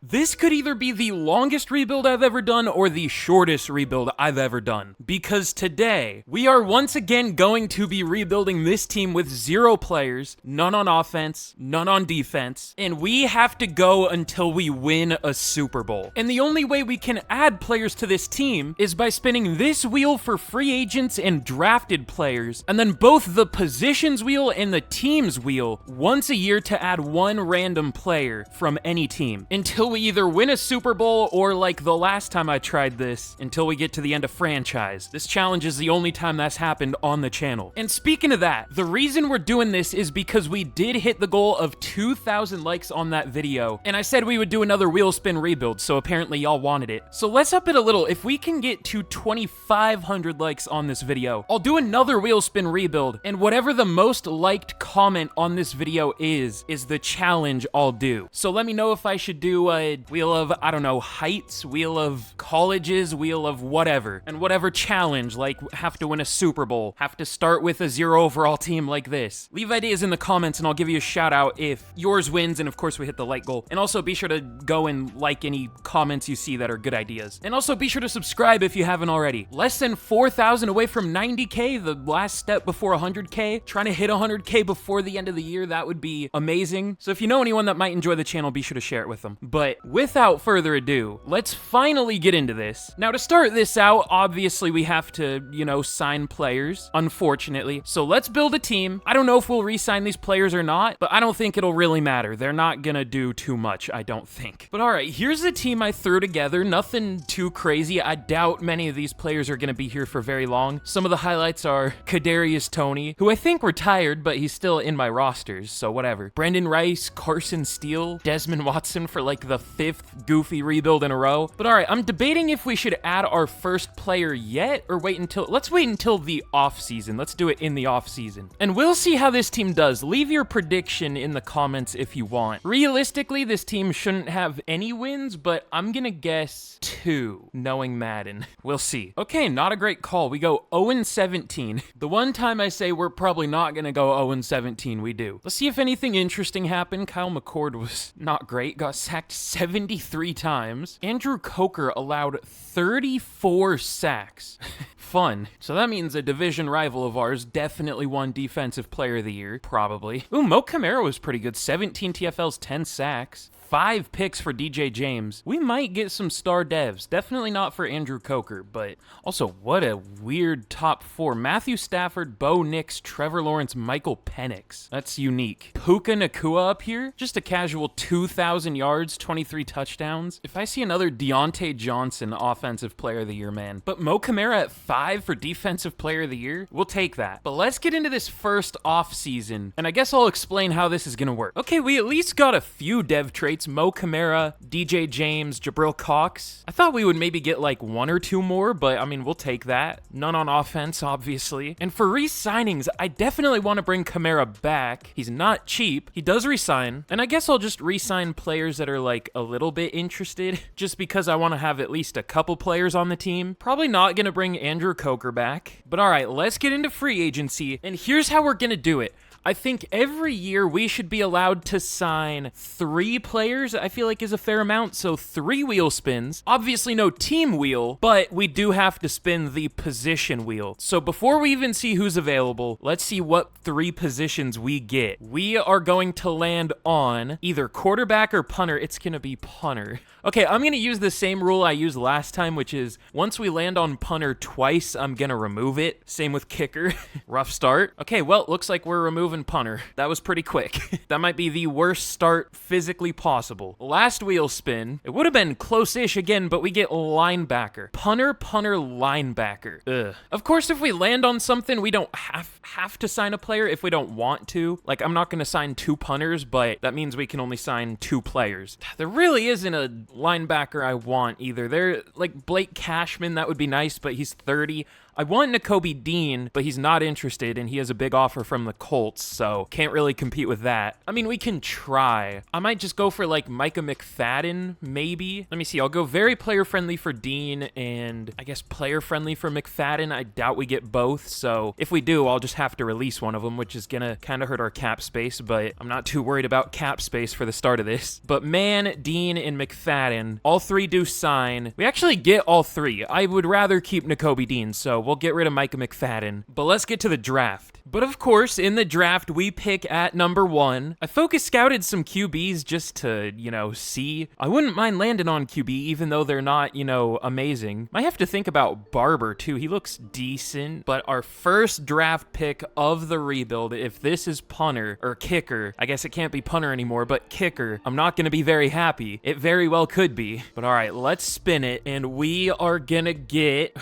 This could either be the longest rebuild I've ever done or the shortest rebuild I've ever done. Because today, we are once again going to be rebuilding this team with 0 players, none on offense, none on defense, and we have to go until we win a Super Bowl. And the only way we can add players to this team is by spinning this wheel for free agents and drafted players, and then both the positions wheel and the teams wheel once a year to add one random player from any team until we either win a Super Bowl or, like the last time I tried this, until we get to the end of franchise. This challenge is the only time that's happened on the channel. And speaking of that, the reason we're doing this is because we did hit the goal of 2,000 likes on that video, and I said we would do another wheel spin rebuild, so apparently y'all wanted it. So let's up it a little. If we can get to 2,500 likes on this video, I'll do another wheel spin rebuild, and whatever the most liked comment on this video is the challenge I'll do. So let me know if I should do a wheel of, I don't know, heights, wheel of colleges, wheel of whatever, and whatever challenge, like have to win a Super Bowl, have to start with a 0 overall team like this. Leave ideas in the comments and I'll give you a shout out if yours wins, and of course we hit the like goal. And also be sure to go and like any comments you see that are good ideas. And also be sure to subscribe if you haven't already. Less than 4,000 away from 90K, the last step before 100K. Trying to hit 100K before the end of the year, that would be amazing. So if you know anyone that might enjoy the channel, be sure to share it with them. But without further ado, let's finally get into this. Now to start this out, obviously we have to, you know, sign players, unfortunately. So let's build a team. I don't know if we'll re-sign these players or not, but I don't think it'll really matter. They're not gonna do too much, I don't think. But all right, here's the team I threw together. Nothing too crazy. I doubt many of these players are gonna be here for very long. Some of the highlights are Kadarius Toney, who I think retired, but he's still in my rosters, so whatever. Brandon Rice, Carson Steele, Desmond Watson for like the 5th goofy rebuild in a row. But all right, I'm debating if we should add our first player yet or let's wait until the offseason. Let's do it in the offseason. And we'll see how this team does. Leave your prediction in the comments if you want. Realistically, this team shouldn't have any wins, but I'm gonna guess 2, knowing Madden. We'll see. Okay, not a great call. We go 0-17. The one time I say we're probably not gonna go 0-17, we do. Let's see if anything interesting happened. Kyle McCord was not great. Got sacked 73 times. Andrew Coker allowed 34 sacks. Fun. So that means a division rival of ours definitely won Defensive Player of the Year, probably. Ooh, Mo Camara was pretty good. 17 TFLs, 10 sacks. 5 picks for DJ James. We might get some star devs. Definitely not for Andrew Coker, but also what a weird top 4. Matthew Stafford, Bo Nix, Trevor Lawrence, Michael Penix. That's unique. Puka Nacua up here. Just a casual 2,000 yards, 23 touchdowns. If I see another Deontay Johnson Offensive Player of the Year, man. But Mo Camara at 5 for Defensive Player of the Year, we'll take that. But let's get into this first off season, and I guess I'll explain how this is gonna work. Okay, we at least got a few dev traits. Mo Camara, DJ James, Jabril Cox. I thought we would maybe get like 1 or 2 more, but I mean, we'll take that. None on offense, obviously. And for re-signings, I definitely want to bring Camara back. He's not cheap. He does re-sign. And I guess I'll just re-sign players that are like a little bit interested, just because I want to have at least a couple players on the team. Probably not going to bring Andrew Coker back. But all right, let's get into free agency. And here's how we're going to do it. I think every year we should be allowed to sign 3 players, I feel like is a fair amount. So 3 wheel spins. Obviously no team wheel, but we do have to spin the position wheel. So before we even see who's available, let's see what 3 positions we get. We are going to land on either quarterback or punter. It's going to be punter. Okay, I'm going to use the same rule I used last time, which is once we land on punter twice, I'm going to remove it. Same with kicker. Rough start. Okay, well, looks like we're removing punter. That was pretty quick. That might be the worst start physically possible. Last wheel spin. It would have been close-ish again, but we get linebacker. Punter, linebacker. Ugh. Of course, if we land on something, we don't have to sign a player if we don't want to. Like, I'm not going to sign 2 punters, but that means we can only sign 2 players. There really isn't a linebacker I want either. They're like Blake Cashman, that would be nice, but he's 30. I want Nakobe Dean, but he's not interested, and he has a big offer from the Colts. Schultz, so can't really compete with that. I mean, we can try. I might just go for like Micah McFadden, maybe. Let me see. I'll go very player-friendly for Dean and I guess player-friendly for McFadden. I doubt we get both, so if we do, I'll just have to release one of them, which is gonna kind of hurt our cap space, but I'm not too worried about cap space for the start of this. But Man, Dean, and McFadden, all three do sign. We actually get all three. I would rather keep Nakobe Dean, so we'll get rid of Micah McFadden. But let's get to the draft. But of course, in the draft, we pick at number 1. I focus scouted some QBs just to, see. I wouldn't mind landing on QB, even though they're not, amazing. Might have to think about Barber, too. He looks decent. But our first draft pick of the rebuild, if this is punter or kicker, I guess it can't be punter anymore, but kicker, I'm not going to be very happy. It very well could be. But all right, let's spin it, and we are going to get...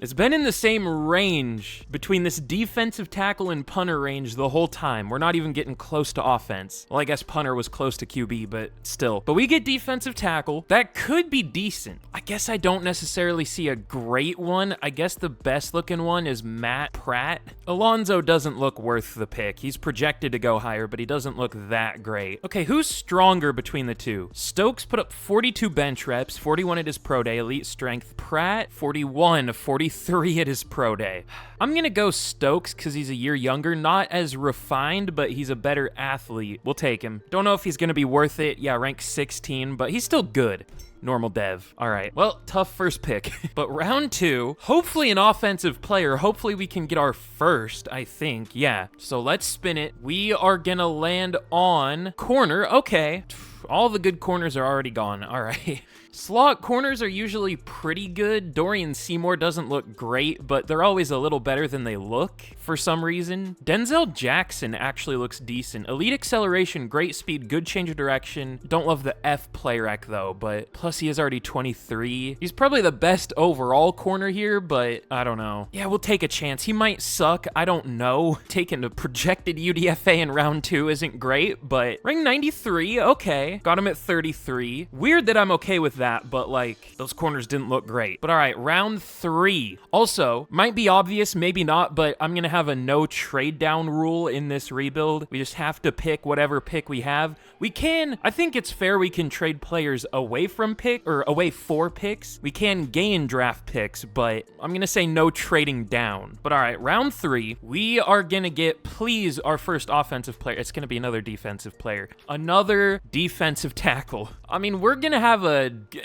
It's been in the same range between this defensive tackle and punter range the whole time. We're not even getting close to offense. Well, I guess punter was close to QB, but still. But we get defensive tackle. That could be decent. I guess I don't necessarily see a great one. I guess the best looking one is Matt Pratt. Alonzo doesn't look worth the pick. He's projected to go higher, but he doesn't look that great. Okay, who's stronger between the two? Stokes put up 42 bench reps, 41 at his pro day, elite strength. Pratt, 41, 43 at his pro day. I'm gonna go Stokes because he's a year younger, not as refined, but he's a better athlete. We'll take him. Don't know if he's gonna be worth it. Yeah, rank 16, but he's still good. Normal dev. All right. Well, tough first pick. But round 2, hopefully an offensive player. Hopefully we can get our first, I think. Yeah. So let's spin it. We are gonna land on corner. Okay. All the good corners are already gone. All right. Slot corners are usually pretty good. Dorian Seymour doesn't look great, but they're always a little better than they look for some reason. Denzel Jackson actually looks decent. Elite acceleration, great speed, good change of direction. Don't love the F play rec though, but plus he is already 23. He's probably the best overall corner here, but I don't know. Yeah, we'll take a chance. He might suck. I don't know. Taking a projected UDFA in round 2 isn't great, but rank 93, okay. Got him at 33. Weird that I'm okay with that, but like those corners didn't look great. But all right, round 3. Also, might be obvious, maybe not, but I'm gonna have a no trade down rule in this rebuild. We just have to pick whatever pick we have. We can, I think it's fair we can trade players away from pick or away for picks. We can gain draft picks, but I'm gonna say no trading down. But all right, round 3, we are gonna get, please, our first offensive player. It's gonna be another defensive player. Another defensive tackle. I mean, we're gonna have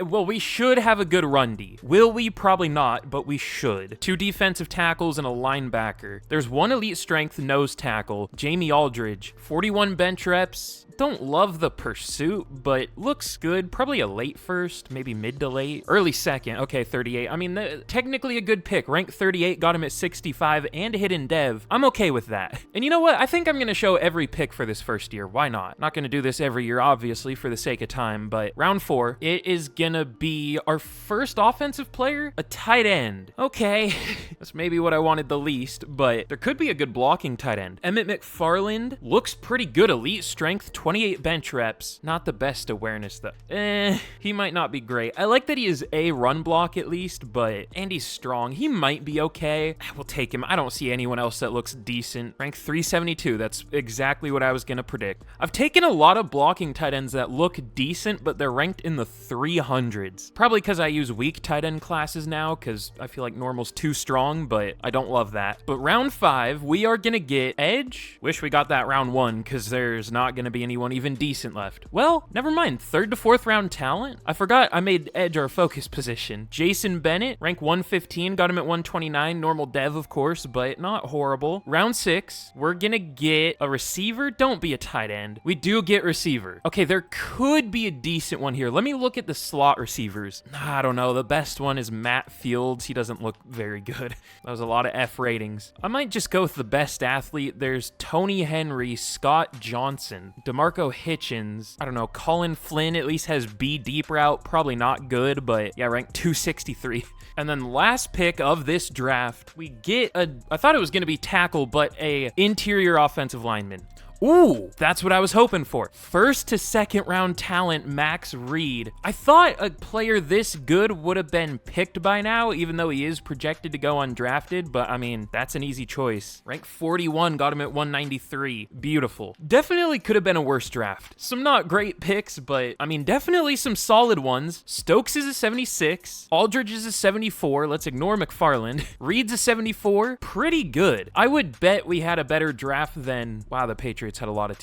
we should have a good run D. Will we? Probably not, but we should. 2 defensive tackles and a linebacker. There's 1 elite strength nose tackle, Jamie Aldridge, 41 bench reps. Don't love the pursuit, but looks good. Probably a late first, maybe mid to late. Early second, okay, 38. I mean, technically a good pick. Rank 38, got him at 65 and hidden dev. I'm okay with that. And you know what? I think I'm gonna show every pick for this first year. Why not? Not gonna do this every year, obviously, for the sake of time, but round 4, it is gonna be our first offensive player, a tight end. Okay, that's maybe what I wanted the least, but there could be a good blocking tight end. Emmett McFarland looks pretty good. Elite strength, 28 bench reps. Not the best awareness though. He might not be great. I like that he is a run block at least, and he's strong. He might be okay. We'll take him. I don't see anyone else that looks decent. Rank 372. That's exactly what I was gonna predict. I've taken a lot of blocking tight ends that look decent, but they're ranked in the 300s. Probably because I use weak tight end classes now, because I feel like normal's too strong, but I don't love that. But round 5, we are gonna get edge. Wish we got that round 1, because there's not gonna be anyone even decent left. Well, never mind. 3rd to 4th round talent? I forgot I made edge our focus position. Jason Bennett, rank 115, got him at 129. Normal dev, of course, but not horrible. Round 6, we're gonna get a receiver. Don't be a tight end. We do get receiver. Okay, there could be a decent one here. Let me look at the slot receivers. I don't know. The best one is Matt Fields. He doesn't look very good. That was a lot of F ratings. I might just go with the best athlete. There's Tony Henry, Scott Johnson, DeMarco Hitchens. I don't know. Colin Flynn at least has B deep route. Probably not good, but yeah, rank 263. And then last pick of this draft, we get I thought it was going to be tackle, but a interior offensive lineman. Ooh, that's what I was hoping for. First to second round talent, Max Reed. I thought a player this good would have been picked by now, even though he is projected to go undrafted, but I mean, that's an easy choice. Rank 41, got him at 193. Beautiful. Definitely could have been a worse draft. Some not great picks, but I mean, definitely some solid ones. Stokes is a 76. Aldridge is a 74. Let's ignore McFarland. Reed's a 74. Pretty good. I would bet we had a better draft than, wow, the Patriots had a lot of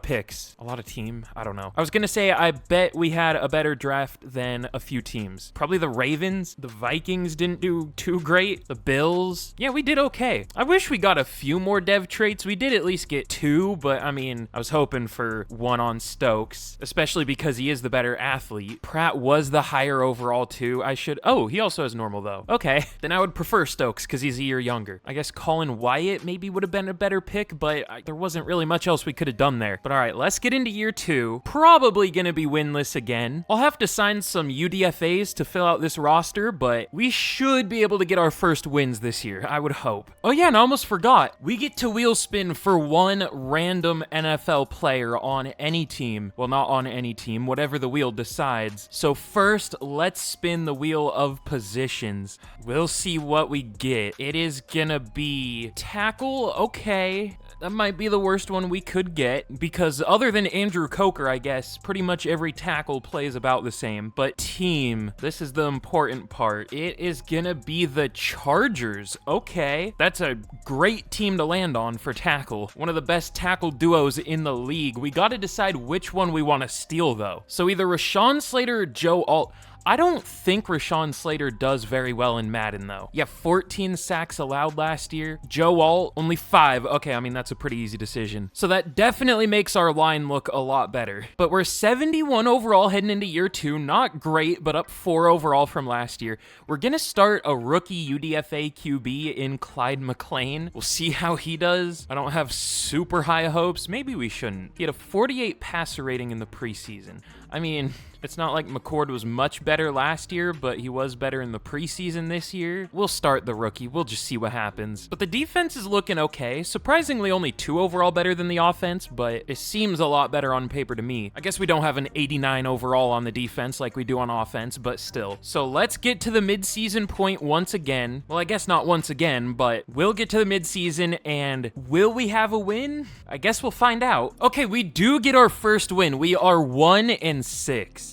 picks. A lot of team? I don't know. I was gonna say, I bet we had a better draft than a few teams. Probably the Ravens. The Vikings didn't do too great. The Bills. Yeah, we did okay. I wish we got a few more dev traits. We did at least get 2, but I mean, I was hoping for 1 on Stokes, especially because he is the better athlete. Pratt was the higher overall too. Oh, he also has normal though. Okay, then I would prefer Stokes because he's a year younger. I guess Colin Wyatt maybe would have been a better pick, but there wasn't really much else we could have done there. But all right, let's get into year 2. Probably gonna be winless again. I'll have to sign some UDFAs to fill out this roster, but we should be able to get our first wins this year, I would hope. Oh yeah, and I almost forgot. We get to wheel spin for 1 random NFL player on any team. Well, not on any team, whatever the wheel decides. So first, let's spin the wheel of positions. We'll see what we get. It is gonna be tackle, okay. That might be the worst one we could get, because other than Andrew Coker, I guess, pretty much every tackle plays about the same. But team, this is the important part. It is gonna be the Chargers. Okay, that's a great team to land on for tackle. One of the best tackle duos in the league. We gotta decide which one we want to steal, though. So either Rashawn Slater or Joe Alt. I don't think Rashawn Slater does very well in Madden, though. Yeah, 14 sacks allowed last year. Joe Alt, only 5. Okay, I mean, that's a pretty easy decision. So that definitely makes our line look a lot better. But we're 71 overall heading into year 2. Not great, but up 4 overall from last year. We're going to start a rookie UDFA QB in Clyde McLean. We'll see how he does. I don't have super high hopes. Maybe we shouldn't. He had a 48 passer rating in the preseason. I mean, it's not like McCord was much better last year, but he was better in the preseason this year. We'll start the rookie. We'll just see what happens. But the defense is looking okay. Surprisingly, only 2 overall better than the offense, but it seems a lot better on paper to me. I guess we don't have an 89 overall on the defense like we do on offense, but still. So let's get to the midseason point once again. Well, I guess not once again, but we'll get to the midseason, and will we have a win? I guess we'll find out. Okay, we do get our first win. We are 1-6.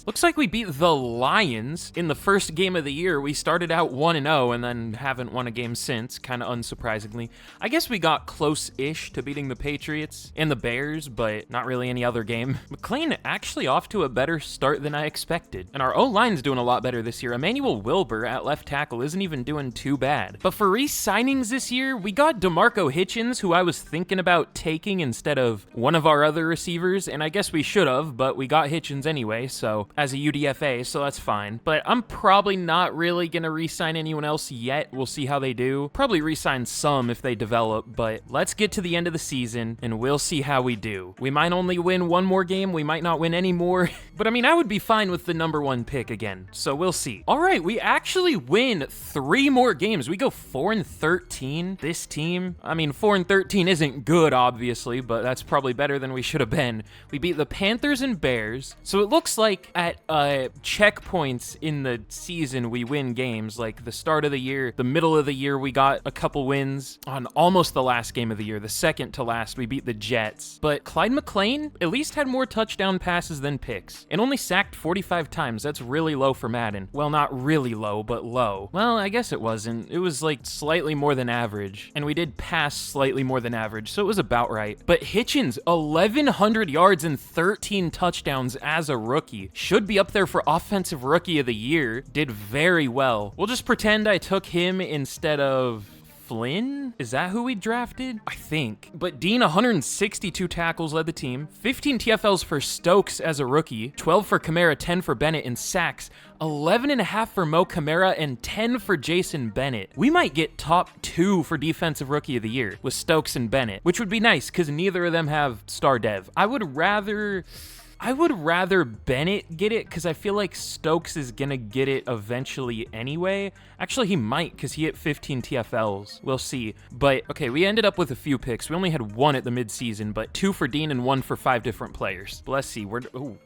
Looks like we beat the Lions in the first game of the year. We started out 1-0 and then haven't won a game since, kind of unsurprisingly. I guess we got close-ish to beating the Patriots and the Bears, but not really any other game. McLean actually off to a better start than I expected. And our O-line's doing a lot better this year. Emmanuel Wilbur at left tackle isn't even doing too bad. But for re-signings this year, we got DeMarco Hitchens, who I was thinking about taking instead of one of our other receivers, and I guess we should have, but we got Hitchens anyway, so as a UDFA, so that's fine. But I'm probably not really gonna re-sign anyone else yet. We'll see how they do. Probably re-sign some if they develop, but let's get to the end of the season and we'll see how we do. We might only win 1 more game, we might not win any more, but I mean, I would be fine with the number 1 pick again, so we'll see. All right, we actually win 3 more games. We go 4-13. This team, I mean, 4-13 isn't good, obviously, but that's probably better than we should have been. We beat the Panthers and Bears, so it looks like at checkpoints in the season we win games. Like the start of the year, the middle of the year, we got a couple wins. On almost the last game of the year, the second to last, we beat the Jets. But Clyde McLean at least had more touchdown passes than picks and only sacked 45 times. That's really low for Madden. Well, not really low, but low. Well, I guess it wasn't. It was like slightly more than average, and we did pass slightly more than average, so it was about right. But Hitchens, 1,100 yards and 13 touchdowns as a rookie. Should be up there for Offensive Rookie of the Year. Did very well. We'll just pretend I took him instead of Flynn? Is that who we drafted? I think. But Dean, 162 tackles, led the team. 15 TFLs for Stokes as a rookie. 12 for Kamara, 10 for Bennett, and sacks. 11.5 for Mo Kamara, and 10 for Jason Bennett. We might get top 2 for Defensive Rookie of the Year with Stokes and Bennett, which would be nice because neither of them have star dev. I would rather... I would rather Bennett get it because I feel like Stokes is going to get it eventually anyway. Actually, he might because he hit 15 TFLs. We'll see. But, okay, we ended up with a few picks. We only had one at the midseason, but 2 for Dean and 1 for 5 different players. But let's see.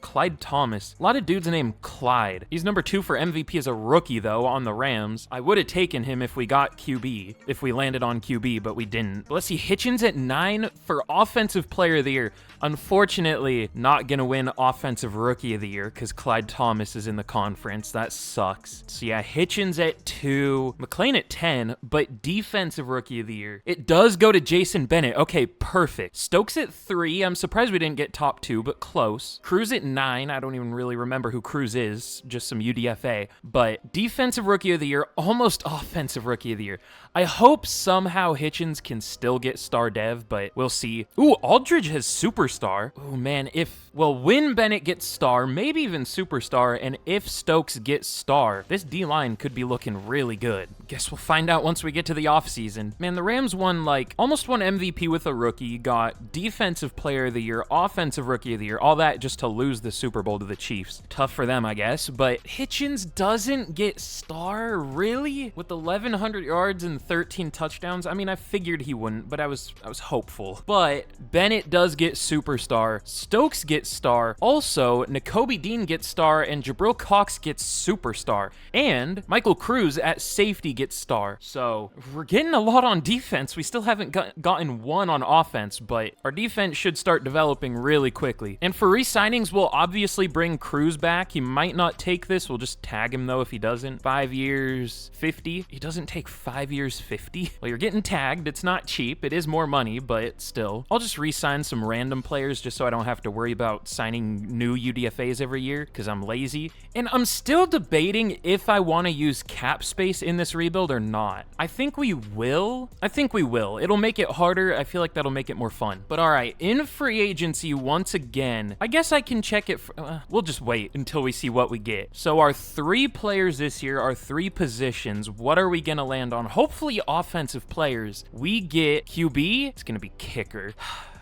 Clyde Thomas. A lot of dudes named Clyde. He's number 2 for MVP as a rookie, though, on the Rams. I would have taken him if we got QB, if we landed on QB, but we didn't. But let's see. Hitchens at 9 for Offensive Player of the Year. Unfortunately, not going to win Offensive Rookie of the Year because Clyde Thomas is in the conference. That sucks. So yeah, Hitchens at 2, McLean at 10, but Defensive Rookie of the Year. It does go to Jason Bennett. Okay, perfect. Stokes at 3. I'm surprised we didn't get top 2, but close. Cruz at 9. I don't even really remember who Cruz is, just some UDFA. But Defensive Rookie of the Year, almost Offensive Rookie of the Year. I hope somehow Hitchens can still get Star Dev, but we'll see. Ooh, Aldridge has Superstar. Oh man, when Bennett gets Star, maybe even Superstar, and if Stokes gets Star, this D-line could be looking really good. Guess we'll find out once we get to the offseason. Man, the Rams almost won MVP with a rookie, got Defensive Player of the Year, Offensive Rookie of the Year, all that just to lose the Super Bowl to the Chiefs. Tough for them, I guess, but Hitchens doesn't get Star, really? With 1,100 yards and 13 touchdowns? I mean, I figured he wouldn't, but I was hopeful. But Bennett does get Superstar. Stokes gets Star. Also, Nakobe Dean gets Star, and Jabril Cox gets Superstar. And Michael Cruz at safety gets Star. So, we're getting a lot on defense. We still haven't gotten one on offense, but our defense should start developing really quickly. And for re-signings, we'll obviously bring Cruz back. He might not take this. We'll just tag him, though, if he doesn't. 5 years, 50. He doesn't take 5 years, 50. Well, you're getting tagged. It's not cheap. It is more money, but still. I'll just re-sign some random players just so I don't have to worry about signing new UDFAs every year because I'm lazy. And I'm still debating if I want to use cap space in this rebuild or not. I think we will. It'll make it harder. I feel like that'll make it more fun. But all right, in free agency once again, I guess I can check it. We'll just wait until we see what we get. So our 3 players this year, our 3 positions, what are we going to land on? Hopefully offensive players. We get QB. It's going to be kicker.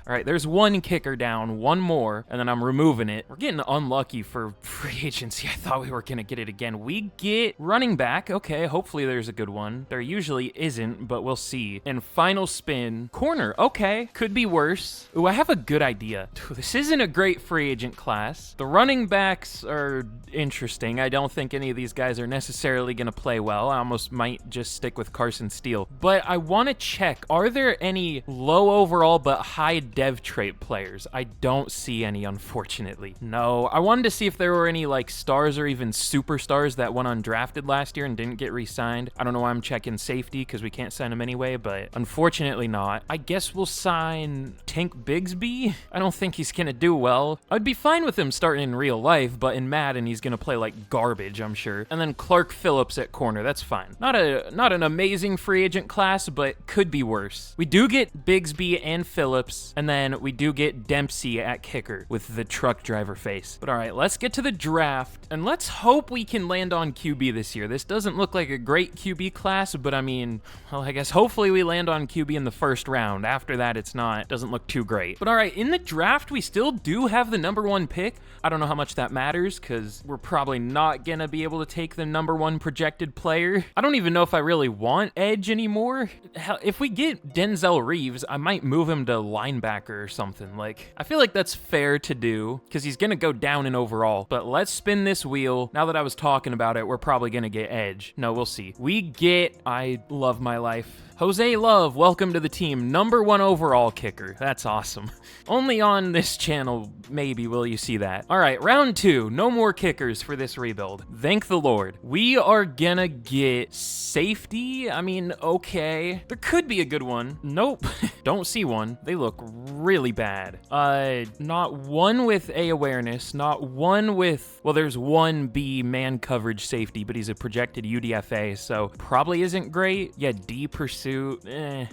All right, there's one kicker down, one more, and then I'm removing it. We're getting unlucky for free agency. I thought we were going to get it again. We get running back. Okay, hopefully there's a good one. There usually isn't, but we'll see. And final spin, corner. Okay, could be worse. Ooh, I have a good idea. This isn't a great free agent class. The running backs are interesting. I don't think any of these guys are necessarily going to play well. I almost might just stick with Carson Steele. But I want to check, are there any low overall but high dev trait players? I don't see any, unfortunately. No, I wanted to see if there were any stars or even superstars that went undrafted last year and didn't get re-signed. I don't know why I'm checking safety because we can't sign him anyway, but unfortunately not. I guess we'll sign Tank Bigsby. I don't think he's gonna do well. I'd be fine with him starting in real life, but in Madden he's gonna play like garbage, I'm sure. And then Clark Phillips at corner. That's fine. Not an amazing free agent class, but could be worse. We do get Bigsby and Phillips, and then we do get Dempsey at kicker with the truck driver face. But all right, let's get to the draft, and let's hope we can land on QB this year. This doesn't look like a great QB class, but I mean, well, I guess hopefully we land on QB in the first round. After that, doesn't look too great. But all right, in the draft, we still do have the #1 pick. I don't know how much that matters because we're probably not going to be able to take the #1 projected player. I don't even know if I really want edge anymore. Hell, if we get Denzel Reeves, I might move him to linebacker or something. I feel like that's fair to do because he's going to go down in overall. But let's spin this wheel. Now that I was talking about it, we're probably going to get edge. No, we'll see. I love my life. Jose Love, welcome to the team. #1 overall kicker. That's awesome. Only on this channel, maybe, will you see that. All right, round 2. No more kickers for this rebuild. Thank the Lord. We are gonna get safety. I mean, okay. There could be a good one. Nope. Don't see one. They look really bad. Not one with A awareness. Not one with, well, there's one B man coverage safety, but he's a projected UDFA, so probably isn't great. Yeah, D pursuit.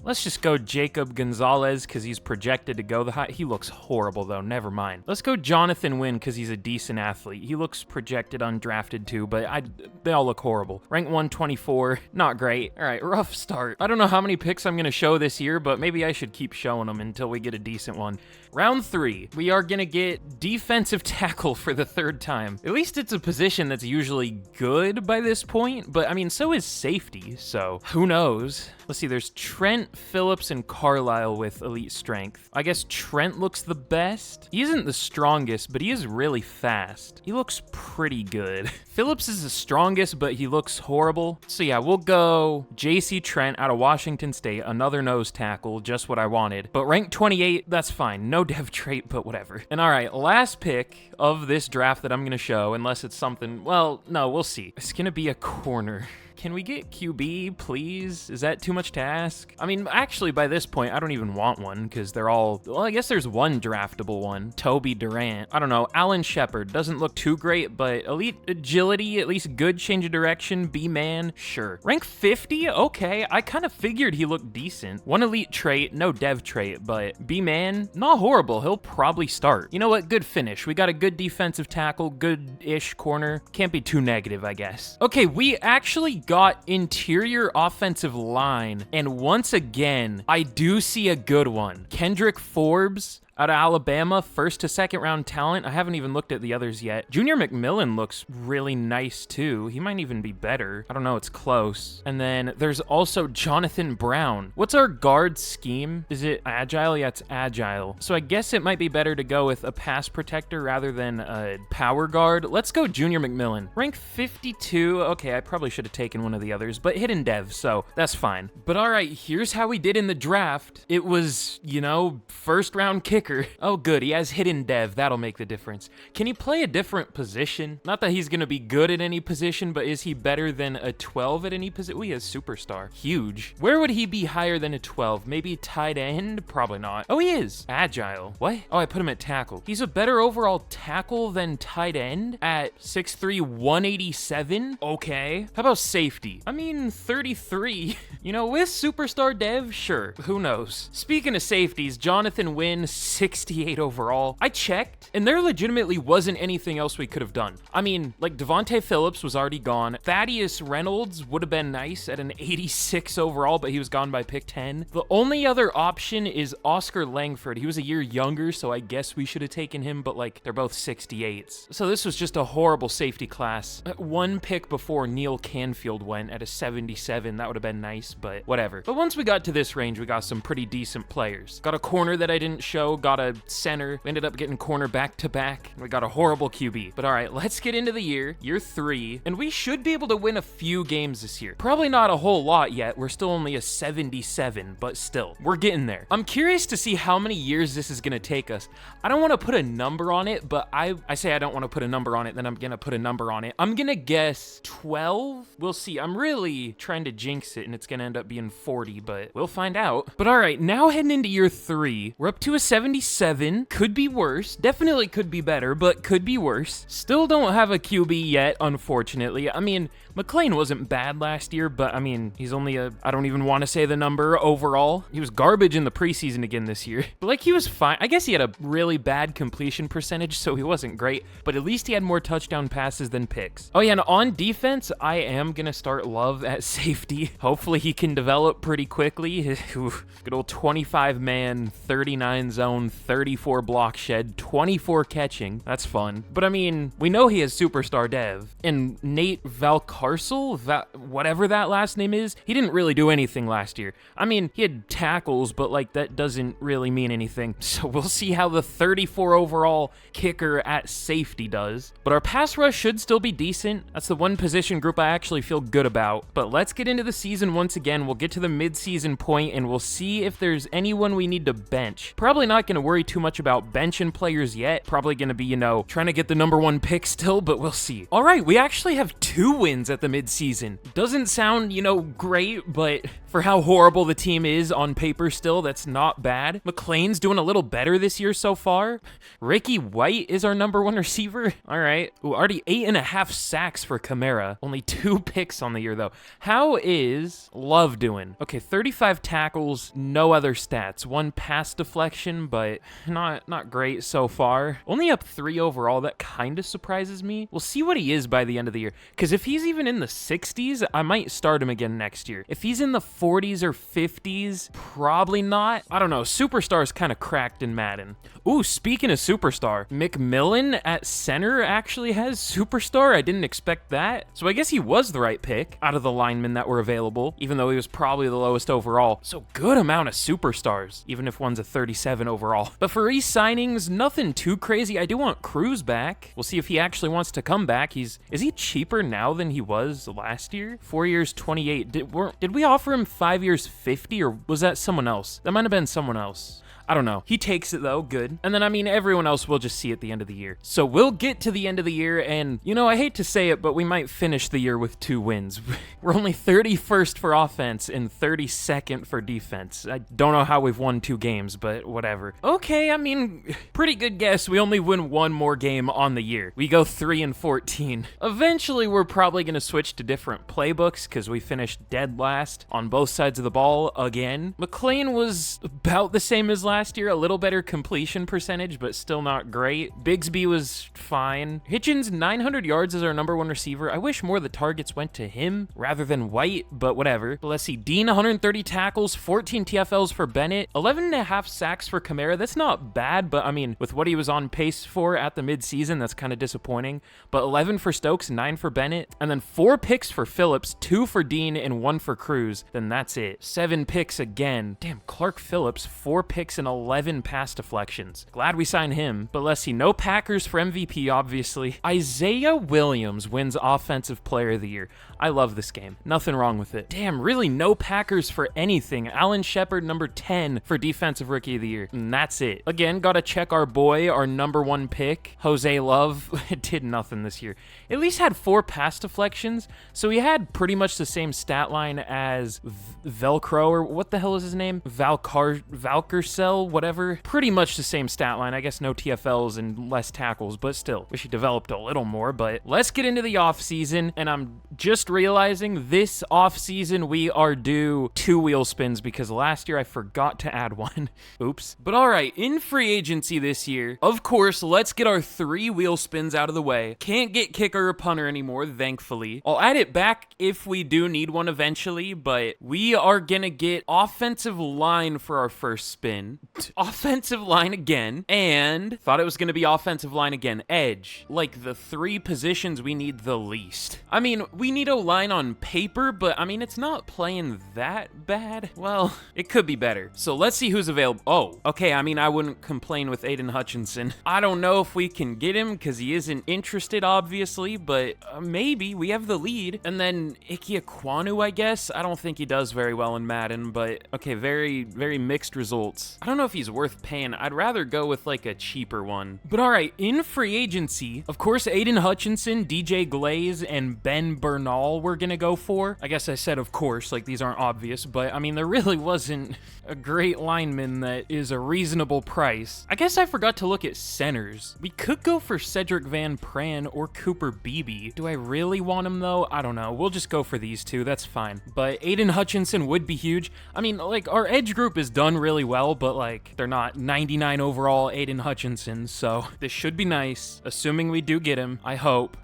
Let's just go Jacob Gonzalez because he's projected to go the high. He looks horrible though. Never mind. Let's go Jonathan Wynn because he's a decent athlete. He looks projected undrafted too, but they all look horrible. Rank 124, not great. All right, rough start. I don't know how many picks I'm gonna show this year, but maybe I should keep showing them until we get a decent one. Round 3, we are gonna get defensive tackle for the third time. At least it's a position that's usually good by this point, but I mean, so is safety, so who knows? Let's see, there's Trent, Phillips, and Carlisle with elite strength. I guess Trent looks the best. He isn't the strongest, but he is really fast. He looks pretty good. Phillips is the strongest, but he looks horrible. So yeah, we'll go JC Trent out of Washington State, another nose tackle, just what I wanted. But rank 28, that's fine. No dev trait, but whatever. And all right, last pick of this draft that I'm gonna show, unless it's something, well, no, we'll see. It's gonna be a corner. Can we get QB, please? Is that too much to ask? I mean, actually, by this point, I don't even want one because they're all... Well, I guess there's one draftable one. Toby Durant. I don't know. Alan Shepard. Doesn't look too great, but elite agility, at least good change of direction. B-man, sure. Rank 50? Okay. I kind of figured he looked decent. One elite trait, no dev trait, but B-man, not horrible. He'll probably start. You know what? Good finish. We got a good defensive tackle, good-ish corner. Can't be too negative, I guess. Okay, we actually got interior offensive line, and once again, I do see a good one. Kendrick Forbes out of Alabama, first to second round talent. I haven't even looked at the others yet. Junior McMillan looks really nice too. He might even be better. I don't know, it's close. And then there's also Jonathan Brown. What's our guard scheme? Is it agile? Yeah, it's agile. So I guess it might be better to go with a pass protector rather than a power guard. Let's go Junior McMillan. Rank 52. Okay, I probably should have taken one of the others, but hidden dev, so that's fine. But all right, here's how we did in the draft. It was, you know, first round kick. Oh, good. He has hidden dev. That'll make the difference. Can he play a different position? Not that he's going to be good at any position, but is he better than a 12 at any position? Oh, he has superstar. Huge. Where would he be higher than a 12? Maybe tight end? Probably not. Oh, he is. Agile. What? Oh, I put him at tackle. He's a better overall tackle than tight end at 6'3", 187? Okay. How about safety? I mean, 33. You know, with superstar dev, sure. Who knows? Speaking of safeties, Jonathan Wynn, 68 overall. I checked, and there legitimately wasn't anything else we could have done. I mean, like, Devontae Phillips was already gone. Thaddeus Reynolds would have been nice at an 86 overall, but he was gone by pick 10. The only other option is Oscar Langford. He was a year younger, so I guess we should have taken him, but, like, they're both 68s. So this was just a horrible safety class. One pick before Neil Canfield went at a 77. That would have been nice, but whatever. But once we got to this range, we got some pretty decent players. Got a corner that I didn't show, got a center. We ended up getting corner back to back. We got a horrible QB. But all right, let's get into the year 3, and we should be able to win a few games this year. Probably not a whole lot yet. We're still only a 77, but still, we're getting there. I'm curious to see how many years this is going to take us. I don't want to put a number on it, but I say I don't want to put a number on it, then I'm going to put a number on it. I'm going to guess 12. We'll see. I'm really trying to jinx it, and it's going to end up being 40, but we'll find out. But all right, now heading into year 3, we're up to a 77. Could be worse. Definitely could be better, but could be worse. Still don't have a QB yet, unfortunately. I mean, McLean wasn't bad last year, but I mean, he's only I don't even want to say the number overall. He was garbage in the preseason again this year. But like, he was fine. I guess he had a really bad completion percentage, so he wasn't great, but at least he had more touchdown passes than picks. Oh yeah, and on defense, I am gonna start Love at safety. Hopefully he can develop pretty quickly. Good old 25-man, 39 zone, 34 block shed, 24 catching. That's fun. But I mean, we know he has superstar dev. And Nate Valcarcel, whatever that last name is, he didn't really do anything last year. I mean, he had tackles, but like, that doesn't really mean anything. So we'll see how the 34 overall kicker at safety does. But our pass rush should still be decent. That's the one position group I actually feel good about. But let's get into the season once again. We'll get to the mid-season point and we'll see if there's anyone we need to bench. Probably not going to worry too much about benching players yet. Probably going to be, you know, trying to get the number 1 pick still, but we'll see. All right, we actually have 2 wins at the mid-season. Doesn't sound, you know, great, but for how horrible the team is on paper still, that's not bad. McLean's doing a little better this year so far. Ricky White is our number 1 receiver. All right. Ooh, already 8.5 sacks for Kamara. Only 2 picks on the year, though. How is Love doing? Okay, 35 tackles, no other stats. 1 pass deflection, but not great so far. Only up 3 overall. That kind of surprises me. We'll see what he is by the end of the year, because if he's even in the 60s, I might start him again next year. If he's in the 40s or 50s, probably not. I don't know. Superstar's kind of cracked in Madden. Ooh, speaking of Superstar, McMillan at center actually has Superstar. I didn't expect that. So I guess he was the right pick out of the linemen that were available, even though he was probably the lowest overall. So good amount of Superstars, even if one's a 37 overall. But for re-signings, nothing too crazy. I do want Cruz back. We'll see if he actually wants to come back. Is he cheaper now than he was last year? 4 years, 28. Did we offer him 5 years, 50, or was that someone else? That might have been someone else. I don't know. He takes it though, good. And then, I mean, everyone else will just see at the end of the year. So we'll get to the end of the year, and, you know, I hate to say it, but we might finish the year with 2 wins. We're only 31st for offense and 32nd for defense. I don't know how we've won 2 games, but whatever. Okay, I mean, pretty good guess. We only win 1 more game on the year. We go 3-14. Eventually, we're probably going to switch to different playbooks because we finished dead last on both sides of the ball again. McLean was about the same as last year, a little better completion percentage, but still not great. Bigsby was fine. Hitchens, 900 yards as our #1 receiver. I wish more of the targets went to him rather than White, but whatever. But let's see, Dean, 130 tackles, 14 TFLs for Bennett, 11.5 sacks for Kamara. That's not bad, but I mean, with what he was on pace for at the midseason, that's kind of disappointing. But 11 for Stokes, 9 for Bennett, and then 4 picks for Phillips, 2 for Dean, and 1 for Cruz. Then that's it. 7 picks again. Damn, Clark Phillips, 4 picks and 11 pass deflections. Glad we signed him. But let's see, no Packers for MVP, obviously. Isaiah Williams wins Offensive Player of the Year. I love this game. Nothing wrong with it. Damn, really no Packers for anything. Alan Shepard, number 10 for Defensive Rookie of the Year. And that's it. Again, gotta check our boy, our #1 pick, Jose Love. Did nothing this year. At least had 4 pass deflections, so he had pretty much the same stat line as Velcro, or what the hell is his name? Valkersel, whatever. Pretty much the same stat line. I guess no TFLs and less tackles, but still. Wish he developed a little more, but let's get into the offseason, and I'm just realizing this offseason we are due 2 wheel spins because last year I forgot to add 1. Oops. But all right, in free agency this year, of course, let's get our 3 wheel spins out of the way. Can't get kicker or punter anymore, thankfully. I'll add it back if we do need one eventually, but we are gonna get offensive line for our first spin. Offensive line again, and thought it was gonna be offensive line again. Edge. Like the 3 positions we need the least. I mean, we need a line on paper, but I mean, it's not playing that bad. Well, it could be better. So let's see who's available. Oh, okay, I mean, I wouldn't complain with Aiden Hutchinson. I don't know if we can get him because he isn't interested, obviously, but maybe. We have the lead. And then Ike Ekwonu, I guess. I don't think he does very well in Madden, but okay, very, very mixed results. I don't know if he's worth paying. I'd rather go with like a cheaper one. But all right, in free agency, of course, Aiden Hutchinson, DJ Glaze, and Ben Bernal we're gonna go for. I guess I said of course, like these aren't obvious, but I mean, there really wasn't a great lineman that is a reasonable price. I guess I forgot to look at centers. We could go for Cedric Van Pran or Cooper Beebe. Do I really want him though? I don't know. We'll just go for these 2. That's fine. But Aiden Hutchinson would be huge. I mean, like, our edge group is done really well, but like, they're not 99 overall Aiden Hutchinson, so this should be nice, assuming we do get him, I hope.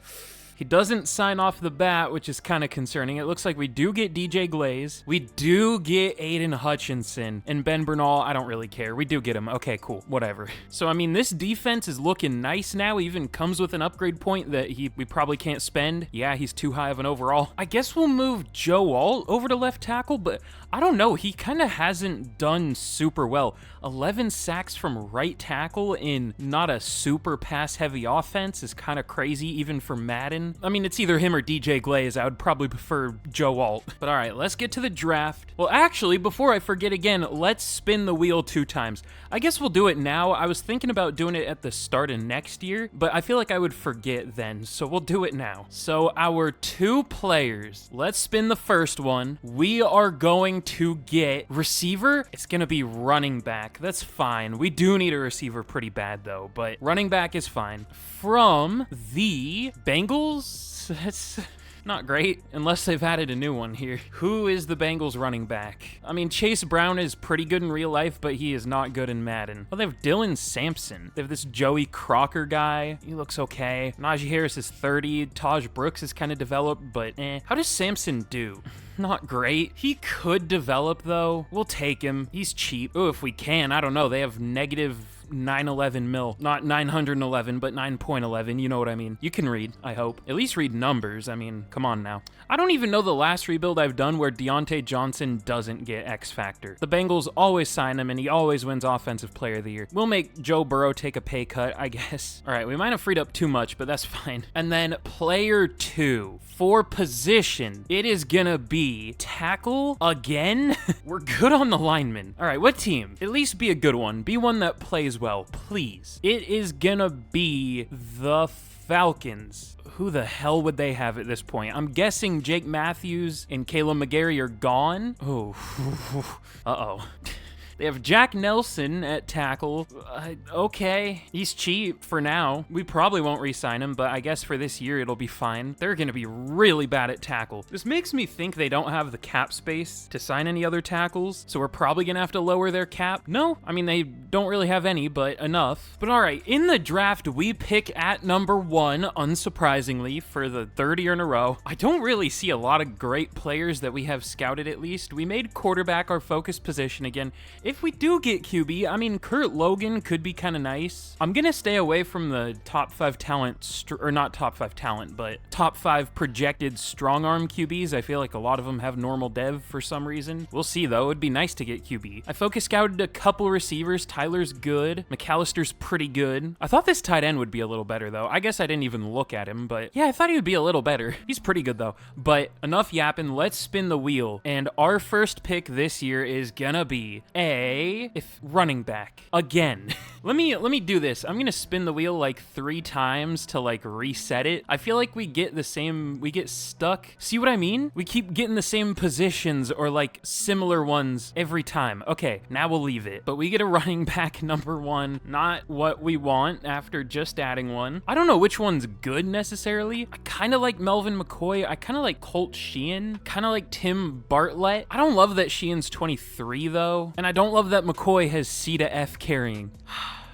He doesn't sign off the bat, which is kind of concerning. It looks like we do get DJ Glaze. We do get Aiden Hutchinson. And Ben Bernal, I don't really care. We do get him. Okay, cool. Whatever. So, I mean, this defense is looking nice now. He even comes with an upgrade point that we probably can't spend. Yeah, he's too high of an overall. I guess we'll move Joe Alt over to left tackle, but I don't know. He kind of hasn't done super well. 11 sacks from right tackle in not a super pass-heavy offense is kind of crazy, even for Madden. I mean, it's either him or DJ Glaze. I would probably prefer Joe Alt. But all right, let's get to the draft. Well, actually, before I forget again, let's spin the wheel 2 times. I guess we'll do it now. I was thinking about doing it at the start of next year, but I feel like I would forget then, so we'll do it now. So our 2 players, let's spin the first one. We are going to get receiver. It's going to be running back. That's fine. We do need a receiver pretty bad though, but running back is fine. From the Bengals, Not great, unless they've added a new one here. Who is the Bengals running back? I mean, Chase Brown is pretty good in real life, but he is not good in Madden. Well, they have Dylan Sampson. They have this Joey Crocker guy. He looks okay. Najee Harris is 30. Taj Brooks is kind of developed, but How does Sampson do? Not great. He could develop, though. We'll take him. He's cheap. Oh, if we can. I don't know. They have negative 911 mil. Not 911, but 9.11. You know what I mean. You can read, I hope. At least read numbers. I mean, come on now. I don't even know the last rebuild I've done where Deontay Johnson doesn't get X Factor. The Bengals always sign him, and he always wins Offensive Player of the Year. We'll make Joe Burrow take a pay cut, I guess. All right, we might have freed up too much, but that's fine. And then player 2 for position. It is gonna be tackle again. We're good on the linemen. All right, what team? At least be a good one. Be one that plays well, please. It is gonna be the Falcons. Who the hell would they have at this point? I'm guessing Jake Matthews and Caleb McGarry are gone. Oh, uh-oh. They have Jack Nelson at tackle. Okay, he's cheap for now. We probably won't re-sign him, but I guess for this year it'll be fine. They're gonna be really bad at tackle. This makes me think they don't have the cap space to sign any other tackles, so we're probably gonna have to lower their cap. No, I mean, they don't really have any, but enough. But all right, in the draft, we pick at number 1, unsurprisingly, for the third year in a row. I don't really see a lot of great players that we have scouted, at least. We made quarterback our focus position again. If we do get QB, I mean, Kurt Logan could be kind of nice. I'm going to stay away from the top 5 talent, or not top 5 talent, but top 5 projected strong arm QBs. I feel like a lot of them have normal dev for some reason. We'll see, though. It'd be nice to get QB. I focus scouted a couple receivers. Tyler's good. McAllister's pretty good. I thought this tight end would be a little better, though. I guess I didn't even look at him, but yeah, I thought he would be a little better. He's pretty good, though. But enough yapping. Let's spin the wheel. And our first pick this year is gonna be running back again. let me do this. I'm gonna spin the wheel like 3 times to like reset it. I feel like we get stuck. See what I mean? We keep getting the same positions or like similar ones every time. Okay, now we'll leave it. But we get a running back number 1. Not what we want after just adding one. I don't know which one's good necessarily. I kind of like Melvin McCoy. I kind of like Colt Sheehan. Kind of like Tim Bartlett. I don't love that Sheehan's 23 though. And I don't love that McCoy has C to F carrying.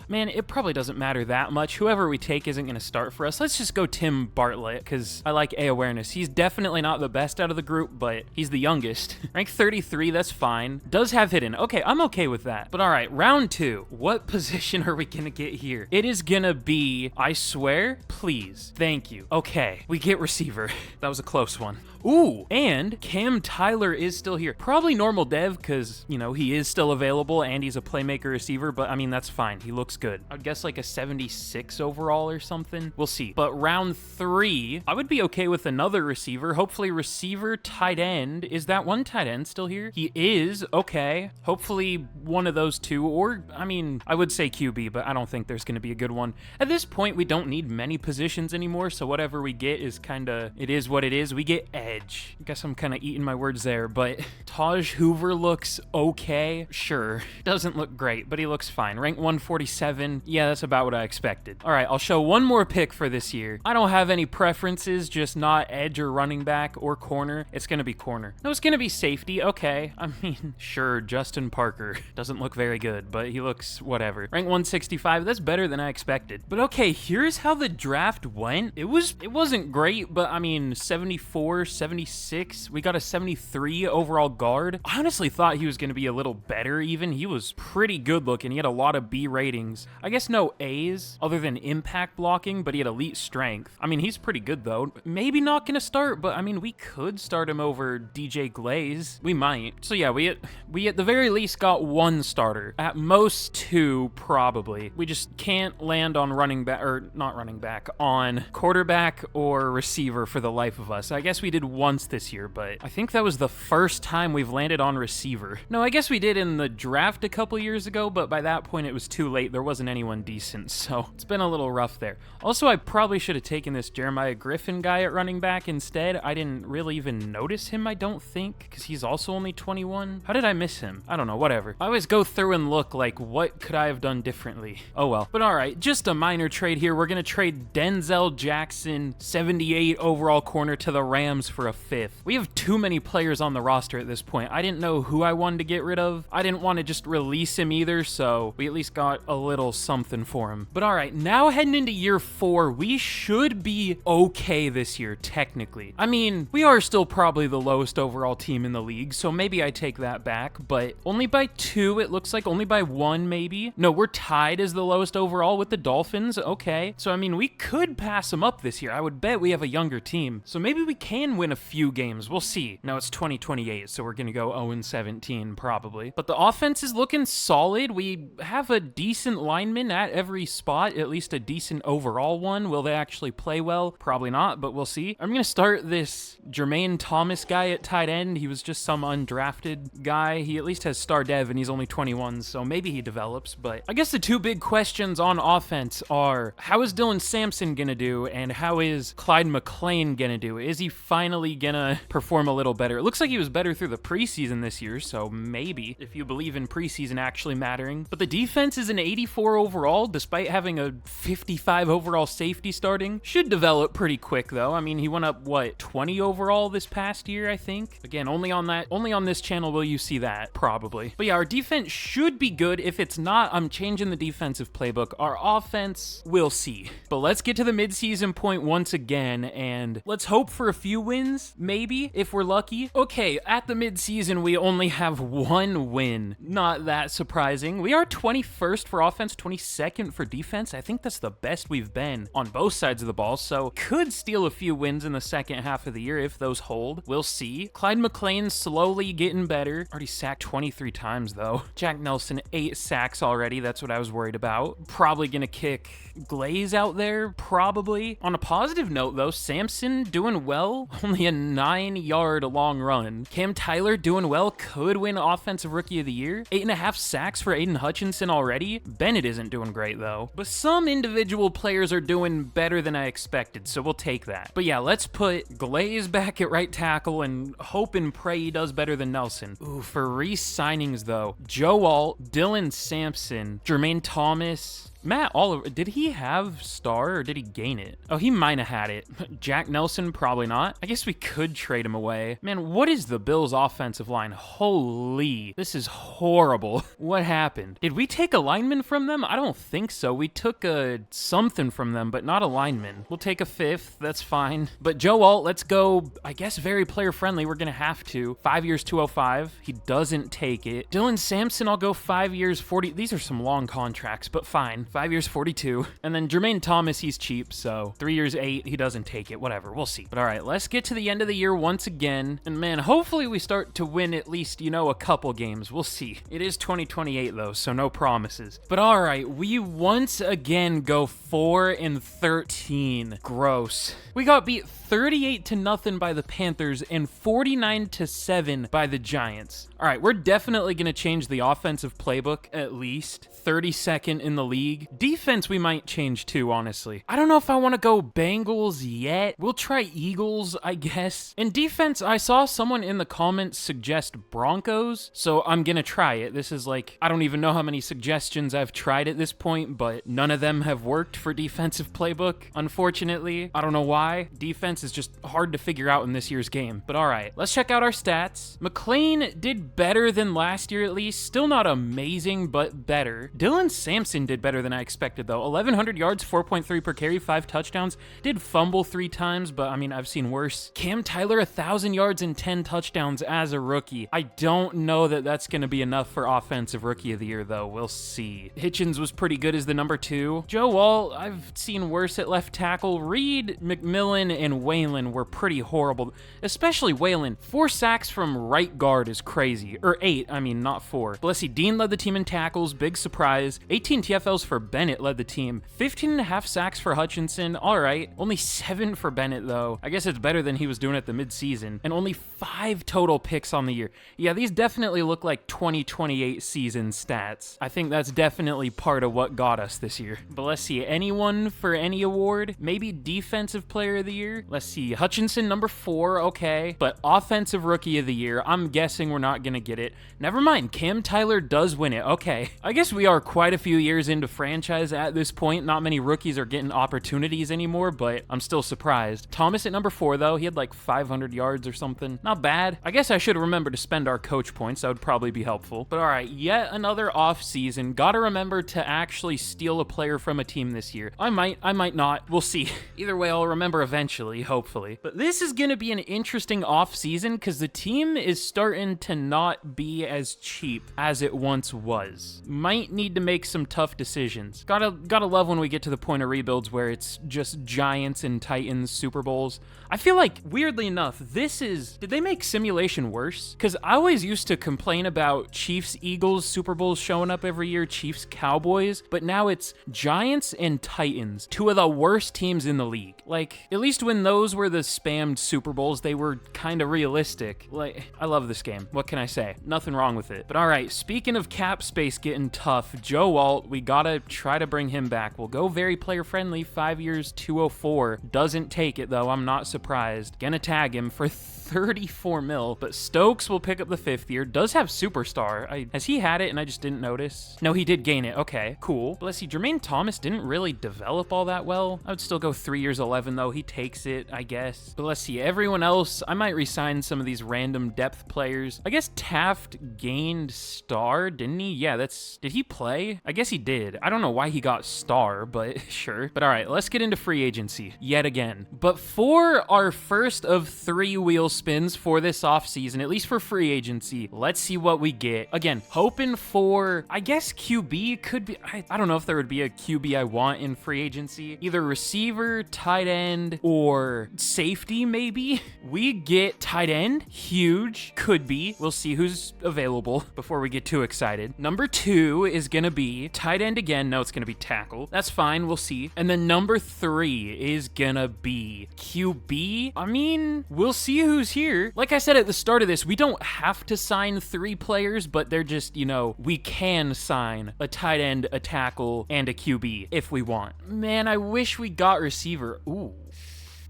Man, it probably doesn't matter that much. Whoever we take isn't going to start for us. Let's just go Tim Bartlett, because I like A awareness. He's definitely not the best out of the group, but he's the youngest. Rank 33, that's fine. Does have hidden. Okay, I'm okay with that. But all right, round 2. What position are we going to get here? It is going to be, I swear, please. Thank you. Okay, we get receiver. That was a close one. Ooh, and Cam Tyler is still here. Probably normal dev because, you know, he is still available and he's a playmaker receiver, but I mean, that's fine. He looks good. I'd guess like a 76 overall or something. We'll see. But round 3, I would be okay with another receiver. Hopefully receiver, tight end. Is that one tight end still here? He is. Okay. Hopefully one of those two, or I mean, I would say QB, but I don't think there's going to be a good one. At this point, we don't need many positions anymore, so whatever we get is kind of, it is what it is. We get edge. I guess I'm kind of eating my words there, but Taj Hoover looks okay. Sure. Doesn't look great, but he looks fine. Rank 147. Yeah, that's about what I expected. All right, I'll show one more pick for this year. I don't have any preferences, just not edge or running back or corner. It's going to be corner. No, it's going to be safety. Okay. I mean, sure, Justin Parker doesn't look very good, but he looks whatever. Rank 165. That's better than I expected. But okay, here's how the draft went. It wasn't great, but I mean, 74, 76. We got a 73 overall guard. I honestly thought he was going to be a little better even. He was pretty good looking. He had a lot of B ratings. I guess no A's other than impact blocking, but he had elite strength. I mean, he's pretty good though. Maybe not going to start, but I mean, we could start him over DJ Glaze. We might. So yeah, we at the very least got one starter. At most 2 probably. We just can't land on running back, or not running back, on quarterback or receiver for the life of us. I guess we did once this year, but I think that was the first time we've landed on receiver. No, I guess we did in the draft a couple years ago, but by that point it was too late. There wasn't anyone decent, so it's been a little rough there. Also, I probably should have taken this Jeremiah Griffin guy at running back instead. I didn't really even notice him, I don't think, because he's also only 21. How did I miss him? I don't know, whatever. I always go through and look like, what could I have done differently? Oh well. But all right, just a minor trade here. We're going to trade Denzel Jackson, 78 overall corner, to the Rams for a 5th. We have too many players on the roster at this point. I didn't know who I wanted to get rid of. I didn't want to just release him either, so we at least got a little something for him. But all right, now heading into year 4, we should be okay this year, technically. I mean, we are still probably the lowest overall team in the league, so maybe I take that back, but only by 2, it looks like. Only by 1, maybe. No, we're tied as the lowest overall with the Dolphins. Okay, so I mean, we could pass them up this year. I would bet we have a younger team, so maybe we can win a few games. We'll see. Now it's 2028, so we're gonna go 0-17 probably. But the offense is looking solid. We have a decent lineman at every spot, at least a decent overall one. Will they actually play well? Probably not, but we'll see. I'm gonna start this Jermaine Thomas guy at tight end. He was just some undrafted guy. He at least has star dev and he's only 21, so maybe he develops. But I guess the two big questions on offense are, how is Dylan Sampson gonna do, and how is Clyde McLean gonna do? Is he finally gonna perform a little better? It looks like he was better through the preseason this year, so maybe, if you believe in preseason actually mattering. But the defense is an 84 overall, despite having a 55 overall safety starting. Should develop pretty quick though. I mean, he went up, what, 20 overall this past year, I think? Again, only on this channel will you see that, probably. But yeah, our defense should be good. If it's not, I'm changing the defensive playbook. Our offense, we'll see. But let's get to the midseason point once again, and let's hope for a few wins, maybe, if we're lucky. Okay, at the midseason, we only have 1 win. Not that surprising. We are 21st for offense, 22nd for defense. I think that's the best we've been on both sides of the ball, so could steal a few wins in the second half of the year if those hold. We'll see. Clyde McLean slowly getting better. Already sacked 23 times, though. Jack Nelson, 8 sacks already. That's what I was worried about. Probably gonna kick Glaze out there, probably. On a positive note, though, Sampson doing well. Only a 9-yard long run. Cam Tyler doing well. Could win Offensive Rookie of the Year. 8.5 sacks for Aiden Hutchinson already. Bennett isn't doing great, though. But some individual players are doing better than I expected, so we'll take that. But yeah, let's put Glaze back at right tackle and hope and pray he does better than Nelson. Ooh, for re-signings, though, Joe Alt, Dylan Sampson, Jermaine Thomas, Matt Oliver, did he have star or did he gain it? Oh, he might have had it. Jack Nelson, probably not. I guess we could trade him away. Man, what is the Bills' offensive line? Holy, this is horrible. What happened? Did we take a lineman from them? I don't think so. We took a something from them, but not a lineman. We'll take a 5th. That's fine. But Joe Alt, let's go, I guess, very player friendly. We're going to have to. 5 years, 205. He doesn't take it. Dylan Sampson, I'll go 5 years, 40. These are some long contracts, but fine. 5 years, 42. And then Jermaine Thomas, he's cheap, so 3 years, 8. He doesn't take it. Whatever. We'll see. But all right, let's get to the end of the year once again. And man, hopefully we start to win at least, you know, a couple games. We'll see. It is 2028 though, so no promises. But all right, we once again go 4-13. Gross. We got beat 38-0 by the Panthers and 49-7 by the Giants. All right, we're definitely going to change the offensive playbook at least. 32nd in the league. Defense we might change too, honestly. I don't know if I want to go Bengals yet. We'll try Eagles, I guess. In defense, I saw someone in the comments suggest Broncos, so I'm going to try it. This is like, I don't even know how many suggestions I've tried at this point, but none of them have worked for defensive playbook, unfortunately. I don't know why. Defense is just hard to figure out in this year's game. But all right, let's check out our stats. McLean did better than last year at least. Still not amazing, but better. Dylan Sampson did better than I expected though. 1,100 yards, 4.3 per carry, 5 touchdowns. Did fumble 3 times, but I mean, I've seen worse. Cam Tyler, 1,000 yards and 10 touchdowns as a rookie. I don't know that that's going to be enough for Offensive Rookie of the Year though. We'll see. Hitchens was pretty good as the number 2. Joe Wall, I've seen worse at left tackle. Reed, McMillan, and Waylon were pretty horrible, especially Waylon. 4 sacks from right guard is crazy. Or 8, I mean, not 4. But let's see, Dean led the team in tackles, big surprise. 18 TFLs for for Bennett led the team. 15.5 sacks for Hutchinson. All right. Only 7 for Bennett, though. I guess it's better than he was doing at the midseason. And only 5 total picks on the year. Yeah, these definitely look like 2028 season stats. I think that's definitely part of what got us this year. But let's see. Anyone for any award? Maybe Defensive Player of the Year? Let's see. Hutchinson, number 4. Okay. But Offensive Rookie of the Year, I'm guessing we're not going to get it. Never mind. Cam Tyler does win it. Okay. I guess we are quite a few years into franchise at this point. Not many rookies are getting opportunities anymore, but I'm still surprised. Thomas at number 4, though. He had like 500 yards or something. Not bad. I guess I should remember to spend our coach points. That would probably be helpful. But all right, yet another off season. Gotta remember to actually steal a player from a team this year. I might not. We'll see. Either way, I'll remember eventually, hopefully. But this is gonna be an interesting off season because the team is starting to not be as cheap as it once was. Might need to make some tough decisions. Gotta love when we get to the point of rebuilds where it's just Giants and Titans Super Bowls. I feel like, weirdly enough, did they make simulation worse? Because I always used to complain about Chiefs-Eagles Super Bowls showing up every year, Chiefs-Cowboys, but now it's Giants and Titans, 2 of the worst teams in the league. Like, at least when those were the spammed Super Bowls, they were kind of realistic. Like, I love this game. What can I say? Nothing wrong with it. But all right, speaking of cap space getting tough, Joe Alt, we gotta try to bring him back. We'll go very player-friendly, 5 years, 204. Doesn't take it, though. I'm not surprised. Gonna tag him for 34 mil, but Stokes will pick up the 5th year. Does have Superstar. Has he had it and I just didn't notice? No, he did gain it. Okay, cool. But let's see, Jermaine Thomas didn't really develop all that well. I would still go 3 years, 11 though. He takes it, I guess. But let's see, everyone else, I might resign some of these random depth players. I guess Taft gained star, didn't he? Yeah, did he play? I guess he did. I don't know why he got star, but sure. But all right, let's get into free agency yet again. But for our first of 3 wheel spins for this offseason, at least for free agency, let's see what we get. Again, hoping for, I guess QB could be, I don't know if there would be a QB I want in free agency. Either receiver, tight end, or safety maybe. We get tight end, huge, could be. We'll see who's available before we get too excited. Number 2 is gonna be tight end again. No, it's gonna be tackle. That's fine, we'll see. And then number 3 is gonna be QB. I mean, we'll see who's here. Like I said at the start of this, we don't have to sign 3 players, but they're just, we can sign a tight end, a tackle, and a QB if we want. Man, I wish we got receiver. Ooh.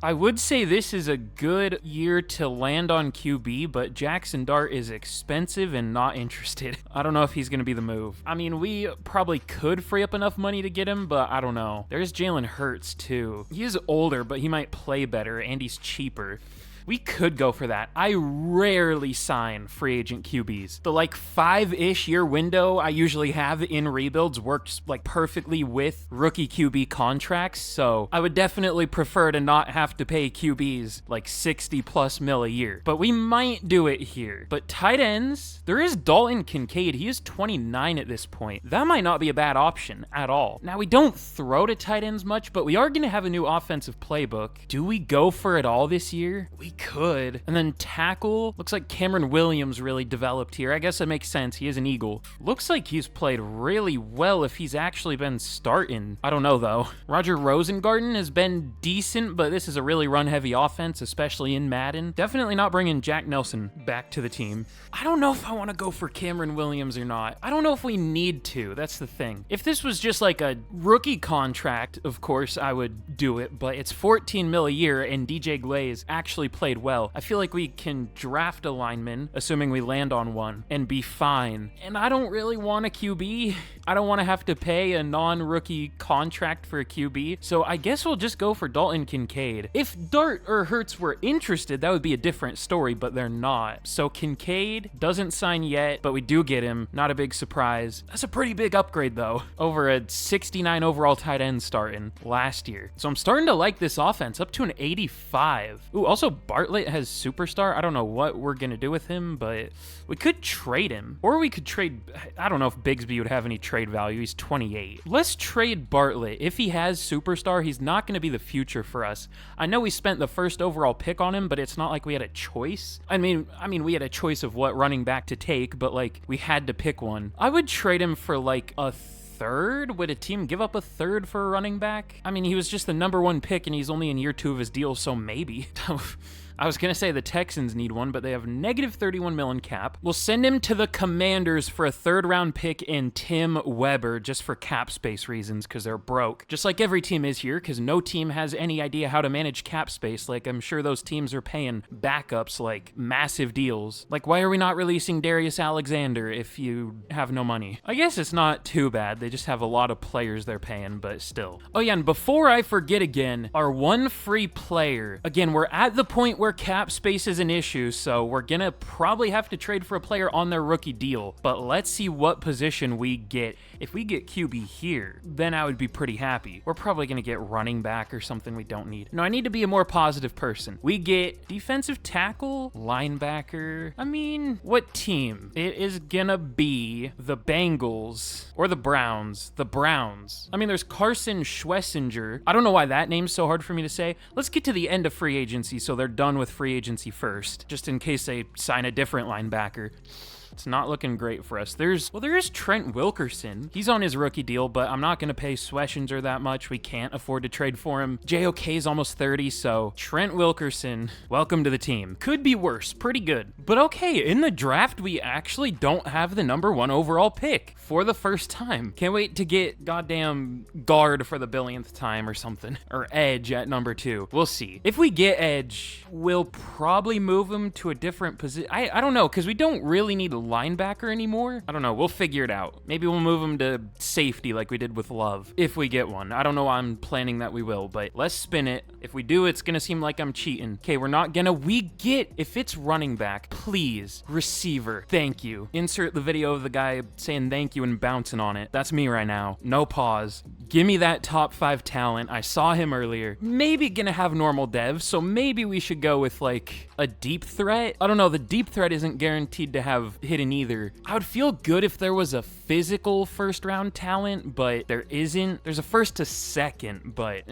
I would say this is a good year to land on QB, but Jackson Dart is expensive and not interested. I don't know if he's going to be the move. I mean, we probably could free up enough money to get him, but I don't know. There's Jalen Hurts, too. He is older, but he might play better, and he's cheaper. We could go for that. I rarely sign free agent QBs. The 5-ish year window I usually have in rebuilds works perfectly with rookie QB contracts, so I would definitely prefer to not have to pay QBs 60 plus mil a year. But we might do it here. But tight ends, there is Dalton Kincaid. He is 29 at this point. That might not be a bad option at all. Now, we don't throw to tight ends much, but we are going to have a new offensive playbook. Do we go for it all this year? We could. And then tackle, looks like Cameron Williams really developed here. I guess that makes sense. He is an Eagle. Looks like he's played really well if he's actually been starting. I don't know though. Roger Rosengarten has been decent, but this is a really run-heavy offense, especially in Madden. Definitely not bringing Jack Nelson back to the team. I don't know if I want to go for Cameron Williams or not. I don't know if we need to. That's the thing. If this was just a rookie contract, of course I would do it, but it's 14 mil a year and DJ Glaze actually played well. I feel like we can draft a lineman, assuming we land on one, and be fine. And I don't really want a QB. I don't want to have to pay a non-rookie contract for a QB, so I guess we'll just go for Dalton Kincaid. If Dart or Hurts were interested, that would be a different story, but they're not. So Kincaid doesn't sign yet, but we do get him. Not a big surprise. That's a pretty big upgrade, though, over a 69 overall tight end starting last year. So I'm starting to like this offense, up to an 85. Ooh, also Bartlett has Superstar. I don't know what we're going to do with him, but we could trade him. Or we could trade, I don't know if Bigsby would have any trade value. He's 28. Let's trade Bartlett. If he has Superstar, he's not going to be the future for us. I know we spent the first overall pick on him, but it's not like we had a choice. I mean, we had a choice of what running back to take, but we had to pick one. I would trade him for a third? Would a team give up a third for a running back? I mean, he was just the #1 pick and he's only in year 2 of his deal, so maybe. I was gonna say the Texans need one, but they have -31 million cap. We'll send him to the Commanders for a 3rd-round pick in Tim Weber, just for cap space reasons, because they're broke. Just like every team is here, because no team has any idea how to manage cap space. Like, I'm sure those teams are paying backups, like, massive deals. Like, why are we not releasing Darius Alexander if you have no money? I guess it's not too bad. They just have a lot of players they're paying, but still. Oh yeah, and before I forget again, our one free player. Again, we're at the point where cap space is an issue, so we're gonna probably have to trade for a player on their rookie deal, but let's see what position we get. If we get QB here, then I would be pretty happy. We're probably gonna get running back or something we don't need. No, I need to be a more positive person. We get defensive tackle, linebacker. I mean, what team? It is gonna be the Bengals or the Browns. The Browns. I mean, there's Carson Schwessinger. I don't know why that name's so hard for me to say. Let's get to the end of free agency so they're done with free agency first, just in case they sign a different linebacker. It's not looking great for us. There is Trent Wilkerson. He's on his rookie deal, but I'm not going to pay Schwessinger that much. We can't afford to trade for him. JOK is almost 30, so Trent Wilkerson, welcome to the team. Could be worse. Pretty good. But okay, in the draft, we actually don't have the #1 overall pick for the first time. Can't wait to get goddamn guard for the billionth time or something. Or edge at #2. We'll see. If we get edge, we'll probably move him to a different position. I don't know, because we don't really need a linebacker anymore. I don't know. We'll figure it out. Maybe we'll move him to safety like we did with Love, if we get one. I don't know why I'm planning that we will, but let's spin it. If we do, it's gonna seem like I'm cheating. Okay, we're not gonna. We get, if it's running back, please, receiver, thank you. Insert the video of the guy saying thank you and bouncing on it. That's me right now. No pause. Give me that top 5 talent. I saw him earlier. Maybe gonna have normal dev, so maybe we should go with like a deep threat. I don't know. The deep threat isn't guaranteed to have hidden either. I would feel good if there was a physical 1st-round talent, but there isn't. There's a 1st to 2nd, but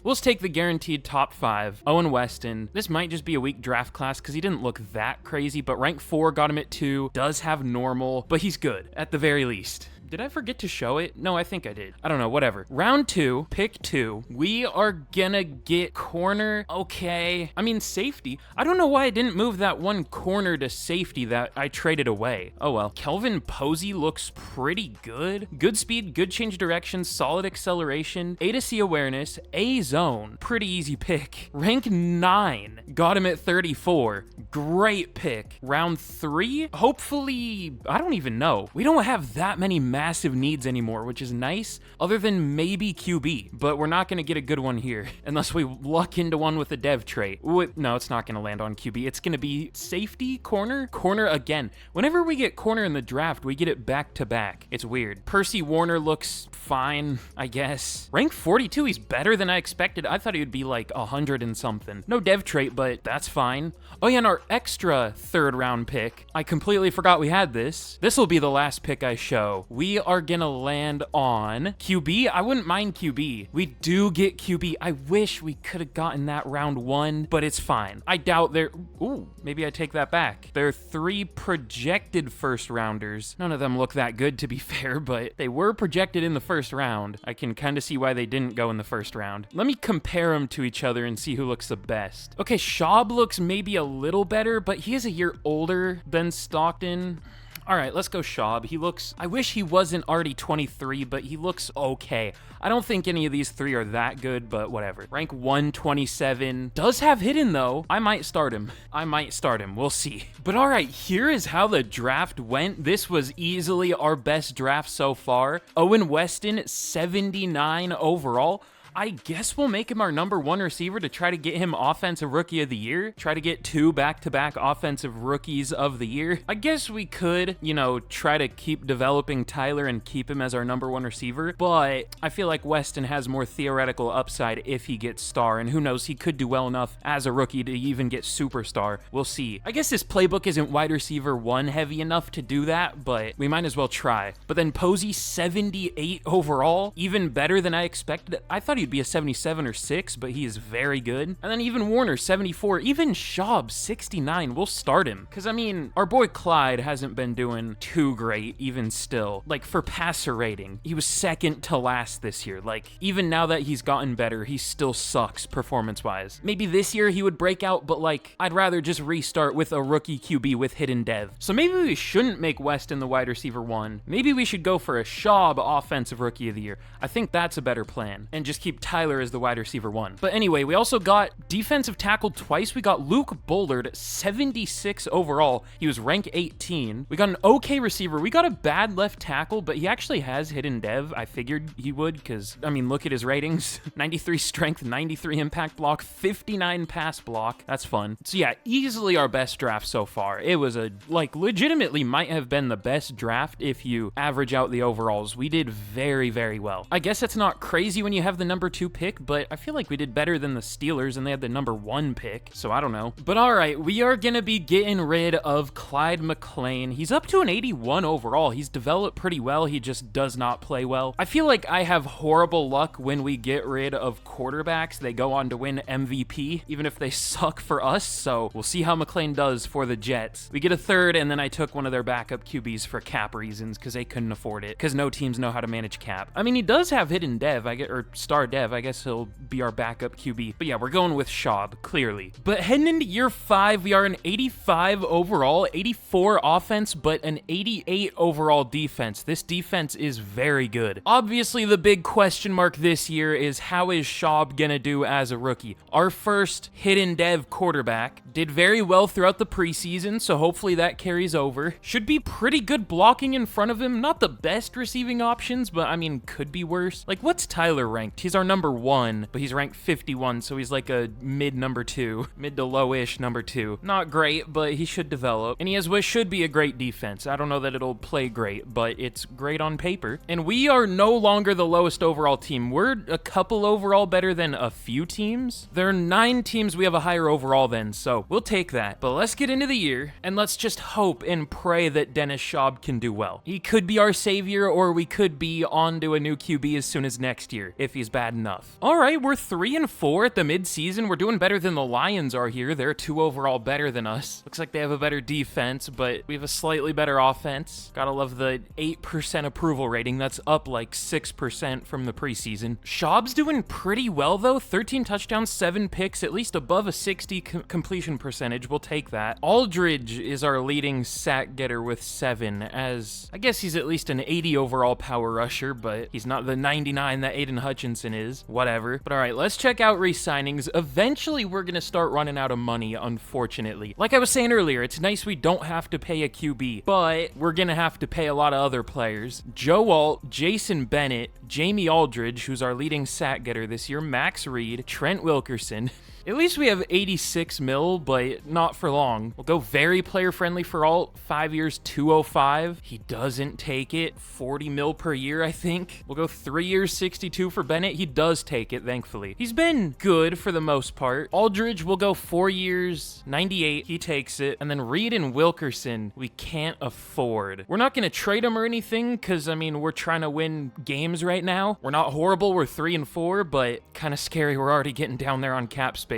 We'll take the guaranteed top 5. Owen Weston. This might just be a weak draft class because he didn't look that crazy, but rank 4 got him at 2. Does have normal, but he's good at the very least. Did I forget to show it? No, I think I did. I don't know, whatever. Round 2, pick 2. We are gonna get corner. Okay. I mean, safety. I don't know why I didn't move that one corner to safety that I traded away. Oh well. Kelvin Posey looks pretty good. Good speed, good change direction, solid acceleration, A to C awareness, A zone. Pretty easy pick. Rank 9. Got him at 34. Great pick. Round 3. Hopefully, I don't even know. We don't have that many massive needs anymore, which is nice, other than maybe QB, but we're not going to get a good one here unless we luck into one with a dev trait. No, it's not going to land on QB. It's going to be safety, corner again. Whenever we get corner in the draft, we get it back to back. It's weird. Percy Warner looks fine, I guess. Rank 42, he's better than I expected. I thought he would be like 100 and something. No dev trait, but that's fine. Oh yeah, and our extra 3rd-round pick, I completely forgot we had this. This will be the last pick I show. We are gonna land on QB. I wouldn't mind QB. We do get QB. I wish we could have gotten that round 1, but it's fine. I doubt they're... Ooh, maybe I take that back. There are 3 projected 1st-rounders. None of them look that good, to be fair, but they were projected in the 1st round. I can kind of see why they didn't go in the 1st round. Let me compare them to each other and see who looks the best. Okay, Schaub looks maybe a little better, but he is a year older than Stockton. All right, let's go Schaub. He looks... I wish he wasn't already 23, but he looks okay. I don't think any of these 3 are that good, but whatever. Rank 127. Does have hidden, though. I might start him. We'll see. But all right, here is how the draft went. This was easily our best draft so far. Owen Weston, 79 overall. I guess we'll make him our #1 receiver to try to get him Offensive Rookie of the Year. Try to get 2 back-to-back Offensive Rookies of the Year. I guess we could, you know, try to keep developing Tyler and keep him as our #1 receiver, but I feel like Weston has more theoretical upside if he gets star, and who knows, he could do well enough as a rookie to even get superstar. We'll see. I guess this playbook isn't wide receiver 1 heavy enough to do that, but we might as well try. But then Posey, 78 overall, even better than I expected. I thought he he'd be a 77 or 6, but he is very good. And then even Warner, 74. Even Schaub, 69. We'll start him. Because, I mean, our boy Clyde hasn't been doing too great, even still. Like, for passer rating, he was second to last this year. Like, even now that he's gotten better, he still sucks performance-wise. Maybe this year he would break out, but, like, I'd rather just restart with a rookie QB with hidden dev. So maybe we shouldn't make Weston the wide receiver 1. Maybe we should go for a Schaub offensive rookie of the year. I think that's a better plan. And just keep Tyler as the wide receiver 1. But anyway, we also got defensive tackle twice. We got Luke Bullard, 76 overall. He was rank 18. We got an okay receiver. We got a bad left tackle, but he actually has hidden dev. I figured he would because, I mean, look at his ratings. 93 strength, 93 impact block, 59 pass block. That's fun. So yeah, easily our best draft so far. It was a, like, legitimately might have been the best draft if you average out the overalls. We did very, very well. I guess it's not crazy when you have the number 2 pick, but I feel like we did better than the Steelers and they had the number 1 pick, so I don't know. But all right, we are gonna be getting rid of Clyde McLean. He's up to an 81 overall. He's developed pretty well. He just does not play well. I feel like I have horrible luck when we get rid of quarterbacks. They go on to win MVP, even if they suck for us, so we'll see how McLean does for the Jets. We get a 3rd, and then I took one of their backup QBs for cap reasons, because they couldn't afford it, because no teams know how to manage cap. I mean, he does have hidden dev, or star dev. I guess he'll be our backup QB. But yeah, we're going with Schaub, clearly. But heading into year 5, we are an 85 overall, 84 offense, but an 88 overall defense. This defense is very good. Obviously, the big question mark this year is how is Schaub gonna do as a rookie? Our first hidden dev quarterback did very well throughout the preseason, so hopefully that carries over. Should be pretty good blocking in front of him. Not the best receiving options, but I mean, could be worse. Like, what's Tyler ranked? He's our number 1, but he's ranked 51, so he's like a mid number 2, mid to low-ish number 2. Not great, but he should develop. And he has what should be a great defense. I don't know that it'll play great, but it's great on paper. And we are no longer the lowest overall team. We're a couple overall better than a few teams. There are 9 teams we have a higher overall than, so we'll take that. But let's get into the year, and let's just hope and pray that Dennis Schaub can do well. He could be our savior, or we could be on to a new QB as soon as next year, if he's bad enough. All right, we're 3-4 at the midseason. We're doing better than the Lions are here. They're 2 overall better than us. Looks like they have a better defense, but we have a slightly better offense. Gotta love the 8% approval rating. That's up like 6% from the preseason. Schaub's doing pretty well, though. 13 touchdowns, 7 picks, at least above a 60 completion percentage. We'll take that. Aldridge is our leading sack getter with 7, as I guess he's at least an 80 overall power rusher, but he's not the 99 that Aiden Hutchinson is. Whatever. But all right, let's check out re-signings. Eventually, we're going to start running out of money, unfortunately. Like I was saying earlier, it's nice we don't have to pay a QB, but we're going to have to pay a lot of other players. Joe Alt, Jason Bennett, Jamie Aldridge, who's our leading sack getter this year, Max Reed, Trent Wilkerson. At least we have 86 mil, but not for long. We'll go very player-friendly for Alt, 5 years, 205. He doesn't take it. 40 mil per year, I think. We'll go 3 years, 62 for Bennett. He does take it, thankfully. He's been good for the most part. Aldridge will go 4 years, 98. He takes it. And then Reed and Wilkerson, we can't afford. We're not going to trade him or anything, because, I mean, we're trying to win games right now. We're not horrible. We're 3-4, but kind of scary. We're already getting down there on cap space.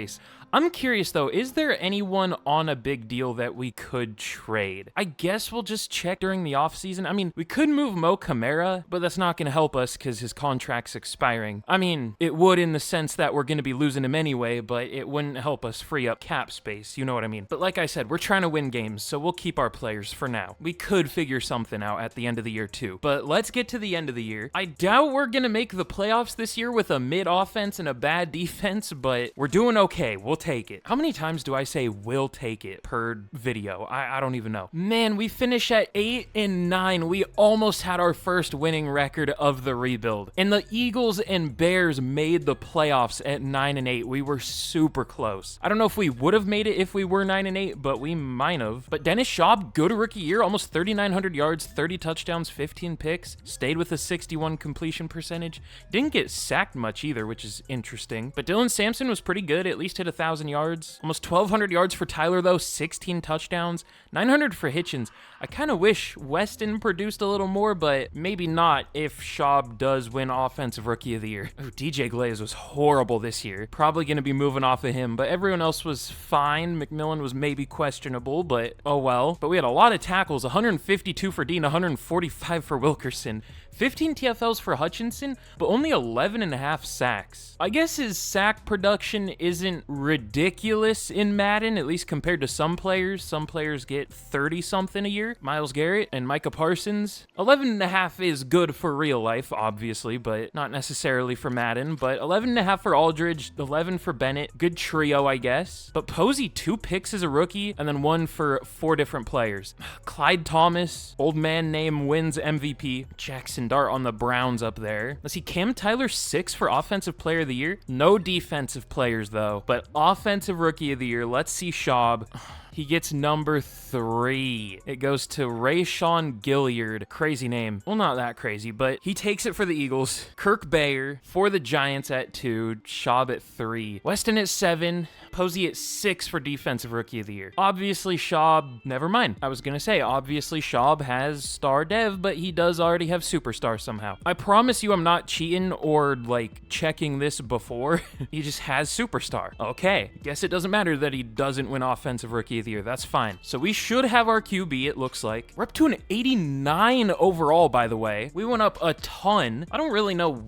I'm curious, though, is there anyone on a big deal that we could trade? I guess we'll just check during the offseason. I mean, we could move Mo Camara, but that's not going to help us because his contract's expiring. I mean, it would in the sense that we're going to be losing him anyway, but it wouldn't help us free up cap space. You know what I mean? But like I said, we're trying to win games, so we'll keep our players for now. We could figure something out at the end of the year, too. But let's get to the end of the year. I doubt we're going to make the playoffs this year with a mid-offense and a bad defense, but we're doing okay. We'll take it. How many times do I say we'll take it per video? I don't even know. Man, we finish at 8-9. We almost had our first winning record of the rebuild. And the Eagles and Bears made the playoffs at 9-8. We were super close. I don't know if we would have made it if we were 9-8, but we might have. But Dennis Schaub, good rookie year, almost 3,900 yards, 30 touchdowns, 15 picks, stayed with a 61 completion percentage. Didn't get sacked much either, which is interesting. But Dylan Sampson was pretty good, at least hit 1,000 1,000 yards. Almost 1,200 yards for Tyler, though. 16 touchdowns. 900 for Hitchens. I kind of wish Weston produced a little more, but maybe not if Schaub does win Offensive Rookie of the Year. Oh, DJ Glaze was horrible this year. Probably going to be moving off of him, but everyone else was fine. McMillan was maybe questionable, but oh well. But we had a lot of tackles. 152 for Dean, 145 for Wilkerson. 15 TFLs for Hutchinson, but only 11.5 sacks. I guess his sack production isn't ridiculous in Madden, at least compared to some players. Some players get 30-something a year. Myles Garrett and Micah Parsons. 11.5 is good for real life, obviously, but not necessarily for Madden. But 11.5 for Aldridge, 11 for Bennett. Good trio, I guess. But Posey, 2 picks as a rookie, and then 1 for 4 different players. Clyde Thomas, old man name, wins MVP. Jackson Dart on the Browns up there. Let's see, Cam Tyler 6 for Offensive Player of the Year. No defensive players though, but Offensive Rookie of the Year. Let's see Schaub. He gets number 3. It goes to Rayshawn Gilliard. Crazy name. Well, not that crazy, but he takes it for the Eagles. Kirk Bayer for the Giants at 2. Schaub at 3. Weston at 7. Posey at 6 for Defensive Rookie of the Year. Obviously, Schaub, never mind. I was going to say, obviously, Schaub has star dev, but he does already have superstar somehow. I promise you I'm not cheating or, like, checking this before. He just has superstar. Okay. Guess it doesn't matter that he doesn't win Offensive Rookie of the Year. That's fine. So we should have our QB, it looks like. We're up to an 89 overall, by the way. We went up a ton. I don't really know.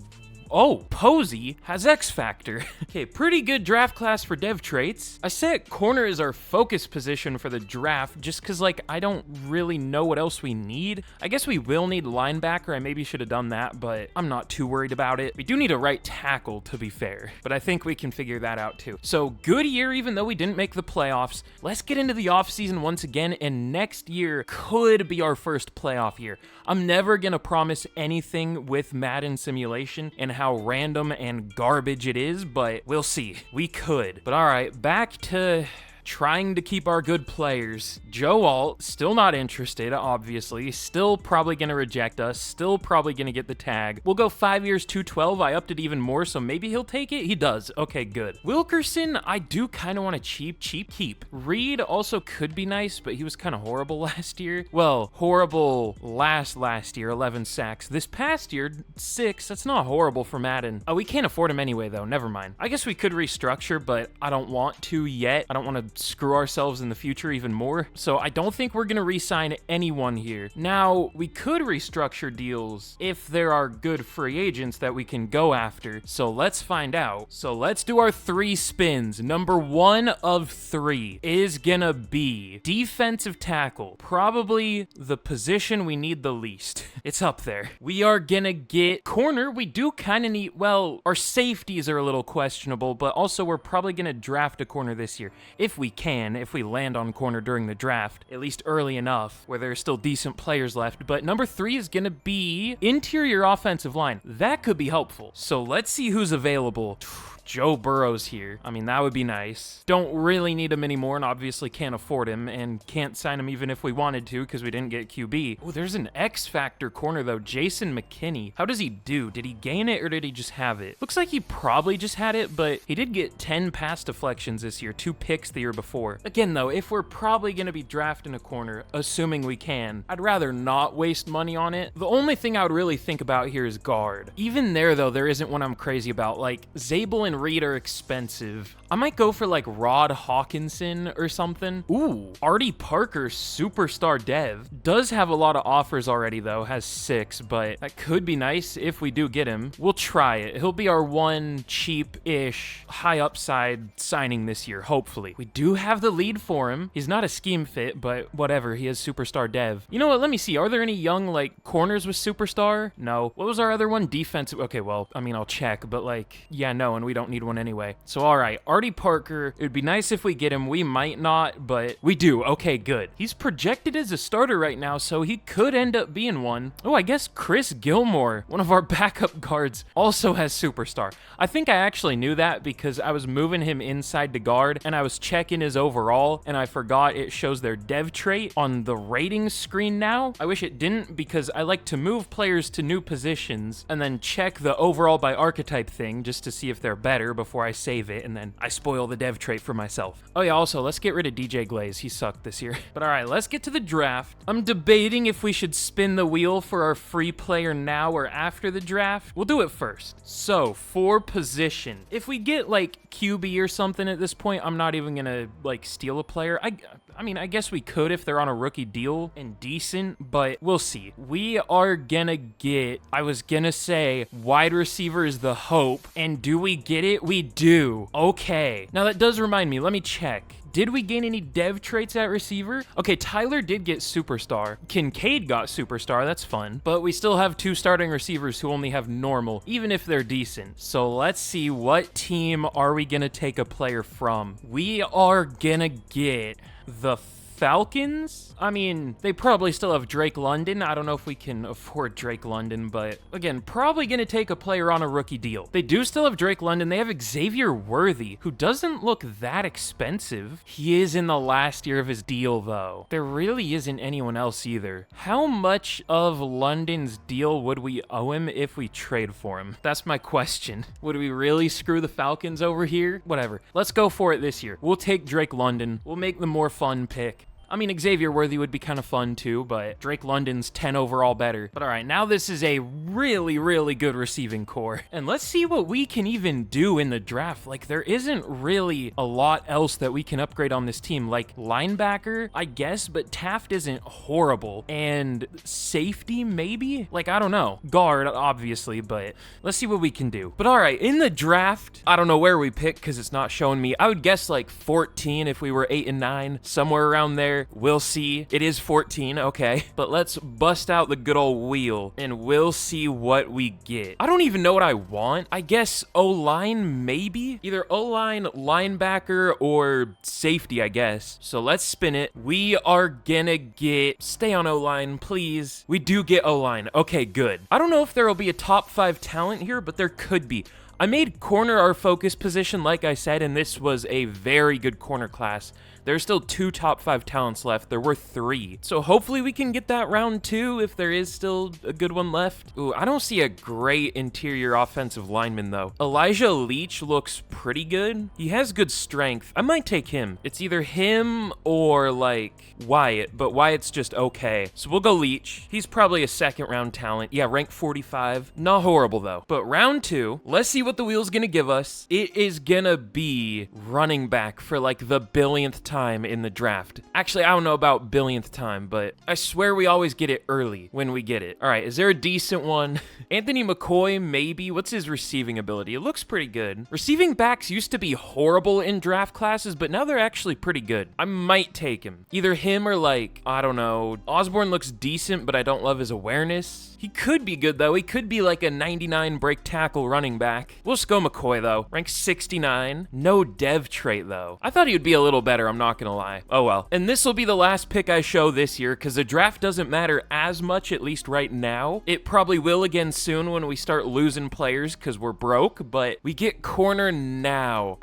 Oh, Posey has X Factor. Okay, pretty good draft class for dev traits. I said corner is our focus position for the draft just because, like, I don't really know what else we need. I guess we will need linebacker. I maybe should have done that, but I'm not too worried about it. We do need a right tackle, to be fair, but I think we can figure that out too. So good year, even though we didn't make the playoffs. Let's get into the offseason once again, and next year could be our first playoff year. I'm never going to promise anything with Madden simulation and how random and garbage it is, but we'll see. We could. But all right, back to trying to keep our good players. Joe Alt, still not interested, obviously. Still probably going to reject us. Still probably going to get the tag. We'll go 5 years, 212. I upped it even more, so maybe he'll take it. He does. Okay, good. Wilkerson, I do kind of want to keep. Reed also could be nice, but he was kind of horrible last year. Well, horrible last year, 11 sacks. This past year, 6. That's not horrible for Madden. Oh, we can't afford him anyway, though. Never mind. I guess we could restructure, but I don't want to yet. I don't want to screw ourselves in the future even more. So I don't think we're going to re-sign anyone here. Now, we could restructure deals if there are good free agents that we can go after. So let's find out. So let's do our 3 spins. Number 1 of 3 is going to be defensive tackle. Probably the position we need the least. It's up there. We are going to get corner. We do kind of need, well, our safeties are a little questionable, but also we're probably going to draft a corner this year. If we can, if we land on corner during the draft, at least early enough where there are still decent players left. But number 3 is going to be interior offensive line. That could be helpful. So let's see who's available. Joe Burrow's here. I mean, that would be nice. Don't really need him anymore and obviously can't afford him and can't sign him even if we wanted to because we didn't get QB. Oh, there's an X Factor corner though. Jason McKinney. How does he do? Did he gain it or did he just have it? Looks like he probably just had it, but he did get 10 pass deflections this year, 2 picks the year before. Again though, if we're probably going to be drafting a corner, assuming we can, I'd rather not waste money on it. The only thing I would really think about here is guard. Even there though, there isn't one I'm crazy about. Like Zabel and Reed are expensive. I might go for like Rod Hawkinson or something. Ooh, Artie Parker, superstar dev. Does have a lot of offers already though, has 6, but that could be nice if we do get him. We'll try it. He'll be our one cheap-ish, high upside signing this year, hopefully. We do have the lead for him. He's not a scheme fit, but whatever, he has superstar dev. You know what, let me see. Are there any young like corners with superstar? No. What was our other one? Defensive. Okay, well, I mean, I'll check, but like, yeah, no, and we don't need one anyway. So all right, Artie Parker, it would be nice if we get him. We might not, but we do. Okay, good. He's projected as a starter right now, so he could end up being one. Oh, I guess Chris Gilmore, one of our backup guards, also has superstar. I think I actually knew that because I was moving him inside to guard and I was checking his overall and I forgot it shows their dev trait on the ratings screen now. I wish it didn't because I like to move players to new positions and then check the overall by archetype thing just to see if they're better. better before I save it, and then I spoil the dev trait for myself. Oh yeah, also, let's get rid of DJ Glaze. He sucked this year. But all right, let's get to the draft. I'm debating if we should spin the wheel for our free player now or after the draft. We'll do it first. So, for position, if we get like QB or something at this point, I'm not even gonna like steal a player. I mean, I guess we could if they're on a rookie deal and decent, but we'll see. We are gonna get, I was gonna say, wide receiver is the hope, and do we get it? We do. Okay. Now that does remind me, let me check. Did we gain any dev traits at receiver? Okay, Tyler did get superstar. Kincaid got superstar, that's fun. But we still have 2 starting receivers who only have normal, even if they're decent. So let's see, what team are we gonna take a player from? We are gonna get the Falcons? I mean, they probably still have Drake London. I don't know if we can afford Drake London, but again, probably going to take a player on a rookie deal. They do still have Drake London. They have Xavier Worthy, who doesn't look that expensive. He is in the last year of his deal, though. There really isn't anyone else either. How much of London's deal would we owe him if we trade for him? That's my question. Would we really screw the Falcons over here? Whatever. Let's go for it this year. We'll take Drake London. We'll make the more fun pick. I mean, Xavier Worthy would be kind of fun too, but Drake London's 10 overall better. But all right, now this is a really, really good receiving core. And let's see what we can even do in the draft. Like, there isn't really a lot else that we can upgrade on this team. Like, linebacker, I guess, but Taft isn't horrible. And safety, maybe? Like, I don't know. Guard, obviously, but let's see what we can do. But all right, in the draft, I don't know where we pick because it's not showing me. I would guess like 14 if we were 8 and 9, somewhere around there. We'll see. It is 14, okay. But let's bust out the good old wheel, and we'll see what we get. I don't even know what I want. I guess O-line, maybe? Either O-line, linebacker, or safety, I guess. So let's spin it. We are gonna get... Stay on O-line, please. We do get O-line. Okay, good. I don't know if there will be a top 5 talent here, but there could be. I made corner our focus position, like I said, and this was a very good corner class. There's still 2 top 5 talents left. There were 3. So hopefully we can get that round 2 if there is still a good one left. Ooh, I don't see a great interior offensive lineman, though. Elijah Leach looks pretty good. He has good strength. I might take him. It's either him or, like, Wyatt, but Wyatt's just okay. So we'll go Leach. He's probably a 2nd round talent. Yeah, rank 45. Not horrible, though. But round 2, let's see what the wheel's gonna give us. It is gonna be running back for, like, the billionth time in the draft. Actually, I don't know about billionth time, but I swear we always get it early when we get it. All right, is there a decent one? Anthony McCoy, maybe. What's his receiving ability? It looks pretty good. Receiving backs used to be horrible in draft classes, but now they're actually pretty good. I might take him. Either him or, like, I don't know. Osborne looks decent, but I don't love his awareness. He could be good, though. He could be like a 99 break tackle running back. We'll just go McCoy, though. Rank 69. No dev trait, though. I thought he would be a little better, I'm not gonna lie. Oh, well. And this will be the last pick I show this year, because the draft doesn't matter as much, at least right now. It probably will again soon when we start losing players, because we're broke, but we get corner now.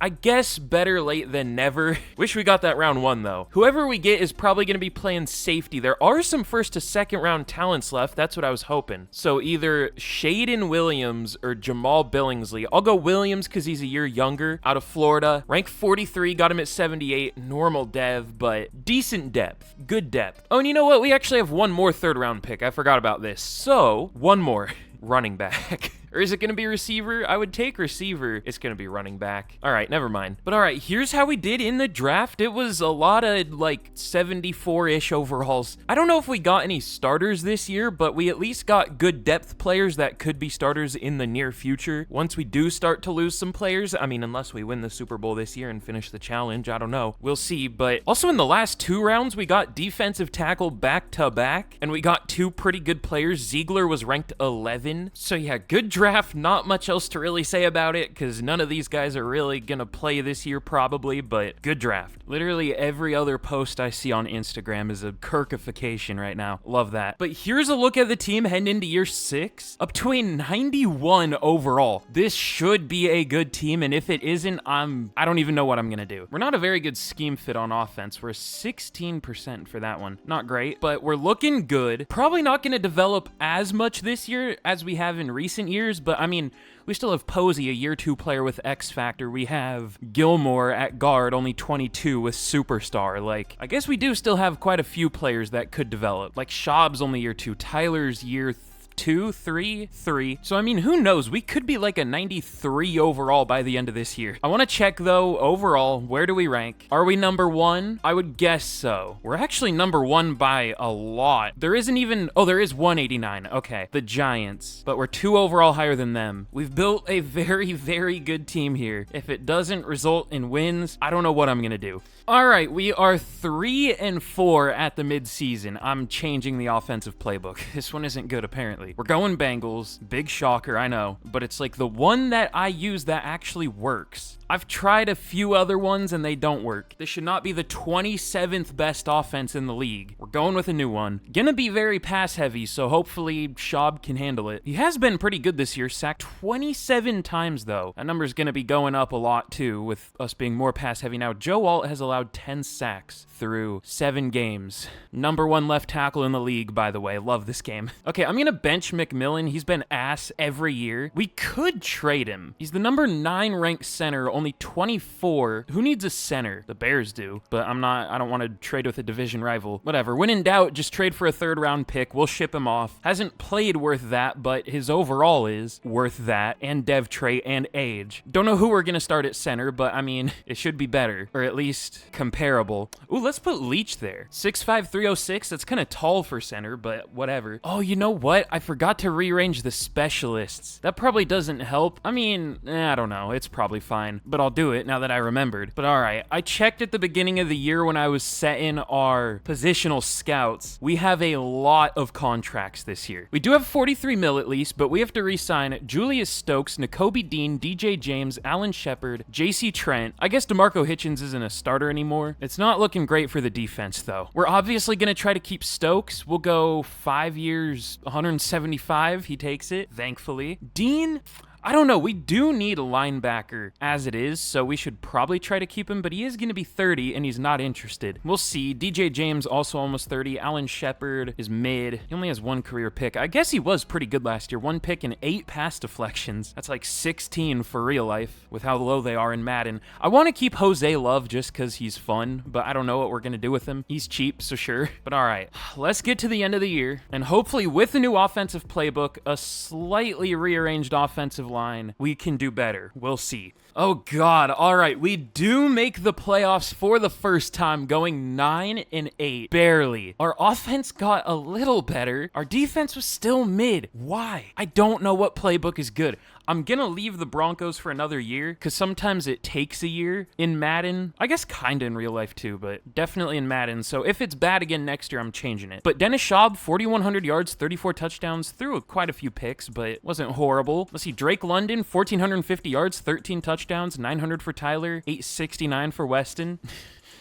I guess better late than never. Wish we got that round 1, though. Whoever we get is probably going to be playing safety. There are some 1st to 2nd round talents left. That's what I was hoping. So either Shaden Williams or Jamal Billingsley. I'll go Williams because he's a year younger, out of Florida. Rank 43, got him at 78. Normal dev, but decent depth. Good depth. Oh, and you know what? We actually have one more 3rd round pick. I forgot about this. So, one more. Running back. Or is it going to be receiver? I would take receiver. It's going to be running back. All right, never mind. But all right, here's how we did in the draft. It was a lot of like 74-ish overalls. I don't know if we got any starters this year, but we at least got good depth players that could be starters in the near future. Once we do start to lose some players, I mean, unless we win the Super Bowl this year and finish the challenge, I don't know. We'll see. But also in the last 2 rounds, we got defensive tackle back to back, and we got 2 pretty good players. Ziegler was ranked 11. So yeah, good draft. Not much else to really say about it because none of these guys are really gonna play this year probably, but good draft. Literally every other post I see on Instagram is a Kirkification right now. Love that. But here's a look at the team heading into year 6. Up to a 91 overall. This should be a good team, and if it isn't, I don't even know what I'm gonna do. We're not a very good scheme fit on offense. We're 16% for that one. Not great, but we're looking good. Probably not gonna develop as much this year as we have in recent years, players, but I mean, we still have Posey, a year 2 player with X Factor. We have Gilmore at guard, only 22 with Superstar. Like, I guess we do still have quite a few players that could develop. Like, Schaub's only year 2, Tyler's year 2, 3. So, I mean, who knows? We could be like a 93 overall by the end of this year. I want to check, though, overall, where do we rank? Are we number 1? I would guess so. We're actually number 1 by a lot. There isn't even... Oh, there is 189. Okay. The Giants. But we're 2 overall higher than them. We've built a very, very good team here. If it doesn't result in wins, I don't know what I'm going to do. All right, we are 3-4 at the midseason. I'm changing the offensive playbook. This one isn't good, apparently. We're going Bengals. Big shocker, I know. But it's like the one that I use that actually works. I've tried a few other ones and they don't work. This should not be the 27th best offense in the league. We're going with a new one. Gonna be very pass heavy, so hopefully Schaub can handle it. He has been pretty good this year, sacked 27 times though. That number's gonna be going up a lot too with us being more pass heavy now. Joe Alt has allowed 10 sacks through 7 games. Number 1 left tackle in the league, by the way. Love this game. Okay, I'm gonna bench McMillan. He's been ass every year. We could trade him. He's the number 9 ranked center, only 24. Who needs a center? The Bears do, but I don't want to trade with a division rival. Whatever. When in doubt, just trade for a 3rd round pick. We'll ship him off. Hasn't played worth that, but his overall is worth that, and dev trait and age. Don't know who we're gonna start at center, but I mean, it should be better, or at least comparable. Ooh, let's put Leach there. 6'5", 306. That's kind of tall for center, but whatever. Oh, you know what? I forgot to rearrange the specialists. That probably doesn't help. I mean, I don't know. It's probably fine, but I'll do it now that I remembered. But all right, I checked at the beginning of the year when I was setting our positional scouts. We have a lot of contracts this year. We do have 43 mil at least, but we have to re-sign Julius Stokes, Nakobe Dean, DJ James, Alan Shepard, JC Trent. I guess DeMarco Hitchens isn't a starter anymore. It's not looking great for the defense though. We're obviously going to try to keep Stokes. We'll go 5 years, 175. He takes it, thankfully. Dean... I don't know. We do need a linebacker as it is, so we should probably try to keep him, but he is going to be 30, and he's not interested. We'll see. DJ James also almost 30. Alan Shepard is mid. He only has 1 career pick. I guess he was pretty good last year. 1 pick and 8 pass deflections. That's like 16 for real life with how low they are in Madden. I want to keep Jose Love just because he's fun, but I don't know what we're going to do with him. He's cheap, so sure. But all right, let's get to the end of the year, and hopefully with the new offensive playbook, a slightly rearranged offensive line, we can do better. We'll see. Oh God. All right. We do make the playoffs for the first time, going 9-8. Barely. Our offense got a little better. Our defense was still mid. Why? I don't know what playbook is good. I'm gonna leave the Broncos for another year because sometimes it takes a year in Madden. I guess kinda in real life too, but definitely in Madden. So if it's bad again next year, I'm changing it. But Dennis Schaub, 4,100 yards, 34 touchdowns, threw quite a few picks, but wasn't horrible. Let's see, Drake London, 1,450 yards, 13 touchdowns, 900 for Tyler, 869 for Weston.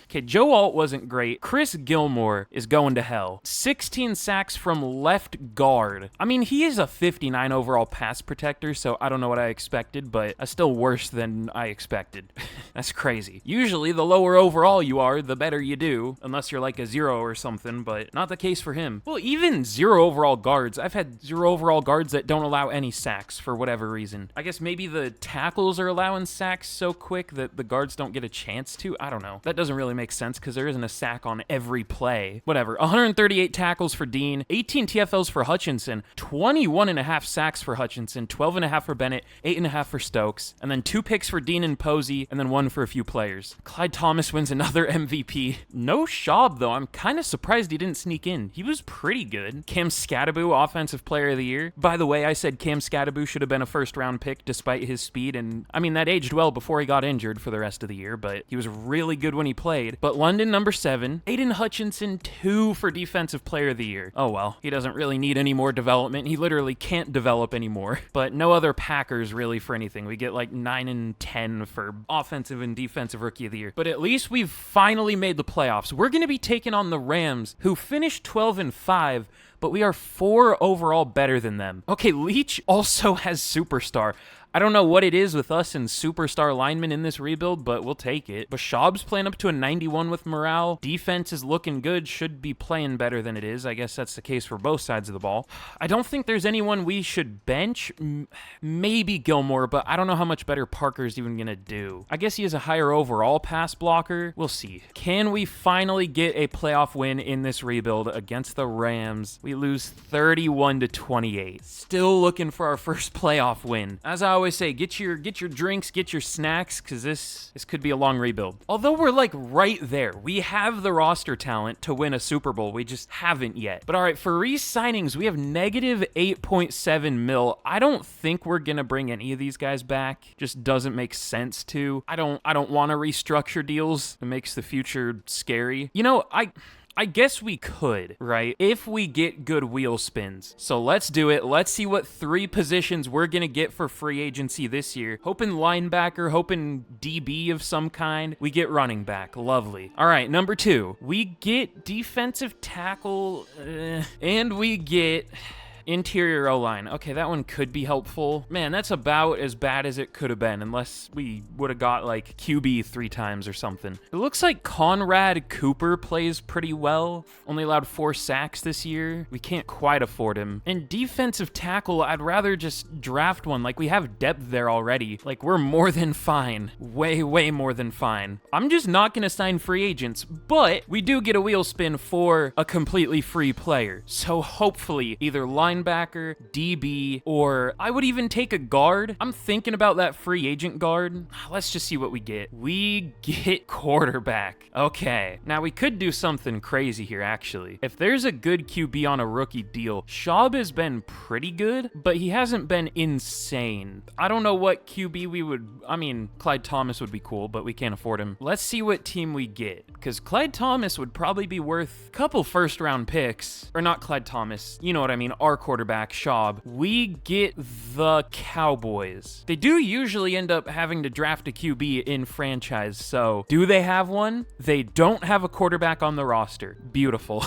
Okay, Joe Alt wasn't great. Chris Gilmore is going to hell. 16 sacks from left guard. I mean, he is a 59 overall pass protector, so I don't know what I expected, but that's still worse than I expected. That's crazy. Usually, the lower overall you are, the better you do, unless you're like a 0 or something, but not the case for him. Well, even 0 overall guards. I've had 0 overall guards that don't allow any sacks for whatever reason. I guess maybe the tackles are allowing sacks so quick that the guards don't get a chance to. I don't know. That doesn't really makes sense because there isn't a sack on every play. Whatever. 138 tackles for Dean, 18 TFLs for Hutchinson, 21.5 sacks for Hutchinson, 12.5 for Bennett, 8.5 for Stokes, and then 2 picks for Dean and Posey, and then 1 for a few players. Clyde Thomas wins another MVP. No Schaub, though. I'm kind of surprised he didn't sneak in. He was pretty good. Cam Scattaboo, Offensive Player of the Year. By the way, I said Cam Scattaboo should have been a first-round pick despite his speed, and I mean, that aged well before he got injured for the rest of the year, but he was really good when he played. But London, number 7. Aiden Hutchinson, 2 for Defensive Player of the Year. Oh well, he doesn't really need any more development. He literally can't develop anymore. But no other Packers really for anything. We get like 9 and 10 for Offensive and Defensive Rookie of the Year. But at least we've finally made the playoffs. We're going to be taking on the Rams, who finished 12-5, but we are 4 overall better than them. Okay, Leach also has Superstar. I don't know what it is with us and superstar linemen in this rebuild, but we'll take it. Bashab's playing up to a 91 with morale. Defense is looking good, should be playing better than it is. I guess that's the case for both sides of the ball. I don't think there's anyone we should bench. Maybe Gilmore, but I don't know how much better Parker's even gonna do. I guess he has a higher overall pass blocker. We'll see. Can we finally get a playoff win in this rebuild against the Rams? We lose 31-28. Still looking for our first playoff win. As I always say, get your drinks, get your snacks, because this could be a long rebuild. Although we're like right there. We have the roster talent to win a Super Bowl. We just haven't yet. But all right, for re-signings, we have negative 8.7 mil. I don't think we're gonna bring any of these guys back. Just doesn't make sense to. I don't want to restructure deals. It makes the future scary. You know, I guess we could, right? If we get good wheel spins. So let's do it. Let's see what 3 positions we're going to get for free agency this year. Hoping linebacker, hoping DB of some kind. We get running back. Lovely. All right, number 2. We get defensive tackle, and we get interior O-line. Okay, that one could be helpful. Man, that's about as bad as it could have been, unless we would have got, like, QB 3 times or something. It looks like Conrad Cooper plays pretty well. Only allowed 4 sacks this year. We can't quite afford him. And defensive tackle, I'd rather just draft one. Like, we have depth there already. Like, we're more than fine. Way, way more than fine. I'm just not gonna sign free agents, but we do get a wheel spin for a completely free player. So hopefully, either linebacker, DB, or I would even take a guard. I'm thinking about that free agent guard. Let's just see what we get. We get quarterback. Okay. Now, we could do something crazy here, actually. If there's a good QB on a rookie deal, Schaub has been pretty good, but he hasn't been insane. I don't know what QB we would... I mean, Clyde Thomas would be cool, but we can't afford him. Let's see what team we get, because Clyde Thomas would probably be worth a couple first-round picks. Or not Clyde Thomas. You know what I mean. Our quarterback, Schaub. We get the Cowboys. They do usually end up having to draft a QB in franchise, so do they have one? They don't have a quarterback on the roster. Beautiful.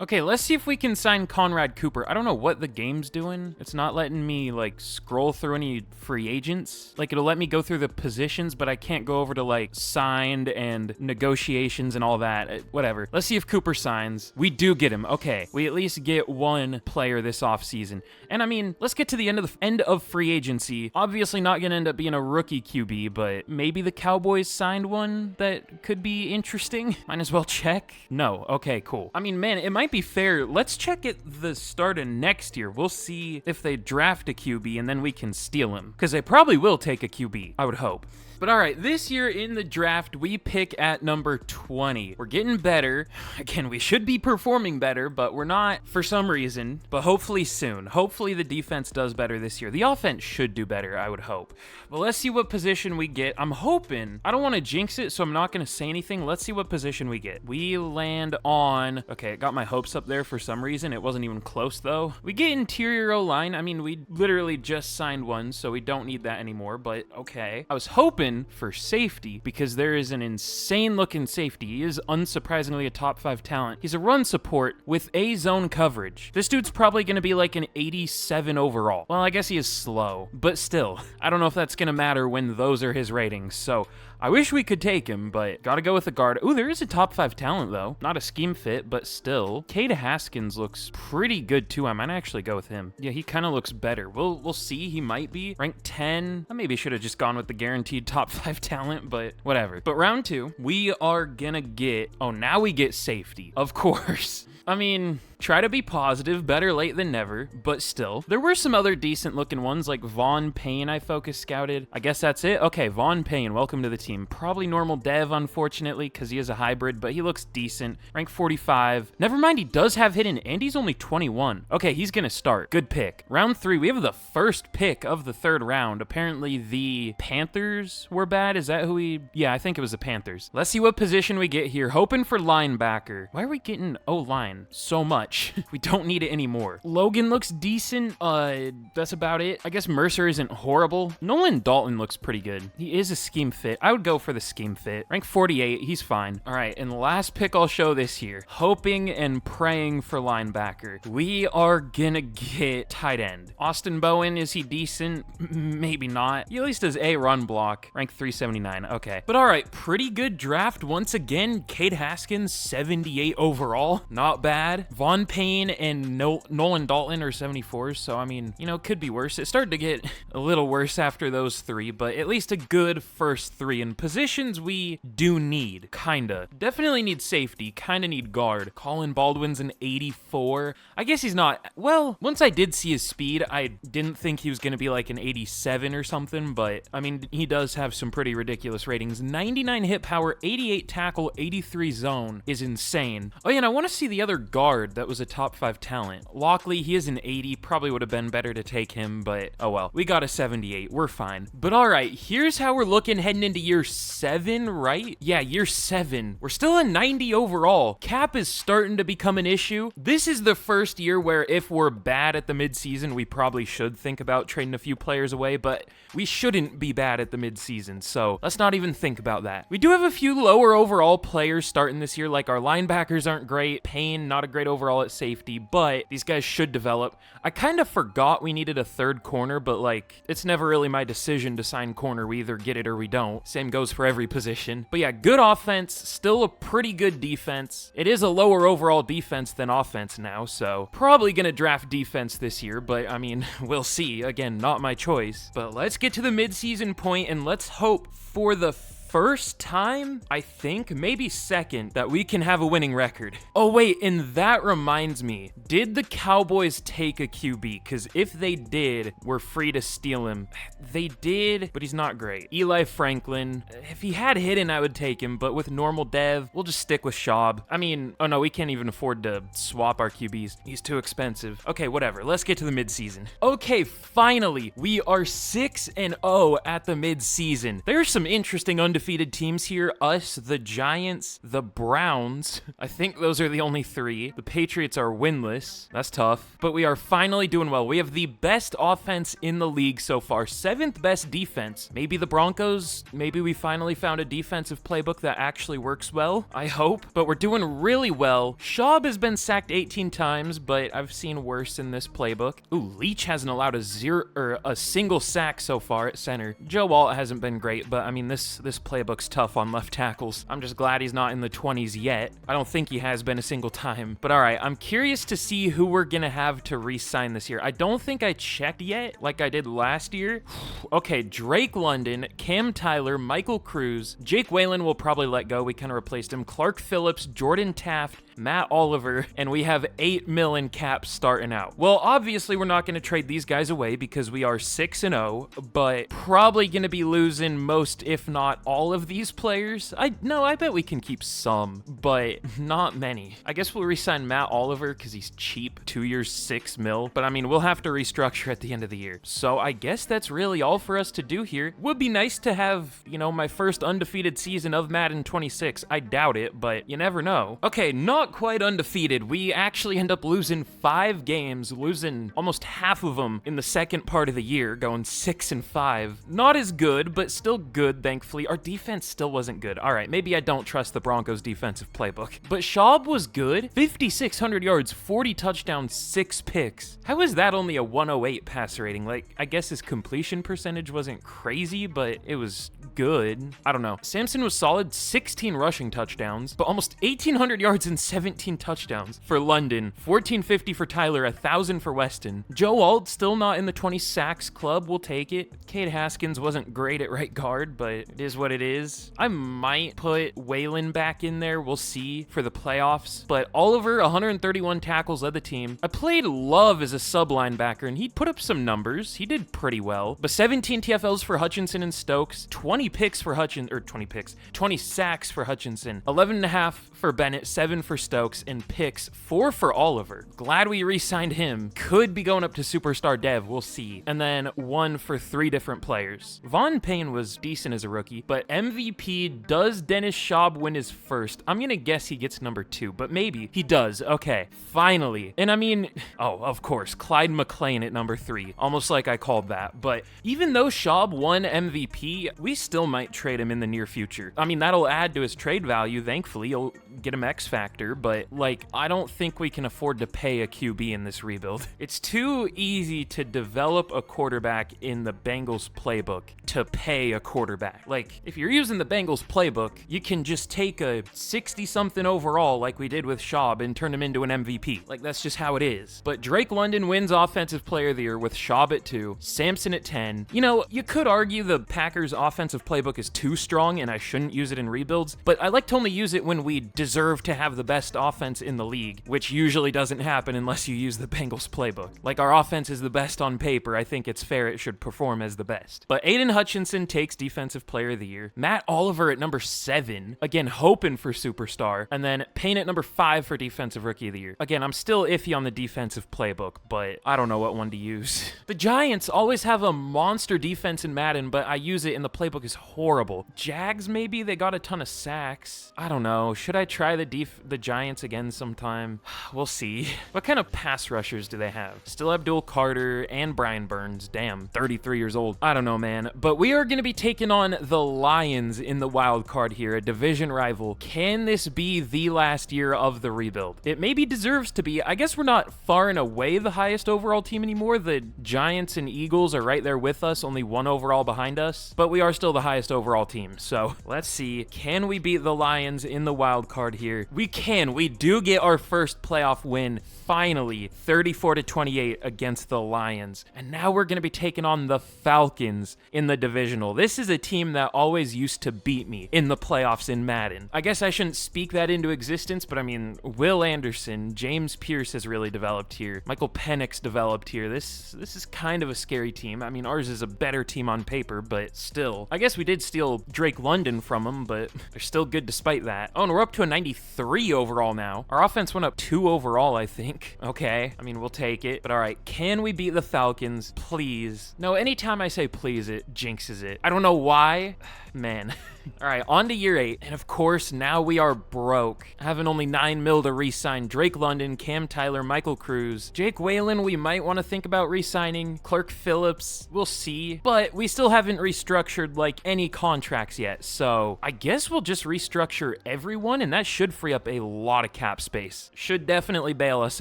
Okay, let's see if we can sign Conrad Cooper. I don't know what the game's doing. It's not letting me, like, scroll through any free agents. Like, it'll let me go through the positions, but I can't go over to, like, signed and negotiations and all that. Whatever. Let's see if Cooper signs. We do get him. Okay, we at least get one player this offseason. And, I mean, let's get to the end of free agency. Obviously not going to end up being a rookie QB, but maybe the Cowboys signed one that could be interesting. Might as well check. No. Okay, cool. I mean, man, it might be fair. Let's check at the start of next year. We'll see if they draft a QB and then we can steal him. Because they probably will take a QB, I would hope. But all right, this year in the draft, we pick at number 20. We're getting better. Again, we should be performing better, but we're not for some reason. But hopefully soon. Hopefully the defense does better this year. The offense should do better, I would hope. But let's see what position we get. I'm hoping. I don't want to jinx it, so I'm not going to say anything. Let's see what position we get. We land on... Okay, it got my hopes up there for some reason. It wasn't even close, though. We get interior O-line. I mean, we literally just signed one, so we don't need that anymore, but okay. I was hoping for safety because there is an insane looking safety. He is unsurprisingly a top 5 talent. He's a run support with A zone coverage. This dude's probably going to be like an 87 overall. Well, I guess he is slow, but still, I don't know if that's going to matter when those are his ratings. So I wish we could take him, but gotta go with a guard. Ooh, there is a top 5 talent though. Not a scheme fit, but still. Cade Haskins looks pretty good too. I might actually go with him. Yeah, he kind of looks better. We'll see. He might be ranked 10. I maybe should have just gone with the guaranteed top 5 talent, but whatever. But round 2, we are gonna get... Oh, now we get safety. Of course. I mean, try to be positive, better late than never, but still. There were some other decent looking ones, like Vaughn Payne I focus scouted. I guess that's it? Okay, Vaughn Payne, welcome to the team. Probably normal dev, unfortunately, because he is a hybrid, but he looks decent. Rank 45. Never mind, he does have hidden, and he's only 21. Okay, he's gonna start. Good pick. Round 3, we have the first pick of the 3rd round. Apparently the Panthers were bad. Is that who we... Yeah, I think it was the Panthers. Let's see what position we get here. Hoping for linebacker. Why are we getting O-line? fine. So much. We don't need it anymore. Logan looks decent. That's about it. I guess Mercer isn't horrible. Nolan Dalton looks pretty good. He is a scheme fit. I would go for the scheme fit. Rank 48, he's fine. All right, and the last pick I'll show this year. Hoping and praying for linebacker. We are gonna get tight end. Austin Bowen, is he decent? Maybe not. He at least does a run block. Rank 379, okay. But all right, pretty good draft once again. Cade Haskins, 78 overall. Not bad. Von Payne and Nolan Dalton are 74s, so I mean, you know, could be worse. It started to get a little worse after those three, but at least a good first three in positions we do need, kinda. Definitely need safety, kinda need guard. Colin Baldwin's an 84. I guess he's not, well, once I did see his speed, I didn't think he was gonna be like an 87 or something, but I mean, he does have some pretty ridiculous ratings. 99 hit power, 88 tackle, 83 zone is insane. Oh yeah, and I wanna see the other guard that was a top 5 talent. Lockley, he is an 80, probably would have been better to take him, but oh well. We got a 78, we're fine. But all right, here's how we're looking heading into year 7, right? Yeah, year 7. We're still a 90 overall. Cap is starting to become an issue. This is the first year where if we're bad at the midseason, we probably should think about trading a few players away, but we shouldn't be bad at the midseason, so let's not even think about that. We do have a few lower overall players starting this year, like our linebackers aren't great. Payne, not a great overall at safety, but these guys should develop. I kind of forgot we needed a third corner, but like, it's never really my decision to sign corner. We either get it or we don't. Same goes for every position. But yeah, good offense, still a pretty good defense. It is a lower overall defense than offense now, so probably gonna draft defense this year, but I mean, we'll see. Again, not my choice. But let's get to the midseason point and let's hope for the first time, I think, maybe second, that we can have a winning record. Oh wait, and that reminds me, did the Cowboys take a QB? Because if they did, we're free to steal him. They did, but he's not great. Eli Franklin, if he had hidden, I would take him, but with normal dev, we'll just stick with Schaub. I mean, oh no, we can't even afford to swap our QBs. He's too expensive. Okay, whatever, let's get to the midseason. Okay, finally, we are 6-0 at the midseason. There's some interesting undefeated teams here. Us, the Giants, the Browns. I think those are the only 3. The Patriots are winless. That's tough. But we are finally doing well. We have the best offense in the league so far. 7th best defense. Maybe the Broncos. Maybe we finally found a defensive playbook that actually works well. I hope. But we're doing really well. Schaub has been sacked 18 times, but I've seen worse in this playbook. Ooh, Leach hasn't allowed a single sack so far at center. Joe Alt hasn't been great, but I mean, this playbook's tough on left tackles. I'm just glad he's not in the 20s yet. I don't think he has been a single time. But all right, I'm curious to see who we're gonna have to re-sign this year. I don't think I checked yet like I did last year. Okay, Drake London, Cam Tyler, Michael Cruz, Jake Whalen will probably let go. We kind of replaced him. Clark Phillips, Jordan Taft, Matt Oliver, and we have 8 mil in cap starting out. Well, obviously we're not going to trade these guys away because we are 6-0, but probably going to be losing most, if not all of these players. I bet we can keep some, but not many. I guess we'll re-sign Matt Oliver because he's cheap, 2 years, 6 mil, but I mean, we'll have to restructure at the end of the year. So I guess that's really all for us to do here. Would be nice to have, you know, my first undefeated season of Madden 26. I doubt it, but you never know. Okay, not quite undefeated. We actually end up losing 5 games, losing almost half of them in the second part of the year, going 6-5. Not as good, but still good, thankfully. Our defense still wasn't good. All right, maybe I don't trust the Broncos defensive playbook, but Schaub was good. 5,600 yards, 40 touchdowns, 6 picks. How is that only a 108 passer rating? Like, I guess his completion percentage wasn't crazy, but it was good. I don't know. Samson was solid, 16 rushing touchdowns, but almost 1,800 yards and 17 touchdowns for London. 1,450 for Tyler, 1,000 for Weston. Joe Alt still not in the 20 sacks club. We'll take it. Cade Haskins wasn't great at right guard, but it is what it is. I might put Whalen back in there. We'll see for the playoffs. But Oliver, 131 tackles, led the team. I played Love as a sub linebacker, and he put up some numbers. He did pretty well. But 17 TFLs for Hutchinson and Stokes. 20 picks for Hutchinson, or 20 sacks for Hutchinson. 11.5 for Bennett, 7 for Stokes, and picks 4 for Oliver. Glad we re-signed him. Could be going up to superstar dev. We'll see. And then 1 for 3 different players. Von Payne was decent as a rookie, but MVP, does Dennis Schaub win his first? I'm gonna guess he gets number 2, but maybe he does. Okay, finally. And I mean, oh, of course, Clyde McLean at number 3. Almost like I called that. But even though Schaub won MVP, we still might trade him in the near future. I mean, that'll add to his trade value. Thankfully, you'll get him X Factor, but like, I don't think we can afford to pay a QB in this rebuild. It's too easy to develop a quarterback in the Bengals playbook to pay a quarterback. Like, if you're using the Bengals playbook, you can just take a 60-something overall like we did with Schaub and turn him into an MVP. Like, that's just how it is. But Drake London wins Offensive Player of the Year with Schaub at 2, Sampson at 10. You know, you could argue the Packers' offensive playbook is too strong and I shouldn't use it in rebuilds, but I like to only use it when we deserve to have the best offense in the league, which usually doesn't happen unless you use the Bengals playbook. Like, our offense is the best on paper. I think it's fair it should perform as the best. But Aiden Hutchinson takes Defensive Player of the Year. Matt Oliver at number 7. Again, hoping for superstar. And then Payne at number 5 for Defensive Rookie of the Year. Again, I'm still iffy on the defensive playbook, but I don't know what one to use. The Giants always have a monster defense in Madden, but I use it and the playbook is horrible. Jags, maybe? They got a ton of sacks. I don't know. Should I try the Giants again sometime? We'll see. What kind of pass rushers do they have? Still Abdul Carter and Brian Burns. Damn, 33 years old. I don't know, man. But we are going to be taking on the Lions in the wild card here, a division rival. Can this be the last year of the rebuild? It maybe deserves to be. I guess we're not far and away the highest overall team anymore. The Giants and Eagles are right there with us, only 1 overall behind us, but we are still the highest overall team. So let's see. Can we beat the Lions in the wild card here? We can. We do get our first playoff win, finally, 34-28 against the Lions. And now we're going to be taking on the Falcons in the divisional. This is a team that always used to beat me in the playoffs in Madden. I guess I shouldn't speak that into existence, but I mean, Will Anderson, James Pierce has really developed here. Michael Penix developed here. This is kind of a scary team. I mean, ours is a better team on paper, but still. I guess we did steal Drake London from them, but they're still good despite that. Oh, and we're up to a 93 overall now. Our offense went up 2 overall, I think. Okay, I mean, we'll take it. But all right, can we beat the Falcons? Please. No, anytime I say please, it jinxes it. I don't know why. Man. All right, on to year 8. And of course, now we are broke. Having only $9 million to re-sign Drake London, Cam Tyler, Michael Cruz. Jake Whalen, we might want to think about re-signing. Clark Phillips, we'll see. But we still haven't restructured, like, any contracts yet. So I guess we'll just restructure everyone, and that should free up a lot of cap space. Should definitely bail us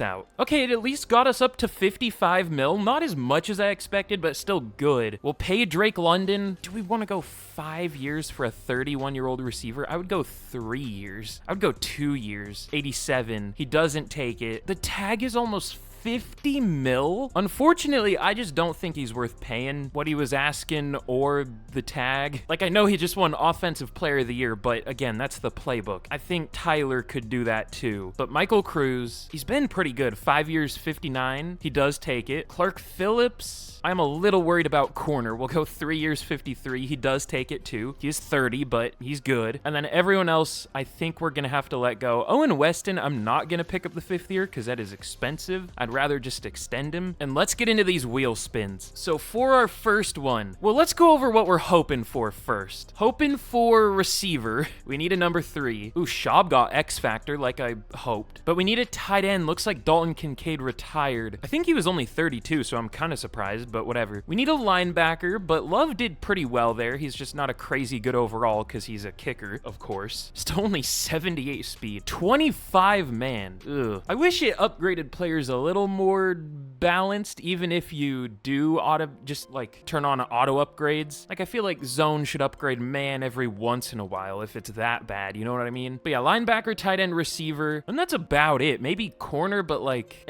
out. Okay, it at least got us up to 55 mil. Not as much as I expected, but still good. We'll pay Drake London. Do we want to go 5 years for a 31-year-old receiver? I would go 3 years. I would go 2 years. 87. He doesn't take it. The tag is almost 50 mil? Unfortunately, I just don't think he's worth paying what he was asking or the tag. Like, I know he just won Offensive Player of the Year, but again, that's the playbook. I think Tyler could do that too. But Michael Cruz, he's been pretty good. 5 years, 59. He does take it. Clark Phillips, I'm a little worried about corner. We'll go 3 years, 53. He does take it too. He's 30, but he's good. And then everyone else, I think we're going to have to let go. Owen Weston, I'm not going to pick up the 5th year because that is expensive. I'd rather just extend him. And let's get into these wheel spins. So for our first one, well, let's go over what we're hoping for first. Hoping for receiver. We need a number 3. Ooh, Schaub got X Factor like I hoped. But we need a tight end. Looks like Dalton Kincaid retired. I think he was only 32, so I'm kind of surprised, but whatever. We need a linebacker, but Love did pretty well there. He's just not a crazy good overall because he's a kicker, of course. Still only 78 speed. 25 man. Ugh. I wish it upgraded players a little more balanced, even if you do just like turn on auto upgrades. Like, I feel like zone should upgrade man every once in a while if it's that bad, you know what I mean? But yeah, linebacker, tight end, receiver, and that's about it. Maybe corner, but like,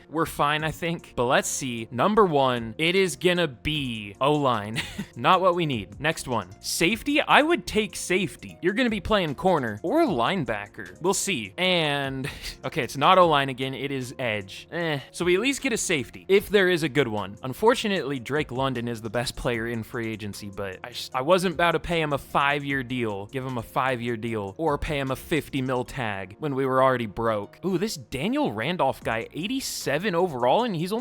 we're fine, I think. But let's see. Number 1, it is gonna be O-line. Not what we need. Next one. Safety? I would take safety. You're gonna be playing corner or linebacker. We'll see. And, okay, it's not O-line again. It is edge. So we at least get a safety, if there is a good one. Unfortunately, Drake London is the best player in free agency, but I wasn't about to pay him a 5-year deal, give him a 5-year deal, or pay him a 50 mil tag when we were already broke. Ooh, this Daniel Randolph guy, 87 overall, and he's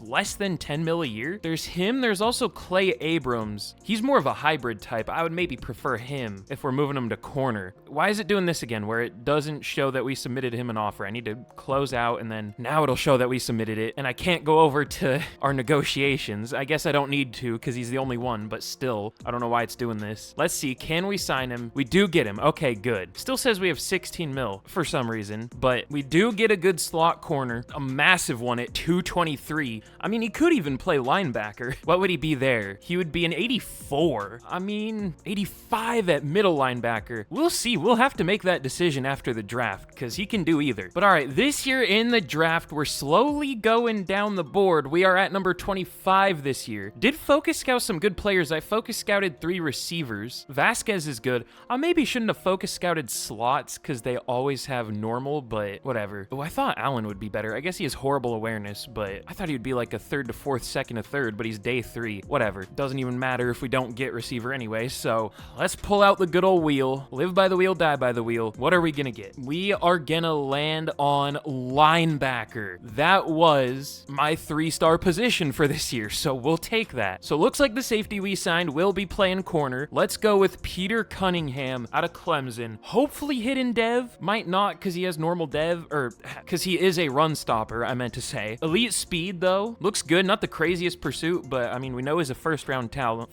less than 10 mil a year. There's him, there's also Clay Abrams. He's more of a hybrid type. I would maybe prefer him if we're moving him to corner. Why is it doing this again, where it doesn't show that we submitted him an offer? I need to close out, and then now it'll show that we submitted it, and I can't go over to our negotiations. I guess I don't need to, because he's the only one, but still, I don't know why it's doing this. Let's see, can we sign him? We do get him. Okay, good. Still says we have 16 mil for some reason, but we do get a good slot corner, a massive one at 223. I mean, he could even play linebacker. What would he be there? He would be an 84. I mean, 85 at middle linebacker. We'll see. We'll have to make that decision after the draft, because he can do either. But all right, this year in the draft, we're slowly going down the board. We are at number 25 this year. Did focus scout some good players. I focus scouted 3 receivers. Vasquez is good. I maybe shouldn't have focus scouted slots because they always have normal, but whatever. Oh, I thought Allen would be better. I guess he has horrible awareness, but I thought he would be like a 3rd to 4th, 2nd to 3rd, but he's day 3. Whatever. Doesn't even matter if we don't get receiver anyway, so let's pull out the good old wheel. Live by the wheel, die by the wheel. What are we gonna get? We are gonna land on linebacker. That was my 3-star position for this year, so we'll take that. So looks like the safety we signed will be playing corner. Let's go with Peter Cunningham out of Clemson. Hopefully hidden dev. Might not because he has normal dev, or because he is a run stopper, I meant to say. Elite speed though. Looks good. Not the craziest pursuit, but I mean, we know he's a first round talent.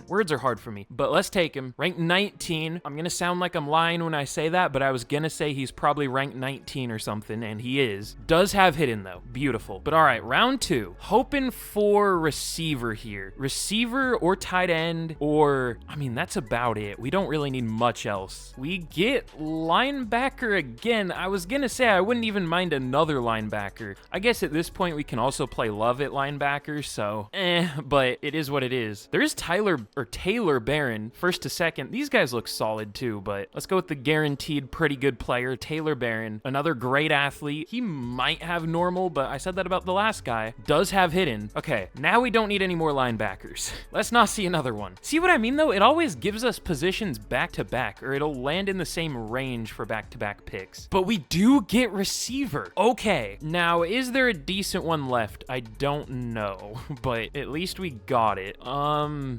Words are hard for me, but let's take him. Ranked 19. I'm gonna sound like I'm lying when I say that, but I was gonna say he's probably ranked 19 or something, and he is. Does have hidden though. Beautiful. But all right, round 2. Hoping for receiver here. Receiver or tight end, or I mean, that's about it. We don't really need much else. We get linebacker again. I was gonna say I wouldn't even mind another linebacker. I guess at this point we can also play Love at linebacker, so but it is what it is. There is Taylor Barron, 1st to 2nd. These guys look solid too, but let's go with the guaranteed pretty good player, Taylor Barron. Another great athlete. He might have normal, but I said that about the last guy. Does have hidden. Okay, now we don't need any more linebackers. Let's not see another one. See what I mean though? It always gives us positions back to back, or it'll land in the same range for back-to-back picks. But we do get receiver. Okay, now is there a decent one left? I don't know, but at least we got it.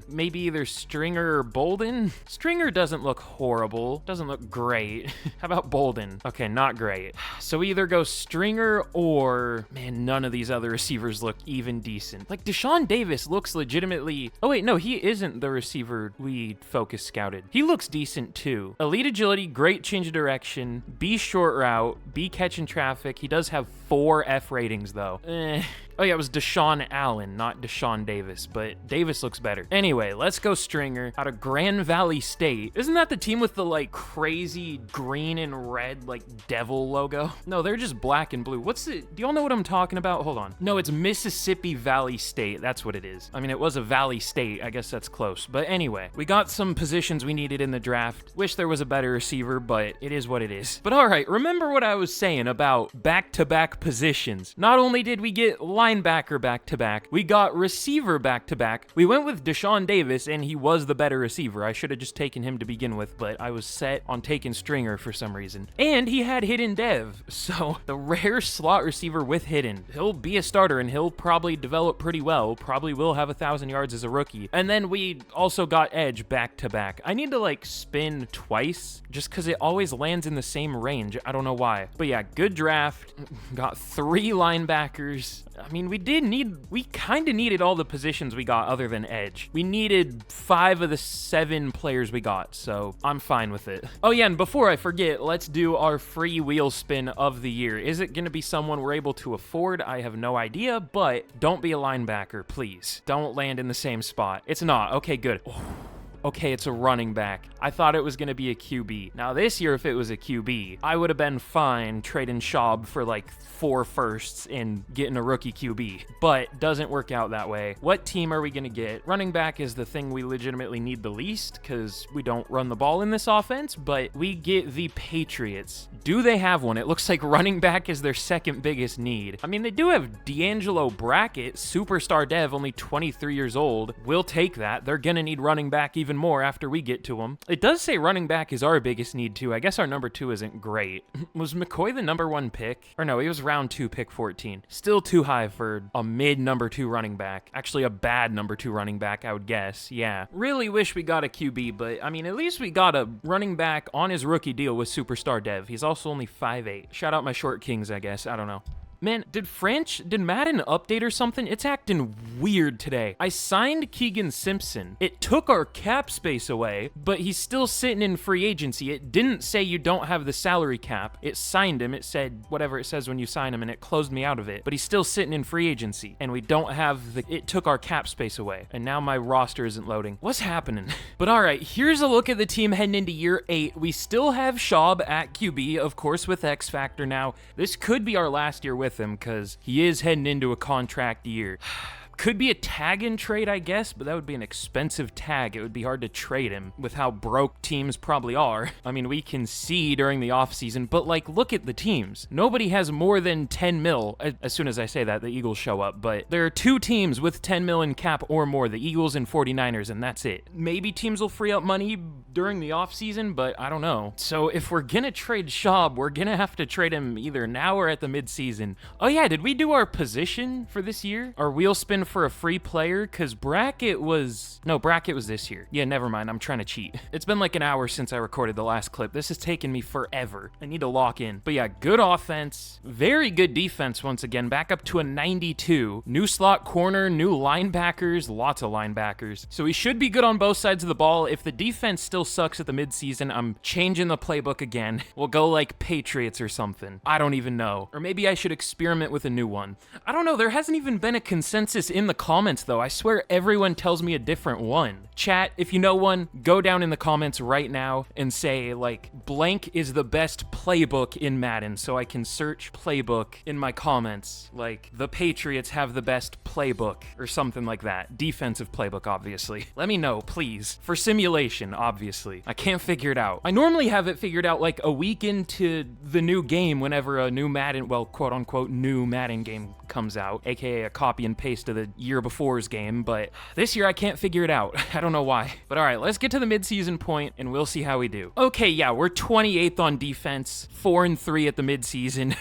Maybe either Stringer or Bolden? Stringer doesn't look horrible. Doesn't look great. How about Bolden? Okay, not great. So we either go Stringer or, man, none of these other receivers look even decent. Like Deshaun Davis looks legitimately, oh wait, no, he isn't the receiver we focus scouted. He looks decent too. Elite agility, great change of direction, B short route, B catch in traffic. He does have 4 F ratings though. Oh yeah, it was Deshaun Allen, not Deshaun Davis, but Davis looks better. Anyway, let's go Stringer out of Grand Valley State. Isn't that the team with the like crazy green and red like devil logo? No, they're just black and blue. What's it? Do y'all know what I'm talking about? Hold on. No, it's Mississippi Valley State. That's what it is. I mean, it was a Valley State. I guess that's close. But anyway, we got some positions we needed in the draft. Wish there was a better receiver, but it is what it is. But all right, remember what I was saying about back-to-back positions. Not only did we get linebacker back-to-back, we got receiver back-to-back. We went with Deshaun Davis, and he was the better receiver. I should have just taken him to begin with, but I was set on taking Stringer for some reason. And he had hidden dev, so the rare slot receiver with hidden. He'll be a starter, and he'll probably develop pretty well. Probably will have 1,000 yards as a rookie. And then we also got edge back-to-back. I need to, like, spin twice, just because it always lands in the same range. I don't know why. But yeah, good draft. Got 3 linebackers. I mean, we kind of needed all the positions we got other than edge. We needed 5 of the 7 players we got, so I'm fine with it. Oh yeah, and before I forget, let's do our free wheel spin of the year. Is it going to be someone we're able to afford? I have no idea, but don't be a linebacker, please. Don't land in the same spot. It's not. Okay, good. Oh. okay, it's a running back. I thought it was going to be a QB. Now this year, if it was a QB, I would have been fine trading Schaub for like 4 firsts and getting a rookie QB, but doesn't work out that way. What team are we going to get? Running back is the thing we legitimately need the least because we don't run the ball in this offense, but we get the Patriots. Do they have one? It looks like running back is their second biggest need. I mean, they do have D'Angelo Brackett, superstar dev, only 23 years old. We'll take that. They're going to need running back even more after we get to him. It does say running back is our biggest need too. I guess our number 2 isn't great. Was McCoy the number 1 pick? Or no, he was round 2, pick 14. Still too high for a mid number 2 running back. Actually, a bad number 2 running back, I would guess. Yeah. Really wish we got a QB, but I mean, at least we got a running back on his rookie deal with superstar dev. He's also only 5'8". Shout out my short kings, I guess. I don't know. Man, did Madden update or something? It's acting weird today. I signed Keegan Simpson. It took our cap space away, but he's still sitting in free agency. It didn't say you don't have the salary cap. It signed him. It said whatever it says when you sign him, and it closed me out of it. But he's still sitting in free agency, and we don't have it took our cap space away, and now my roster isn't loading. What's happening? But all right, here's a look at the team heading into year 8. We still have Schaub at QB, of course, with X Factor now. This could be our last year with him because he is heading into a contract year. Could be a tag and trade, I guess, but that would be an expensive tag. It would be hard to trade him with how broke teams probably are. I mean, we can see during the offseason, but like, look at the teams. Nobody has more than 10 mil. As soon as I say that, the Eagles show up, but there are 2 teams with 10 mil in cap or more, the Eagles and 49ers, and that's it. Maybe teams will free up money during the offseason, but I don't know. So if we're gonna trade Schaub, we're gonna have to trade him either now or at the midseason. Oh yeah, did we do our position for this year? Our wheel spin for a free player? Because Brackett was this year. Yeah, never mind. I'm trying to cheat. It's been like an hour since I recorded the last clip. This has taken me forever. I need to lock in. But yeah, good offense. Very good defense once again. Back up to a 92. New slot corner, new linebackers, lots of linebackers. So we should be good on both sides of the ball. If the defense still sucks at the midseason, I'm changing the playbook again. We'll go like Patriots or something. I don't even know. Or maybe I should experiment with a new one. I don't know. There hasn't even been a consensus in the comments though. I swear everyone tells me a different one. Chat, if you know one, go down in the comments right now and say like blank is the best playbook in Madden so I can search playbook in my comments. Like the Patriots have the best playbook or something like that. Defensive playbook, obviously. Let me know, please. For simulation, obviously. I can't figure it out. I normally have it figured out like a week into the new game whenever a new Madden, well, quote unquote, new Madden game comes out, aka a copy and paste of the year before's game, but this year I can't figure it out. I don't know why. But all right, let's get to the midseason point and we'll see how we do. Okay, yeah, we're 28th on defense, 4-3 at the midseason.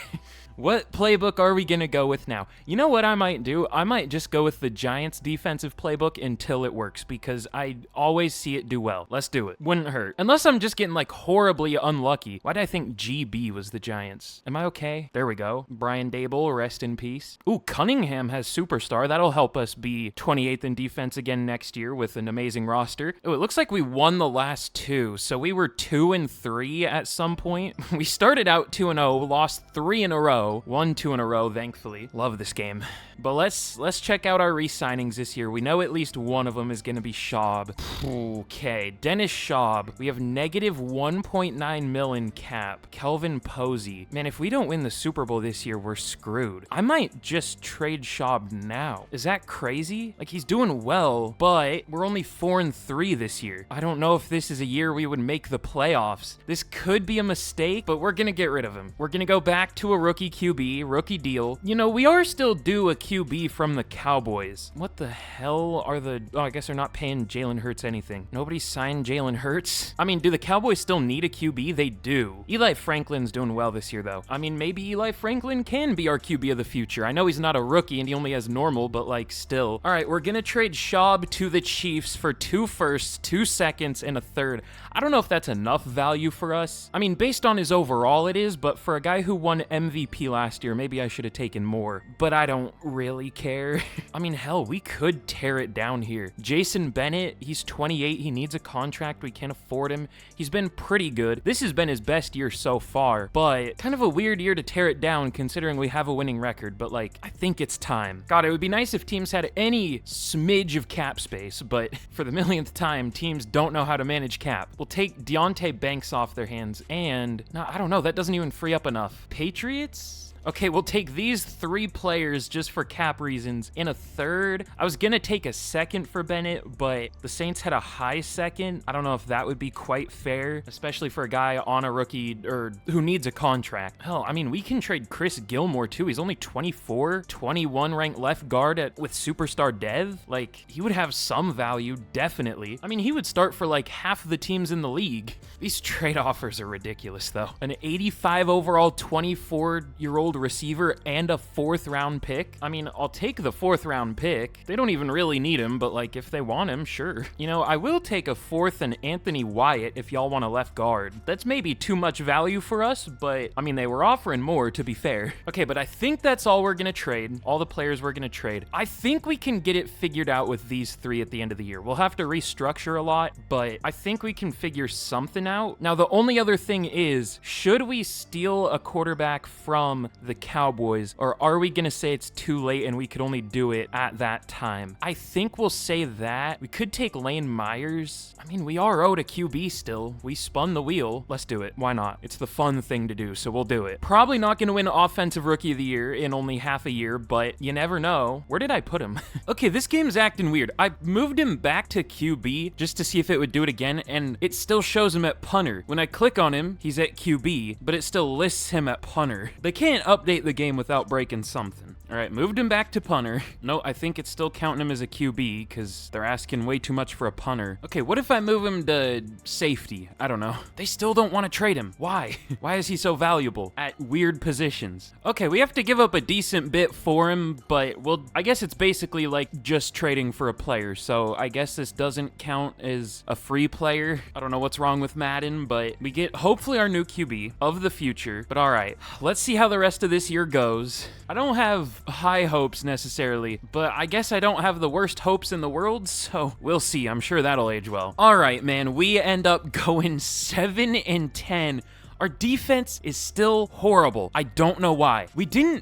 What playbook are we gonna go with now? You know what I might do? I might just go with the Giants defensive playbook until it works because I always see it do well. Let's do it. Wouldn't hurt. Unless I'm just getting like horribly unlucky. Why did I think GB was the Giants? Am I okay? There we go. Brian Dable, rest in peace. Ooh, Cunningham has superstar. That'll help us be 28th in defense again next year with an amazing roster. Oh, it looks like we won the last 2. So we were 2-3 at some point. We started out 2-0, lost 3 in a row. Won 2 in a row, thankfully. Love this game. But let's check out our re-signings this year. We know at least one of them is going to be Schaub. Okay, Dennis Schaub. We have negative 1.9 mil in cap. Kelvin Posey. Man, if we don't win the Super Bowl this year, we're screwed. I might just trade Schaub now. Is that crazy? Like, he's doing well, but we're only 4-3 this year. I don't know if this is a year we would make the playoffs. This could be a mistake, but we're going to get rid of him. We're going to go back to a rookie QB, rookie deal. You know, we are still due a QB from the Cowboys. What the hell are the... Oh, I guess they're not paying Jalen Hurts anything. Nobody signed Jalen Hurts? I mean, do the Cowboys still need a QB? They do. Eli Franklin's doing well this year, though. I mean, maybe Eli Franklin can be our QB of the future. I know he's not a rookie and he only has normal, but like, still. All right, we're gonna trade Schaub to the Chiefs for 2 firsts, 2 seconds, and a 3rd. I don't know if that's enough value for us. I mean, based on his overall it is, but for a guy who won MVP MVP last year. Maybe I should have taken more, but I don't really care. I mean, hell, we could tear it down here. Jason Bennett, he's 28. He needs a contract. We can't afford him. He's been pretty good. This has been his best year so far, but kind of a weird year to tear it down considering we have a winning record, but like, I think it's time. God, it would be nice if teams had any smidge of cap space, but for the millionth time, teams don't know how to manage cap. We'll take Deontay Banks off their hands, and no, I don't know, that doesn't even free up enough. Patriots? Okay, we'll take these 3 players just for cap reasons in a third. I was gonna take a second for Bennett, but the Saints had a high second. I don't know if that would be quite fair, especially for a guy on a rookie or who needs a contract. Hell, I mean, we can trade Chris Gilmore too. He's only 24, 21 ranked left guard with superstar dev. Like, he would have some value, definitely. I mean, he would start for like half the teams in the league. These trade offers are ridiculous though. An 85 overall, 24-year-old receiver and a 4th round pick. I mean, I'll take the 4th round pick. They don't even really need him, but like if they want him, sure. You know, I will take a 4th and Anthony Wyatt if y'all want a left guard. That's maybe too much value for us, but I mean, they were offering more, to be fair. Okay, but I think that's all we're gonna trade. All the players we're gonna trade. I think we can get it figured out with these 3 at the end of the year. We'll have to restructure a lot, but I think we can figure something out. Now, the only other thing is, should we steal a quarterback from the Cowboys, or are we gonna say it's too late and we could only do it at that time? I think we'll say that. We could take Lane Myers. I mean, we are owed a QB still. We spun the wheel. Let's do it. Why not? It's the fun thing to do, so we'll do it. Probably not gonna win Offensive Rookie of the Year in only half a year, but you never know. Where did I put him? Okay, this game's acting weird. I moved him back to QB just to see if it would do it again, and it still shows him at punter. When I click on him, he's at QB, but it still lists him at punter. They can't update the game without breaking something. All right, moved him back to punter. No, I think it's still counting him as a QB because they're asking way too much for a punter. Okay, what if I move him to safety? I don't know. They still don't want to trade him. Why? Why is he so valuable at weird positions? Okay, we have to give up a decent bit for him, but I guess it's basically like just trading for a player. So I guess this doesn't count as a free player. I don't know what's wrong with Madden, but we get hopefully our new QB of the future. But all right, let's see how the rest of this year goes. I don't have high hopes necessarily, but I guess I don't have the worst hopes in the world, so we'll see. I'm sure that'll age well. All right, man, we end up going 7-10. Our defense is still horrible. I don't know why.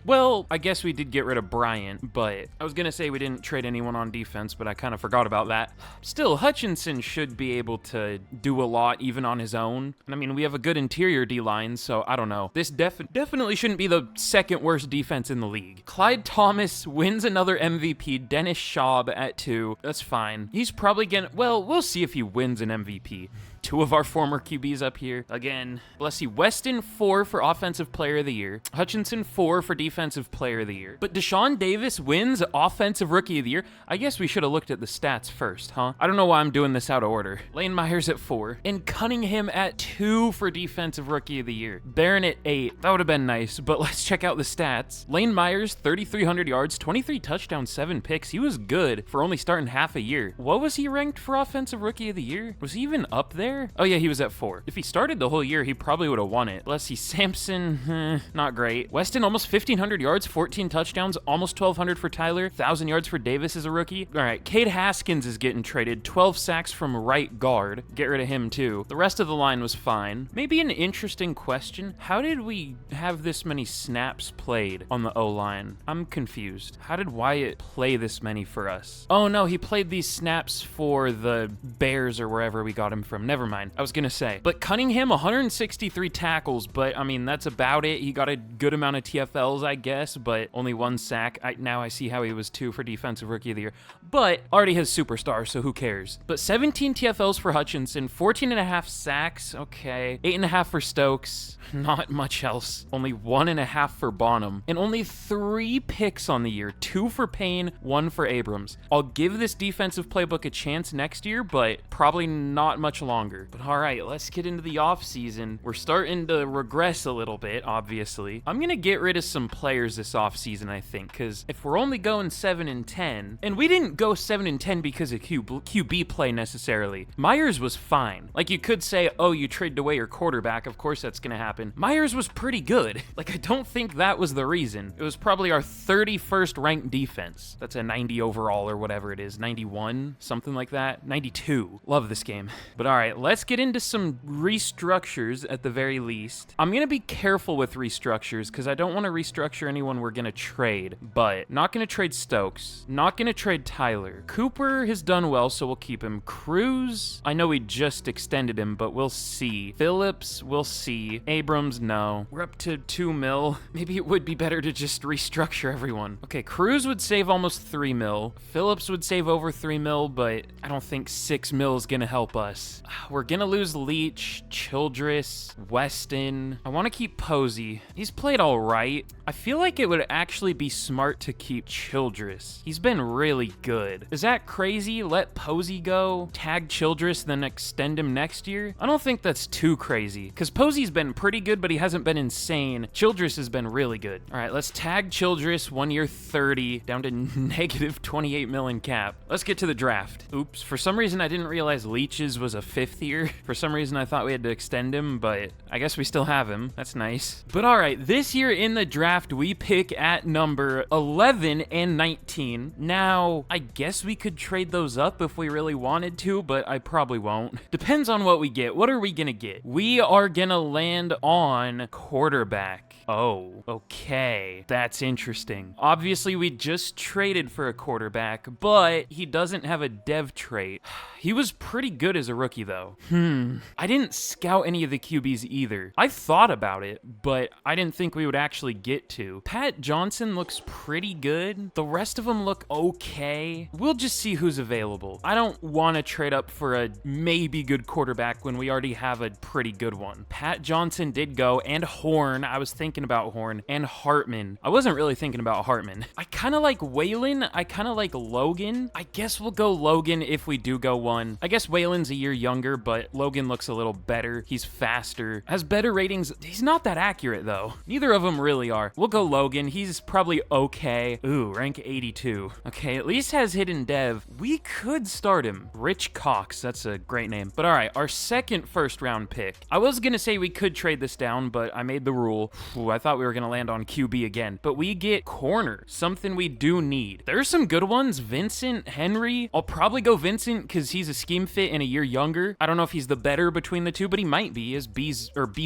Well, I guess we did get rid of Bryant, but I was gonna say we didn't trade anyone on defense, but I kind of forgot about that. Still, Hutchinson should be able to do a lot even on his own. And I mean, we have a good interior D-line, so I don't know. This definitely shouldn't be the 2nd worst defense in the league. Clyde Thomas wins another MVP. Dennis Schaub at 2. That's fine. He's probably gonna, well, we'll see if he wins an MVP. 2 of our former QBs up here. Again, let's see. Weston 4 for Offensive Player of the Year. Hutchinson 4 for Defensive Player of the Year. But Deshaun Davis wins Offensive Rookie of the Year. I guess we should have looked at the stats first, huh? I don't know why I'm doing this out of order. Lane Myers at 4. And Cunningham at 2 for Defensive Rookie of the Year. Barron at 8. That would have been nice, but let's check out the stats. Lane Myers, 3,300 yards, 23 touchdowns, 7 picks. He was good for only starting half a year. What was he ranked for Offensive Rookie of the Year? Was he even up there? Oh yeah, he was at 4. If he started the whole year, he probably would have won it. Let's see, Sampson, not great. Weston, almost 1,500 yards, 14 touchdowns, almost 1,200 for Tyler, 1,000 yards for Davis as a rookie. All right, Cade Haskins is getting traded, 12 sacks from right guard. Get rid of him too. The rest of the line was fine. Maybe an interesting question. How did we have this many snaps played on the O-line? I'm confused. How did Wyatt play this many for us? Oh no, he played these snaps for the Bears or wherever we got him from. Never mind. I was gonna say. But Cunningham, 163 tackles, but I mean, that's about it. He got a good amount of TFLs, I guess, but only 1 sack. Now I see how he was 2 for Defensive Rookie of the Year, but already has superstar, so who cares? But 17 TFLs for Hutchinson, 14.5 sacks, okay. 8.5 for Stokes, not much else. Only 1.5 for Bonham, and only 3 picks on the year, 2 for Payne, 1 for Abrams. I'll give this defensive playbook a chance next year, but probably not much longer. longer. But all right, let's get into the offseason. We're starting to regress a little bit, obviously. I'm going to get rid of some players this offseason, I think, because if we're only going 7 and 10, and we didn't go 7 and 10 because of QB play necessarily. Myers was fine. Like, you could say, oh, you traded away your quarterback. Of course that's going to happen. Myers was pretty good. Like, I don't think that was the reason. It was probably our 31st ranked defense. That's a 90 overall or whatever it is. 91, something like that. 92. Love this game. But all right, let's get into some restructures at the very least. I'm going to be careful with restructures because I don't want to restructure anyone we're going to trade, but not going to trade Stokes. Not going to trade Tyler. Cooper has done well, so we'll keep him. Cruz, I know we just extended him, but we'll see. Phillips, we'll see. Abrams, no. We're up to 2 mil. Maybe it would be better to just restructure everyone. Okay, Cruz would save almost 3 mil. Phillips would save over 3 mil, but I don't think 6 mil is gonna help us. We're gonna lose Leach, Childress, Weston. I want to keep Posey. He's played all right. I feel like it would actually be smart to keep Childress. He's been really good. Is that crazy? Let Posey go, tag Childress, then extend him next year? I don't think that's too crazy, because Posey's been pretty good, but he hasn't been insane. Childress has been really good. All right, let's tag Childress, 1 year 30, down to negative 28 million cap. Let's get to the draft. Oops, for some reason I didn't realize Leach's was a 5th year. For some reason I thought we had to extend him, but I guess we still have him. That's nice. But all right, this year in the draft, we pick at number 11 and 19. Now, I guess we could trade those up if we really wanted to, but I probably won't. Depends on what we get. What are we gonna get? We are gonna land on quarterback. Oh, okay. That's interesting. Obviously, we just traded for a quarterback, but he doesn't have a dev trait. He was pretty good as a rookie, though. I didn't scout any of the QBs either. I thought about it, but I didn't think we would actually get to. Pat Johnson looks pretty good. The rest of them look okay. We'll just see who's available. I don't want to trade up for a maybe good quarterback when we already have a pretty good one. Pat Johnson did go, and Horn. I was thinking about Horn, and Hartman. I wasn't really thinking about Hartman. I kind of like Waylon. I kind of like Logan. I guess we'll go Logan if we do go one. I guess Waylon's a year younger, but Logan looks a little better. He's faster, has better ratings. He's not that accurate though. Neither of them really are. We'll go Logan. He's probably okay. Ooh, rank 82. Okay, at least has hidden dev. We could start him. Rich Cox. That's a great name. But all right, our second first round pick. I was gonna say we could trade this down, but I made the rule. Ooh, I thought we were gonna land on QB again, but we get corner, something we do need. There's some good ones. Vincent, Henry. I'll probably go Vincent because he's a scheme fit and a year younger. I don't know if he's the better between the two, but he might be. He has B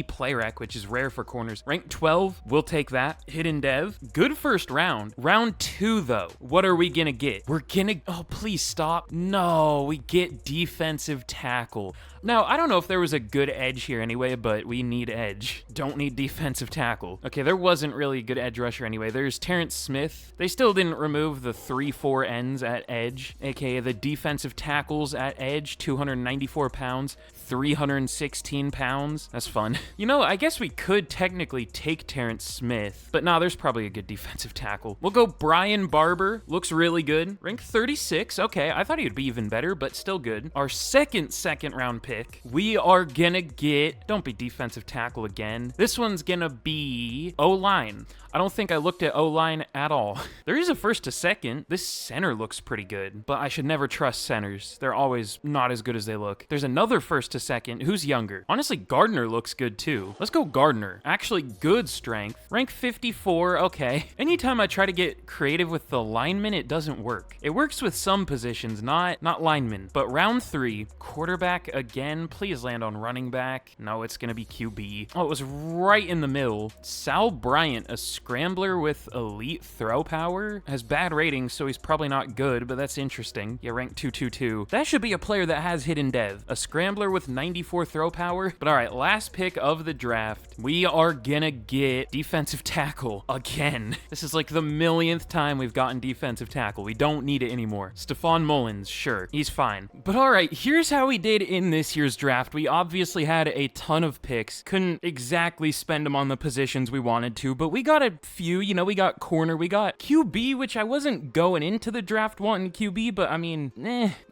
player rec, which is rare for corners. Rank 12, we'll take that. Hidden dev, good first round. Round 2 though, what are we gonna get? We're gonna, oh please stop. No, we get defensive tackle. Now, I don't know if there was a good edge here anyway, but we need edge. Don't need defensive tackle. Okay, there wasn't really a good edge rusher anyway. There's Terrence Smith. They still didn't remove the 3-4 ends at edge, aka the defensive tackles at edge, 294 pounds. 316 pounds. That's fun. You know, I guess we could technically take Terrence Smith, but nah, there's probably a good defensive tackle. We'll go Brian Barber. Looks really good. Rank 36. Okay, I thought he would be even better, but still good. Our second round pick, we are gonna get, don't be defensive tackle again. This one's gonna be O-line. I don't think I looked at O-line at all. There is a first to second. This center looks pretty good, but I should never trust centers. They're always not as good as they look. There's another first to second. Who's younger? Honestly, Gardner looks good too. Let's go Gardner. Actually, good strength. Rank 54, okay. Anytime I try to get creative with the lineman, it doesn't work. It works with some positions, not linemen. But round 3, quarterback again. Please land on running back. No, it's gonna be QB. Oh, it was right in the middle. Sal Bryant, a scrambler with elite throw power, has bad ratings, so he's probably not good, but that's interesting. Yeah, rank 222. That should be a player that has hidden dev. A scrambler with 94 throw power. But all right, last pick of the draft. We are gonna get defensive tackle again. This is like the millionth time we've gotten defensive tackle. We don't need it anymore. Stephon Mullins, sure, he's fine. But all right, here's how we did in this this year's draft. We obviously had a ton of picks. Couldn't exactly spend them on the positions we wanted to, but we got a few. You know, we got corner, we got QB, which I wasn't going into the draft wanting QB, but I mean,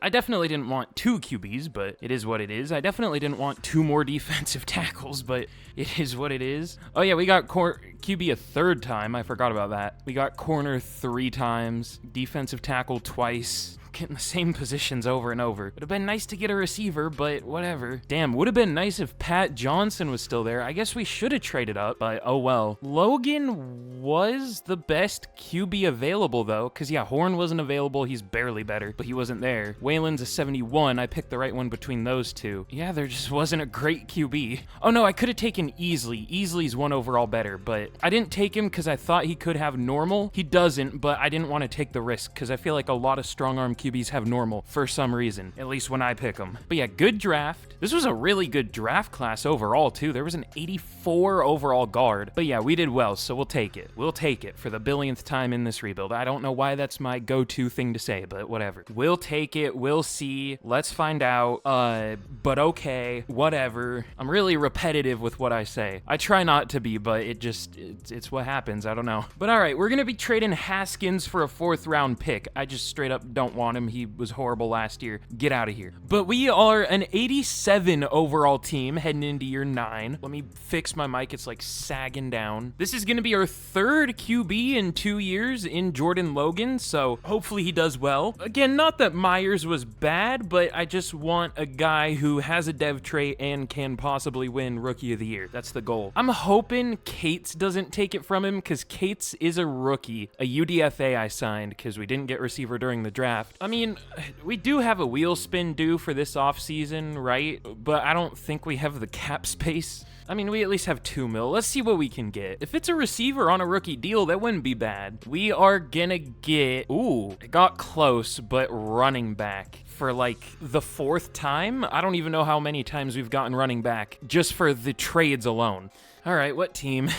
I definitely didn't want 2 QBs, but it is what it is. I definitely didn't want 2 more defensive tackles, but it is what it is. Oh yeah, we got QB a 3rd time. I forgot about that. We got corner 3 times, defensive tackle twice. Getting the same positions over and over. Would have been nice to get a receiver, but whatever. Damn, would have been nice if Pat Johnson was still there. I guess we should have traded up, but oh well. Logan was the best QB available, though, because yeah, Horn wasn't available. He's barely better, but he wasn't there. Waylon's a 71. I picked the right one between those two. Yeah, there just wasn't a great QB. Oh no, I could have taken Easley. Easley's 1 overall better, but I didn't take him because I thought he could have normal. He doesn't, but I didn't want to take the risk because I feel like a lot of strong arm QBs have normal for some reason, at least when I pick them. But yeah, good draft. This was a really good draft class overall, too. There was an 84 overall guard. But yeah, we did well, so we'll take it. We'll take it for the billionth time in this rebuild. I don't know why that's my go-to thing to say, but whatever. We'll take it. We'll see. Let's find out. But okay, whatever. I'm really repetitive with what I say. I try not to be, but it's what happens. I don't know. But all right, we're going to be trading Haskins for a 4th round pick. I just straight up don't want him. He was horrible last year. Get out of here. But we are an 87 overall team heading into year 9. Let me fix my mic. It's like sagging down. This is going to be our 3rd QB in 2 years in Jordan Logan, so hopefully he does well. Again, not that Myers was bad, but I just want a guy who has a dev trait and can possibly win Rookie of the Year. That's the goal. I'm hoping Cates doesn't take it from him because Cates is a rookie, a UDFA I signed because we didn't get receiver during the draft. I mean, we do have a wheel spin due for this offseason, right? But I don't think we have the cap space. I mean, we at least have 2 mil. Let's see what we can get. If it's a receiver on a rookie deal, that wouldn't be bad. We are gonna get, ooh, it got close, but running back for like the 4th time. I don't even know how many times we've gotten running back just for the trades alone. All right, what team?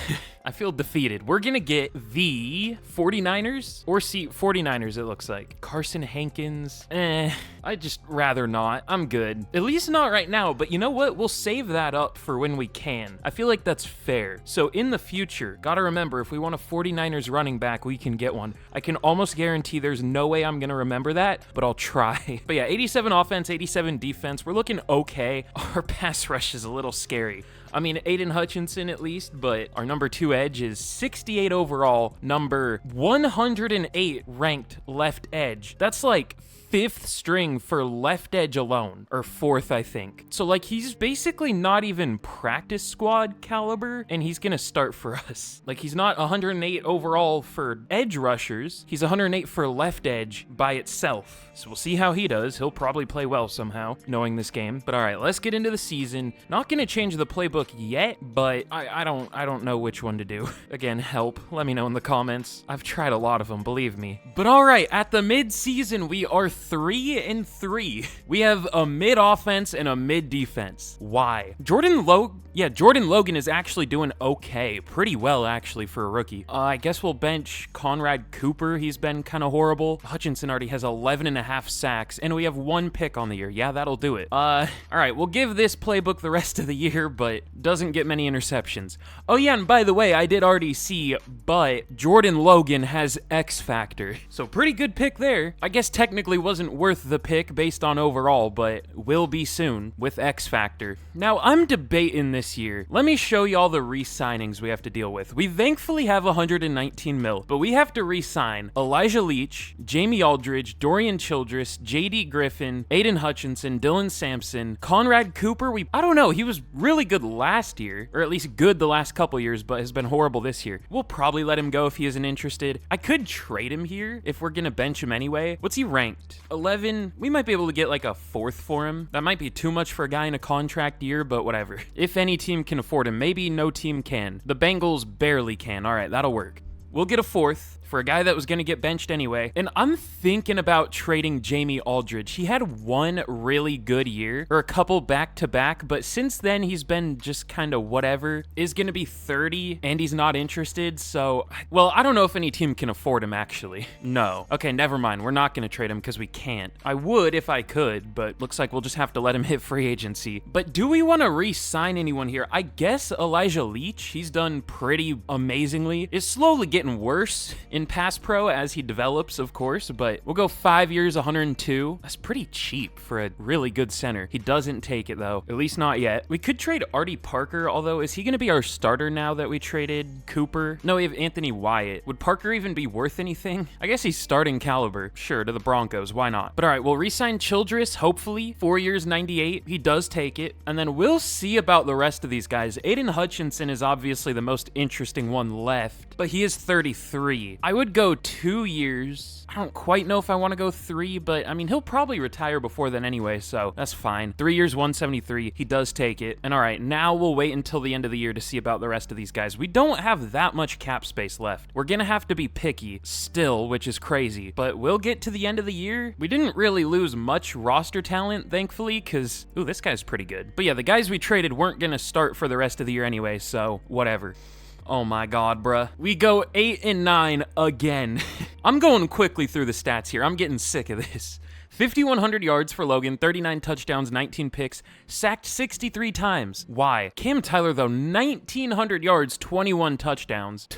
I feel defeated. We're gonna get the 49ers or 49ers, it looks like. Carson Hankins, I'd just rather not. I'm good. At least not right now, but you know what? We'll save that up for when we can. I feel like that's fair. So in the future, gotta remember, if we want a 49ers running back, we can get one. I can almost guarantee there's no way I'm gonna remember that, but I'll try. But yeah, 87 offense, 87 defense. We're looking okay. Our pass rush is a little scary. I mean, Aiden Hutchinson at least, but our number 2 edge is 68 overall, number 108 ranked left edge. That's like 5th string for left edge alone, or 4th, I think. So like he's basically not even practice squad caliber, and he's gonna start for us. Like he's not 108 overall for edge rushers. He's 108 for left edge by itself. So we'll see how he does. He'll probably play well somehow, knowing this game. But all right, let's get into the season. Not gonna change the playbook yet, but I don't know which one to do. Again, help. Let me know in the comments. I've tried a lot of them, believe me. But all right, at the mid-season, we are 3-3. We have a mid offense and a mid defense. Why? Jordan Logan is actually doing okay. Pretty well, actually, for a rookie. I guess we'll bench Conrad Cooper. He's been kind of horrible. Hutchinson already has 11.5 sacks, and we have 1 pick on the year. Yeah, that'll do it. All right, we'll give this playbook the rest of the year, but doesn't get many interceptions. Oh yeah, and by the way, I did already see, but Jordan Logan has X Factor. So pretty good pick there. I guess technically wasn't worth the pick based on overall, but will be soon with X Factor. Now, I'm debating this year. Let me show y'all the re-signings we have to deal with. We thankfully have 119 mil, but we have to re-sign Elijah Leach, Jamie Aldridge, Dorian Childress, JD Griffin, Aiden Hutchinson, Dylan Sampson, Conrad Cooper. I don't know, he was really good last year, or at least good the last couple years, but has been horrible this year. We'll probably let him go if he isn't interested. I could trade him here if we're gonna bench him anyway. What's he ranked? 11. We might be able to get like a 4th for him. That might be too much for a guy in a contract year, but whatever. If any team can afford him, maybe no team can. The Bengals barely can. All right, that'll work. We'll get a 4th for a guy that was going to get benched anyway. And I'm thinking about trading Jamie Aldridge. He had one really good year, or a couple back-to-back, but since then he's been just kind of whatever. Is going to be 30, and he's not interested, so... Well, I don't know if any team can afford him, actually. No. Okay, never mind. We're not going to trade him because we can't. I would if I could, but looks like we'll just have to let him hit free agency. But do we want to re-sign anyone here? I guess Elijah Leach, he's done pretty amazingly. It's slowly getting worse in Pass Pro as he develops, of course, but we'll go 5 years, 102. That's pretty cheap for a really good center. He doesn't take it, though. At least not yet. We could trade Artie Parker, although is he going to be our starter now that we traded Cooper? No, we have Anthony Wyatt. Would Parker even be worth anything? I guess he's starting caliber. Sure, to the Broncos. Why not? But all right, we'll re-sign Childress, hopefully. 4 years, 98. He does take it. And then we'll see about the rest of these guys. Aiden Hutchinson is obviously the most interesting one left, but he is 33. I would go 2 years. I don't quite know if I want to go 3, but I mean, he'll probably retire before then anyway, so that's fine. 3 years, 173. He does take it. And all right, now we'll wait until the end of the year to see about the rest of these guys. We don't have that much cap space left. We're gonna have to be picky still, which is crazy, but we'll get to the end of the year. We didn't really lose much roster talent, thankfully, because, ooh, this guy's pretty good. But yeah, the guys we traded weren't gonna start for the rest of the year anyway, so whatever. Oh my god, bruh. We go 8 and 9 again. I'm going quickly through the stats here. I'm getting sick of this. 5,100 yards for Logan, 39 touchdowns, 19 picks, sacked 63 times. Why? Cam Tyler, though, 1,900 yards, 21 touchdowns.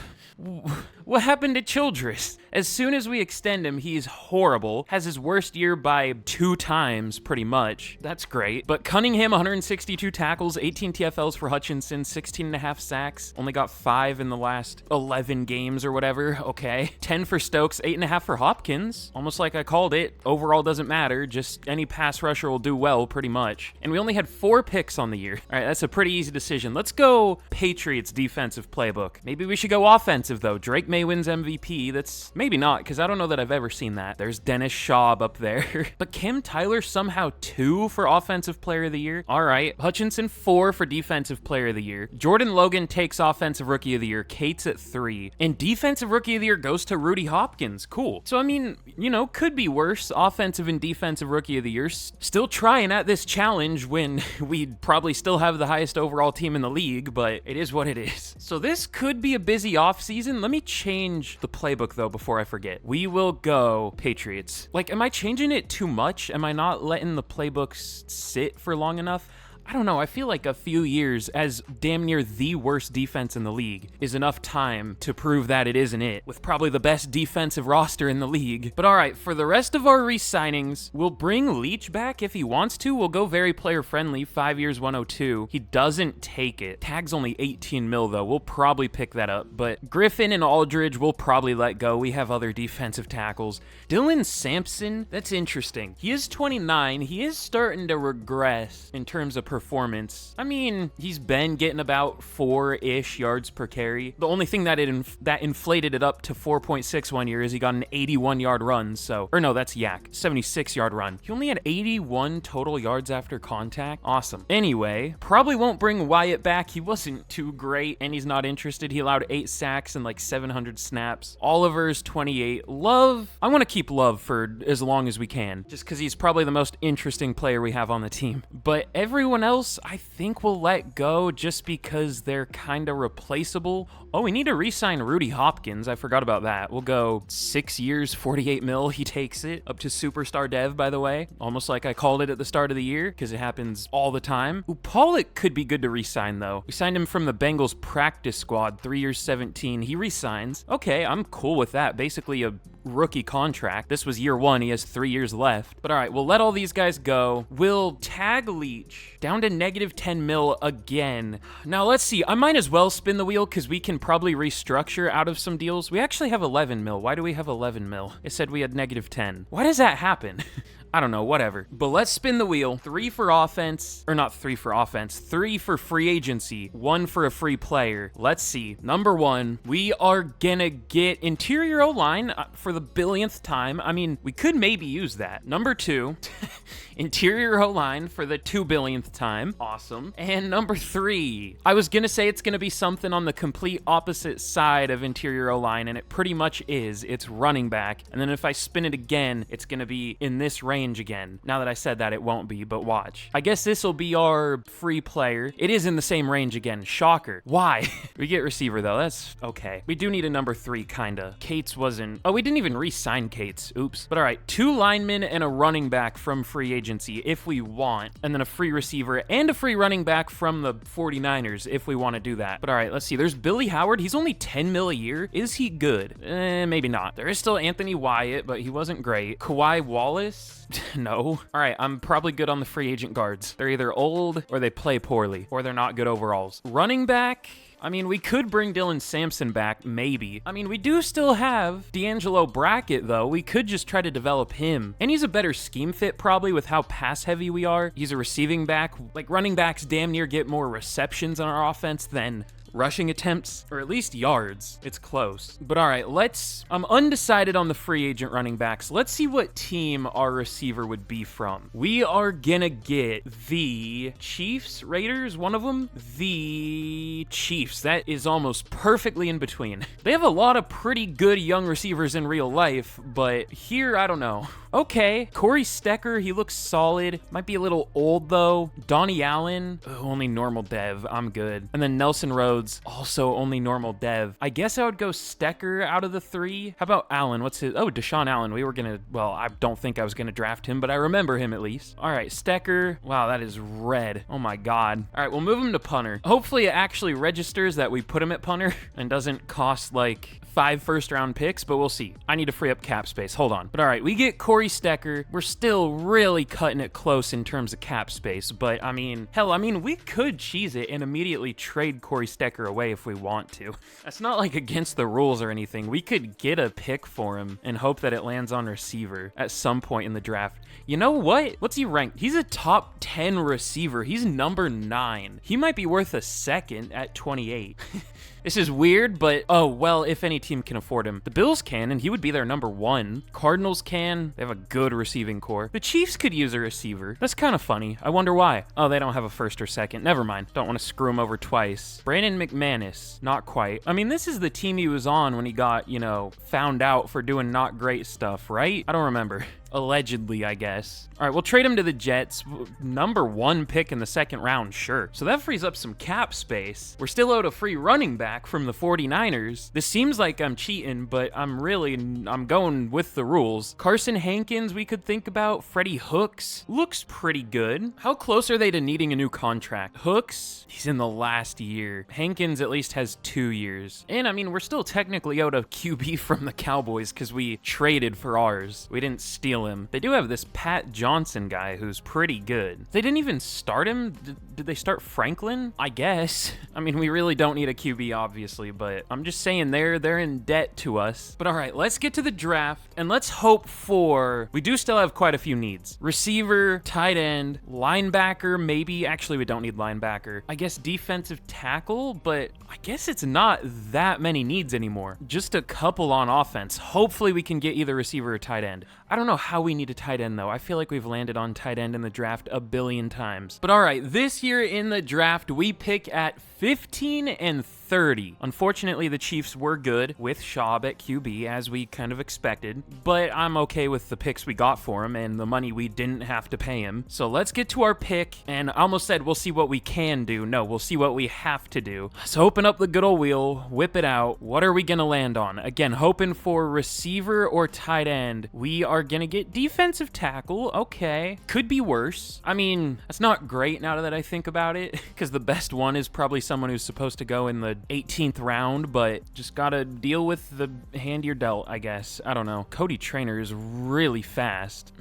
What happened to Childress? As soon as we extend him, he's horrible. Has his worst year by 2 times, pretty much. That's great. But Cunningham, 162 tackles, 18 TFLs for Hutchinson, 16.5 sacks. Only got 5 in the last 11 games or whatever. Okay. 10 for Stokes, 8.5 for Hopkins. Almost like I called it. Overall doesn't matter. Just any pass rusher will do well, pretty much. And we only had 4 picks on the year. All right, that's a pretty easy decision. Let's go Patriots defensive playbook. Maybe we should go offensive, though. Drake May wins MVP. That's maybe not, because I don't know that I've ever seen that. There's Dennis Schaub up there. But Cam Tyler somehow 2 for Offensive Player of the Year. All right. Hutchinson 4 for Defensive Player of the Year. Jordan Logan takes Offensive Rookie of the Year. Cates at 3. And Defensive Rookie of the Year goes to Rudy Hopkins. Cool. So, I mean, you know, could be worse. Offensive and Defensive Rookie of the Year. Still trying at this challenge when we'd probably still have the highest overall team in the league, but it is what it is. So this could be a busy offseason. Let me change the playbook, though, before I forget. We will go Patriots. Like, am I changing it too much? Am I not letting the playbooks sit for long enough? I don't know, I feel like a few years as damn near the worst defense in the league is enough time to prove that it isn't it, with probably the best defensive roster in the league. But all right, for the rest of our re-signings, we'll bring Leach back if he wants to. We'll go very player-friendly, 5 years, 102. He doesn't take it. Tag's only 18 mil, though. We'll probably pick that up. But Griffin and Aldridge, we'll probably let go. We have other defensive tackles. Dylan Sampson, that's interesting. He is 29. He is starting to regress in terms of performance. I mean, he's been getting about 4-ish yards per carry. The only thing that inflated it up to 4.6 one year is he got an 81-yard run. So, or no, that's Yak, 76-yard run. He only had 81 total yards after contact. Awesome. Anyway, probably won't bring Wyatt back. He wasn't too great, and he's not interested. He allowed 8 sacks and like 700 snaps. Oliver's 28. Love, I want to keep Love for as long as we can, just because he's probably the most interesting player we have on the team. But everyone else, I think we'll let go just because they're kind of replaceable. Oh, we need to re-sign Rudy Hopkins. I forgot about that. We'll go 6 years, 48 mil. He takes it up to superstar dev, by the way. Almost like I called it at the start of the year because it happens all the time. Ooh, Pollock could be good to re-sign, though. We signed him from the Bengals practice squad, 3 years, 17. He re-signs. Okay, I'm cool with that. Basically a rookie contract. This was year 1. He has 3 years left. But all right, we'll let all these guys go. We'll tag Leach down to negative 10 mil again. Now, let's see. I might as well spin the wheel because we can probably restructure out of some deals. We actually have 11 mil. Why do we have 11 mil? It said we had negative 10. Why does that happen? I don't know, whatever. But let's spin the wheel. 3 for offense, or not 3 for offense, 3 for free agency, 1 for a free player. Let's see. Number 1, we are gonna get interior O-line for the billionth time. I mean, we could maybe use that. Number 2, interior O-line for the 2 billionth time. Awesome. And number 3, I was gonna say it's gonna be something on the complete opposite side of interior O-line, and it pretty much is. It's running back. And then if I spin it again, it's gonna be in this range again. Now that I said that, it won't be, but watch. I guess this will be our free player. It is in the same range again. Shocker. Why? We get receiver, though. That's okay. We do need a number 3, kinda. Cates wasn't... Oh, we didn't even re-sign Cates. Oops. But all right, 2 linemen and a running back from free agency if we want, and then a free receiver and a free running back from the 49ers if we want to do that. But all right, let's see. There's Billy Howard. He's only 10 mil a year. Is he good? Maybe not. There is still Anthony Wyatt, but he wasn't great. Kawhi Wallace? No. All right, I'm probably good on the free agent guards. They're either old or they play poorly or they're not good overalls. Running back? I mean, we could bring Dylan Sampson back, maybe. I mean, we do still have D'Angelo Brackett, though. We could just try to develop him. And he's a better scheme fit, probably, with how pass-heavy we are. He's a receiving back. Like, running backs damn near get more receptions on our offense than rushing attempts, or at least yards. It's close. But all right, I'm undecided on the free agent running backs. Let's see what team our receiver would be from. We are gonna get the Chiefs, Raiders, one of them. The Chiefs. That is almost perfectly in between. They have a lot of pretty good young receivers in real life, but here, I don't know. Okay, Corey Stecker, he looks solid. Might be a little old, though. Donnie Allen, only normal dev. I'm good. And then Nelson Rhodes, also only normal dev. I guess I would go Stecker out of the 3. How about Allen? What's his? Oh, Deshaun Allen. We were gonna, well, I don't think I was gonna draft him, but I remember him at least. All right, Stecker. Wow, that is red. Oh my God. All right, we'll move him to punter. Hopefully it actually registers that we put him at punter and doesn't cost like 5 first-round picks, but we'll see. I need to free up cap space. Hold on. But all right, we get Corey Stecker. We're still really cutting it close in terms of cap space, but I mean, hell, I mean, we could cheese it and immediately trade Corey Stecker away if we want to. That's not like against the rules or anything. We could get a pick for him and hope that it lands on receiver at some point in the draft. You know what? What's he ranked? He's a top 10 receiver. He's number 9. He might be worth a second at 28. This is weird, but oh, well, if any team can afford him. The Bills can, and he would be their number 1. Cardinals can. They have a good receiving core. The Chiefs could use a receiver. That's kind of funny. I wonder why. Oh, they don't have a first or second. Never mind. Don't want to screw him over twice. Brandon McManus. Not quite. I mean, this is the team he was on when he got, you know, found out for doing not great stuff, right? I don't remember. Allegedly, I guess. All right, we'll trade him to the Jets. Number 1 pick in the 2nd round, sure. So that frees up some cap space. We're still owed a free running back from the 49ers. This seems like I'm cheating, but I'm going with the rules. Carson Hankins, we could think about. Freddie Hooks looks pretty good. How close are they to needing a new contract? Hooks, he's in the last year. Hankins at least has 2 years. And I mean, we're still technically owed a QB from the Cowboys because we traded for ours. We didn't steal him. They do have this Pat Johnson guy who's pretty good. They didn't even start him. Did they start Franklin? I guess. I mean, we really don't need a QB, obviously, but I'm just saying they're in debt to us. But all right, let's get to the draft and let's hope for, we do still have quite a few needs. Receiver, tight end, linebacker, maybe. Actually, we don't need linebacker. I guess defensive tackle, but I guess it's not that many needs anymore. Just a couple on offense. Hopefully we can get either receiver or tight end. I don't know how we need a tight end, though. I feel like we've landed on tight end in the draft a billion times. But all right, this year in the draft, we pick at 15 and 30. Unfortunately, the Chiefs were good with Schaub at QB, as we kind of expected, but I'm okay with the picks we got for him and the money we didn't have to pay him. So let's get to our pick, and I almost said we'll see what we can do. No, we'll see what we have to do. So open up the good old wheel, whip it out. What are we gonna land on? Again, hoping for receiver or tight end. We are gonna get defensive tackle. Okay, could be worse. I mean, that's not great now that I think about it, because the best one is probably someone who's supposed to go in the 18th round, but just gotta deal with the hand you're dealt, I guess. I don't know. Cody Trainer is really fast.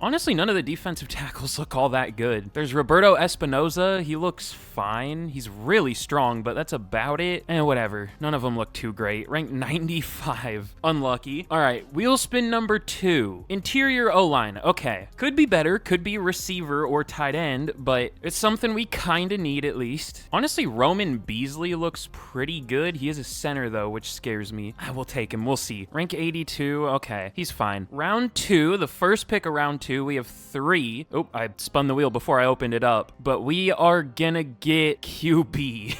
Honestly, none of the defensive tackles look all that good. There's Roberto Espinoza. He looks fine. He's really strong, but that's about it. And whatever. None of them look too great. Ranked 95. Unlucky. All right, wheel spin number 2. Interior O-line. Okay. Could be better. Could be receiver or tight end, but it's something we kind of need at least. Honestly, Roman Beasley looks pretty good. He is a center, though, which scares me. I will take him. We'll see. Rank 82. Okay. He's fine. Round 2. The first pick of round 2. We have 3. Oh, I spun the wheel before I opened it up, but we are gonna get QB.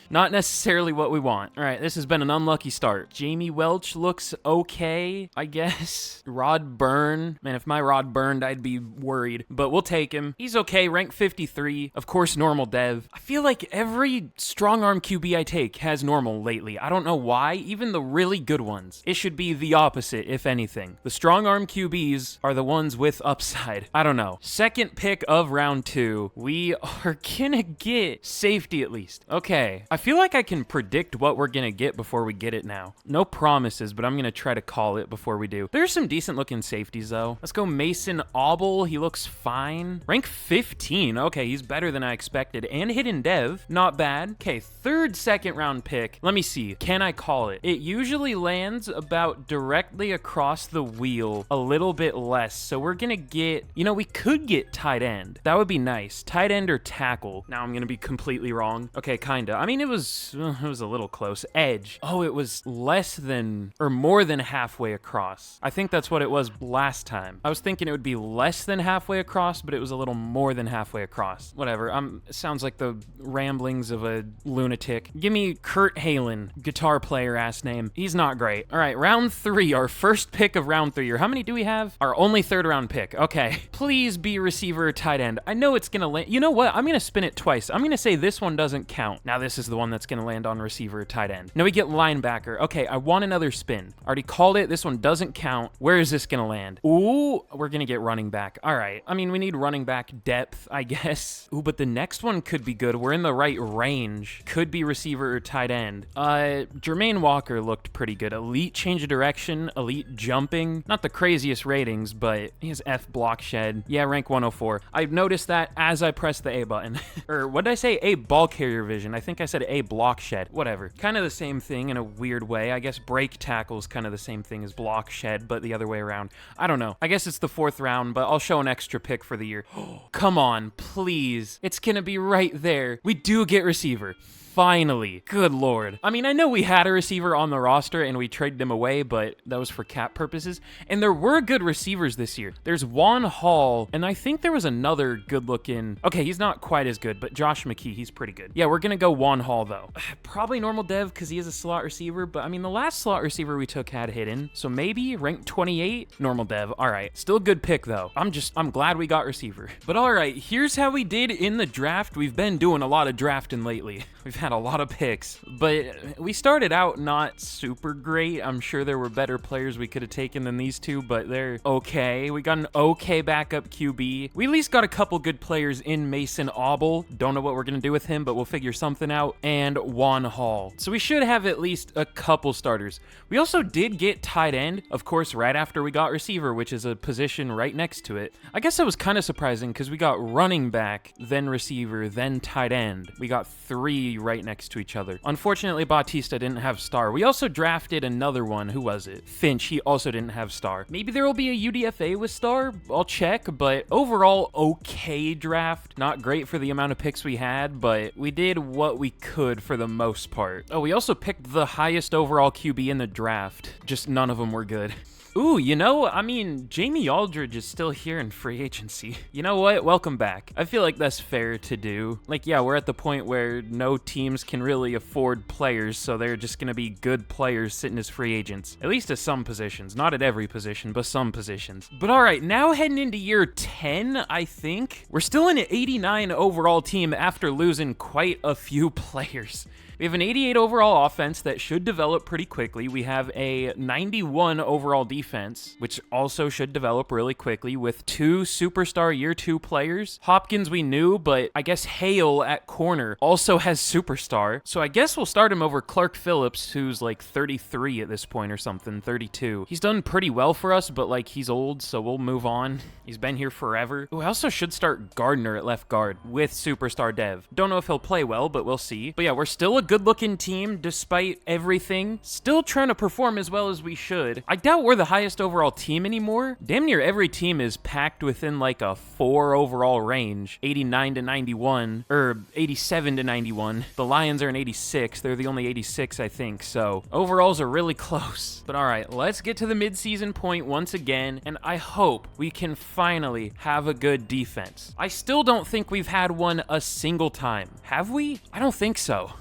Not necessarily what we want. All right, this has been an unlucky start. Jamie Welch looks okay, I guess. Rod Byrne. Man, if my rod burned, I'd be worried. But we'll take him. He's okay, rank 53. Of course, normal dev. I feel like every strong arm QB I take has normal lately. I don't know why. Even the really good ones. It should be the opposite, if anything. The strong arm QBs are the ones with upside. I don't know. Second pick of round 2. We are gonna get safety at least. Okay. I feel like I can predict what we're gonna get before we get it now. No promises, but I'm gonna try to call it before we do. There's some decent looking safeties though. Let's go Mason Auble. He looks fine. Rank 15. Okay, he's better than I expected. And hidden dev. Not bad. Okay, third second round pick. Let me see. Can I call it? It usually lands about directly across the wheel, a little bit less. So we're gonna get, you know, we could get tight end. That would be nice. Tight end or tackle. Now I'm gonna be completely wrong. Okay, kinda. I mean, it was a little close. Edge. Oh, it was less than or more than halfway across. I think that's what it was last time. I was thinking it would be less than halfway across, but it was a little more than halfway across. Whatever. Sounds like the ramblings of a lunatic. Give me Kurt Halen, guitar player ass name. He's not great. All right, round 3, our first pick of round 3. Or how many do we have? Our only third round pick. Okay. Please be receiver or tight end. I know it's gonna land. You know what? I'm gonna spin it twice. I'm gonna say this one doesn't count. Now this is the one that's going to land on receiver or tight end. Now we get linebacker. Okay, I want another spin. Already called it. This one doesn't count. Where is this going to land? Ooh, we're going to get running back. All right. I mean, we need running back depth, I guess. Ooh, but the next one could be good. We're in the right range. Could be receiver or tight end. Jermaine Walker looked pretty good. Elite change of direction, elite jumping. Not the craziest ratings, but he has F block shed. Yeah, rank 104. I noticed that as I pressed the A button. Or what did I say? A ball carrier vision. I think I said A block shed. Whatever. Kind of the same thing in a weird way. I guess break tackle is kind of the same thing as block shed, but the other way around. I don't know. I guess it's the 4th round, but I'll show an extra pick for the year. Come on, please. It's gonna be right there. We do get receiver. Finally. Good Lord. I mean, I know we had a receiver on the roster and we traded him away, but that was for cap purposes. And there were good receivers this year. There's Juan Hall, and I think there was another good looking. Okay, he's not quite as good, but Josh McKee, he's pretty good. Yeah, we're gonna go Juan Hall though. Probably normal dev because he is a slot receiver, but I mean, the last slot receiver we took had hidden. So maybe rank 28, normal dev. All right, still a good pick though. I'm glad we got receiver. But all right, here's how we did in the draft. We've been doing a lot of drafting lately. We've had a lot of picks, but we started out not super great. I'm sure there were better players we could have taken than these two, but they're okay. We got an okay backup QB. We at least got a couple good players in Mason Auble. Don't know what we're gonna do with him, but we'll figure something out. And Juan Hall. So we should have at least a couple starters. We also did get tight end, of course, right after we got receiver, which is a position right next to it. I guess that was kind of surprising because we got running back, then receiver, then tight end. We got 3 right next to each other. Unfortunately, Bautista didn't have star. We also drafted another one. Who was it? Finch. He also didn't have star. Maybe there will be a UDFA with star. I'll check, but overall, okay draft. Not great for the amount of picks we had, but we did what we could for the most part. Oh, we also picked the highest overall QB in the draft. Just none of them were good. Ooh, you know, I mean, Jamie Aldridge is still here in free agency. You know what? Welcome back. I feel like that's fair to do. Like, yeah, we're at the point where no teams can really afford players, so they're just going to be good players sitting as free agents. At least at some positions. Not at every position, but some positions. But all right, now heading into year 10, I think. We're still in an 89 overall team after losing quite a few players. We have an 88 overall offense that should develop pretty quickly. We have a 91 overall defense, which also should develop really quickly with 2 superstar year 2 players. Hopkins we knew, but I guess Hale at corner also has superstar. So I guess we'll start him over Clark Phillips, who's like 33 at this point or something, 32. He's done pretty well for us, but like he's old, so we'll move on. He's been here forever. Oh, I also should start Gardner at left guard with superstar Dev. Don't know if he'll play well, but we'll see. But yeah, we're still a good-looking team despite everything. Still trying to perform as well as we should. I doubt we're the highest overall team anymore. Damn near every team is packed within like a 4 overall range, 89 to 91, or 87 to 91. The Lions are an 86. They're the only 86, I think, so overalls are really close. But all right, let's get to the midseason point once again, and I hope we can finally have a good defense. I still don't think we've had one a single time. Have we? I don't think so.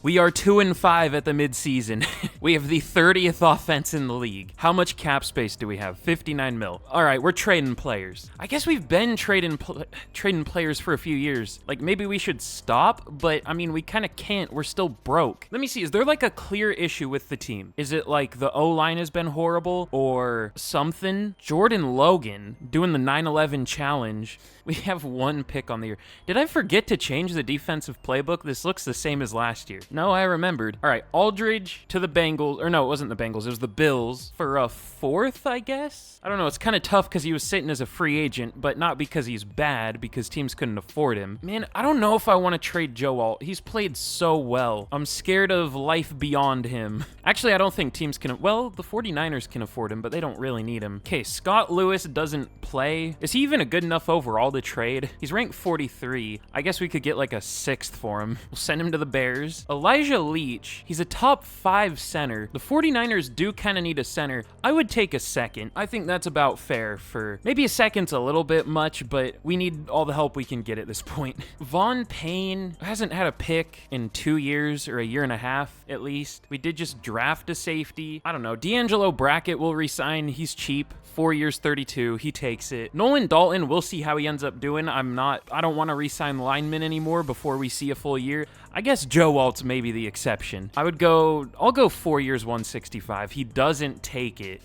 We are 2-5 at the midseason. We have the 30th offense in the league. How much cap space do we have? 59 mil. All right, we're trading players. I guess we've been trading players for a few years. Like, maybe we should stop, but I mean, we kind of can't. We're still broke. Let me see. Is there like a clear issue with the team? Is it like the O-line has been horrible or something? Jordan Logan doing the 9/11 challenge. We have 1 pick on the year. Did I forget to change the defensive playbook? This looks the same as last year. No, I remembered. All right, Aldridge to the Bengals. Or no, it wasn't the Bengals. It was the Bills for a 4th, I guess? I don't know. It's kind of tough because he was sitting as a free agent, but not because he's bad, because teams couldn't afford him. Man, I don't know if I want to trade Joe Alt. He's played so well. I'm scared of life beyond him. Actually, I don't think teams can... Well, the 49ers can afford him, but they don't really need him. Okay, Scott Lewis doesn't play. Is he even a good enough overall to trade? He's ranked 43. I guess we could get like a 6th for him. We'll send him to the Bears. Elijah Leach, he's a top 5 center. The 49ers do kind of need a center. I would take a 2nd. I think that's about fair for... Maybe a 2nd's a little bit much, but we need all the help we can get at this point. Vaughn Payne hasn't had a pick in 2 years or a year and a half at least. We did just draft a safety. I don't know. D'Angelo Brackett will resign. He's cheap. 4 years, 32. He takes it. Nolan Dalton, we'll see how he ends up doing. I don't want to re-sign linemen anymore before we see a full year. I guess Joe Alt's maybe the exception. I'll go 4 years, 165. He doesn't take it.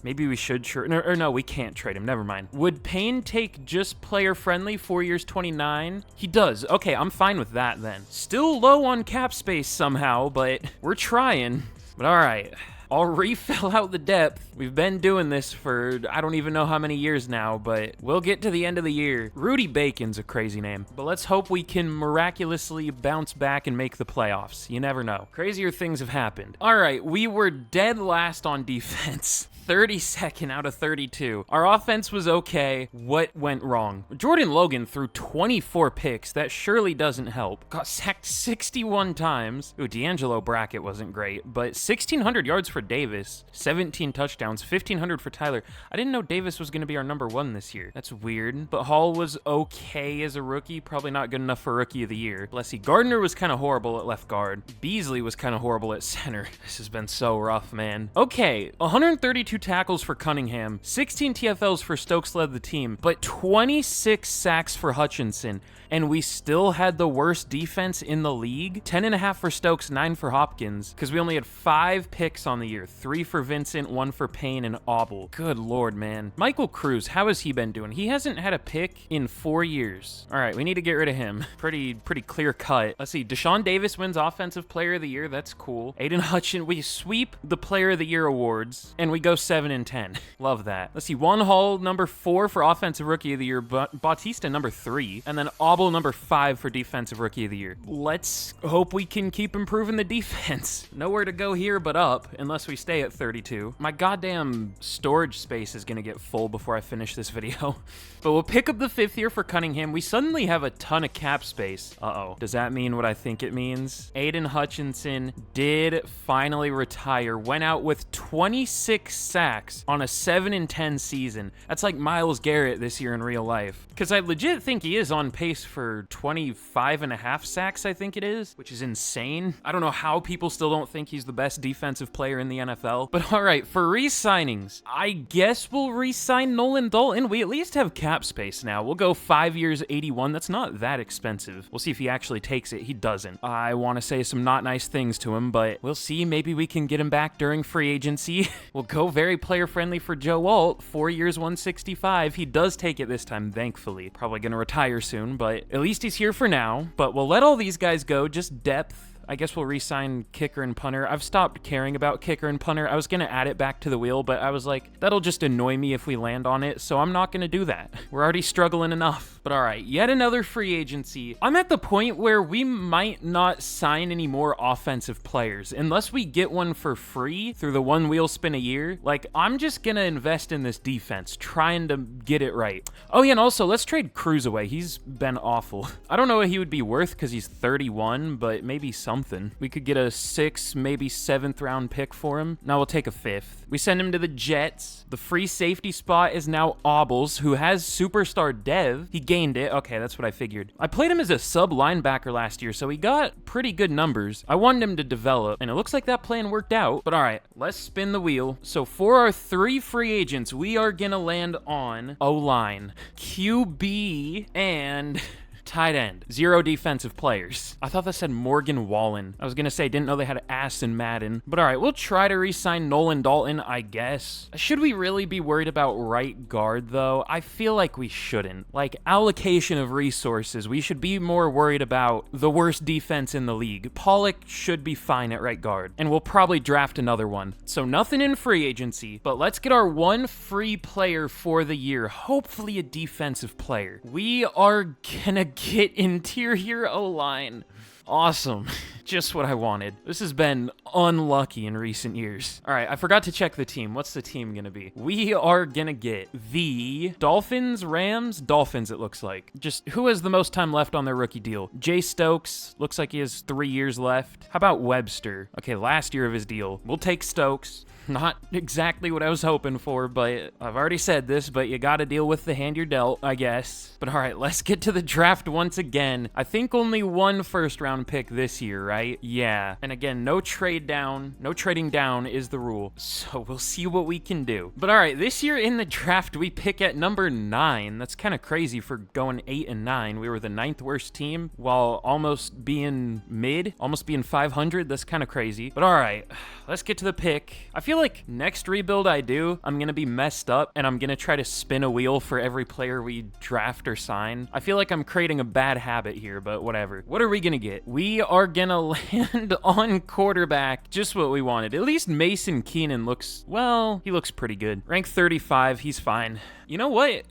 Maybe we should no, we can't trade him. Never mind. Would Payne take just player friendly, 4 years, 29? He does. Okay, I'm fine with that then. Still low on cap space somehow, but we're trying. But all right. I'll refill out the depth. We've been doing this for I don't even know how many years now, but we'll get to the end of the year. Rudy Bacon's a crazy name, but let's hope we can miraculously bounce back and make the playoffs. You never know. Crazier things have happened. All right, we were dead last on defense. 32nd out of 32. Our offense was okay. What went wrong? Jordan Logan threw 24 picks. That surely doesn't help. Got sacked 61 times. Ooh, D'Angelo Brackett wasn't great, but 1,600 yards for Davis, 17 touchdowns, 1,500 for Tyler. I didn't know Davis was going to be our number 1 this year. That's weird. But Hall was okay as a rookie. Probably not good enough for Rookie of the Year. Let's see. Gardner was kind of horrible at left guard. Beasley was kind of horrible at center. This has been so rough, man. Okay, 132 tackles for Cunningham, 16 TFLs for Stokes led the team, but 26 sacks for Hutchinson. And we still had the worst defense in the league. 10.5 for Stokes, 9 for Hopkins, because we only had 5 picks on the year. 3 for Vincent, 1 for Payne and Auble. Good Lord, man. Michael Cruz, how has he been doing? He hasn't had a pick in 4 years. All right, we need to get rid of him. Pretty clear cut. Let's see. Deshaun Davis wins Offensive Player of the Year. That's cool. Aiden Hutchinson, we sweep the Player of the Year awards, and we go 7-10. Love that. Let's see. Juan Hall, number 4 for Offensive Rookie of the Year. Bautista, number 3. And then Auble, number 5 for Defensive Rookie of the Year. Let's hope we can keep improving the defense. Nowhere to go here but up, unless we stay at 32. My goddamn storage space is gonna get full before I finish this video. But we'll pick up the 5th year for Cunningham. We suddenly have a ton of cap space. Uh-oh. Does that mean what I think it means? Aiden Hutchinson did finally retire. Went out with 26 sacks on a 7-10 season. That's like Myles Garrett this year in real life. Because I legit think he is on pace for 25.5 sacks, I think it is, which is insane. I don't know how people still don't think he's the best defensive player in the NFL. But all right, for re-signings, I guess we'll re-sign Nolan Dalton. We at least have cap space now. We'll go 5 years, 81. That's not that expensive. We'll see if he actually takes it. He doesn't. I want to say some not nice things to him, but we'll see. Maybe we can get him back during free agency. We'll go very player-friendly for Joe Alt. 4 years, 165. He does take it this time, thankfully. Probably going to retire soon, but at least he's here for now. But we'll let all these guys go. Just depth. I guess we'll re-sign kicker and punter. I've stopped caring about kicker and punter. I was going to add it back to the wheel, but I was like, that'll just annoy me if we land on it, so I'm not going to do that. We're already struggling enough. But all right, yet another free agency. I'm at the point where we might not sign any more offensive players unless we get one for free through the one wheel spin a year. Like, I'm just going to invest in this defense, trying to get it right. Oh, yeah, and also, let's trade Cruz away. He's been awful. I don't know what he would be worth because he's 31, but maybe something. We could get a 6th, maybe 7th round pick for him. Now we'll take a 5th. We send him to the Jets. The free safety spot is now Obbles, who has superstar dev. He gained it. Okay, that's what I figured. I played him as a sub linebacker last year, so he got pretty good numbers. I wanted him to develop, and it looks like that plan worked out. But all right, let's spin the wheel. So for our 3 free agents, we are gonna land on O-line, QB, and tight end. 0 defensive players. I thought that said Morgan Wallen. I was gonna say, didn't know they had an ass in Madden. But all right, we'll try to re-sign Nolan Dalton, I guess. Should we really be worried about right guard, though? I feel like we shouldn't. Like, allocation of resources, we should be more worried about the worst defense in the league. Pollock should be fine at right guard, and we'll probably draft another one. So nothing in free agency, but let's get our 1 free player for the year. Hopefully a defensive player. We are gonna get interior O-line. Awesome. Just what I wanted. This has been unlucky in recent years. All right, I forgot to check the team. What's the team gonna be? We are gonna get the Dolphins, Rams, Dolphins, it looks like. Just who has the most time left on their rookie deal? Jay Stokes, looks like he has 3 years left. How about Webster? Okay, last year of his deal. We'll take Stokes. Not exactly what I was hoping for, but I've already said this, but you gotta deal with the hand you're dealt, I guess. But all right, let's get to the draft once again. I think only 1 first-round pick this year, right? Yeah. And again, no trade down. No trading down is the rule. So we'll see what we can do. But all right, this year in the draft, we pick at number 9. That's kind of crazy for going 8 and 9. We were the 9th worst team while almost being mid, almost being 500. That's kind of crazy. But all right, let's get to the pick. I feel like next rebuild I do, I'm going to be messed up and I'm going to try to spin a wheel for every player we draft or sign. I feel like I'm creating a bad habit here, but whatever. What are we going to get? We are going to land on quarterback. Just what we wanted. At least Mason Keenan looks, well, he looks pretty good. Rank 35, he's fine. You know what?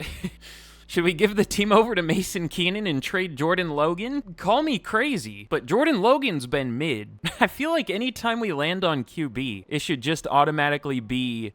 Should we give the team over to Mason Keenan and trade Jordan Logan? Call me crazy, but Jordan Logan's been mid. I feel like anytime we land on QB, it should just automatically be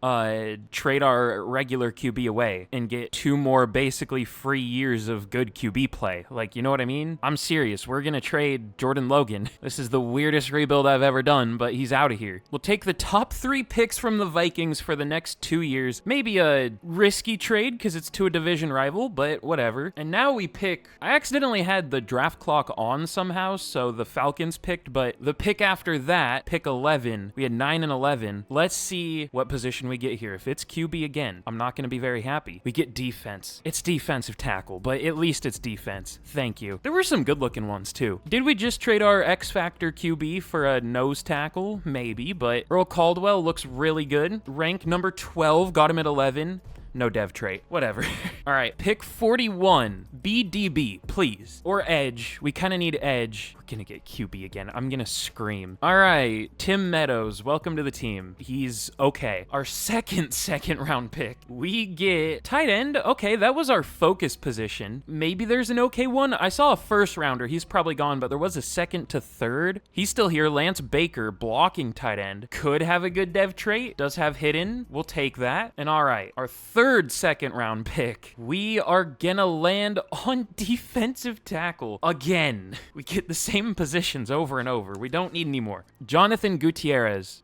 trade our regular QB away and get 2 more basically free years of good QB play. Like, you know what I mean? I'm serious. We're gonna trade Jordan Logan. This is the weirdest rebuild I've ever done, but he's out of here. We'll take the top 3 picks from the Vikings for the next 2 years. Maybe a risky trade because it's to a division rival, but whatever. And now we pick, I accidentally had the draft clock on somehow, so the Falcons picked, but the pick after that, pick 11, we had 9 and 11. Let's see what position we get here. If it's QB again, I'm not going to be very happy. We get defense. It's defensive tackle, but at least it's defense. Thank you. There were some good looking ones too. Did we just trade our X Factor QB for a nose tackle? Maybe, but Earl Caldwell looks really good. Rank number 12, got him at 11. No dev trait. Whatever. All right, pick 41. BDB, please. Or edge. We kind of need edge. We're going to get QB again. I'm going to scream. All right, Tim Meadows, welcome to the team. He's okay. Our second round pick. We get tight end. Okay, that was our focus position. Maybe there's an okay one. I saw a first rounder. He's probably gone, but there was a 2nd to 3rd. He's still here. Lance Baker, blocking tight end. Could have a good dev trait. Does have hidden. We'll take that. And all right, our third second round pick. We are gonna land on defensive tackle. Again, we get the same same positions over and over. We don't need any more. Jonathan Gutierrez.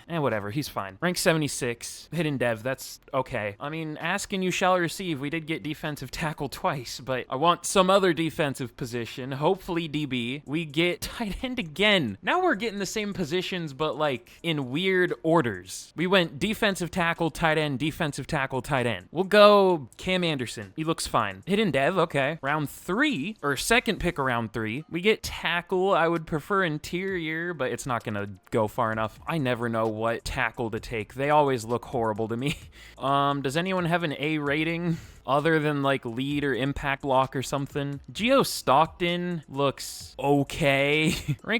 Whatever. He's fine. Rank 76. Hidden dev. That's okay. I mean, ask and you shall receive. We did get defensive tackle twice, but I want some other defensive position. Hopefully DB. We get tight end again. Now we're getting the same positions, but like in weird orders. We went defensive tackle, tight end, defensive tackle, tight end. We'll go Cam Anderson. He looks fine. Hidden dev. Okay. Round 3, or second pick around 3. We get tackle. I would prefer interior, but it's not gonna go far enough. I never know what tackle to take. They always look horrible to me. Does anyone have an A rating other than like lead or impact block or something? Geo Stockton looks okay.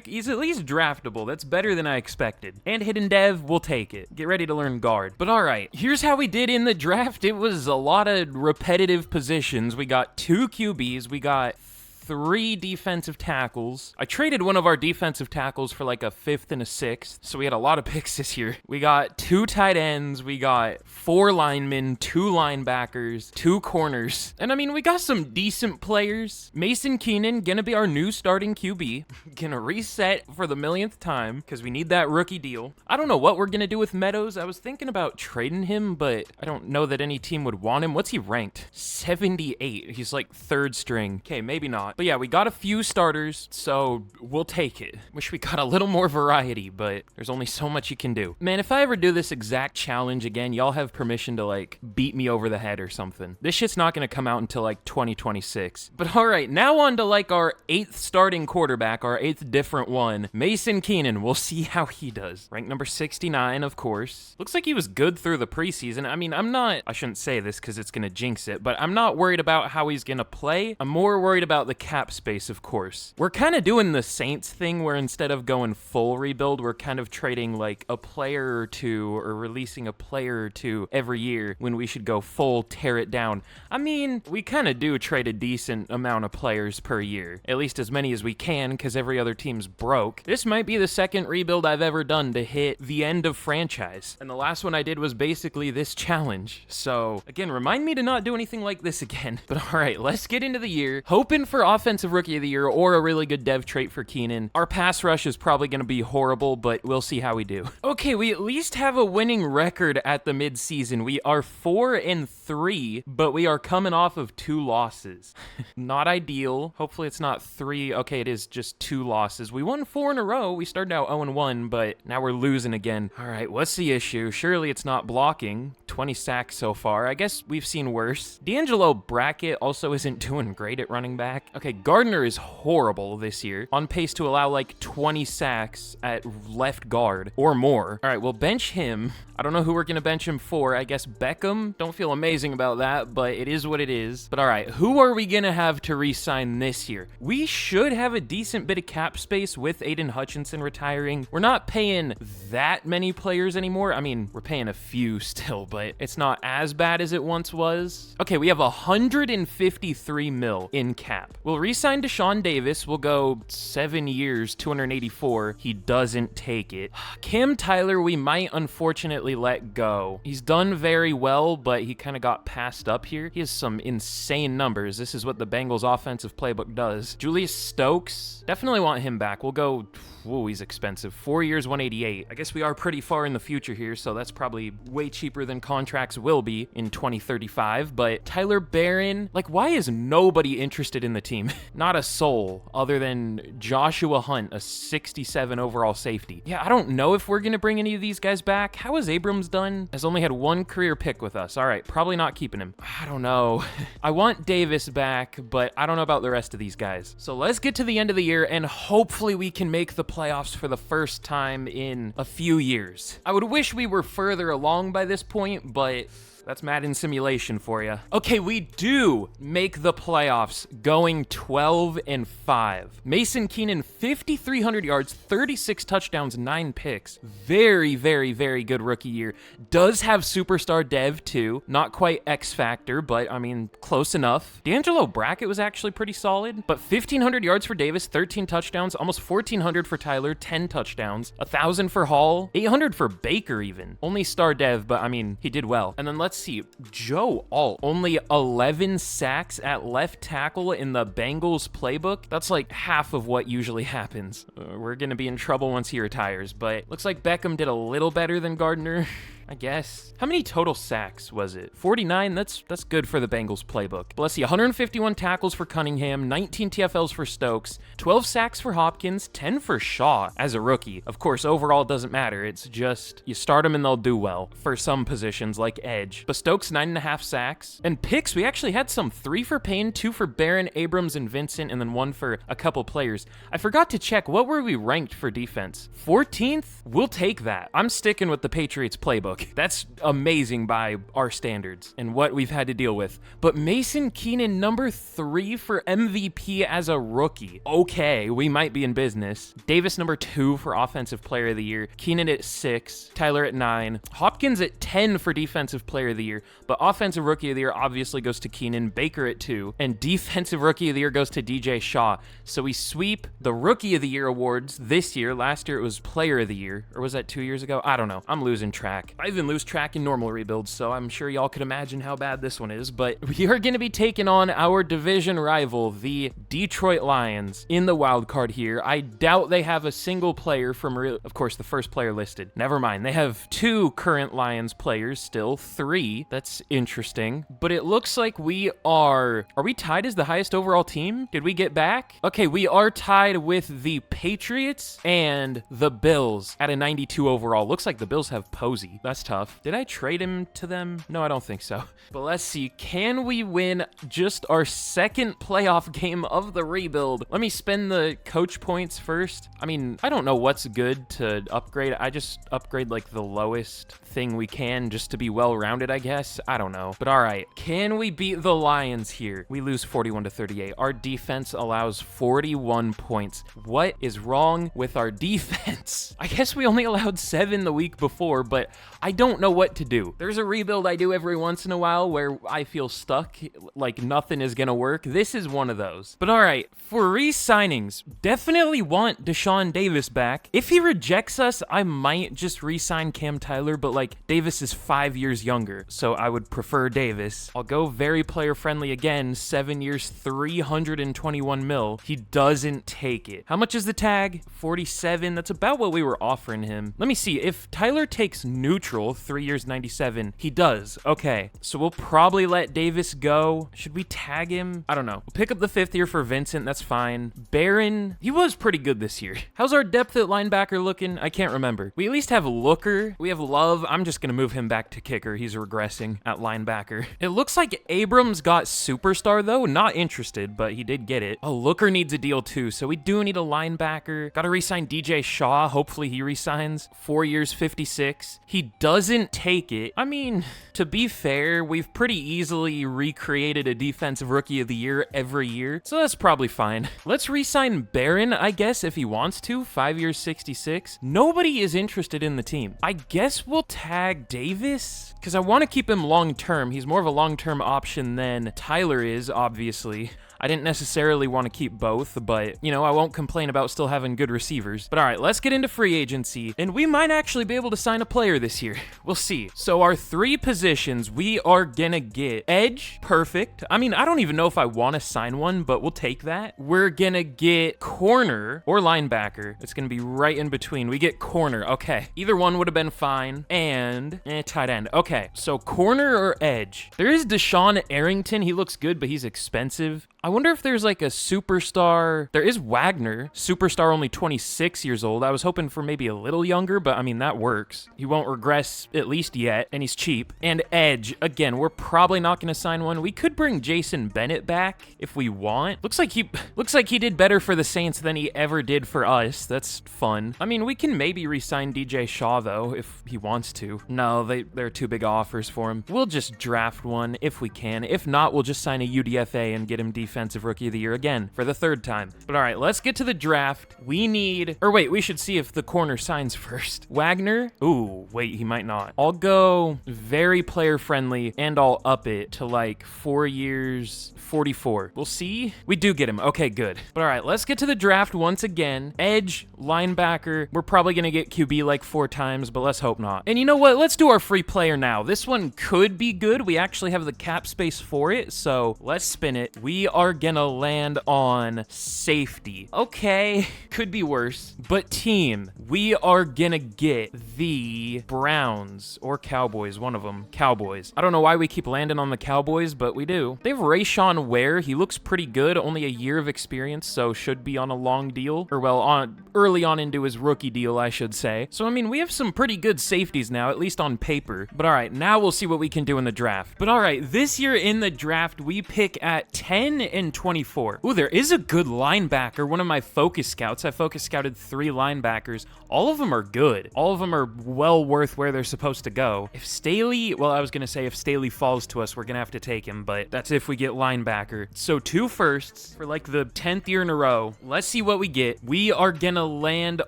He's at least draftable. That's better than I expected. And hidden dev, we'll take it. Get ready to learn guard. But all right, here's how we did in the draft. It was a lot of repetitive positions. We got 2 QBs. We got 3 defensive tackles. I traded one of our defensive tackles for like a 5th and a 6th, so we had a lot of picks this year. We got 2 tight ends, we got 4 linemen, 2 linebackers, 2 corners, and I mean, we got some decent players. Mason Keenan, gonna be our new starting QB. Gonna reset for the millionth time, because we need that rookie deal. I don't know what we're gonna do with Meadows. I was thinking about trading him, but I don't know that any team would want him. What's he ranked? 78. He's like 3rd string. Okay, maybe not. But yeah, we got a few starters, so we'll take it. Wish we got a little more variety, but there's only so much you can do. Man, if I ever do this exact challenge again, y'all have permission to like beat me over the head or something. This shit's not gonna come out until like 2026. But all right, now on to like our 8th starting quarterback, our 8th different one, Mason Keenan. We'll see how he does. Rank number 69, of course. Looks like he was good through the preseason. I mean, I shouldn't say this because it's gonna jinx it, but I'm not worried about how he's gonna play. I'm more worried about the cap space, of course. We're kind of doing the Saints thing where instead of going full rebuild, we're kind of trading like a player or 2 or releasing a player or 2 every year when we should go full tear it down. I mean, we kind of do trade a decent amount of players per year, at least as many as we can because every other team's broke. This might be the 2nd rebuild I've ever done to hit the end of franchise, and the last one I did was basically this challenge. So again, remind me to not do anything like this again. But all right, let's get into the year, hoping for offensive rookie of the year or a really good dev trait for Keenan. Our pass rush is probably going to be horrible, but we'll see how we do. Okay, we at least have a winning record at the mid-season. We are 4-3, but we are coming off of 2 losses. Not ideal. Hopefully it's not 3. Okay, it is just 2 losses. We won 4 in a row. We started out 0-1, but now we're losing again. All right, what's the issue? Surely it's not blocking. 20 sacks so far. I guess we've seen worse. D'Angelo Brackett also isn't doing great at running back. Okay, Gardner is horrible this year, on pace to allow like 20 sacks at left guard or more. All right, we'll bench him. I don't know who we're gonna bench him for. I guess Beckham. Don't feel amazing about that, but it is what it is. But all right, who are we gonna have to re-sign this year? We should have a decent bit of cap space with Aiden Hutchinson retiring. We're not paying that many players anymore. I mean, we're paying a few still, but it's not as bad as it once was. Okay, we have 153 mil in cap. We'll re-sign Deshaun Davis. We'll go 7 years, 284. He doesn't take it. Cam Tyler, we might unfortunately let go. He's done very well, but he kind of got passed up here. He has some insane numbers. This is what the Bengals offensive playbook does. Julius Stokes, definitely want him back. We'll go, whoa, he's expensive. 4 years, 188. I guess we are pretty far in the future here, so that's probably way cheaper than contracts will be in 2035. But Tyler Barron, like, why is nobody interested in the team? Not a soul other than Joshua Hunt, a 67 overall safety. Yeah, I don't know if we're gonna bring any of these guys back. How is Abrams done? Has only had 1 career pick with us. All right, probably not keeping him. I don't know. I want Davis back, but I don't know about the rest of these guys. So let's get to the end of the year and hopefully we can make the playoffs for the first time in a few years. I would wish we were further along by this point, but that's Madden Simulation for you. Okay, we do make the playoffs going 12-5. Mason Keenan, 5,300 yards, 36 touchdowns, 9 picks. Very, very, very good rookie year. Does have superstar dev too. Not quite X Factor, but I mean, close enough. D'Angelo Brackett was actually pretty solid, but 1,500 yards for Davis, 13 touchdowns, almost 1,400 for Tyler, 10 touchdowns, 1,000 for Hall, 800 for Baker even. Only star dev, but I mean, he did well. And then let's see. Joe Alt, only 11 sacks at left tackle in the Bengals playbook. That's like half of what usually happens. We're going to be in trouble once he retires, but looks like Beckham did a little better than Gardner. I guess. How many total sacks was it? 49? That's good for the Bengals playbook. But let's see, 151 tackles for Cunningham, 19 TFLs for Stokes, 12 sacks for Hopkins, 10 for Shaw as a rookie. Of course, overall it doesn't matter. It's just you start them and they'll do well for some positions like edge. But Stokes, 9.5 sacks. And picks, we actually had some. 3 for Payne, 2 for Barron, Abrams, and Vincent, and then 1 for a couple players. I forgot to check, what were we ranked for defense? 14th? We'll take that. I'm sticking with the Patriots playbook. That's amazing by our standards and what we've had to deal with. But Mason Keenan, number 3 for MVP as a rookie. Okay, we might be in business. Davis, number 2 for Offensive Player of the Year. Keenan at 6. Tyler at 9. Hopkins at 10 for Defensive Player of the Year. But Offensive Rookie of the Year obviously goes to Keenan. Baker at 2. And Defensive Rookie of the Year goes to DJ Shaw. So we sweep the Rookie of the Year awards this year. Last year it was Player of the Year. Or was that 2 years ago? I don't know. I'm losing track. I even lose track in normal rebuilds, so I'm sure y'all could imagine how bad this one is. But we are going to be taking on our division rival, the Detroit Lions, in the wild card here. I doubt they have a single player from, of course, the first player listed. Never mind. They have 2 current Lions players still, 3. That's interesting. But it looks like we are we tied as the highest overall team? Did we get back? Okay, we are tied with the Patriots and the Bills at a 92 overall. Looks like the Bills have Posey. That's tough. Did I trade him to them? No, I don't think so. But let's see. Can we win just our second playoff game of the rebuild? Let me spend the coach points first. I mean, I don't know what's good to upgrade. I just upgrade like the lowest thing we can just to be well-rounded, I guess. I don't know. But all right. Can we beat the Lions here? We lose 41-38. Our defense allows 41 points. What is wrong with our defense? I guess we only allowed 7 the week before, but I don't know what to do. There's a rebuild I do every once in a while where I feel stuck, like nothing is gonna work. This is one of those. But all right, for re-signings, definitely want Deshaun Davis back. If he rejects us, I might just re-sign Cam Tyler, but like Davis is 5 years younger, so I would prefer Davis. I'll go very player-friendly again, 7 years, 321 mil. He doesn't take it. How much is the tag? 47. That's about what we were offering him. Let me see. If Tyler takes neutral, 3 years, 97, he does. Okay, so we'll probably let Davis go. Should we tag him? I don't know. We'll pick up the 5th year for Vincent. That's fine. Barron, he was pretty good this year. How's our depth at linebacker looking? I can't remember. We at least have Looker. We have Love. I'm just going to move him back to kicker. He's regressing at linebacker. It looks like Abrams got superstar, though. Not interested, but he did get it. Oh, Looker needs a deal, too, so we do need a linebacker. Got to re-sign DJ Shaw. Hopefully he re-signs. 4 years, 56. He doesn't take it. I mean, to be fair, we've pretty easily recreated a defensive rookie of the year every year, so that's probably fine. Let's re-sign Barron, I guess, if he wants to. 5 years, 66. Nobody is interested in the team. I guess we'll tag Davis, because I want to keep him long-term. He's more of a long-term option than Tyler is, obviously. I didn't necessarily want to keep both, but, you know, I won't complain about still having good receivers. But all right, let's get into free agency, and we might actually be able to sign a player this year. We'll see. So our 3 positions, we are gonna get edge, perfect. I mean, I don't even know if I want to sign one, but we'll take that. We're gonna get corner or linebacker. It's gonna be right in between. We get corner. Okay. Either one would have been fine. And tight end. Okay. So corner or edge. There is Deshaun Arrington. He looks good, but he's expensive. I wonder if there's like a superstar. There is Wagner, superstar, only 26 years old. I was hoping for maybe a little younger, but I mean, that works. He won't regress at least yet, and he's cheap. And edge, again, we're probably not going to sign one. We could bring Jason Bennett back if we want. Looks like he did better for the Saints than he ever did for us. That's fun. I mean, we can maybe re-sign DJ Shaw, though, if he wants to. No, they're too big offers for him. We'll just draft one if we can. If not, we'll just sign a UDFA and get him defense Defensive Rookie of the Year again for the third time. But all right, let's get to the draft. We should see if the corner signs first. Wagner. Ooh, wait, he might not. I'll go very player friendly and I'll up it to like 4 years, 44. We'll see. We do get him. Okay, good. But all right, let's get to the draft once again. Edge, linebacker. We're probably going to get QB like 4 times, but let's hope not. And you know what? Let's do our free player now. This one could be good. We actually have the cap space for it, so let's spin it. We are going to land on safety. Okay, could be worse. But team, we are going to get the Browns or Cowboys, one of them. Cowboys. I don't know why we keep landing on the Cowboys, but we do. They have Rayshawn Ware. He looks pretty good. Only a year of experience, so should be on a long deal. Or well, early on into his rookie deal, I should say. So, I mean, we have some pretty good safeties now, at least on paper. But all right, now we'll see what we can do in the draft. But all right, this year in the draft, we pick at 10 and 24. Ooh, there is a good linebacker. One of my focus scouts. I focus scouted 3 linebackers. All of them are good. All of them are well worth where they're supposed to go. If Staley, well, I was going to say if Staley falls to us, we're going to have to take him, but that's if we get linebacker. So 2 firsts for like the 10th year in a row. Let's see what we get. We are going to land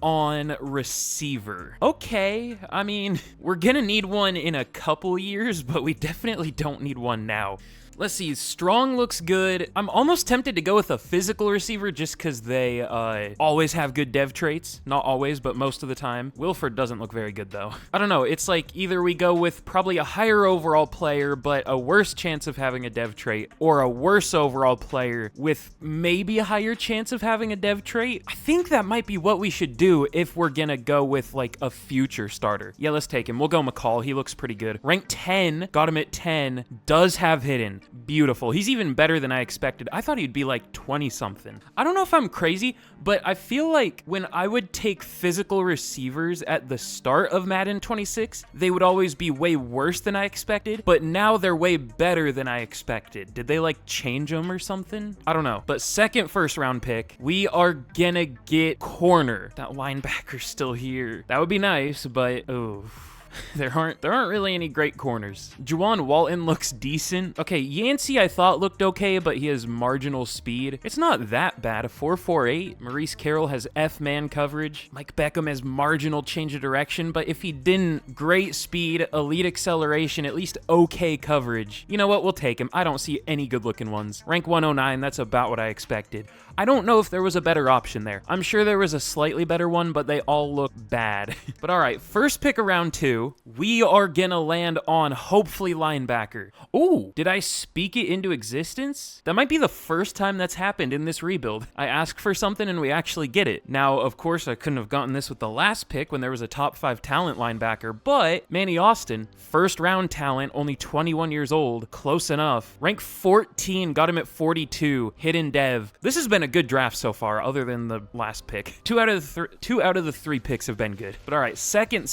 on receiver. Okay, I mean, we're going to need one in a couple years, but we definitely don't need one now. Let's see, Strong looks good. I'm almost tempted to go with a physical receiver just because they always have good dev traits. Not always, but most of the time. Wilford doesn't look very good, though. I don't know. It's like either we go with probably a higher overall player, but a worse chance of having a dev trait, or a worse overall player with maybe a higher chance of having a dev trait. I think that might be what we should do if we're gonna go with like a future starter. Yeah, let's take him. We'll go McCall. He looks pretty good. Rank 10. Got him at 10. Does have hidden. Beautiful. He's even better than I expected. I thought he'd be like 20 something. I don't know if I'm crazy, but I feel like when I would take physical receivers at the start of Madden 26, they would always be way worse than I expected, but now they're way better than I expected. Did they like change them or something? I don't know. But second first round pick, we are gonna get corner. That linebacker's still here. That would be nice, but oh. There aren't really any great corners. Juwan Walton looks decent. Okay, Yancey I thought looked okay, but he has marginal speed. It's not that bad. A 4.48. Maurice Carroll has F-man coverage. Mike Beckham has marginal change of direction, but if he didn't, great speed, elite acceleration, at least okay coverage. You know what? We'll take him. I don't see any good-looking ones. Rank 109, that's about what I expected. I don't know if there was a better option there. I'm sure there was a slightly better one, but they all look bad. But all right, first pick of round 2, we are gonna land on hopefully linebacker. Ooh, did I speak it into existence? That might be the first time that's happened in this rebuild. I asked for something and we actually get it. Now, of course, I couldn't have gotten this with the last pick when there was a top 5 talent linebacker, but Manny Austin, first round talent, only 21 years old, close enough. Rank 14, got him at 42, hidden dev. This has been a good draft so far, other than the last pick. Two out of the 3 picks have been good. But all right, second,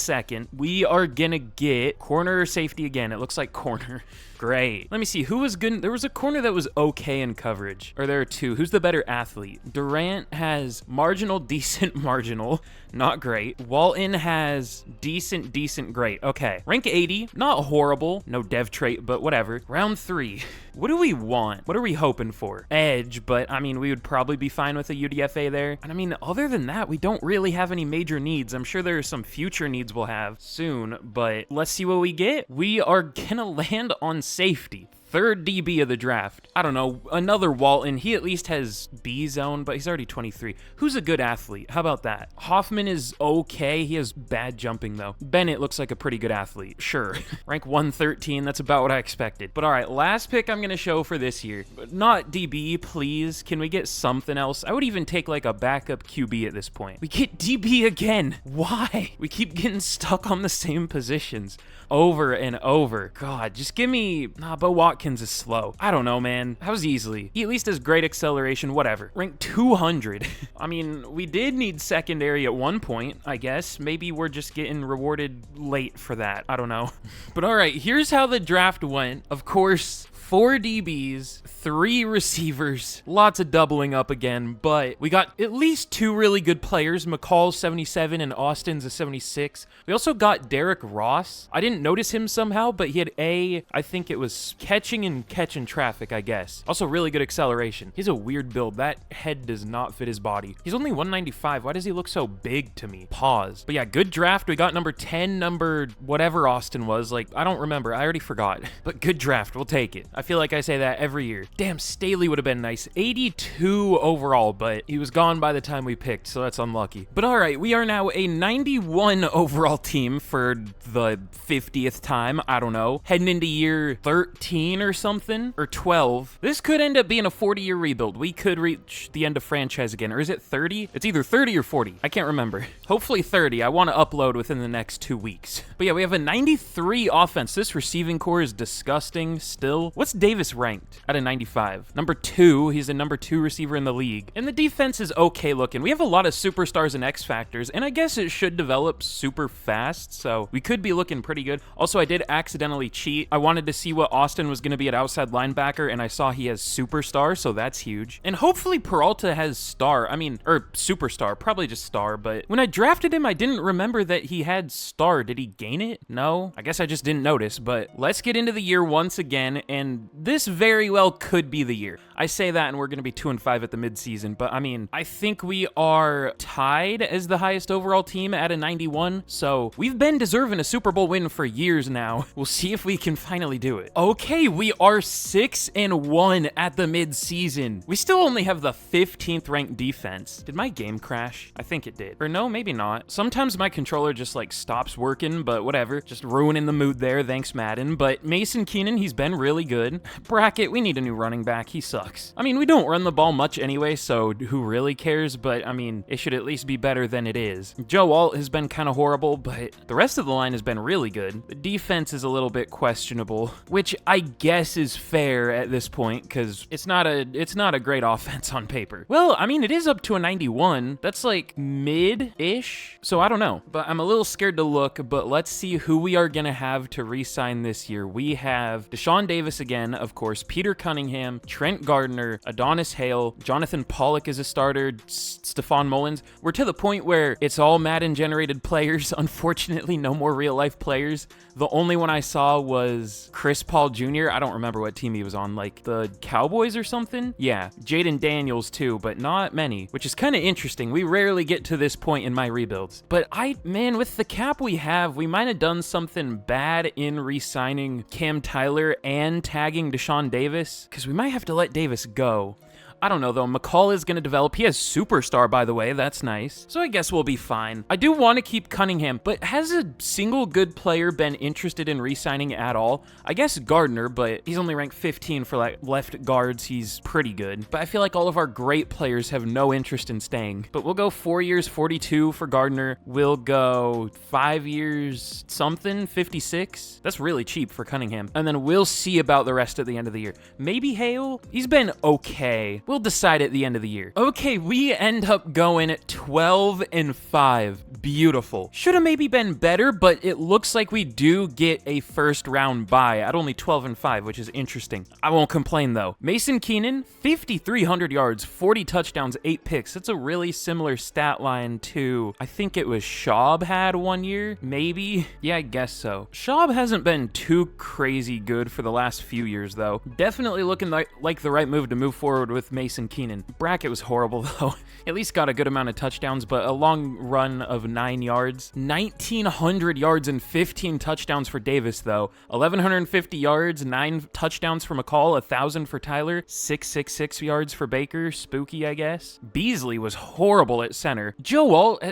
we are gonna get corner or safety again. It looks like corner. Great. Let me see, who was good? There was a corner that was okay in coverage. Or there are 2. Who's the better athlete? Durant has marginal, decent, marginal. Not great. Walton has decent, decent, great. Okay. Rank 80. Not horrible. No dev trait, but whatever. Round 3. What do we want? What are we hoping for? Edge, but I mean, we would probably be fine with a UDFA there. And I mean, other than that, we don't really have any major needs. I'm sure there are some future needs we'll have soon, but let's see what we get. We are gonna land on safety. Third DB of the draft. I don't know, another Walton. He at least has B zone, but he's already 23. Who's a good athlete? How about that? Hoffman is okay. He has bad jumping, though. Bennett looks like a pretty good athlete. Sure. Rank 113. That's about what I expected. But all right, last pick I'm going to show for this year. Not DB, please. Can we get something else? I would even take like a backup QB at this point. We get DB again. Why? We keep getting stuck on the same positions over and over. God, just give me... Nah, Bo Watkins is slow. I don't know, man. How's easily? He at least has great acceleration, whatever. Rank 200. I mean, we did need secondary at one point, I guess. Maybe we're just getting rewarded late for that. I don't know. But all right, here's how the draft went. Of course, 4 DBs, 3 receivers, lots of doubling up again, but we got at least 2 really good players. McCall's 77 and Austin's a 76. We also got Derek Ross. I didn't notice him somehow, but he had I think it was catching traffic, I guess. Also really good acceleration. He's a weird build. That head does not fit his body. He's only 195. Why does he look so big to me? Pause. But yeah, good draft. We got number 10, number whatever Austin was. Like, I don't remember. I already forgot. But good draft. We'll take it. I feel like I say that every year. Damn, Staley would have been nice. 82 overall, but he was gone by the time we picked, so that's unlucky. But all right, we are now a 91 overall team for the 50th time. I don't know. Heading into year 13 or something, or 12. This could end up being a 40-year rebuild. We could reach the end of franchise again, or is it 30? It's either 30 or 40. I can't remember. Hopefully 30. I want to upload within the next 2 weeks. But yeah, we have a 93 offense. This receiving core is disgusting still. What's Davis ranked at a 95? Number 2. He's the number 2 receiver in the league. And the defense is okay looking. We have a lot of superstars and X factors, and I guess it should develop super fast, so we could be looking pretty good. Also, I did accidentally cheat. I wanted to see what Austin was going to be at outside linebacker, and I saw he has superstar, so that's huge. And hopefully Peralta has star. I mean, or superstar, probably just star, but when I drafted him, I didn't remember that he had star. Did he gain it? No? I guess I just didn't notice, but let's get into the year once again, and this very well could be the year. I say that, and we're going to be 2-5 at the midseason, but I mean, I think we are tied as the highest overall team at a 91, so we've been deserving a Super Bowl win for years now. We'll see if we can finally do it. Okay, we are 6-1 at the midseason. We still only have the 15th ranked defense. Did my game crash? I think it did. Or no, maybe not. Sometimes my controller just like stops working, but whatever. Just ruining the mood there. Thanks, Madden. But Mason Keenan, he's been really good. Bracket, we need a new running back. He sucks. I mean, we don't run the ball much anyway, so who really cares? But I mean, it should at least be better than it is. Joe Alt has been kind of horrible, but the rest of the line has been really good. The defense is a little bit questionable, which I guess is fair at this point because it's not a great offense on paper. Well, I mean, it is up to a 91. That's like mid-ish, so I don't know. But I'm a little scared to look, but let's see who we are going to have to re-sign this year. We have Deshaun Davis again, of course, Peter Cunningham, Trent Gardner, Adonis Hale, Jonathan Pollock is a starter, Stephon Mullins. We're to the point where it's all Madden-generated players. Unfortunately, no more real-life players. The only one I saw was Chris Paul Jr. I don't remember what team he was on, like the Cowboys or something? Yeah, Jaden Daniels too, but not many, which is kind of interesting. We rarely get to this point in my rebuilds. But man, with the cap we have, we might have done something bad in re-signing Cam Tyler and tagging Deshaun Davis, because we might have to let Davis go. I don't know, though. McCall is going to develop. He has superstar, by the way. That's nice. So I guess we'll be fine. I do want to keep Cunningham, but has a single good player been interested in re-signing at all? I guess Gardner, but he's only ranked 15 for like left guards. He's pretty good. But I feel like all of our great players have no interest in staying. But we'll go 4 years, 42 for Gardner. We'll go 5 years, something, 56. That's really cheap for Cunningham. And then we'll see about the rest at the end of the year. Maybe Hale? He's been okay. We'll decide at the end of the year. Okay, we end up going 12-5. Beautiful. Should have maybe been better, but it looks like we do get a first round bye at only 12-5, which is interesting. I won't complain though. Mason Keenan, 5,300 yards, 40 touchdowns, 8 picks. That's a really similar stat line to, I think it was Schaub had 1 year, maybe? Yeah, I guess so. Schaub hasn't been too crazy good for the last few years though. Definitely looking like the right move to move forward with Mason Keenan. Bracket was horrible though. At least got a good amount of touchdowns, but a long run of 9 yards. 1,900 yards and 15 touchdowns for Davis though. 1,150 yards, 9 touchdowns for McCall, 1,000 for Tyler, 666 yards for Baker. Spooky, I guess. Beasley was horrible at center. Joe Alt,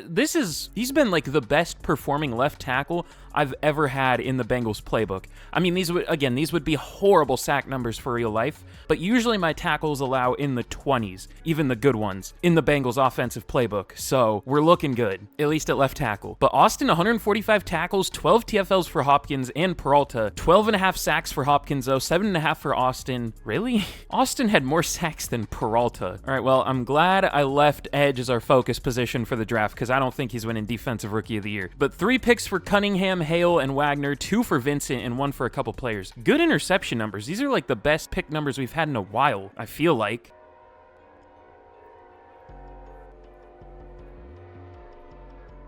he's been like the best performing left tackle I've ever had in the Bengals playbook. I mean, these would be horrible sack numbers for real life, but usually my tackles allow in the 20s, even the good ones, in the Bengals offensive playbook, so we're looking good, at least at left tackle. But Austin, 145 tackles, 12 TFLs for Hopkins and Peralta, 12.5 sacks for Hopkins though, 7.5 for Austin. Really? Austin had more sacks than Peralta. All right, well, I'm glad I left edge as our focus position for the draft, because I don't think he's winning Defensive Rookie of the Year. But 3 picks for Cunningham, Hale, and Wagner, 2 for Vincent, and 1 for a couple players. Good interception numbers. These are like the best pick numbers we've had in a while, I feel like.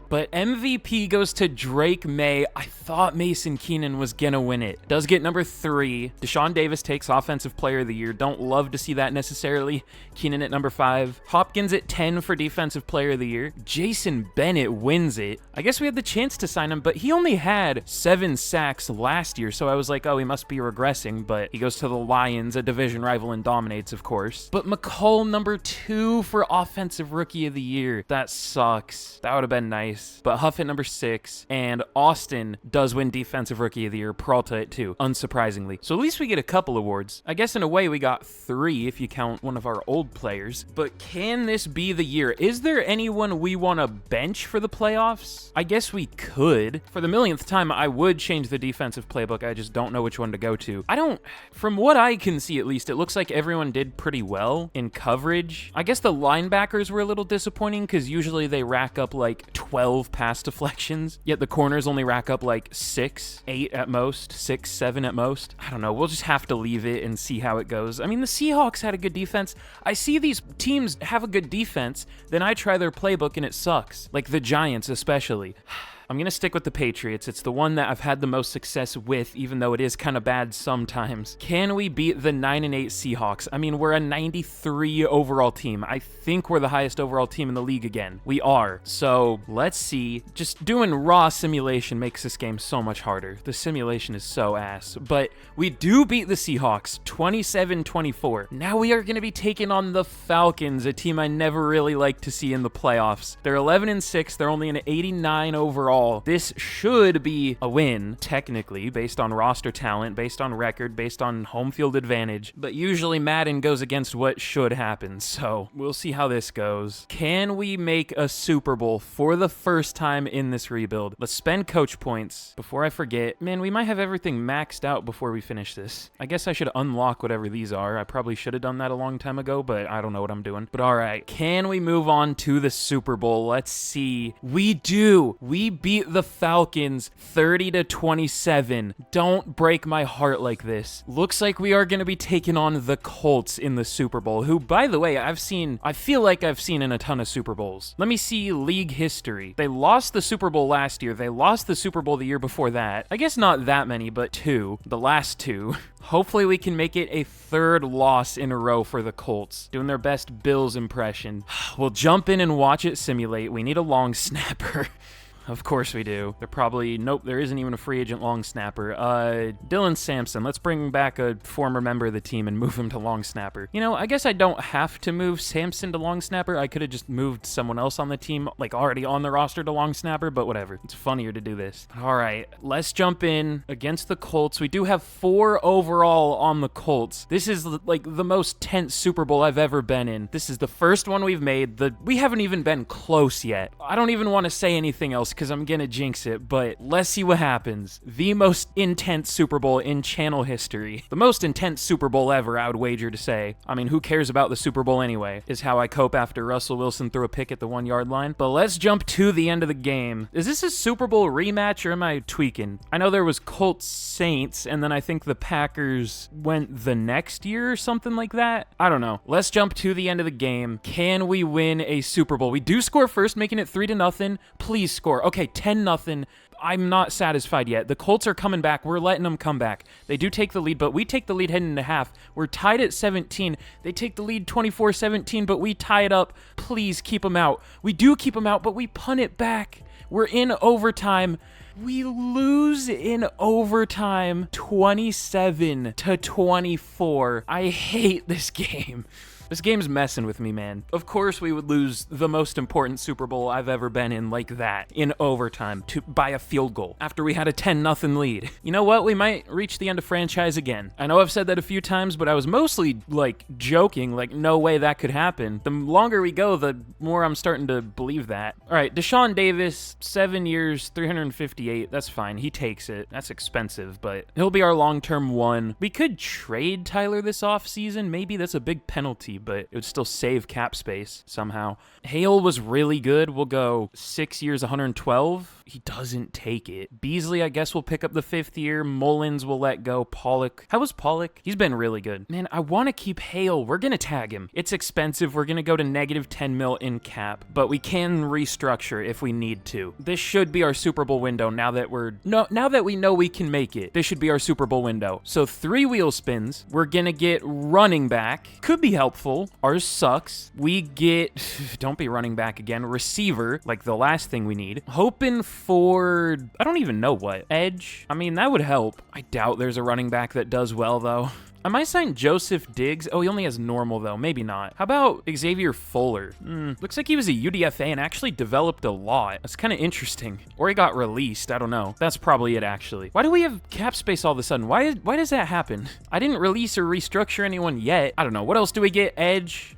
But MVP goes to Drake May. I thought Mason Keenan was gonna win it. Does get number 3. Deshaun Davis takes Offensive Player of the Year. Don't love to see that necessarily. Keenan at number 5. Hopkins at 10 for Defensive Player of the Year. Jason Bennett wins it. I guess we had the chance to sign him, but he only had 7 sacks last year, so I was like, oh, he must be regressing, but he goes to the Lions, a division rival, and dominates, of course. But McCall number 2 for Offensive Rookie of the Year. That sucks. That would have been nice. But Huff at number 6, and Austin does win Defensive Rookie of the Year, Peralta at 2, unsurprisingly. So at least we get a couple awards. I guess in a way we got 3 if you count one of our old players. But can this be the year? Is there anyone we want to bench for the playoffs? I guess we could. For the millionth time, I would change the defensive playbook. I just don't know which one to go to. From what I can see at least, it looks like everyone did pretty well in coverage. I guess the linebackers were a little disappointing because usually they rack up like 12 pass deflections, yet the corners only rack up like 6, 8 at most, 6, 7 at most. I don't know. We'll just have to leave it and see how it goes. I mean, the Seahawks had a good defense. I see these teams have a good defense, then I try their playbook and it sucks. Like the Giants especially. I'm going to stick with the Patriots. It's the one that I've had the most success with, even though it is kind of bad sometimes. Can we beat the 9-8 Seahawks? I mean, we're a 93 overall team. I think we're the highest overall team in the league again. We are. So let's see. Just doing raw simulation makes this game so much harder. The simulation is so ass. But we do beat the Seahawks 27-24. Now we are going to be taking on the Falcons, a team I never really like to see in the playoffs. They're 11-6. They're only an 89 overall. This should be a win, technically, based on roster talent, based on record, based on home field advantage. But usually Madden goes against what should happen, so we'll see how this goes. Can we make a Super Bowl for the first time in this rebuild? Let's spend coach points. Before I forget, man, we might have everything maxed out before we finish this. I guess I should unlock whatever these are. I probably should have done that a long time ago, but I don't know what I'm doing. But all right, can we move on to the Super Bowl? Let's see. We do. We beat the Falcons 30-27. Don't break my heart like this. Looks like we are going to be taking on the Colts in the Super Bowl, who, by the way, I feel like I've seen in a ton of Super Bowls. Let me see league history. They lost the Super Bowl last year. They lost the Super Bowl the year before that. I guess not that many, but 2. The last 2. Hopefully we can make it a 3rd loss in a row for the Colts. Doing their best Bills impression. We'll jump in and watch it simulate. We need a long snapper. Of course we do. They're probably... Nope, there isn't even a free agent long snapper. Dylan Sampson. Let's bring back a former member of the team and move him to long snapper. You know, I guess I don't have to move Sampson to long snapper. I could have just moved someone else on the team, like already on the roster, to long snapper, but whatever. It's funnier to do this. All right, let's jump in against the Colts. We do have 4 overall on the Colts. This is like the most tense Super Bowl I've ever been in. This is the first one we've made. We haven't even been close yet. I don't even want to say anything else because I'm gonna jinx it, but let's see what happens. The most intense Super Bowl in channel history. The most intense Super Bowl ever, I would wager to say. I mean, who cares about the Super Bowl anyway, is how I cope after Russell Wilson threw a pick at the 1-yard line. But let's jump to the end of the game. Is this a Super Bowl rematch or am I tweaking? I know there was Colts Saints, and then I think the Packers went the next year or something like that. I don't know. Let's jump to the end of the game. Can we win a Super Bowl? We do score first, making it 3-0. Please score. Okay, 10-0. I'm not satisfied yet. The Colts are coming back. We're letting them come back. They do take the lead, but we take the lead heading into half. We're tied at 17. They take the lead 24-17, but we tie it up. Please keep them out. We do keep them out, but we punt it back. We're in overtime. We lose in overtime 27-24. I hate this game. This game's messing with me, man. Of course we would lose the most important Super Bowl I've ever been in like that, in overtime, by a field goal, after we had a 10-0 lead. You know what? We might reach the end of franchise again. I know I've said that a few times, but I was mostly, like, joking, like, no way that could happen. The longer we go, the more I'm starting to believe that. All right, Deshaun Davis, 7 years, 358. That's fine. He takes it. That's expensive, but he'll be our long-term 1. We could trade Tyler this offseason. Maybe that's a big penalty. 50, but it would still save cap space somehow. Hale was really good. We'll go 6 years, 112. He doesn't take it. Beasley, I guess, will pick up the 5th year. Mullins will let go. Pollock. How was Pollock? He's been really good. Man, I want to keep Hale. We're going to tag him. It's expensive. We're going to go to negative 10 mil in cap, but we can restructure if we need to. This should be our Super Bowl window now that we know we can make it. This should be our Super Bowl window. So 3 wheel spins. We're going to get running back. Could be helpful. Ours sucks. We get, don't be running back again, receiver, like the last thing we need. Hoping for, I don't even know what. Edge? I mean, that would help. I doubt there's a running back that does well, though. I might sign Joseph Diggs. Oh, he only has normal, though. Maybe not. How about Xavier Fuller? Looks like he was a UDFA and actually developed a lot. That's kind of interesting. Or he got released. I don't know. That's probably it, actually. Why do we have cap space all of a sudden? Why does that happen? I didn't release or restructure anyone yet. I don't know. What else do we get? Edge?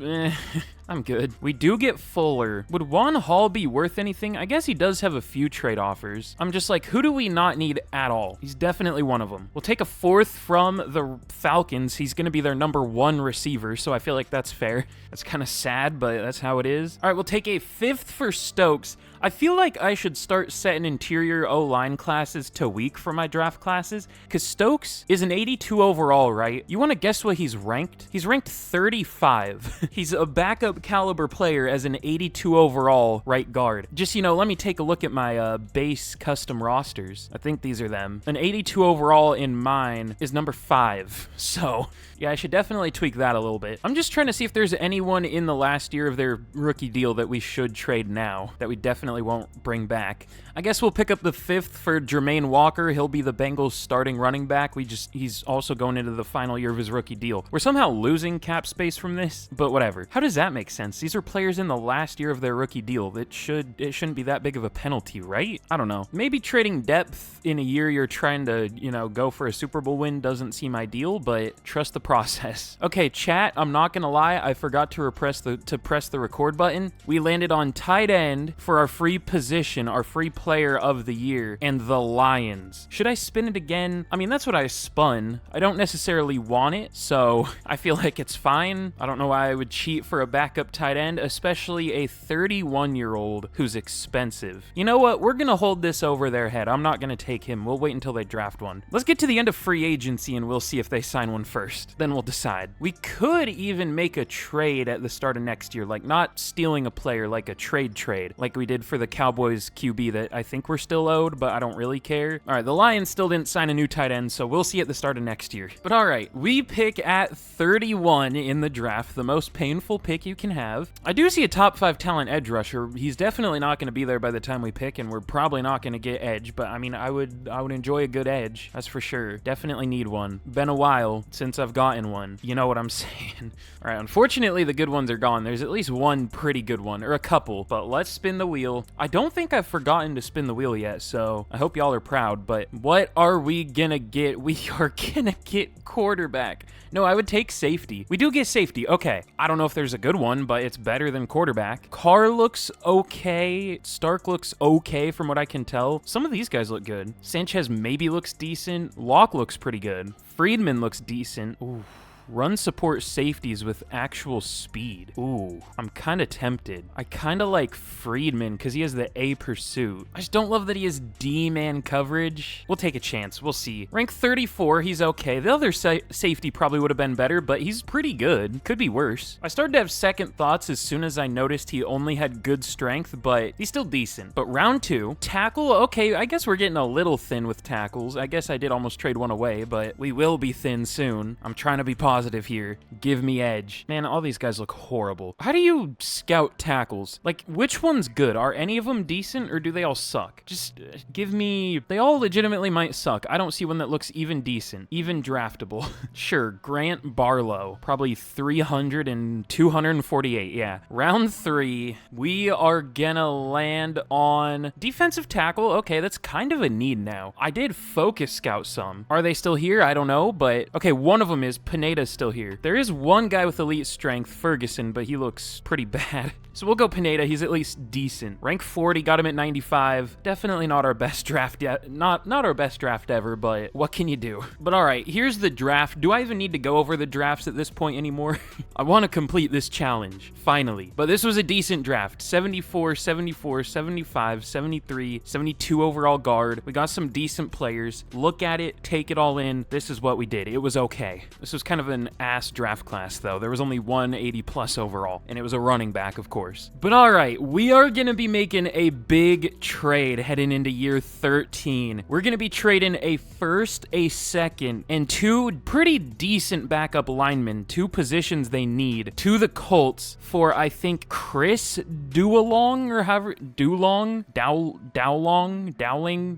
I'm good. We do get Fuller. Would Juan Hall be worth anything? I guess he does have a few trade offers. I'm just like, who do we not need at all? He's definitely one of them. We'll take a 4th from the Falcons. He's going to be their number 1 receiver, so I feel like that's fair. That's kind of sad, but that's how it is. All right, we'll take a 5th for Stokes. I feel like I should start setting interior O-line classes to weak for my draft classes, because Stokes is an 82 overall, right? You want to guess what he's ranked? He's ranked 35. He's a backup caliber player as an 82 overall right guard. Just, let me take a look at my base custom rosters. I think these are them. An 82 overall in mine is number 5. So, yeah, I should definitely tweak that a little bit. I'm just trying to see if there's anyone in the last year of their rookie deal that we should trade now, that we definitely won't bring back. I guess we'll pick up the 5th for Jermaine Walker. He'll be the Bengals starting running back. He's also going into the final year of his rookie deal. We're somehow losing cap space from this, but whatever. How does that make sense? These are players in the last year of their rookie deal. It shouldn't be that big of a penalty, right? I don't know. Maybe trading depth in a year you're trying to, go for a Super Bowl win doesn't seem ideal, but trust the process. Okay, chat, I'm not gonna lie, I forgot to press the record button. We landed on tight end for our free position, our free player of the year, and the Lions. Should I spin it again? I mean, that's what I spun. I don't necessarily want it, so I feel like it's fine. I don't know why I would cheat for a backup tight end, especially a 31-year-old who's expensive. You know what? We're gonna hold this over their head. I'm not gonna take him. We'll wait until they draft one. Let's get to the end of free agency and we'll see if they sign one first. Then we'll decide. We could even make a trade at the start of next year, like not stealing a player, like a trade, like we did for the Cowboys QB that I think we're still owed, but I don't really care. All right, the Lions still didn't sign a new tight end, so we'll see at the start of next year. But all right, we pick at 31 in the draft, the most painful pick you can have. I do see a top 5 talent edge rusher. He's definitely not going to be there by the time we pick, and we're probably not going to get edge, but I mean, I would enjoy a good edge, that's for sure. Definitely need one. Been a while since I've gotten one. You know what I'm saying. All right, unfortunately, the good ones are gone. There's at least one pretty good one, or a couple, but let's spin the wheel. I don't think I've forgotten to spin the wheel yet, so I hope y'all are proud, but what are we gonna get? We are gonna get quarterback. No, I would take safety. We do get safety. Okay. I don't know if there's a good one, but it's better than quarterback. Carr looks okay. Stark looks okay from what I can tell. Some of these guys look good. Sanchez maybe looks decent. Locke looks pretty good. Friedman looks decent. Ooh. Run support safeties with actual speed. Ooh, I'm kind of tempted. I kind of like Friedman because he has the A pursuit. I just don't love that he has D-man coverage. We'll take a chance. We'll see. Rank 34, he's okay. The other safety probably would have been better, but he's pretty good. Could be worse. I started to have second thoughts as soon as I noticed he only had good strength, but he's still decent. But round 2, tackle, okay, I guess we're getting a little thin with tackles. I guess I did almost trade one away, but we will be thin soon. I'm trying to be positive here. Give me edge. Man, all these guys look horrible. How do you scout tackles? Like, which one's good? Are any of them decent or do they all suck? Just give me... They all legitimately might suck. I don't see one that looks even decent, even draftable. Sure, Grant Barlow. Probably 300 and 248, yeah. Round 3, we are gonna land on defensive tackle. Okay, that's kind of a need now. I did focus scout some. Are they still here? I don't know, but... Okay, one of them is Pineda's still here. There is one guy with elite strength, Ferguson, but he looks pretty bad. So we'll go Pineda. He's at least decent. Rank 40, got him at 95. Definitely not our best draft yet. Not our best draft ever, but what can you do? But all right, here's the draft. Do I even need to go over the drafts at this point anymore? I want to complete this challenge, finally. But this was a decent draft. 74, 74, 75, 73, 72 overall guard. We got some decent players. Look at it, take it all in. This is what we did. It was okay. This was kind of an ass draft class, though. There was only 180 plus overall, and it was a running back, of course. But all right, we are going to be making a big trade heading into year 13. We're going to be trading a first, a second, and two pretty decent backup linemen, two positions they need, to the Colts for, I think, Chris Dowling, or however, Dowling?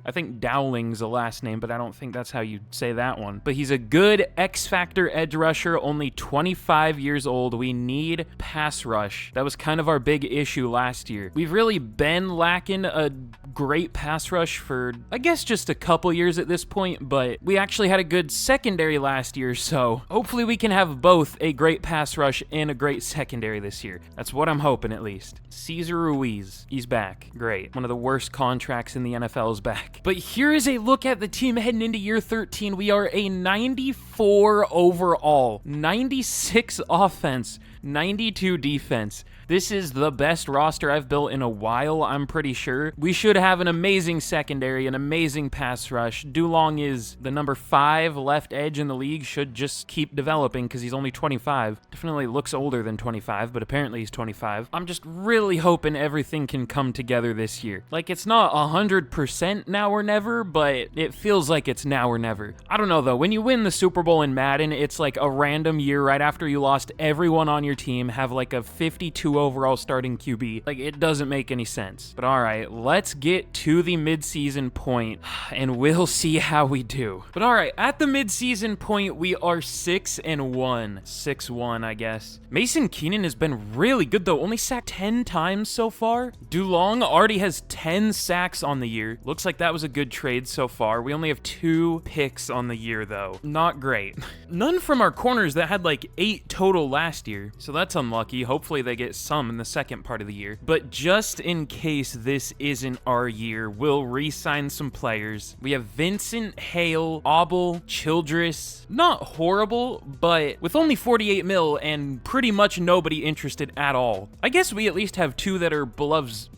I think Dowling's the last name, but I don't think that's how you say that one. But he's a good X-Factor edge rusher, only 25 years old. We need pass rush. That was kind of our big issue last year. We've really been lacking a great pass rush for, I guess, just a couple years at this point, but we actually had a good secondary last year, so hopefully we can have both a great pass rush and a great secondary this year. That's what I'm hoping, at least. Cesar Ruiz, he's back. Great. One of the worst contracts in the NFL is back. But here is a look at the team heading into year 13. We are a 94 overall, 96 offense, 92 defense. This is the best roster I've built in a while, I'm pretty sure. We should have an amazing secondary, an amazing pass rush. Dulong is the number 5 left edge in the league, should just keep developing because he's only 25. Definitely looks older than 25, but apparently he's 25. I'm just really hoping everything can come together this year. Like, it's not 100% now or never, but it feels like it's now or never. I don't know, though. When you win the Super Bowl in Madden, it's like a random year right after you lost everyone on your team, have like a 52 overall starting QB. Like, it doesn't make any sense. But all right, let's get to the midseason point and we'll see how we do. But all right, at the midseason point, we are 6-1. 6-1, I guess. Mason Keenan has been really good, though. Only sacked 10 times so far. Dulong already has 10 sacks on the year. Looks like that was a good trade so far. We only have 2 picks on the year, though. Not great. None from our corners that had like 8 total last year, so that's unlucky. Hopefully they get some in the second part of the year. But just in case this isn't our year, we'll re-sign some players. We have Vincent, Hale, Auble, Childress. Not horrible, but with only 48 mil and pretty much nobody interested at all. I guess we at least have 2 that are above.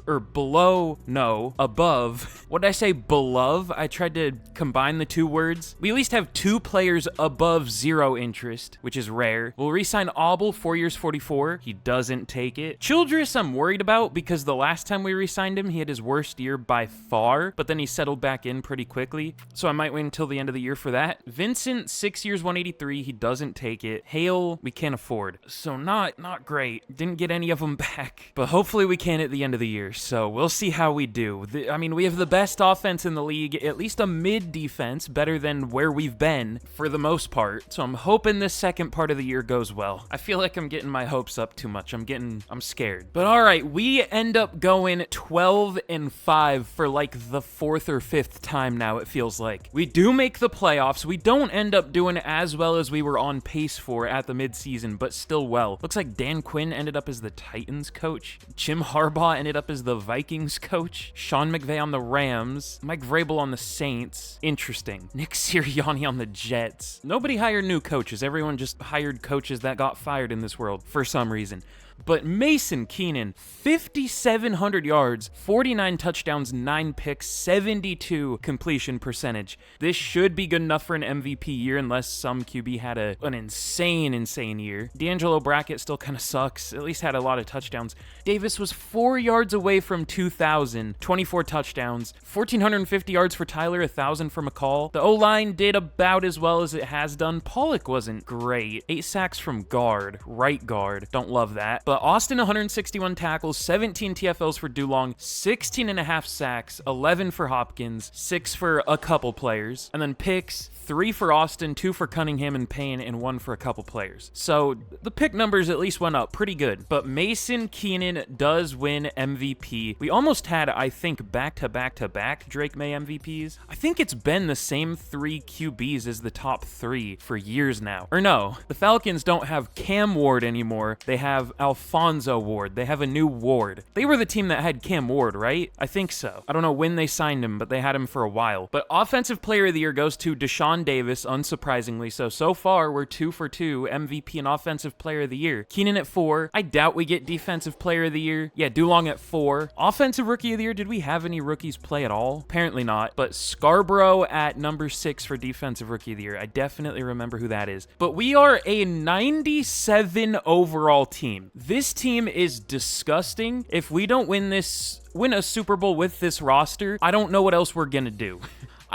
What did I say, below? I tried to combine the 2 words. We at least have 2 players above 0 interest, which is rare. We'll re-sign Auble, 4 years, 44. He doesn't take it. Childress, I'm worried about because the last time we re-signed him, he had his worst year by far, but then he settled back in pretty quickly, so I might wait until the end of the year for that. Vincent, 6 years, 183. He doesn't take it. Hale, we can't afford, so not great. Didn't get any of them back, but hopefully we can at the end of the year, so we'll see how we do. I mean, we have the best offense in the league, at least a mid defense, better than where we've been for the most part, so I'm hoping this second part of the year goes well. I feel like I'm getting my hopes up too much. I'm scared. But all right, we end up going 12-5 for like the 4th or 5th time now, it feels like. We do make the playoffs. We don't end up doing as well as we were on pace for at the midseason, but still well. Looks like Dan Quinn ended up as the Titans coach. Jim Harbaugh ended up as the Vikings coach. Sean McVay on the Rams. Mike Vrabel on the Saints. Interesting. Nick Sirianni on the Jets. Nobody hired new coaches. Everyone just hired coaches that got fired in this world for some reason. But Mason Keenan, 5,700 yards, 49 touchdowns, 9 picks, 72 completion percentage. This should be good enough for an MVP year unless some QB had an insane year. D'Angelo Brackett still kind of sucks, at least had a lot of touchdowns. Davis was 4 yards away from 2,000, 24 touchdowns, 1,450 yards for Tyler, 1,000 for McCall. The O-line did about as well as it has done. Pollock wasn't great. 8 sacks from guard, right guard. Don't love that. But Austin, 161 tackles, 17 TFLs for Dulong, 16.5 sacks, 11 for Hopkins, 6 for a couple players. And then picks, 3 for Austin, 2 for Cunningham and Payne, and 1 for a couple players. So the pick numbers at least went up pretty good. But Mason Keenan does win MVP. We almost had, I think, back-to-back-to-back Drake May MVPs. I think it's been the same 3 QBs as the top 3 for years now. Or no, the Falcons don't have Cam Ward anymore. They have Alfonso Ward. They have a new Ward. They were the team that had Cam Ward, right? I think so. I don't know when they signed him, but they had him for a while. But Offensive Player of the Year goes to Deshaun Davis, unsurprisingly. So far, we're 2 for 2, MVP and Offensive Player of the Year. Keenan at 4. I doubt we get Defensive Player of the Year. Yeah, Dulong at 4. Offensive Rookie of the Year, did we have any rookies play at all? Apparently not. But Scarborough at number 6 for Defensive Rookie of the Year. I definitely remember who that is. But we are a 97 overall team. This team is disgusting. If we don't win a Super Bowl with this roster, I don't know what else we're gonna do.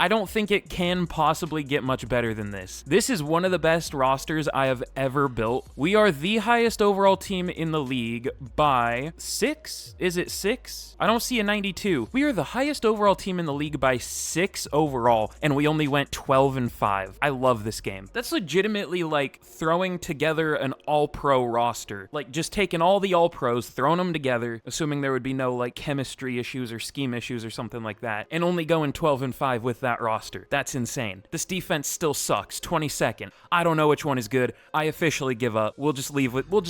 I don't think it can possibly get much better than this. This is one of the best rosters I have ever built. We are the highest overall team in the league by 6? Is it 6? I don't see a 92. We are the highest overall team in the league by 6 overall, and we only went 12-5. I love this game. That's legitimately like throwing together an all-pro roster. Like just taking all the all-pros, throwing them together, assuming there would be no like chemistry issues or scheme issues or something like that, and only going 12-5 with that roster. That's insane. This defense still sucks. 22nd. I don't know which one is good. I officially give up. We'll just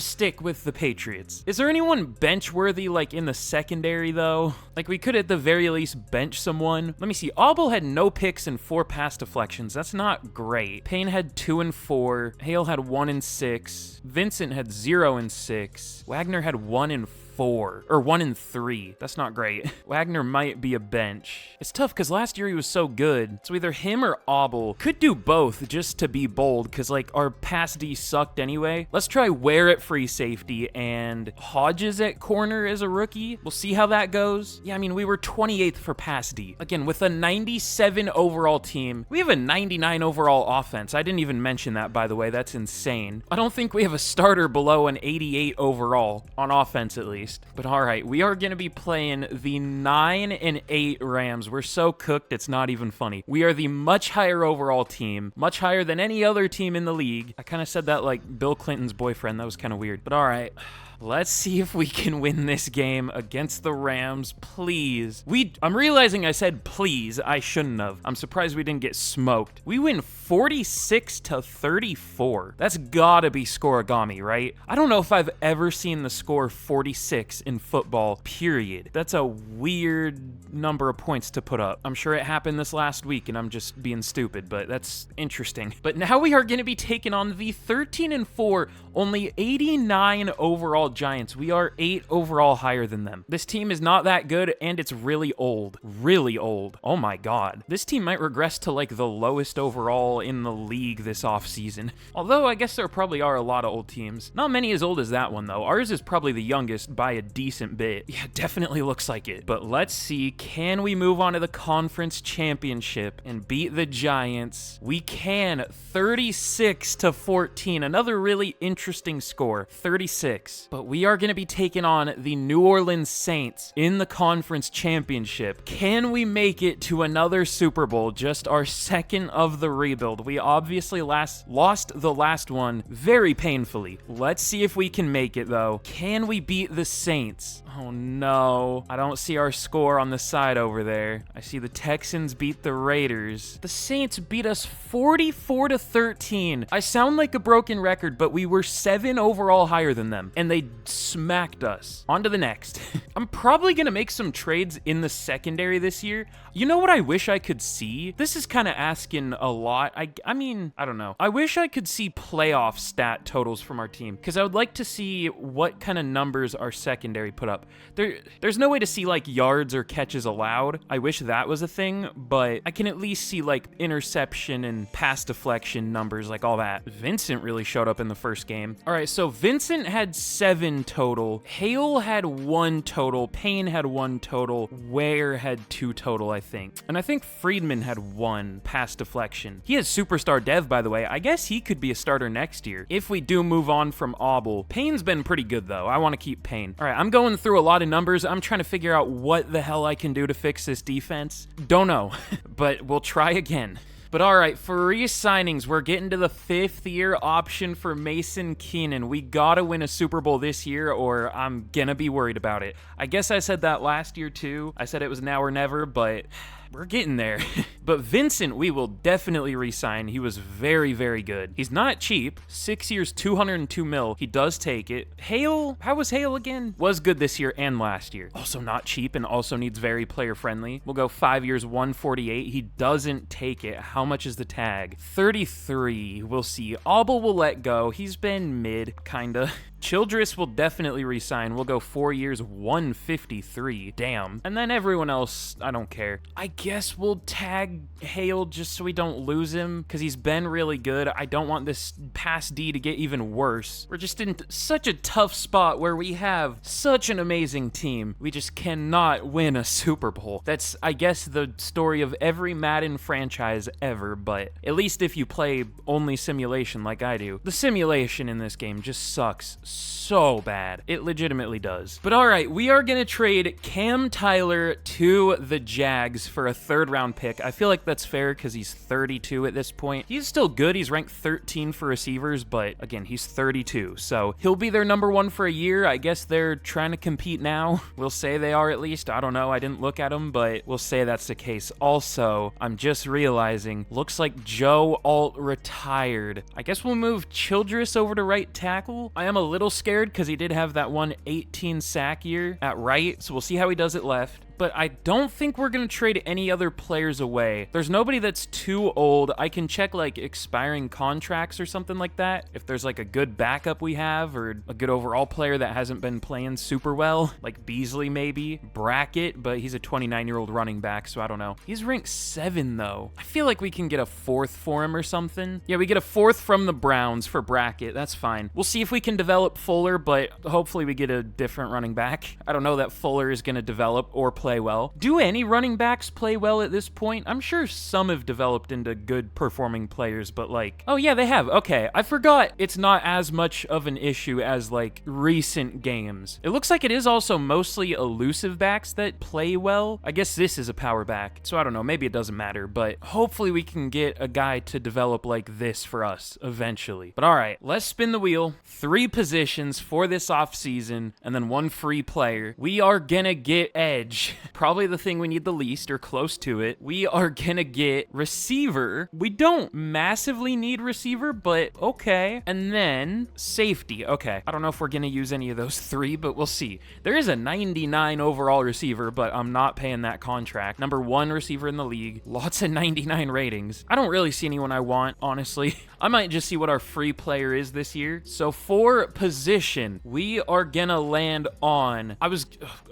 stick with the Patriots. Is there anyone bench worthy like in the secondary though? Like we could at the very least bench someone. Let me see. Auble had no picks and 4 pass deflections. That's not great. Payne had 2 and 4. Hale had 1 and 6. Vincent had 0 and 6. Wagner had 1 and 4, or 1 and 3. That's not great. Wagner might be a bench. It's tough because last year he was so good. So either him or Auble. Could do both just to be bold because like our pass D sucked anyway. Let's try Ware at free safety and Hodges at corner as a rookie. We'll see how that goes. Yeah, I mean, we were 28th for pass D. Again, with a 97 overall team, we have a 99 overall offense. I didn't even mention that, by the way. That's insane. I don't think we have a starter below an 88 overall on offense, at least. But all right, we are going to be playing the 9 and 8 Rams. We're so cooked, it's not even funny. We are the much higher overall team, much higher than any other team in the league. I kind of said that like Bill Clinton's boyfriend. That was kind of weird. But all right. Let's see if we can win this game against the Rams, please. I'm realizing I said please. I shouldn't have. I'm surprised we didn't get smoked. We win 46-34. That's gotta be scoregami, right? I don't know if I've ever seen the score 46 in football, period. That's a weird number of points to put up. I'm sure it happened this last week and I'm just being stupid, but that's interesting. But now we are gonna be taking on the 13-4, only 89 overall Giants. We are 8 overall higher than them. This team is not that good and it's really old. Really old. Oh my god. This team might regress to like the lowest overall in the league this offseason. Although I guess there probably are a lot of old teams. Not many as old as that one though. Ours is probably the youngest by a decent bit. Yeah, definitely looks like it. But let's see. Can we move on to the conference championship and beat the Giants? We can. 36-14. Another really interesting score. 36. But we are going to be taking on the New Orleans Saints in the conference championship. Can we make it to another Super Bowl? Just our second of the rebuild. We obviously lost the last one very painfully. Let's see if we can make it though. Can we beat the Saints? Oh no. I don't see our score on the side over there. I see the Texans beat the Raiders. The Saints beat us 44-13. I sound like a broken record, but we were 7 overall higher than them, and they smacked us. On to the next. I'm probably gonna make some trades in the secondary this year. You know what I wish I could see? This is kind of asking a lot. I mean, I don't know. I wish I could see playoff stat totals from our team, because I would like to see what kind of numbers our secondary put up. There's no way to see like yards or catches allowed. I wish that was a thing, but I can at least see like interception and pass deflection numbers, like all that. Vincent really showed up in the first game. All right, so Vincent had 7 total. Hale had 1 total. Payne had 1 total. Ware had 2 total, I think. And I think Friedman had 1 pass deflection. He has superstar dev, by the way. I guess he could be a starter next year if we do move on from Auble. Payne's been pretty good, though. I want to keep Payne. All right, I'm going through a lot of numbers. I'm trying to figure out what the hell I can do to fix this defense. Don't know, but we'll try again. But all right, for re-signings, we're getting to the 5th-year option for Mason Keenan. We gotta win a Super Bowl this year or I'm gonna be worried about it. I guess I said that last year too. I said it was now or never, but we're getting there. But Vincent, we will definitely re-sign. He was very, very good. He's not cheap. 6 years, 202 mil. He does take it. Hale, how was Hale again? Was good this year and last year. Also not cheap and also needs very player friendly. We'll go 5 years, 148. He doesn't take it. How much is the tag? 33. We'll see. Auble will let go. He's been mid, kinda. Childress will definitely resign. We'll go 4 years, 153. Damn. And then everyone else, I don't care. I guess we'll tag Hale just so we don't lose him because he's been really good. I don't want this past D to get even worse. We're just in such a tough spot where we have such an amazing team. We just cannot win a Super Bowl. That's, I guess, the story of every Madden franchise ever, but at least if you play only simulation like I do, the simulation in this game just sucks so bad. It legitimately does. But all right, we are gonna trade Cam Tyler to the Jags for a 3rd-round pick. I feel like that's fair because he's 32 at this point. He's still good. He's ranked 13 for receivers, but again, he's 32. So he'll be their number 1 for a year. I guess they're trying to compete now. We'll say they are at least. I don't know. I didn't look at them, but we'll say that's the case. Also, I'm just realizing, looks like Joe Alt retired. I guess we'll move Childress over to right tackle. I am a little scared because he did have that 18 sack year at right, so we'll see how he does at left. But I don't think we're going to trade any other players away. There's nobody that's too old. I can check like expiring contracts or something like that. If there's like a good backup we have or a good overall player that hasn't been playing super well, like Beasley maybe. Brackett, but he's a 29-year-old running back, so I don't know. He's ranked 7 though. I feel like we can get a 4th for him or something. Yeah, we get a 4th from the Browns for Brackett. That's fine. We'll see if we can develop Fuller, but hopefully we get a different running back. I don't know that Fuller is going to develop or play well. Do any running backs play well at this point? I'm sure some have developed into good performing players, but like, oh yeah, they have. Okay, I forgot it's not as much of an issue as like recent games. It looks like it is also mostly elusive backs that play well. I guess this is a power back, so I don't know, maybe it doesn't matter, but hopefully we can get a guy to develop like this for us eventually. But all right, let's spin the wheel. 3 positions for this offseason and then 1 free player. We are gonna get edge. Probably the thing we need the least or close to it. We are gonna get receiver. We don't massively need receiver, but okay. And then safety. Okay. I don't know if we're gonna use any of those 3, but we'll see. There is a 99 overall receiver, but I'm not paying that contract. Number 1 receiver in the league. Lots of 99 ratings. I don't really see anyone I want, honestly. I might just see what our free player is this year. So for position, we are gonna land on,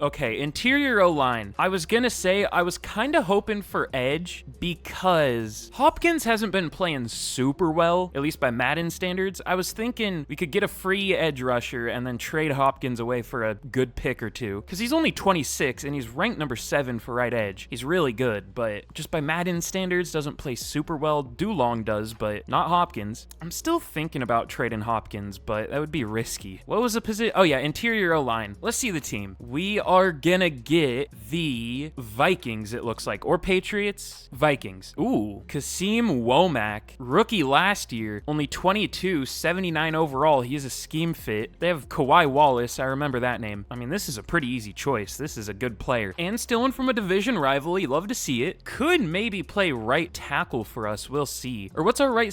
okay, interior O-line. I was gonna say I was kind of hoping for edge because Hopkins hasn't been playing super well, at least by Madden standards. I was thinking we could get a free edge rusher and then trade Hopkins away for a good pick or 2 because he's only 26 and he's ranked number 7 for right edge. He's really good, but just by Madden standards doesn't play super well. Dulong does, but not Hopkins. I'm still thinking about trading Hopkins, but that would be risky. What was the position? Oh yeah, interior O-line. Let's see the team. We are gonna get the Vikings, it looks like, or Patriots. Vikings. Ooh, Kasim Womack, rookie last year, only 22, 79 overall. He is a scheme fit. They have Kawhi Wallace. I remember that name. I mean, this is a pretty easy choice. This is a good player. And stealing from a division rival. You love to see it. Could maybe play right tackle for us. We'll see. Or what's our right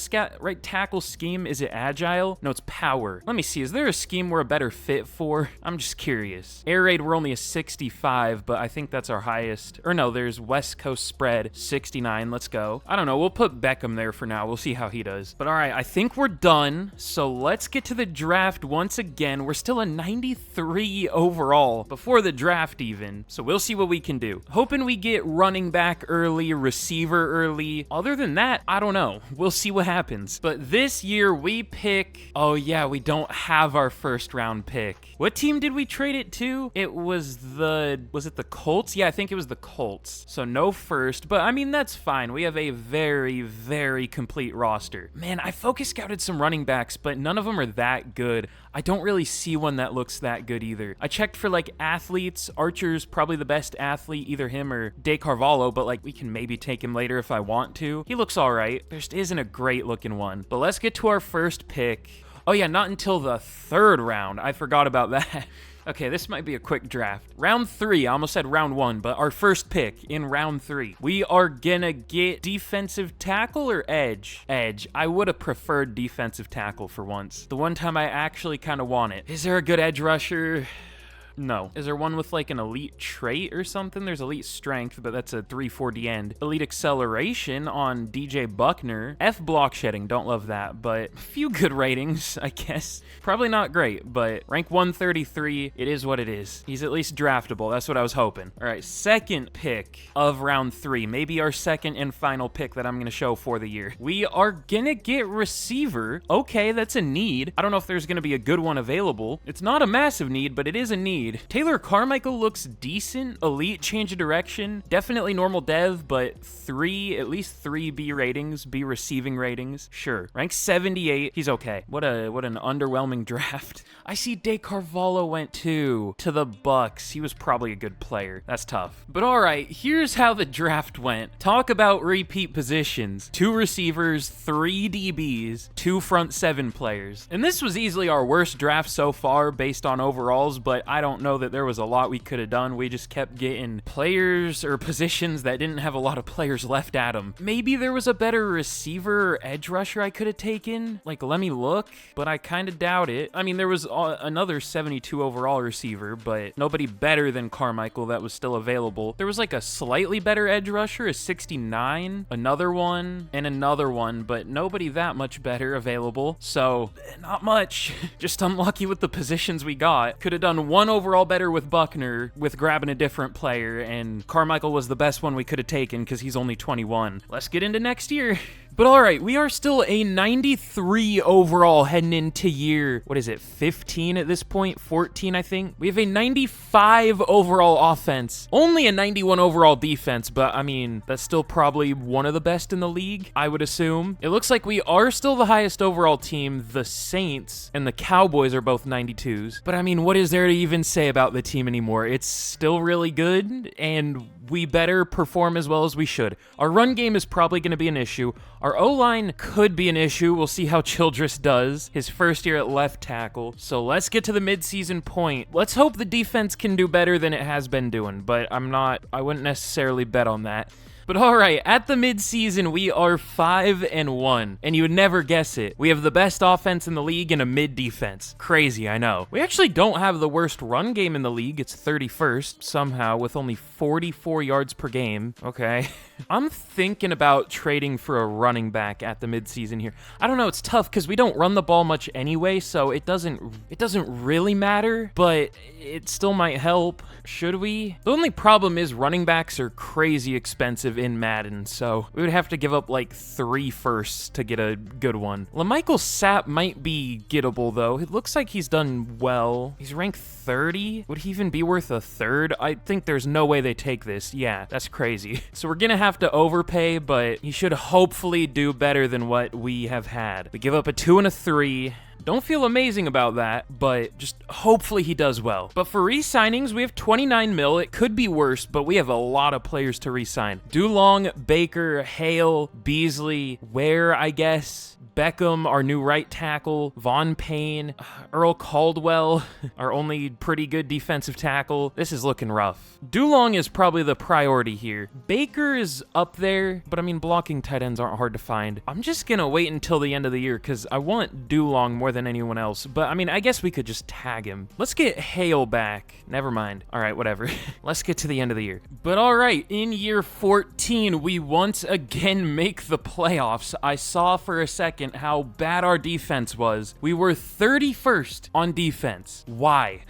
tackle scheme? Is it agile? No, it's power. Let me see. Is there a scheme we're a better fit for? I'm just curious. Air raid, we're only a 65, but I think that's our highest. Or no, there's West Coast spread, 69. Let's go. I don't know. We'll put Beckham there for now. We'll see how he does. But all right, I think we're done. So let's get to the draft once again. We're still a 93 overall before the draft even. So we'll see what we can do. Hoping we get running back early, receiver early. Other than that, I don't know. We'll see what happens. But this year we pick, oh yeah, we don't have our first round pick. What team did we trade it to? It was it the Colts? Colts? Yeah, I think it was the Colts. So no first, but I mean, that's fine. We have a very, very complete roster. Man, I focus scouted some running backs, but none of them are that good. I don't really see one that looks that good either. I checked for like athletes. Archer's probably the best athlete, either him or De Carvalho, but like we can maybe take him later if I want to. He looks all right. There just isn't a great looking one. But let's get to our first pick. Oh yeah, not until the 3rd round. I forgot about that. Okay, this might be a quick draft. Round 3, I almost said round 1, but our first pick in round 3. We are gonna get defensive tackle or edge? Edge. I would have preferred defensive tackle for once. The one time I actually kind of want it. Is there a good edge rusher? No. Is there one with like an elite trait or something? There's elite strength, but that's a 340 end. Elite acceleration on DJ Buckner. F block shedding, don't love that, but a few good ratings, I guess. Probably not great, but rank 133, it is what it is. He's at least draftable, that's what I was hoping. All right, second pick of round 3, maybe our second and final pick that I'm gonna show for the year. We are gonna get receiver. Okay, that's a need. I don't know if there's gonna be a good one available. It's not a massive need, but it is a need. Taylor Carmichael looks decent. Elite, change of direction. Definitely normal dev, but at least 3 B ratings, B receiving ratings. Sure. Rank 78. He's okay. What an underwhelming draft. I see De Carvalho went to the Bucks. He was probably a good player. That's tough. But all right, here's how the draft went. Talk about repeat positions. 2 receivers, 3 DBs, 2 front 7 players. And this was easily our worst draft so far based on overalls, but I don't know that there was a lot we could have done. We just kept getting players or positions that didn't have a lot of players left at them. Maybe there was a better receiver or edge rusher I could have taken. Like, let me look, but I kind of doubt it. I mean, there was another 72 overall receiver, but nobody better than Carmichael that was still available. There was like a slightly better edge rusher, a 69, another one, and another one, but nobody that much better available. So, not much. Just unlucky with the positions we got. Could have done one overall better with Buckner with grabbing a different player, and Carmichael was the best one we could have taken because he's only 21. Let's get into next year. But all right, we are still a 93 overall heading into year, what is it, 15 at this point? 14, I think. We have a 95 overall offense. Only a 91 overall defense, but I mean, that's still probably one of the best in the league, I would assume. It looks like we are still the highest overall team. The Saints and the Cowboys are both 92s. But I mean, what is there to even say about the team anymore? It's still really good, and we better perform as well as we should. Our run game is probably going to be an issue. Our O-line could be an issue. We'll see how Childress does his first year at left tackle. So let's get to the midseason point. Let's hope the defense can do better than it has been doing, but I wouldn't necessarily bet on that. But all right, at the midseason, we are 5-1, and you would never guess it. We have the best offense in the league and a mid defense. Crazy, I know. We actually don't have the worst run game in the league. It's 31st somehow with only 44 yards per game. Okay. I'm thinking about trading for a running back at the midseason here. I don't know, it's tough because we don't run the ball much anyway, so it doesn't really matter, but it still might help. Should we? The only problem is running backs are crazy expensive in Madden, so we would have to give up like 3 firsts to get a good one. LaMichael Sapp might be gettable though. It looks like he's done well. He's ranked 30. Would he even be worth a 3rd? I think there's no way they take this. Yeah, that's crazy. So we're gonna have to overpay, but he should hopefully do better than what we have had. We give up a 2 and a 3. Don't feel amazing about that, but just hopefully he does well. But for re-signings, we have 29 mil. It could be worse, but we have a lot of players to re-sign. Dulong, Baker, Hale, Beasley, Ware, I guess, Beckham, our new right tackle, Von Payne, Earl Caldwell, our only pretty good defensive tackle. This is looking rough. Dulong is probably the priority here. Baker is up there, but I mean, blocking tight ends aren't hard to find. I'm just gonna wait until the end of the year because I want Dulong more than anyone else, but I mean, I guess we could just tag him. Let's get Hale back. Never mind. All right, whatever. Let's get to the end of the year. But all right, in year 14, we once again make the playoffs. I saw for a second how bad our defense was. We were 31st on defense. Why?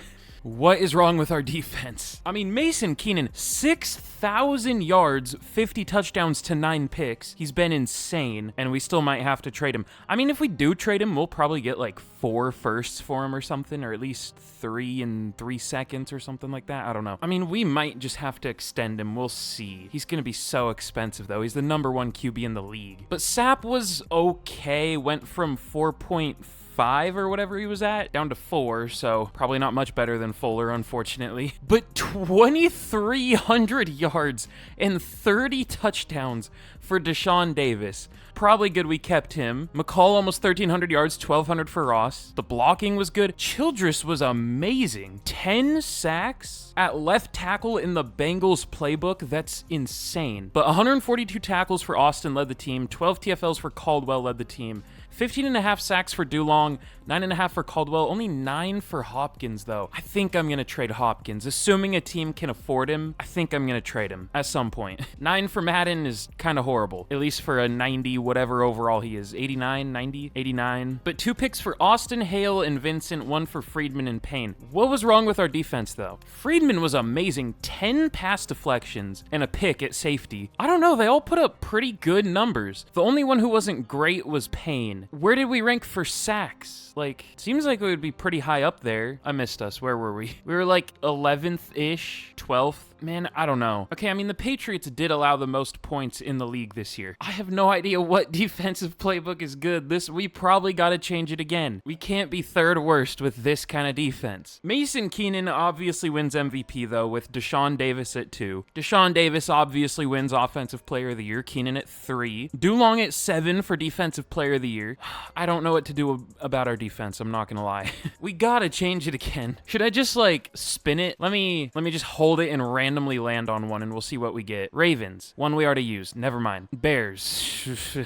What is wrong with our defense? I mean, Mason Keenan, 6,000 yards, 50 touchdowns to 9 picks. He's been insane, and we still might have to trade him. I mean, if we do trade him, we'll probably get like 4 firsts for him or something, or at least 3 in 3 seconds or something like that. I don't know. I mean, we might just have to extend him. We'll see. He's going to be so expensive, though. He's the #1 QB in the league. But Sapp was okay. Went from 4.5 or whatever he was at down to 4, so probably not much better than Fuller, unfortunately. But 2,300 yards and 30 touchdowns for Deshaun Davis. Probably good we kept him. McCall almost 1,300 yards, 1,200 for Ross. The blocking was good. Childress was amazing. 10 sacks at left tackle in the Bengals playbook. That's insane. But 142 tackles for Austin led the team. 12 TFLs for Caldwell led the team. 15.5 sacks for Dulong, 9.5 for Caldwell, only 9 for Hopkins, though. I think I'm going to trade Hopkins. Assuming a team can afford him, I think I'm going to trade him at some point. 9 for Madden is kind of horrible, at least for a 90 whatever overall he is. 89, 90, 89. But 2 picks for Austin, Hale, and Vincent, 1 for Friedman and Payne. What was wrong with our defense, though? Friedman was amazing. 10 pass deflections and a pick at safety. I don't know, they all put up pretty good numbers. The only one who wasn't great was Payne. Where did we rank for sacks? Like, seems like we would be pretty high up there. I missed us. Where were we? We were like 11th-ish, 12th. Man, I don't know. Okay, I mean, the Patriots did allow the most points in the league this year. I have no idea what defensive playbook is good. We probably got to change it again. We can't be 3rd worst with this kind of defense. Mason Keenan obviously wins MVP, though, with Deshaun Davis at 2. Deshaun Davis obviously wins Offensive Player of the Year. Keenan at 3. Dulong at 7 for Defensive Player of the Year. I don't know what to do about our defense, I'm not gonna lie. We gotta change it again. Should I just, like, spin it? Let me just hold it and randomly land on one, and we'll see what we get. Ravens. One we already used. Never mind. Bears.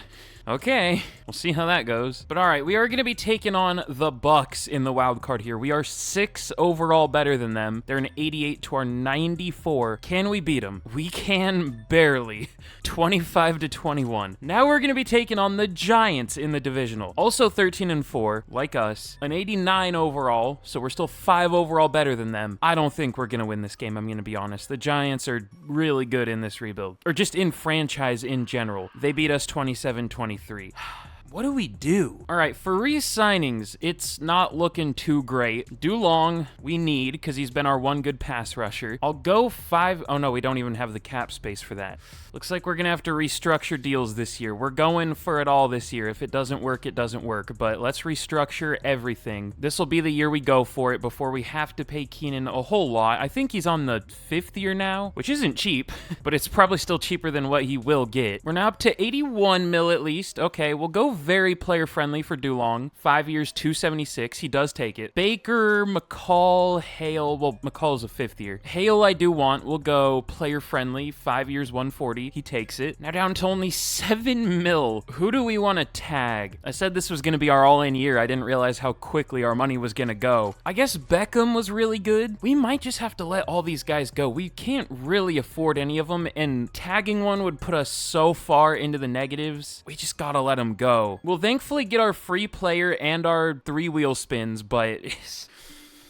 Okay, we'll see how that goes. But all right, we are going to be taking on the Bucks in the wild card here. We are 6 overall better than them. They're an 88 to our 94. Can we beat them? We can barely. 25-21. Now we're going to be taking on the Giants in the divisional. Also 13-4, like us. An 89 overall, so we're still 5 overall better than them. I don't think we're going to win this game, I'm going to be honest. The Giants are really good in this rebuild. Or just in franchise in general. They beat us 27-23. What do we do? All right, for re-signings, it's not looking too great. Dulong, we need, because he's been our one good pass rusher. I'll go 5. Oh, no, we don't even have the cap space for that. Looks like we're going to have to restructure deals this year. We're going for it all this year. If it doesn't work, it doesn't work. But let's restructure everything. This will be the year we go for it before we have to pay Keenan a whole lot. I think he's on the 5th year now, which isn't cheap, but it's probably still cheaper than what he will get. We're now up to 81 mil at least. Okay, we'll go very player-friendly for Dulong. 5 years, 276. He does take it. Baker, McCall, Hale. Well, McCall's a 5th year. Hale I do want. We'll go player-friendly. 5 years, 140. He takes it. Now down to only 7 mil. Who do we want to tag? I said this was going to be our all-in year. I didn't realize how quickly our money was going to go. I guess Beckham was really good. We might just have to let all these guys go. We can't really afford any of them, and tagging one would put us so far into the negatives. We just gotta let them go. We'll thankfully get our free player and our 3 wheel spins, but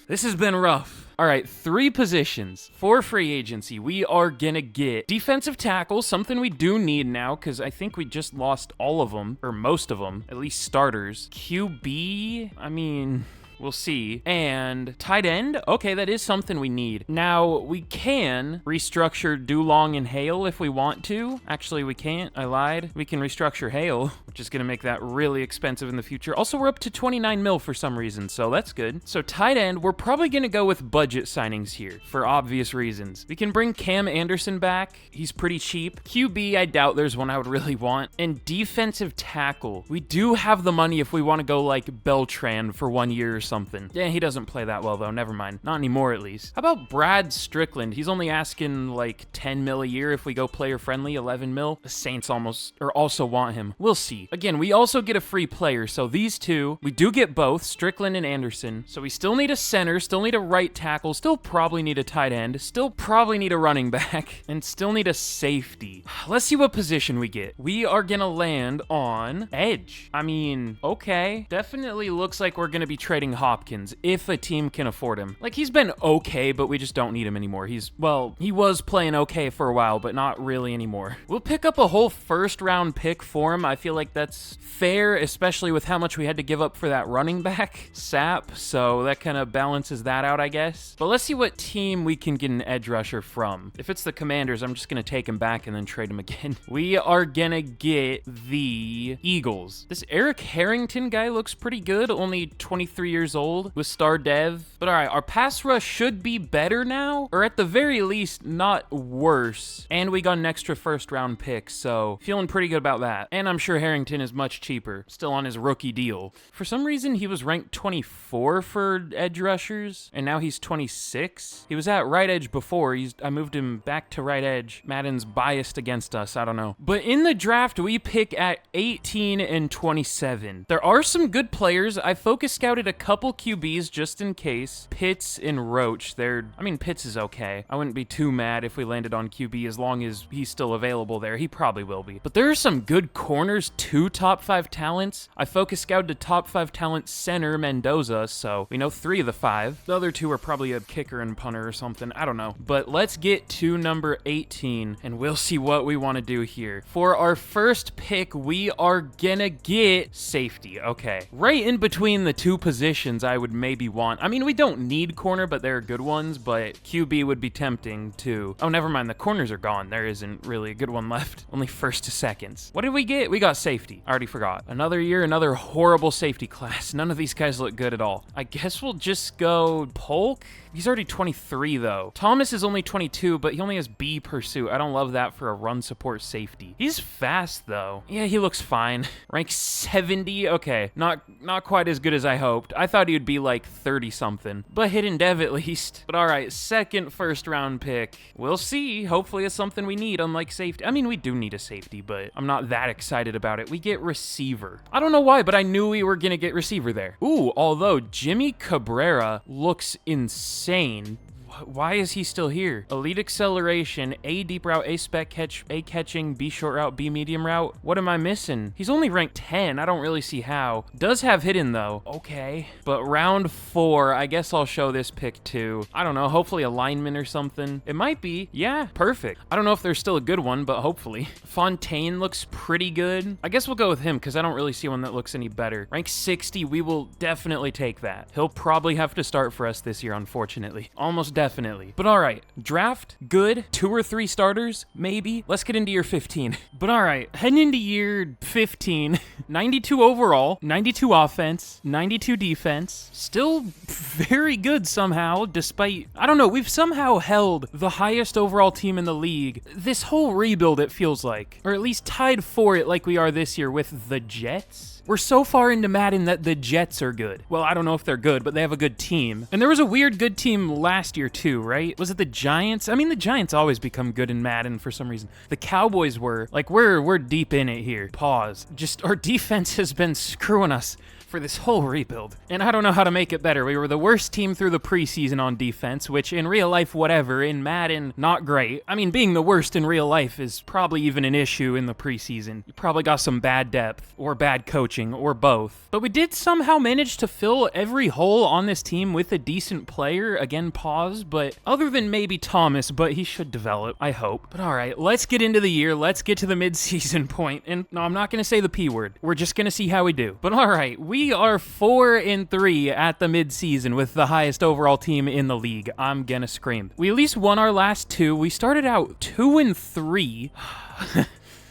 this has been rough. All right, 3 positions for free agency. We are gonna get defensive tackle, something we do need now because I think we just lost all of them, or most of them, at least starters. QB, I mean, we'll see. And tight end, okay, that is something we need. Now, we can restructure Dulong and Hale if we want to. Actually, we can't. I lied. We can restructure Hale, which is going to make that really expensive in the future. Also, we're up to 29 mil for some reason, so that's good. So tight end, we're probably going to go with budget signings here for obvious reasons. We can bring Cam Anderson back. He's pretty cheap. QB, I doubt there's one I would really want. And defensive tackle, we do have the money if we want to go like Beltran for 1 year or something. Yeah, he doesn't play that well though, never mind. Not anymore at least. How about Brad Strickland? He's only asking like 10 mil a year if we go player friendly, 11 mil. The Saints also want him. We'll see. Again, we also get a free player, so these two, we do get both, Strickland and Anderson. So we still need a center, still need a right tackle, still probably need a tight end, still probably need a running back, and still need a safety. Let's see what position we get. We are gonna land on edge. I mean, okay. Definitely looks like we're gonna be trading Hopkins if a team can afford him. Like, he's been okay, but we just don't need him anymore. Well, he was playing okay for a while, but not really anymore. We'll pick up a whole first-round pick for him. I feel like that's fair, especially with how much we had to give up for that running back, Sap, so that kind of balances that out, I guess. But let's see what team we can get an edge rusher from. If it's the Commanders, I'm just going to take him back and then trade him again. We are going to get the Eagles. This Eric Harrington guy looks pretty good, only 23 years old with star dev. But all right, our pass rush should be better now, or at the very least, not worse. And we got an extra first-round pick, so feeling pretty good about that. And I'm sure Harrington is much cheaper, still on his rookie deal. For some reason, he was ranked 24 for edge rushers, and now he's 26. He was at right edge before. I moved him back to right edge. Madden's biased against us, I don't know. But in the draft, we pick at 18 and 27. There are some good players. I focus scouted a couple QBs just in case. Pitts and Roach. Pitts is okay. I wouldn't be too mad if we landed on QB as long as he's still available there. He probably will be. But there are some good corners, 2 top 5 talents. I focus scouted a top 5 talent center, Mendoza, so we know 3 of the 5. The other 2 are probably a kicker and punter or something. I don't know. But let's get to number 18, and we'll see what we want to do here. For our first pick, we are gonna get safety. Okay. Right in between the 2 positions I would maybe want. I mean, we don't need corner, but there are good ones, but QB would be tempting too. Oh, never mind. The corners are gone. There isn't really a good one left. Only first to seconds. What did we get? We got safety. I already forgot. Another year, another horrible safety class. None of these guys look good at all. I guess we'll just go Polk. He's already 23 though. Thomas is only 22, but he only has B pursuit. I don't love that for a run support safety. He's fast though. Yeah, he looks fine. Rank 70. Okay, not quite as good as I hoped. I thought he would be like 30 something, but hidden dev at least. But all right, second first round pick. We'll see. Hopefully it's something we need, unlike safety. I mean, we do need a safety, but I'm not that excited about it. We get receiver. I don't know why, but I knew we were gonna get receiver there. Ooh, although Jimmy Cabrera looks insane. Why is he still here? Elite acceleration, A deep route, A spec catch, A catching, B short route, B medium route. What am I missing? He's only ranked 10. I don't really see how. Does have hidden though. Okay. But round 4, I guess I'll show this pick too. I don't know, hopefully a lineman or something. It might be. Yeah, perfect. I don't know if there's still a good one, but hopefully. Fontaine looks pretty good. I guess we'll go with him because I don't really see one that looks any better. Rank 60, we will definitely take that. He'll probably have to start for us this year, unfortunately. Almost definitely. But all right, draft, good. 2 or 3 starters, maybe. Let's get into year 15. But all right, heading into year 15, 92 overall, 92 offense, 92 defense. Still very good somehow, despite, I don't know, we've somehow held the highest overall team in the league this whole rebuild, it feels like. Or at least tied for it like we are this year with the Jets. We're so far into Madden that the Jets are good. Well, I don't know if they're good, but they have a good team. And there was a weird good team last year too, right? Was it the Giants? I mean, the Giants always become good in Madden for some reason. The Cowboys were. Like, we're deep in it here. Pause. Just, our defense has been screwing us for this whole rebuild. And I don't know how to make it better. We were the worst team through the preseason on defense, which in real life, whatever. In Madden, not great. I mean, being the worst in real life is probably even an issue in the preseason. You probably got some bad depth or bad coaching or both. But we did somehow manage to fill every hole on this team with a decent player. Again, pause, but other than maybe Thomas, but he should develop, I hope. But all right, let's get into the year. Let's get to the mid-season point. And no, I'm not going to say the P word. We're just going to see how we do. But all right, we are 4-3 at the mid-season with the highest overall team in the league. I'm gonna scream. We at least won our last 2. We started out 2-3.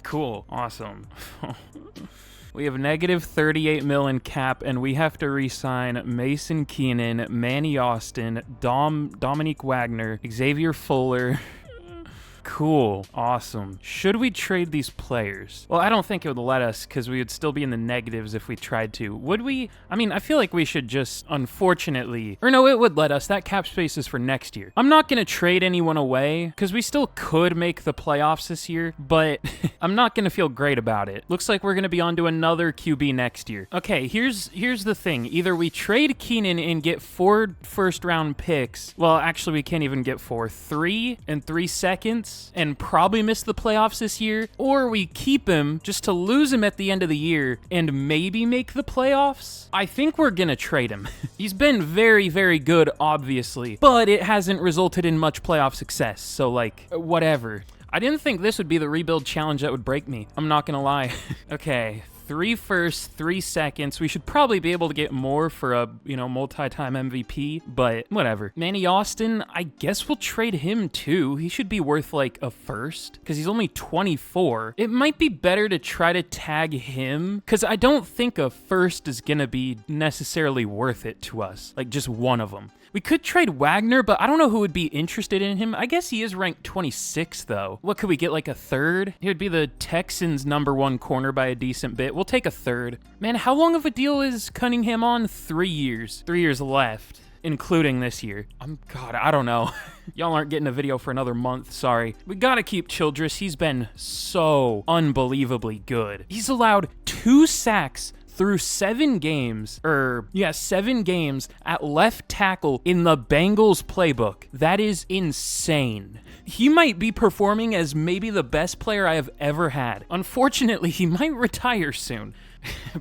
Cool. Awesome. We have negative 38 mil in cap, and we have to re-sign Mason Keenan, Manny Austin, Dominique Wagner, Xavier Fuller. Cool. Awesome. Should we trade these players? Well, I don't think it would let us because we would still be in the negatives if we tried to. Would we? I mean, I feel like we should just, unfortunately, or no, it would let us. That cap space is for next year. I'm not going to trade anyone away because we still could make the playoffs this year, but I'm not going to feel great about it. Looks like we're going to be on to another QB next year. Okay, here's the thing. Either we trade Keenan and get 4 first-round picks. Well, actually, we can't even get 4. 3 and 3 seconds. us and probably miss the playoffs this year, or we keep him just to lose him at the end of the year and maybe make the playoffs. I think we're gonna trade him. He's been very, very good, obviously, but it hasn't resulted in much playoff success, so like, whatever. I didn't think this would be the rebuild challenge that would break me. I'm not gonna lie. Okay. 3 firsts, 3 seconds. We should probably be able to get more for a, multi-time MVP, but whatever. Manny Austin, I guess we'll trade him too. He should be worth like a first because he's only 24. It might be better to try to tag him because I don't think a first is gonna be necessarily worth it to us. Like just one of them. We could trade Wagner, but I don't know who would be interested in him. I guess he is ranked 26, though. What could we get, like a third? He would be the Texans' #1 corner by a decent bit. We'll take a third. Man, how long of a deal is Cunningham on? 3 years. 3 years left, including this year. God, I don't know. Y'all aren't getting a video for another month, sorry. We gotta keep Childress. He's been so unbelievably good. He's allowed 2 sacks through 7 games, 7 games at left tackle in the Bengals playbook. That is insane. He might be performing as maybe the best player I have ever had. Unfortunately, he might retire soon.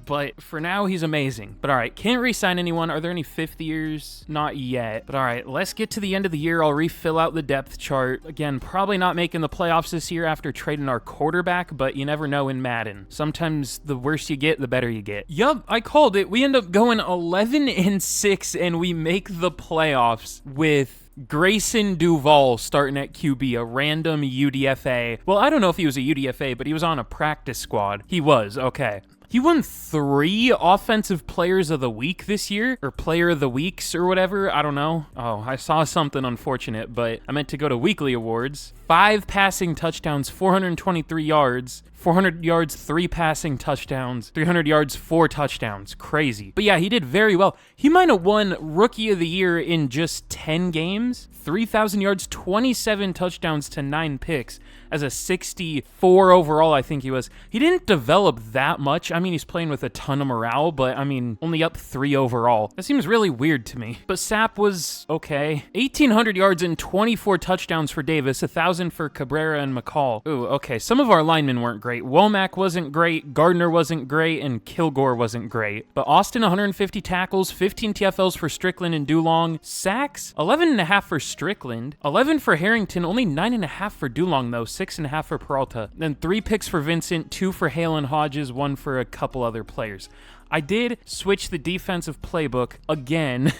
But for now, he's amazing. But all right, can't re-sign anyone. Are there any 5th years? Not yet. But all right, let's get to the end of the year. I'll refill out the depth chart. Again, probably not making the playoffs this year after trading our quarterback, but you never know in Madden. Sometimes the worse you get, the better you get. Yup, I called it. We end up going 11-6, and we make the playoffs with Grayson Duval starting at QB, a random UDFA. Well, I don't know if he was a UDFA, but he was on a practice squad. He was, okay. He won 3 Offensive Players of the Week this year, or Player of the Weeks, or whatever. I don't know. Oh, I saw something unfortunate, but I meant to go to weekly awards. 5 passing touchdowns, 423 yards, 400 yards, 3 passing touchdowns, 300 yards, 4 touchdowns. Crazy. But yeah, he did very well. He might have won Rookie of the Year in just 10 games. 3,000 yards, 27 touchdowns to 9 picks as a 64 overall, I think he was. He didn't develop that much. I mean, he's playing with a ton of morale, but I mean, only up 3 overall. That seems really weird to me. But Sapp was okay. 1,800 yards and 24 touchdowns for Davis, 1,000 for Cabrera and McCall. Ooh, okay. Some of our linemen weren't great. Womack wasn't great, Gardner wasn't great, and Kilgore wasn't great. But Austin, 150 tackles, 15 TFLs for Strickland and Dulong. Sacks, 11.5 for Strickland, 11 for Harrington, only 9.5 for Dulong though, 6.5 for Peralta. Then 3 picks for Vincent, 2 for Hale and Hodges, 1 for a couple other players. I did switch the defensive playbook again.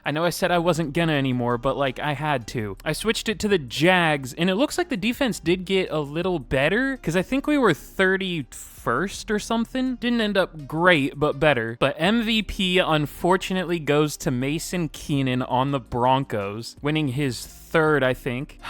I know I said I wasn't gonna anymore, but like I had to. I switched it to the Jags, and it looks like the defense did get a little better, because I think we were 31st or something. Didn't end up great, but better. But MVP unfortunately goes to Mason Keenan on the Broncos, winning his 3rd, I think.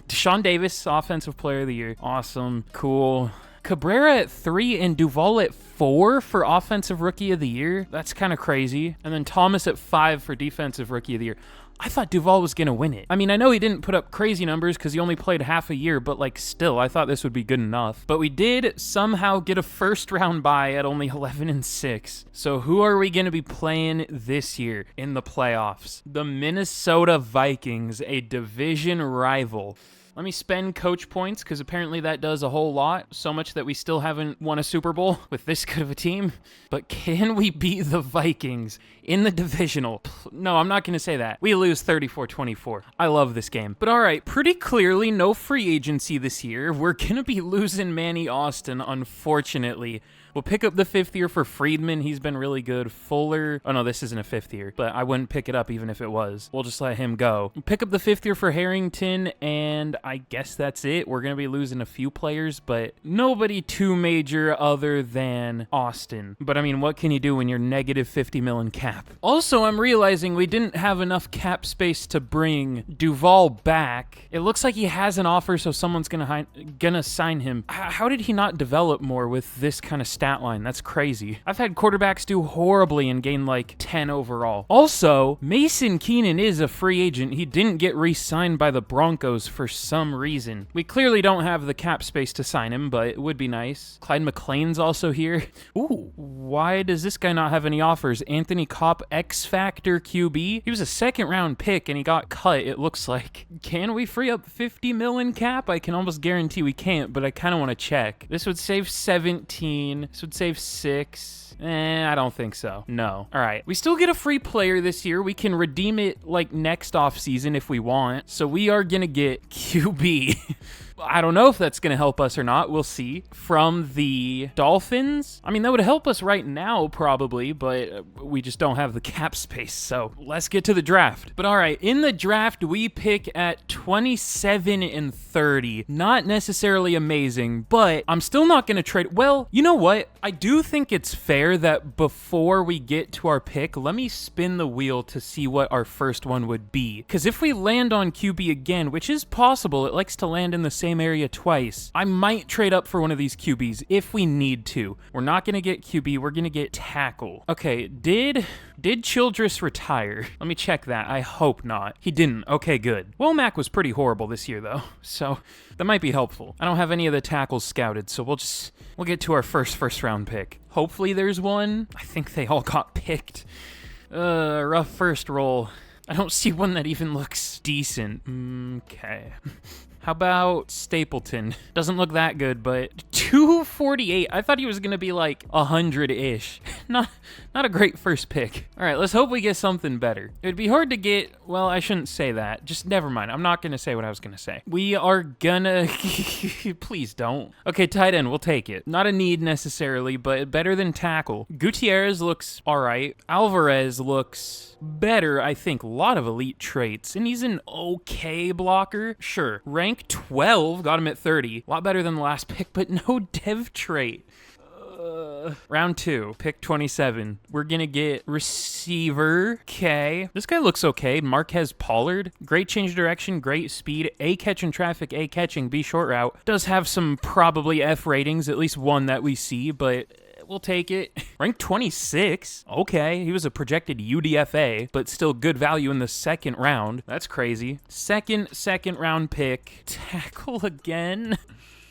Deshaun Davis, Offensive Player of the Year. Awesome. Cool. Cabrera at 3 and Duval at 4 for Offensive Rookie of the Year. That's kind of crazy. And then Thomas at 5 for Defensive Rookie of the Year. I thought Duval was going to win it. I mean, I know he didn't put up crazy numbers because he only played half a year, but like still, I thought this would be good enough. But we did somehow get a 1st round bye at only 11-6. So who are we going to be playing this year in the playoffs? The Minnesota Vikings, a division rival. Let me spend coach points, because apparently that does a whole lot. So much that we still haven't won a Super Bowl with this good of a team. But can we beat the Vikings in the divisional? No, I'm not going to say that. We lose 34-24. I love this game. But all right, pretty clearly no free agency this year. We're going to be losing Manny Austin, unfortunately. We'll pick up the 5th year for Friedman. He's been really good. Fuller. Oh, no, this isn't a 5th year, but I wouldn't pick it up even if it was. We'll just let him go. We'll pick up the 5th year for Harrington, and I guess that's it. We're going to be losing a few players, but nobody too major other than Austin. But I mean, what can you do when you're negative 50 million cap? Also, I'm realizing we didn't have enough cap space to bring Duval back. It looks like he has an offer, so someone's gonna sign him. How did he not develop more with this kind of stuff? stat line. That's crazy. I've had quarterbacks do horribly and gain like 10 overall. Also, Mason Keenan is a free agent. He didn't get re-signed by the Broncos for some reason. We clearly don't have the cap space to sign him, but it would be nice. Clyde McLean's also here. Ooh, why does this guy not have any offers? Anthony Kopp, X Factor QB. He was a second-round pick, and he got cut, it looks like. Can we free up 50 mil in cap? I can almost guarantee we can't, but I kind of want to check. This would save 17. This would save 6. I don't think so. No. All right. We still get a free player this year. We can redeem it like next offseason if we want. So we are going to get QB. I don't know if that's going to help us or not. We'll see. From the Dolphins. I mean, that would help us right now probably, but we just don't have the cap space. So let's get to the draft. But all right, in the draft, we pick at 27 and 30. Not necessarily amazing, but I'm still not going to trade. Well, you know what? I do think it's fair that before we get to our pick, let me spin the wheel to see what our first one would be. Because if we land on QB again, which is possible, it likes to land in the same area twice, I might trade up for one of these QBs if we need to. We're not going to get QB, we're going to get tackle. Okay, did Childress retire? Let me check that. I hope not. He didn't. Okay, good. Womack was pretty horrible this year, though, so that might be helpful. I don't have any of the tackles scouted, so we'll get to our first round pick. Hopefully there's one. I think they all got picked. Rough first roll. I don't see one that even looks decent. Okay. How about Stapleton? Doesn't look that good, but 248. I thought he was going to be like 100-ish. Not a great first pick. All right, let's hope we get something better. It would be hard to get, well, I shouldn't say that. Just never mind. I'm not going to say what I was going to say. We are gonna, please don't. Okay, tight end, we'll take it. Not a need necessarily, but better than tackle. Gutierrez looks all right. Alvarez looks better, I think. A lot of elite traits, and he's an okay blocker. Sure. Rank 12, got him at 30. A lot better than the last pick, but no dev trait. Round 2, pick 27. We're gonna get receiver. Okay. This guy looks okay. Marquez Pollard. Great change of direction, great speed. A catch in traffic, A catching, B short route. Does have some probably F ratings, at least one that we see, but we'll take it. Rank 26. Okay, he was a projected UDFA, but still good value in the second round. That's crazy. Second round pick. Tackle again.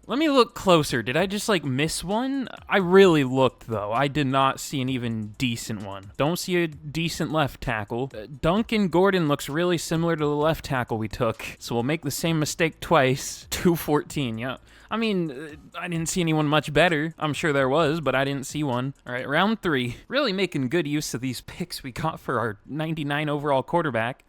Let me look closer. Did I just like miss one? I really looked though. I did not see an even decent one. Don't see a decent left tackle. Duncan Gordon looks really similar to the left tackle we took, so we'll make the same mistake twice. 214, yeah. I mean, I didn't see anyone much better. I'm sure there was, but I didn't see one. All right, round 3. Really making good use of these picks we got for our 99 overall quarterback.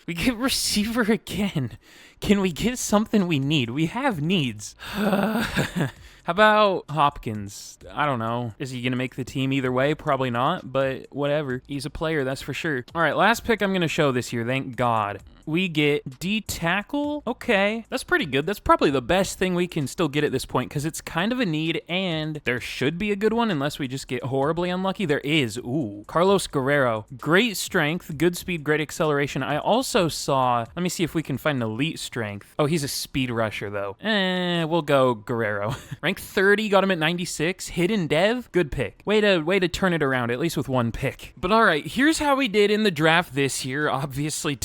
We get receiver again. Can we get something we need? We have needs. How about Hopkins? I don't know. Is he going to make the team either way? Probably not, but whatever. He's a player, that's for sure. All right, last pick I'm going to show this year, thank God. We get D-tackle. Okay, that's pretty good. That's probably the best thing we can still get at this point because it's kind of a need, and there should be a good one unless we just get horribly unlucky. There is. Ooh, Carlos Guerrero. Great strength, good speed, great acceleration. I also saw, let me see if we can find an elite strength. Oh, he's a speed rusher, though. We'll go Guerrero. Rank 30, got him at 96. Hidden dev, good pick. Way to turn it around, at least with one pick. But all right, here's how we did in the draft this year. Obviously,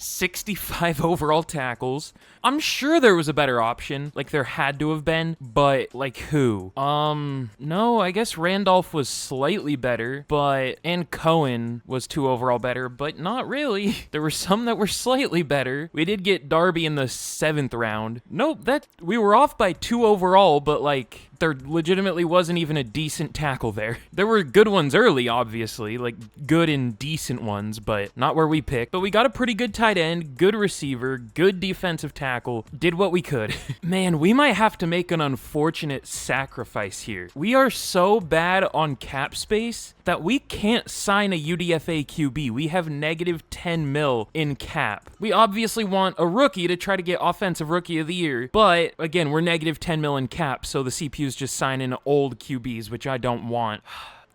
65 overall tackles. I'm sure there was a better option. Like, there had to have been, but, like, who? No, I guess Randolph was slightly better, and Cohen was 2 overall better, but not really. There were some that were slightly better. We did get Darby in the 7th round. Nope, we were off by 2 overall, but, like, there legitimately wasn't even a decent tackle there. There were good ones early, obviously, like good and decent ones, but not where we picked. But we got a pretty good tight end, good receiver, good defensive tackle, did what we could. Man, we might have to make an unfortunate sacrifice here. We are so bad on cap space that we can't sign a UDFA QB. We have negative 10 mil in cap. We obviously want a rookie to try to get offensive rookie of the year, but again, we're negative 10 mil in cap, so the CPU's just signing old QBs, which I don't want.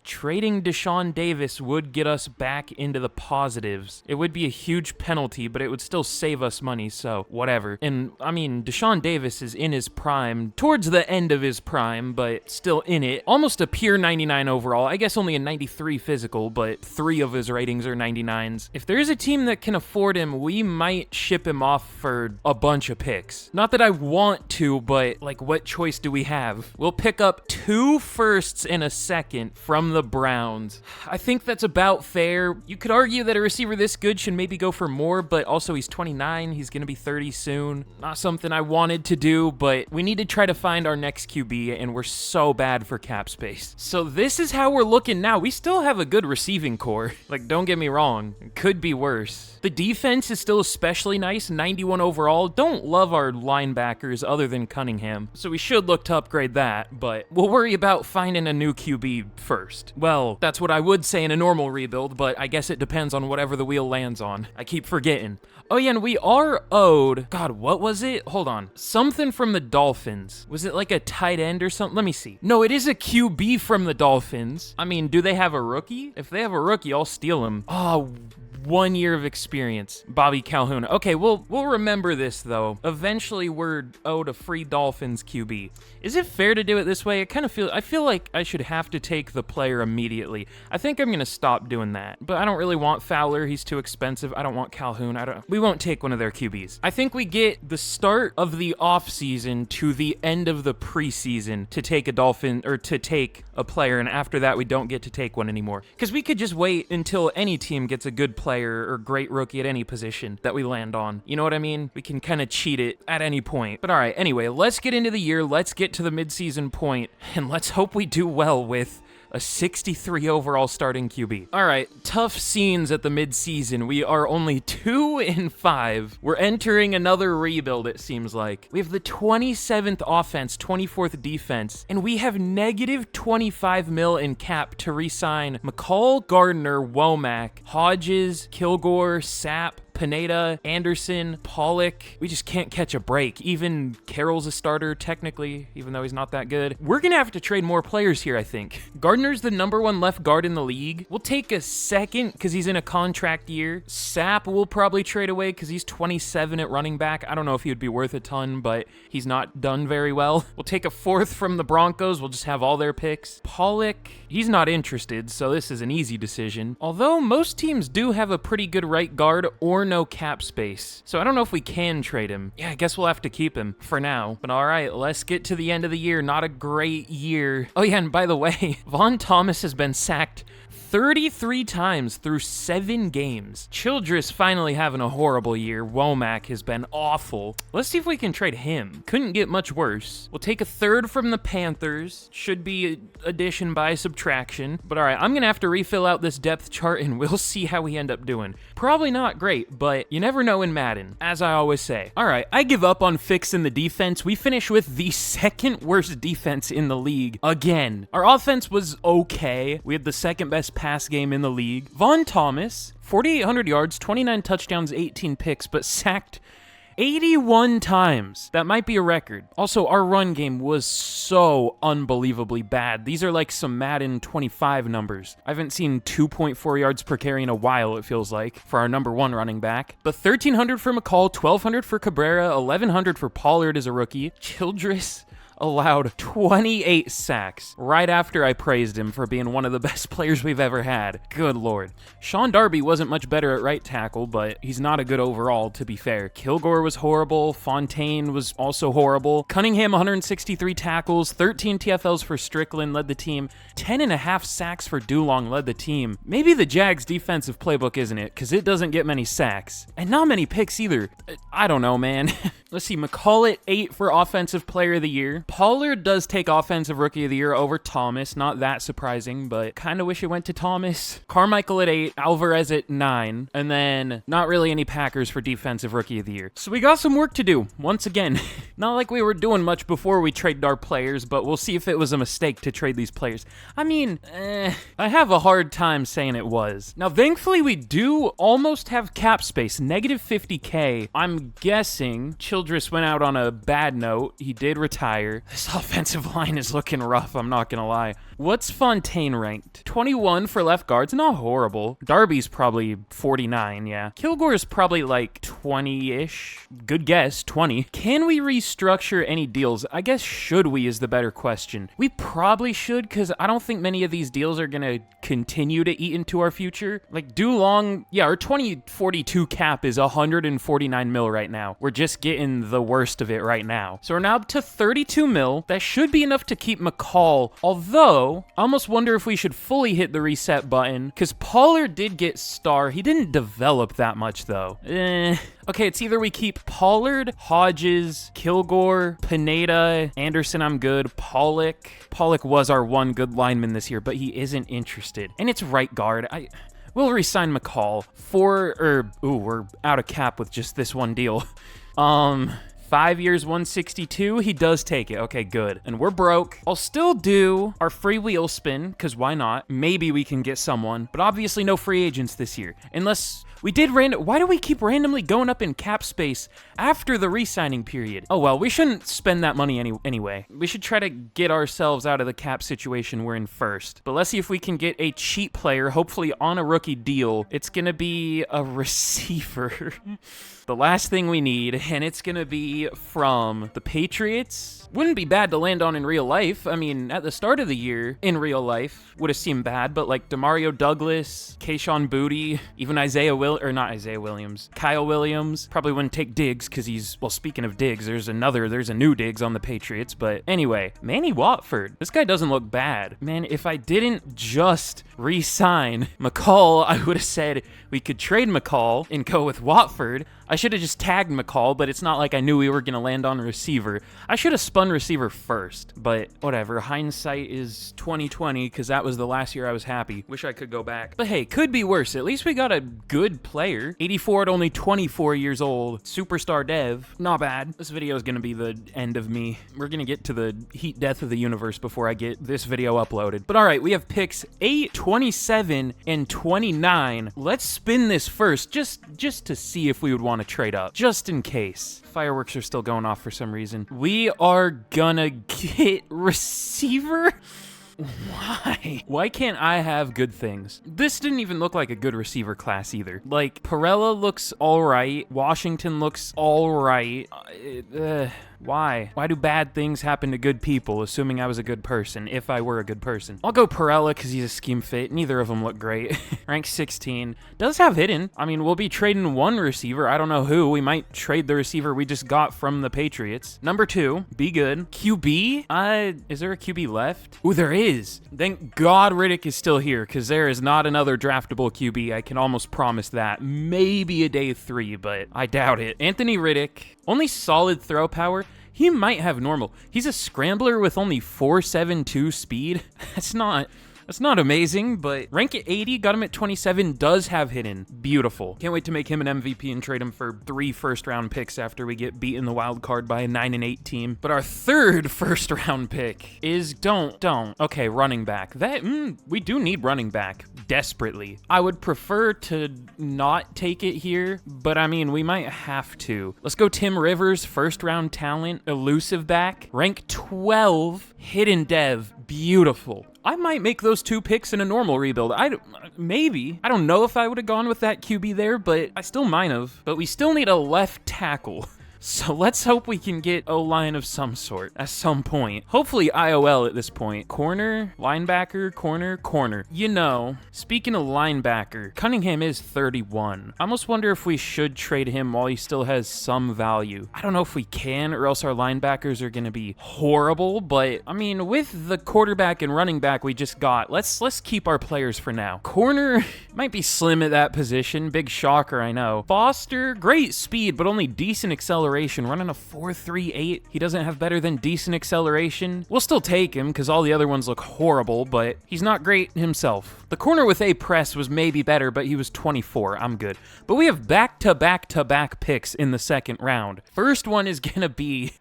Trading Deshaun Davis would get us back into the positives. It would be a huge penalty, but it would still save us money, so whatever. And, I mean, Deshaun Davis is in his prime, towards the end of his prime, but still in it. Almost a pure 99 overall. I guess only a 93 physical, but 3 of his ratings are 99s. If there's a team that can afford him, we might ship him off for a bunch of picks. Not that I want to, but, like, what choice do we have? We'll pick up 2 firsts and a second from the Browns. I think that's about fair. You could argue that a receiver this good should maybe go for more, but also he's 29. He's going to be 30 soon. Not something I wanted to do, but we need to try to find our next QB, and we're so bad for cap space. So this is how we're looking now. We still have a good receiving core. Like, don't get me wrong. It could be worse. The defense is still especially nice, 91 overall. Don't love our linebackers other than Cunningham, so we should look to upgrade that, but we'll worry about finding a new QB first. Well, that's what I would say in a normal rebuild, but I guess it depends on whatever the wheel lands on. I keep forgetting. Oh yeah, and we are owed, God, what was it? Hold on. Something from the Dolphins. Was it like a tight end or something? Let me see. No, it is a QB from the Dolphins. I mean, do they have a rookie? If they have a rookie, I'll steal him. Oh, 1 year of experience. Bobby Calhoun. Okay, we'll remember this, though. Eventually, we're owed a free Dolphins QB. Is it fair to do it this way? I feel like I should have to take the player immediately. I think I'm going to stop doing that. But I don't really want Fowler. He's too expensive. I don't want Calhoun. We won't take one of their QBs. I think we get the start of the offseason to the end of the preseason to take to take a player, and after that, we don't get to take one anymore. Because we could just wait until any team gets a good player or great rookie at any position that we land on. You know what I mean? We can kind of cheat it at any point. But all right, anyway, let's get into the year. Let's get to the midseason point, and let's hope we do well with a 63 overall starting QB. All right, tough scenes at the midseason. We are only 2-5. We're entering another rebuild, it seems like. We have the 27th offense, 24th defense, and we have negative 25 mil in cap to re-sign McCall, Gardner, Womack, Hodges, Kilgore, Sapp, Pineda, Anderson, Pollock. We just can't catch a break. Even Carroll's a starter, technically, even though he's not that good. We're gonna have to trade more players here, I think. Gardner's the #1 left guard in the league. We'll take a second because he's in a contract year. Sapp we'll probably trade away because he's 27 at running back. I don't know if he would be worth a ton, but he's not done very well. We'll take a 4th from the Broncos. We'll just have all their picks. Pollock, he's not interested, so this is an easy decision. Although most teams do have a pretty good right guard or no cap space. So I don't know if we can trade him. Yeah, I guess we'll have to keep him for now. But all right, let's get to the end of the year. Not a great year. Oh yeah, and by the way, Vaughn Thomas has been sacked 33 times through 7 games. Childress finally having a horrible year. Womack has been awful. Let's see if we can trade him. Couldn't get much worse. We'll take a 3rd from the Panthers. Should be addition by subtraction. But all right, I'm going to have to refill out this depth chart, and we'll see how we end up doing. Probably not great, but you never know in Madden, as I always say. All right, I give up on fixing the defense. We finish with the 2nd worst defense in the league again. Our offense was okay. We had the 2nd best pass game in the league. Vaughn Thomas, 4,800 yards, 29 touchdowns, 18 picks, but sacked 81 times. That might be a record. Also, our run game was so unbelievably bad. These are like some Madden 25 numbers. I haven't seen 2.4 yards per carry in a while, it feels like, for our #1 running back. But 1,300 for McCall, 1,200 for Cabrera, 1,100 for Pollard as a rookie. Childress allowed 28 sacks right after I praised him for being one of the best players we've ever had. Good Lord. Sean Darby wasn't much better at right tackle, but he's not a good overall, to be fair. Kilgore was horrible. Fontaine was also horrible. Cunningham, 163 tackles, 13 TFLs for Strickland, led the team. 10.5 sacks for Dulong, led the team. Maybe the Jags' defensive playbook isn't it, because it doesn't get many sacks. And not many picks either. I don't know, man. Let's see, McCall at 8 for Offensive Player of the Year. Pollard does take Offensive Rookie of the Year over Thomas. Not that surprising, but kind of wish it went to Thomas. Carmichael at 8, Alvarez at 9, and then not really any Packers for Defensive Rookie of the Year. So we got some work to do, once again. Not like we were doing much before we traded our players, but we'll see if it was a mistake to trade these players. I mean, I have a hard time saying it was. Now, thankfully, we do almost have cap space, negative 50K. I'm guessing Childress went out on a bad note. He did retire. player. This offensive line is looking rough, I'm not gonna lie. What's Fontaine ranked? 21 for left guards, not horrible. Darby's probably 49, yeah. Kilgore's probably like 20-ish. Good guess, 20. Can we restructure any deals? I guess should we is the better question. We probably should, because I don't think many of these deals are gonna continue to eat into our future. Like Dulong, yeah, our 2042 cap is 149 mil right now. We're just getting the worst of it right now. So we're now up to 32 mil. That should be enough to keep McCall, although I almost wonder if we should fully hit the reset button, because Pollard did get star. He didn't develop that much, though. Okay, it's either we keep Pollard, Hodges, Kilgore, Pineda, Anderson, I'm good, Pollock. Pollock was our one good lineman this year, but he isn't interested. And it's right guard. We'll re-sign McCall we're out of cap with just this one deal. 5 years, 162. He does take it. Okay, good. And we're broke. I'll still do our free wheel spin, because why not? Maybe we can get someone, but obviously no free agents this year. Unless we did why do we keep randomly going up in cap space after the re-signing period? Oh, well, we shouldn't spend that money anyway. We should try to get ourselves out of the cap situation we're in first. But let's see if we can get a cheap player, hopefully on a rookie deal. It's gonna be a receiver. The last thing we need, and it's gonna be from the Patriots. Wouldn't be bad to land on in real life. I mean, at the start of the year, in real life, would have seemed bad, but like Demario Douglas, Kayshon Boutte, even Kyle Williams, probably wouldn't take Diggs, because he's, well, speaking of Diggs, there's a new Diggs on the Patriots, but anyway, Manny Watford, this guy doesn't look bad. Man, if I didn't just re-sign McCall, I would have said we could trade McCall and go with Watford. I should have just tagged McCall, but it's not like I knew we were going to land on a receiver. I should have spun receiver first, but whatever. Hindsight is 2020, because that was the last year I was happy. Wish I could go back. But hey, could be worse. At least we got a good player. 84 at only 24 years old. Superstar dev. Not bad. This video is going to be the end of me. We're going to get to the heat death of the universe before I get this video uploaded. But all right, we have picks 8, 27, and 29. Let's spin this first, just to see if we would want to trade up, just in case. Fireworks are still going off for some reason. We are gonna get receiver? Why? Why can't I have good things? This didn't even look like a good receiver class either. Like, Perella looks all right. Washington looks all right. Why? Why do bad things happen to good people, assuming I was a good person, if I were a good person? I'll go Perella because he's a scheme fit. Neither of them look great. Rank 16. Does have hidden. I mean, we'll be trading one receiver. I don't know who. We might trade the receiver we just got from the Patriots. Number 2. Be good. QB? Is there a QB left? Ooh, there is. Thank God Riddick is still here, because there is not another draftable QB. I can almost promise that. Maybe a day 3, but I doubt it. Anthony Riddick. Only solid throw power. He might have normal. He's a scrambler with only 4.72 speed. That's not amazing, but rank at 80, got him at 27, does have hidden. Beautiful. Can't wait to make him an MVP and trade him for 3 first-round picks after we get beat in the wild card by a 9-8 team. But our third first-round pick is don't. Okay, running back. We do need running back desperately. I would prefer to not take it here, but I mean, we might have to. Let's go Tim Rivers, first-round talent, elusive back, rank 12, hidden dev. Beautiful. I might make those 2 picks in a normal rebuild. Maybe. I don't know if I would have gone with that QB there, but I still might have. But we still need a left tackle. So let's hope we can get O-line of some sort at some point. Hopefully IOL at this point. Corner, linebacker, corner. You know, speaking of linebacker, Cunningham is 31. I almost wonder if we should trade him while he still has some value. I don't know if we can, or else our linebackers are going to be horrible. But, I mean, with the quarterback and running back we just got, let's keep our players for now. Corner might be slim at that position. Big shocker, I know. Foster, great speed, but only decent acceleration. Running a 4.38. He doesn't have better than decent acceleration. We'll still take him because all the other ones look horrible, but he's not great himself. The corner with a press was maybe better, but he was 24. I'm good. But we have back-to-back-to-back picks in the second round. First one is gonna be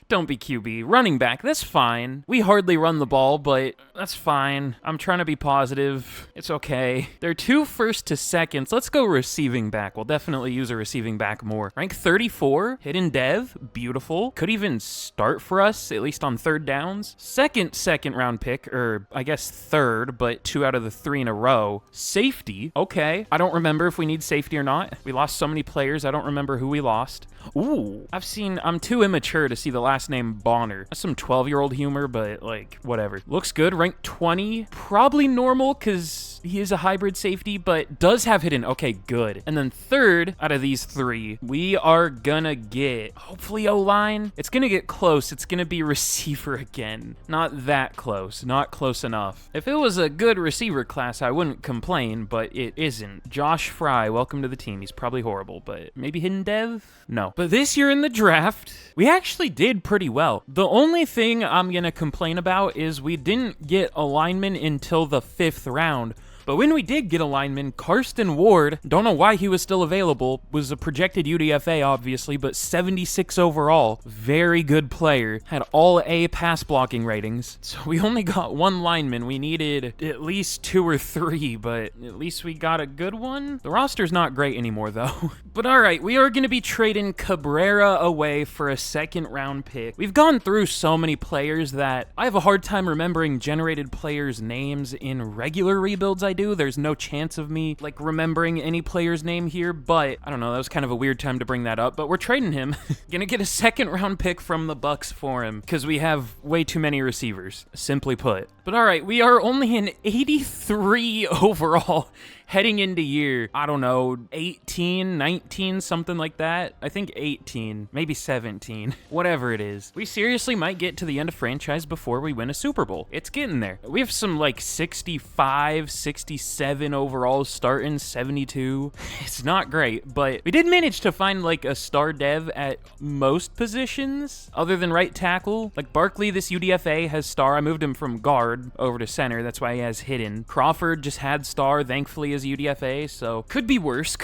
Don't be QB. Running back, that's fine. We hardly run the ball, but that's fine. I'm trying to be positive. It's okay. There are 2 first to seconds. Let's go receiving back. We'll definitely use a receiving back more. Rank 34, hidden dev, beautiful. Could even start for us, at least on 3rd downs. Second round pick, or I guess 3rd, but 2 out of the 3 in a row. Safety, okay. I don't remember if we need safety or not. We lost so many players, I don't remember who we lost. Ooh, I'm too immature to see the last name Bonner. That's some 12-year-old humor, but like, whatever. Looks good, rank 20. Probably normal, because he is a hybrid safety, but does have hidden. Okay, good. And then 3rd out of these 3, we are gonna get, hopefully O-line. It's gonna get close. It's gonna be receiver again. Not that close. Not close enough. If it was a good receiver class, I wouldn't complain, but it isn't. Josh Fry, welcome to the team. He's probably horrible, but maybe hidden dev? No. But this year in the draft, we actually did pretty well. The only thing I'm gonna complain about is we didn't get a lineman until the 5th round. But when we did get a lineman, Karsten Ward, don't know why he was still available, was a projected UDFA, obviously, but 76 overall. Very good player. Had all A pass blocking ratings. So we only got 1 lineman. We needed at least 2 or 3, but at least we got a good one. The roster's not great anymore, though. But all right, we are going to be trading Cabrera away for a 2nd round pick. We've gone through so many players that I have a hard time remembering generated players' names in regular rebuilds I do. There's no chance of me like remembering any player's name here, but I don't know, that was kind of a weird time to bring that up, but we're trading him. Gonna get a 2nd round pick from the Bucks for him because we have way too many receivers, simply put. But all right, we are only an 83 overall heading into year, I don't know, 18, 19, something like that. I think 18, maybe 17, whatever it is. We seriously might get to the end of franchise before we win a Super Bowl. It's getting there. We have some like 65, 67 overall starting, 72. It's not great, but we did manage to find like a star dev at most positions other than right tackle. Like Barkley, this UDFA has star. I moved him from guard over to center. That's why he has hidden. Crawford just had star, thankfully, as UDFA, so could be worse,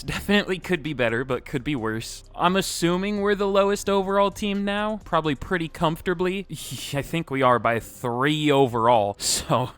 definitely could be better, but could be worse. I'm assuming we're the lowest overall team now, probably pretty comfortably. I think we are by 3 overall, so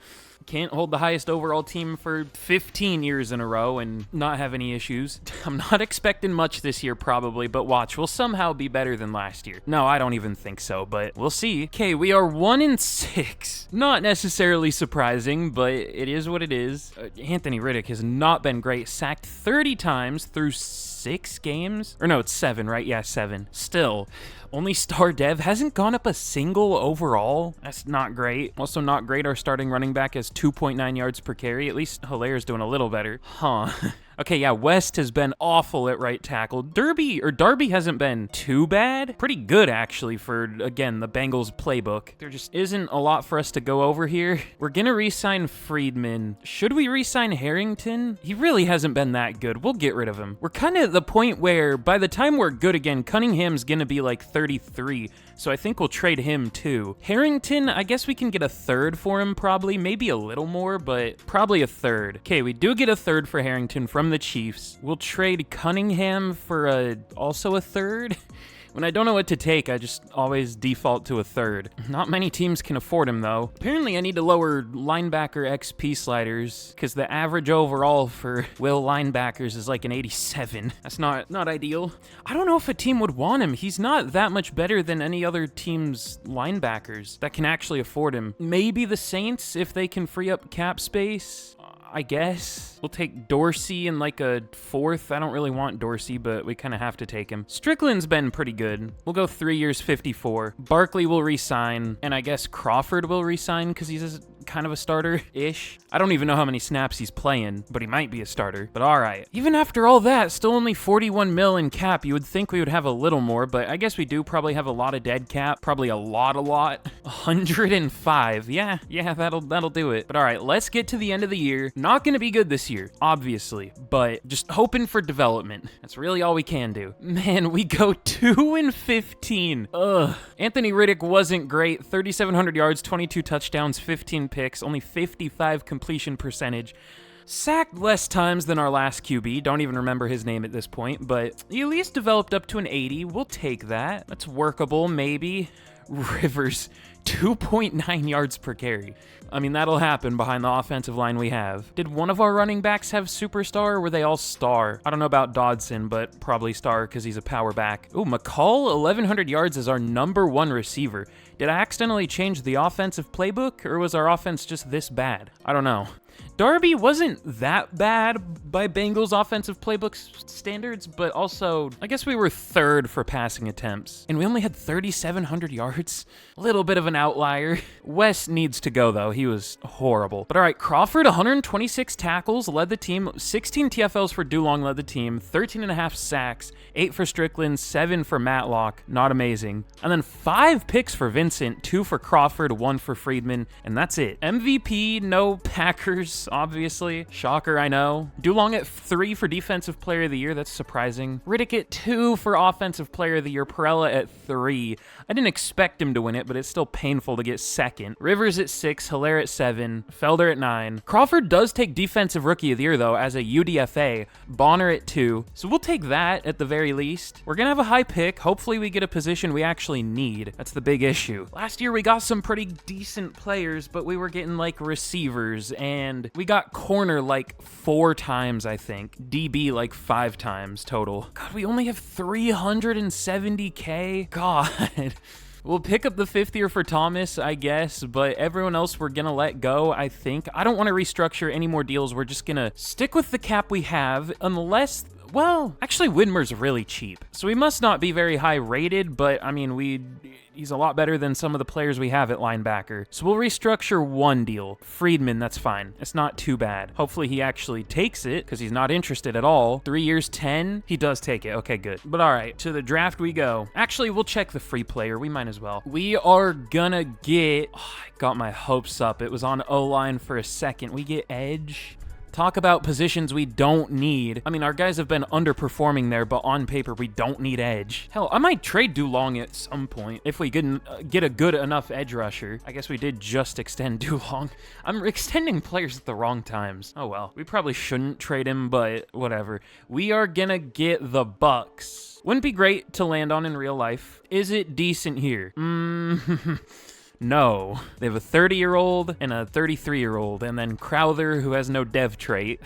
can't hold the highest overall team for 15 years in a row and not have any issues. I'm not expecting much this year probably, but watch, we'll somehow be better than last year. No, I don't even think so, but we'll see. Okay, we are 1-6. Not necessarily surprising, but it is what it is. Anthony Riddick has not been great. Sacked 30 times through 6 games? Or no, it's 7, right? Yeah, 7. Still, only star dev hasn't gone up a single overall. That's not great. Also not great, our starting running back has 2.9 yards per carry. At least Hilaire's doing a little better. Huh. Okay, yeah, West has been awful at right tackle. Darby hasn't been too bad. Pretty good, actually, for, again, the Bengals playbook. There just isn't a lot for us to go over here. We're gonna re-sign Friedman. Should we re-sign Harrington? He really hasn't been that good. We'll get rid of him. We're kind of at the point where, by the time we're good again, Cunningham's gonna be like 33, so I think we'll trade him too. Harrington, I guess we can get a 3rd for him, probably. Maybe a little more, but probably a 3rd. Okay, we do get a 3rd for Harrington from the Chiefs. We'll trade Cunningham for also a 3rd. When I don't know what to take, I just always default to a 3rd. Not many teams can afford him, though. Apparently, I need to lower linebacker XP sliders, because the average overall for Will linebackers is like an 87. That's not ideal. I don't know if a team would want him. He's not that much better than any other team's linebackers that can actually afford him. Maybe the Saints, if they can free up cap space. I guess. We'll take Dorsey in like a 4th. I don't really want Dorsey, but we kind of have to take him. Strickland's been pretty good. We'll go 3 years, 54. Barkley will re-sign, and I guess Crawford will re-sign because he's kind of a starter-ish. I don't even know how many snaps he's playing, but he might be a starter. But all right. Even after all that, still only 41 mil in cap. You would think we would have a little more, but I guess we do probably have a lot of dead cap. Probably a lot. 105. Yeah, that'll do it. But all right, let's get to the end of the year. Not gonna be good this year, obviously, but just hoping for development. That's really all we can do. Man, we go 2-15. Ugh. Anthony Riddick wasn't great. 3,700 yards, 22 touchdowns, 15 picks, only 55 completion percentage. Sacked less times than our last QB. Don't even remember his name at this point, but he at least developed up to an 80. We'll take that. That's workable, maybe. Rivers, 2.9 yards per carry. I mean, that'll happen behind the offensive line we have. Did one of our running backs have superstar, or were they all star? I don't know about Dodson, but probably star because he's a power back. Ooh, McCall, 1,100 yards is our #1 receiver. Did I accidentally change the offensive playbook, or was our offense just this bad? I don't know. Darby wasn't that bad by Bengals offensive playbook standards, but also, I guess we were 3rd for passing attempts, and we only had 3,700 yards. A little bit of an outlier. West needs to go, though. He was horrible. But all right, Crawford, 126 tackles, led the team. 16 TFLs for Dulong, led the team. 13.5 sacks, 8 for Strickland, 7 for Matlock. Not amazing. And then 5 picks for Vincent, 2 for Crawford, 1 for Friedman, and that's it. MVP, no Packers, obviously. Shocker, I know. Dulong at 3 for Defensive Player of the Year. That's surprising. Riddick at 2 for Offensive Player of the Year. Perella at 3. I didn't expect him to win it, but it's still painful to get second. Rivers at 6. Hilaire at 7. Felder at 9. Crawford does take Defensive Rookie of the Year, though, as a UDFA. Bonner at 2. So we'll take that at the very least. We're going to have a high pick. Hopefully we get a position we actually need. That's the big issue. Last year we got some pretty decent players, but we were getting like receivers, and we got corner like 4 times, I think. DB like 5 times total. God, we only have 370K. God. We'll pick up the 5th year for Thomas, I guess, but everyone else we're gonna let go, I think. I don't want to restructure any more deals. We're just gonna stick with the cap we have, unless... Well, actually, Widmer's really cheap, so he must not be very high rated, but, I mean, he's a lot better than some of the players we have at linebacker. So we'll restructure 1 deal. Friedman, that's fine. It's not too bad. Hopefully he actually takes it, because he's not interested at all. 3 years, 10? He does take it. Okay, good. But all right, to the draft we go. Actually, we'll check the free player. We might as well. We are gonna get... Oh, I got my hopes up. It was on O-line for a second. We get edge. Talk about positions we don't need. I mean, our guys have been underperforming there, but on paper, we don't need edge. Hell, I might trade Dulong at some point if we can get a good enough edge rusher. I guess we did just extend Dulong. I'm extending players at the wrong times. Oh well. We probably shouldn't trade him, but whatever. We are gonna get the Bucks. Wouldn't be great to land on in real life. Is it decent here? No. They have a 30-year-old and a 33-year-old, and then Crowther, who has no dev trait.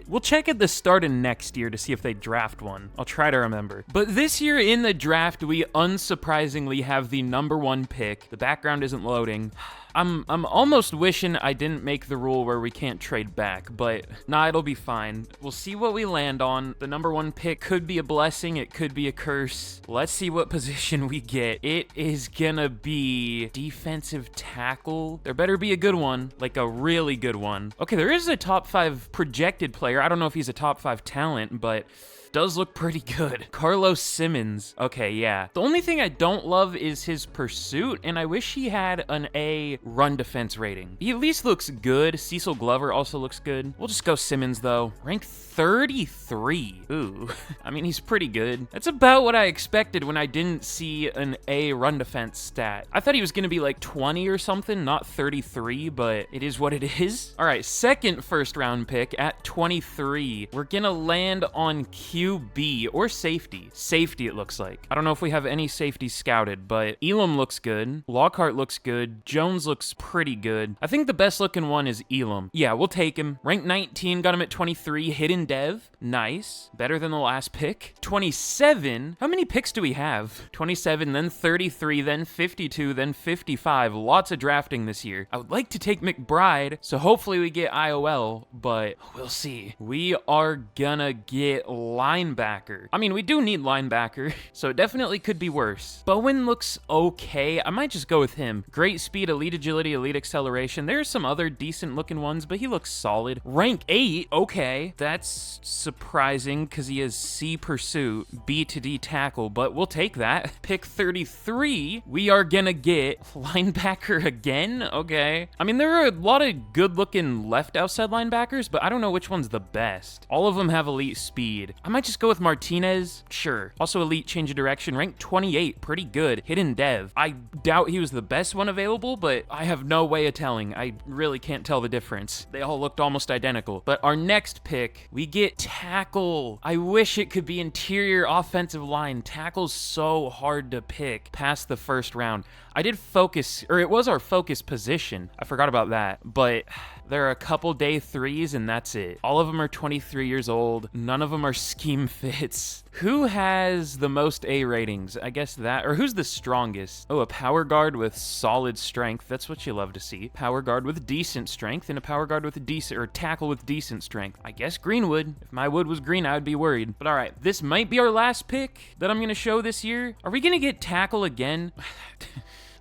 We'll check at the start of next year to see if they draft one. I'll try to remember. But this year in the draft, we unsurprisingly have the #1 pick. The background isn't loading. I'm almost wishing I didn't make the rule where we can't trade back, but nah, it'll be fine. We'll see what we land on. The #1 pick could be a blessing, it could be a curse. Let's see what position we get. It is gonna be defensive tackle. There better be a good one, like a really good one. Okay, there is a top 5 projected player. I don't know if he's a top 5 talent, but does look pretty good. Carlos Simmons. Okay, yeah. The only thing I don't love is his pursuit, and I wish he had an A run defense rating. He at least looks good. Cecil Glover also looks good. We'll just go Simmons, though. Rank 33. Ooh. I mean, he's pretty good. That's about what I expected when I didn't see an A run defense stat. I thought he was gonna be like 20 or something, not 33, but it is what it is. All right, second first-round pick at 23. We're gonna land on QB or safety. Safety, it looks like. I don't know if we have any safety scouted, but Elam looks good. Lockhart looks good. Jones looks pretty good. I think the best looking one is Elam. Yeah, we'll take him. Rank 19, got him at 23. Hidden dev. Nice. Better than the last pick. 27. How many picks do we have? 27, then 33, then 52, then 55. Lots of drafting this year. I would like to take McBride, so hopefully we get IOL, but we'll see. We are gonna get linebacker. I mean, we do need linebacker, so it definitely could be worse. Bowen looks okay. I might just go with him. Great speed, elite agility, elite acceleration. There's some other decent looking ones, but he looks solid. Rank 8, okay. That's surprising because he has C pursuit, B to D tackle, but we'll take that. Pick 33, we are gonna get linebacker again? Okay. I mean, there are a lot of good looking left outside linebackers, but I don't know which one's the best. All of them have elite speed. I might just go with Martinez. Sure. Also elite change of direction. Rank 28. Pretty good. Hidden dev. I doubt he was the best one available, but I have no way of telling. I really can't tell the difference. They all looked almost identical. But our next pick, we get tackle. I wish it could be interior offensive line. Tackle's so hard to pick past the first round. I did focus, or it was our focus position. I forgot about that. But there are a couple day 3s, and that's it. All of them are 23 years old. None of them are scheme fits. Who has the most A ratings? I guess that, or who's the strongest? Oh, a power guard with solid strength. That's what you love to see. Power guard with decent strength, and a power guard with a decent, or tackle with decent strength. I guess Greenwood. If my wood was green, I would be worried. But all right, this might be our last pick that I'm going to show this year. Are we going to get tackle again?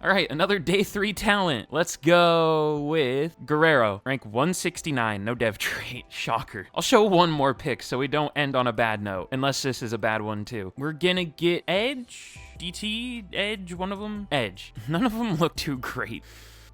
All right, another day 3 talent. Let's go with Guerrero. Rank 169, no dev trait. Shocker. I'll show one more pick so we don't end on a bad note, unless this is a bad one too. We're gonna get Edge, DT, Edge, one of them. Edge. None of them look too great.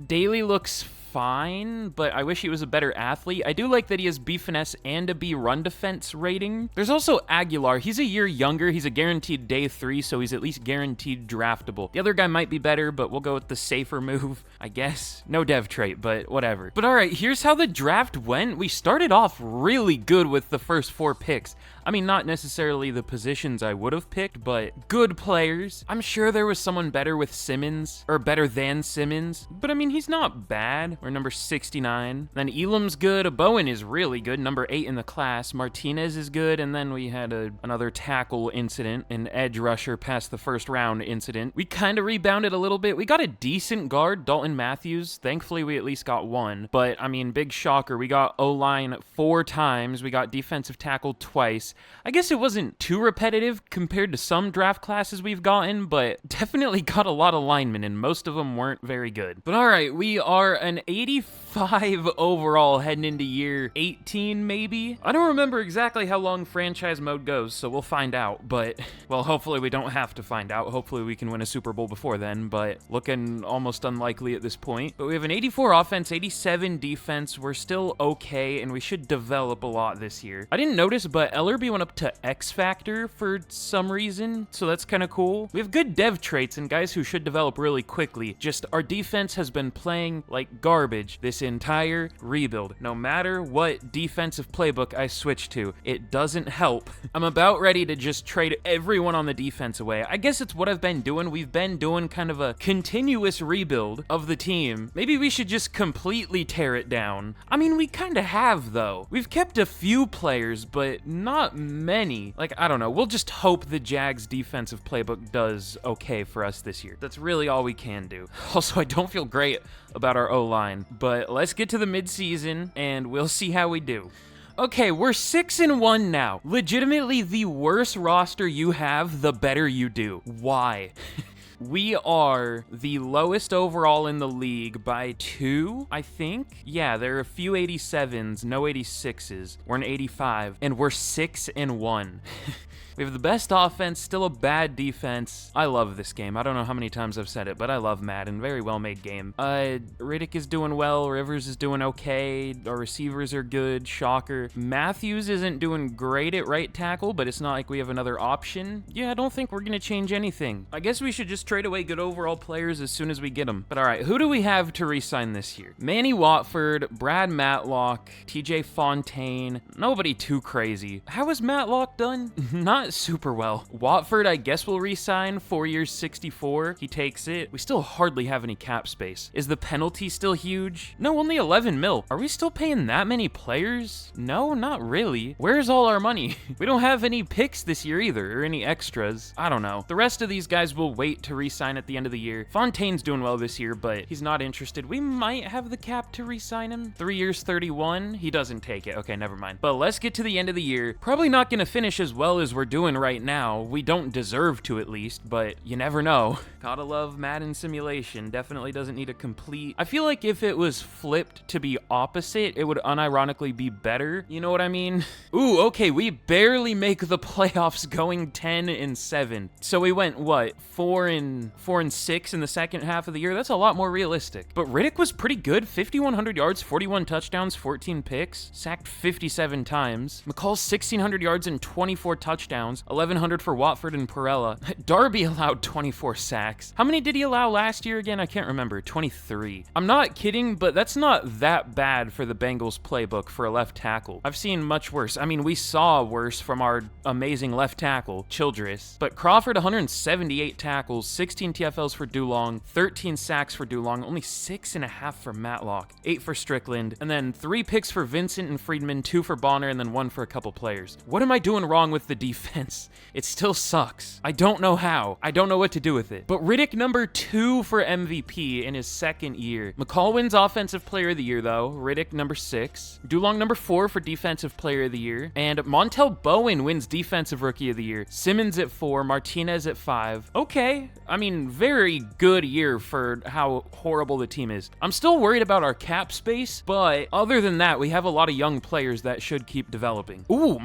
Daly looks fine, but I wish he was a better athlete. I do like that he has B finesse and a B run defense rating. There's also Aguilar. He's a year younger. He's a guaranteed day 3, so he's at least guaranteed draftable. The other guy might be better, but we'll go with the safer move, I guess. No dev trait, but whatever. But all right, here's how the draft went. We started off really good with the first 4 picks. I mean, not necessarily the positions I would have picked, but good players. I'm sure there was someone better with Simmons, or better than Simmons, but I mean, he's not bad. We're number 69. Then Elam's good. Bowen is really good, number 8 in the class. Martinez is good, and then we had another tackle incident, an edge rusher past the first round incident. We kind of rebounded a little bit. We got a decent guard, Dalton Matthews. Thankfully, we at least got one, but I mean, big shocker. We got O-line 4 times. We got defensive tackle twice. I guess it wasn't too repetitive compared to some draft classes we've gotten, but definitely got a lot of linemen, and most of them weren't very good. But all right, we are an 85 overall heading into year 18, maybe? I don't remember exactly how long franchise mode goes, so we'll find out, but, well, hopefully we don't have to find out. Hopefully we can win a Super Bowl before then, but looking almost unlikely at this point. But we have an 84 offense, 87 defense. We're still okay, and we should develop a lot this year. I didn't notice, but Ellerby went up to X Factor for some reason, so that's kind of cool. We have good dev traits and guys who should develop really quickly. Just our defense has been playing like garbage this entire rebuild. No matter what defensive playbook I switch to, it doesn't help. I'm about ready to just trade everyone on the defense away. I guess it's what I've been doing. We've been doing kind of a continuous rebuild of the team. Maybe we should just completely tear it down. I mean, we kind of have, though. We've kept a few players, but not many. Like, I don't know. We'll just hope the Jags defensive playbook does okay for us this year. That's really all we can do. Also, I don't feel great about our O-line, but let's get to the midseason and we'll see how we do. Okay, we're 6-1 now. Legitimately, the worse roster you have, the better you do. Why? We are the lowest overall in the league by 2, I think. Yeah, there are a few 87s, no 86s. We're an 85, and we're 6-1. We have the best offense, still a bad defense. I love this game. I don't know how many times I've said it, but I love Madden. Very well-made game. Riddick is doing well. Rivers is doing okay. Our receivers are good. Shocker. Matthews isn't doing great at right tackle, but it's not like we have another option. Yeah, I don't think we're going to change anything. I guess we should just trade away good overall players as soon as we get them. But all right, who do we have to re-sign this year? Manny Watford, Brad Matlock, TJ Fontaine. Nobody too crazy. How is Matlock done? Not super well. Watford, I guess we'll re-sign. 4 years, 64. He takes it. We still hardly have any cap space. Is the penalty still huge? No, only 11 mil. Are we still paying that many players? No, not really. Where's all our money? We don't have any picks this year either, or any extras. I don't know. The rest of these guys will wait to re-sign at the end of the year. Fontaine's doing well this year, but he's not interested. We might have the cap to re-sign him. 3 years, 31. He doesn't take it. Okay, never mind. But let's get to the end of the year. Probably not gonna finish as well as we're doing right now. We don't deserve to, at least, but you never know. Gotta love Madden Simulation. Definitely doesn't need a complete. I feel like if it was flipped to be opposite, it would unironically be better. You know what I mean? Ooh, okay, we barely make the playoffs going 10-7. So we went, what, 4-6 in the second half of the year? That's a lot more realistic. But Riddick was pretty good. 5,100 yards, 41 touchdowns, 14 picks, sacked 57 times. McCall's 1,600 yards and 24 touchdowns. touchdowns, 1,100 for Watford and Perella. Darby allowed 24 sacks. How many did he allow last year again? I can't remember. 23. I'm not kidding, but that's not that bad for the Bengals playbook for a left tackle. I've seen much worse. I mean, we saw worse from our amazing left tackle, Childress. But Crawford, 178 tackles, 16 TFLs for Dulong, 13 sacks for Dulong, only 6.5 for Matlock, 8 for Strickland, and then 3 picks for Vincent and Friedman, 2 for Bonner, and then 1 for a couple players. What am I doing wrong with the defense? It still sucks. I don't know how. I don't know what to do with it. But Riddick number 2 for MVP in his second year. McCall wins Offensive Player of the Year, though. Riddick number 6. Dulong number 4 for Defensive Player of the Year. And Montel Bowen wins Defensive Rookie of the Year. Simmons at 4. Martinez at 5. Okay. I mean, very good year for how horrible the team is. I'm still worried about our cap space, but other than that, we have a lot of young players that should keep developing. Ooh,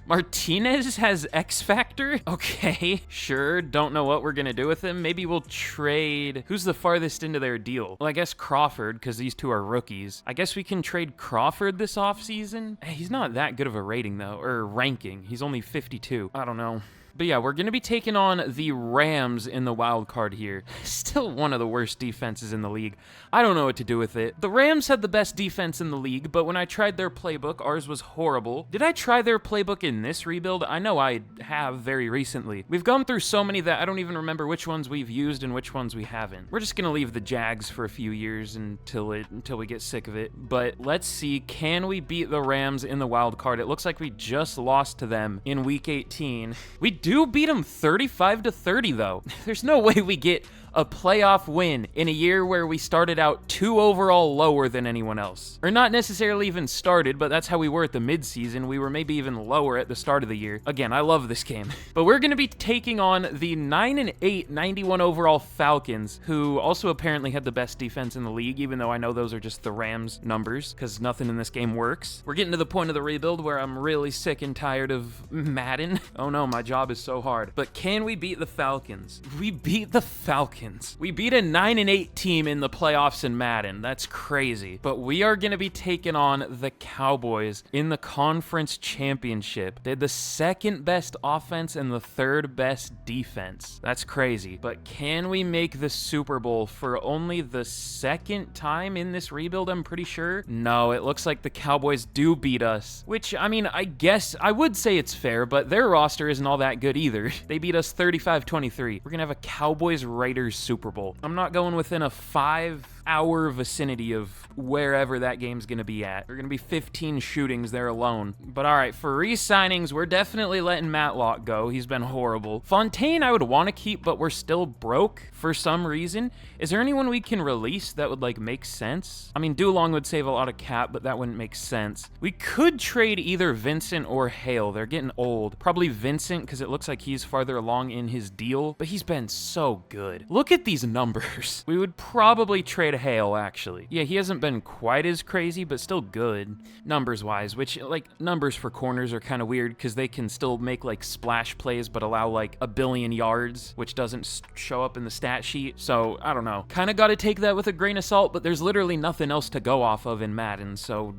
Martinez has X Factor? Okay, sure. Don't know what we're gonna do with him. Maybe we'll trade... Who's the farthest into their deal? Well, I guess Crawford, because these two are rookies. I guess we can trade Crawford this offseason? Hey, he's not that good of a rating, though, or ranking. He's only 52. I don't know. But yeah, we're going to be taking on the Rams in the wild card here. Still one of the worst defenses in the league. I don't know what to do with it. The Rams had the best defense in the league, but when I tried their playbook, ours was horrible. Did I try their playbook in this rebuild? I know I have very recently. We've gone through so many that I don't even remember which ones we've used and which ones we haven't. We're just going to leave the Jags for a few years until we get sick of it. But let's see, can we beat the Rams in the wild card? It looks like we just lost to them in week 18. We do beat them 35-30 though. There's no way we get a playoff win in a year where we started out 2 overall lower than anyone else. Or not necessarily even started, but that's how we were at the midseason. We were maybe even lower at the start of the year. Again, I love this game. But we're going to be taking on the 9-8, 91 overall Falcons, who also apparently had the best defense in the league, even though I know those are just the Rams numbers, because nothing in this game works. We're getting to the point of the rebuild where I'm really sick and tired of Madden. Oh no, my job is so hard. But can we beat the Falcons? We beat the Falcons. We beat a 9-8 team in the playoffs in Madden. That's crazy. But we are going to be taking on the Cowboys in the conference championship. They had the second best offense and the third best defense. That's crazy. But can we make the Super Bowl for only the second time in this rebuild, I'm pretty sure? No, it looks like the Cowboys do beat us. Which, I mean, I guess I would say it's fair, but their roster isn't all that good either. They beat us 35-23. We're going to have a Cowboys-Raiders Super Bowl. I'm not going within a 5-hour vicinity of wherever that game's gonna be at. There are gonna be 15 shootings there alone. But all right, for re-signings, we're definitely letting Matlock go. He's been horrible. Fontaine I would want to keep, but we're still broke for some reason. Is there anyone we can release that would like make sense? I mean, Dulong would save a lot of cap, but that wouldn't make sense. We could trade either Vincent or Hale. They're getting old. Probably Vincent, because it looks like he's farther along in his deal, but he's been so good. Look at these numbers. We would probably trade Hale, actually. Yeah, he hasn't been quite as crazy, but still good numbers-wise, which, like, numbers for corners are kind of weird because they can still make, like, splash plays but allow, like, 1 billion yards, which doesn't show up in the stat sheet. So, I don't know. Kind of got to take that with a grain of salt, but there's literally nothing else to go off of in Madden, so...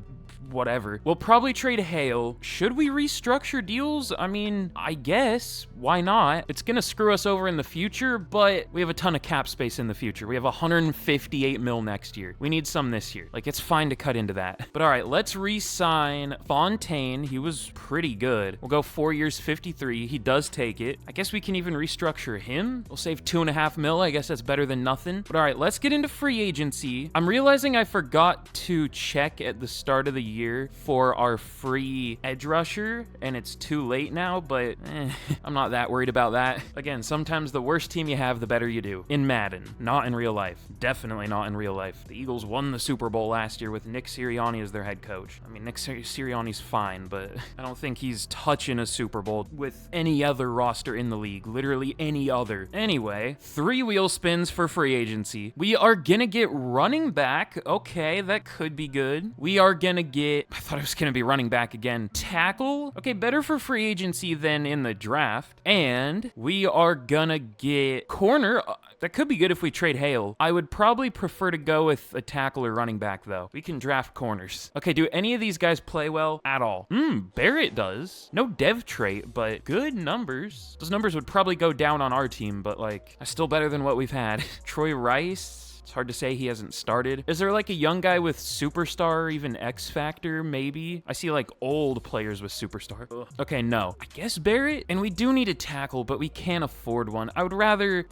whatever. We'll probably trade Hale. Should we restructure deals? I mean, I guess. Why not? It's gonna screw us over in the future, but we have a ton of cap space in the future. We have 158 mil next year. We need some this year. Like, it's fine to cut into that. But all right, let's re-sign Fontaine. He was pretty good. We'll go 4 years, 53. He does take it. I guess we can even restructure him. We'll save 2.5 mil. I guess that's better than nothing. But all right, let's get into free agency. I'm realizing I forgot to check at the start of the year for our free edge rusher, and it's too late now, but I'm not that worried about that. Again, sometimes the worse team you have, the better you do. In Madden, not in real life. Definitely not in real life. The Eagles won the Super Bowl last year with Nick Sirianni as their head coach. I mean, Nick Sirianni's fine, but I don't think he's touching a Super Bowl with any other roster in the league. Literally any other. Anyway, 3 wheel spins for free agency. We are gonna get running back. Okay, that could be good. We are gonna get get, I thought it was going to be running back again. Tackle. Okay, better for free agency than in the draft. And we are going to get corner. That could be good if we trade Hale. I would probably prefer to go with a tackle or running back, though. We can draft corners. Okay, do any of these guys play well at all? Barrett does. No dev trait, but good numbers. Those numbers would probably go down on our team, but, like, that's still better than what we've had. Troy Rice. It's hard to say, he hasn't started. Is there like a young guy with superstar or even X Factor? Maybe. I see like old players with superstar. Ugh. Okay, no. I guess Barrett. And we do need a tackle, but we can't afford one. I would rather...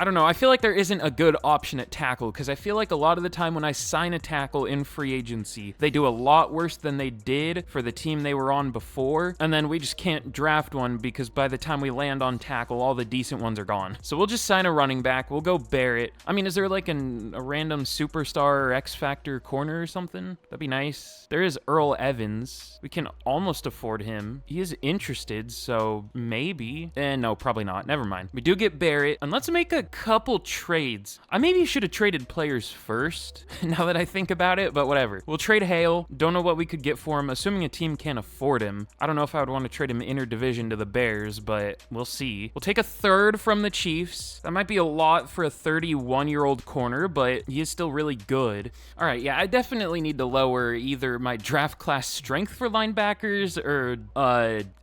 I don't know. I feel like there isn't a good option at tackle because I feel like a lot of the time when I sign a tackle in free agency, they do a lot worse than they did for the team they were on before. And then we just can't draft one because by the time we land on tackle, all the decent ones are gone. So we'll just sign a running back. We'll go Barrett. I mean, is there like a random superstar or X Factor corner or something? That'd be nice. There is Earl Evans. We can almost afford him. He is interested, so maybe. No, probably not. Never mind. We do get Barrett. And let's make a couple trades. I maybe should have traded players first, now that I think about it, but whatever. We'll trade Hale. Don't know what we could get for him, assuming a team can't afford him. I don't know if I would want to trade him interdivision to the Bears, but we'll see. We'll take a third from the Chiefs. That might be a lot for a 31-year-old corner, but he is still really good. All right, yeah, I definitely need to lower either my draft class strength for linebackers or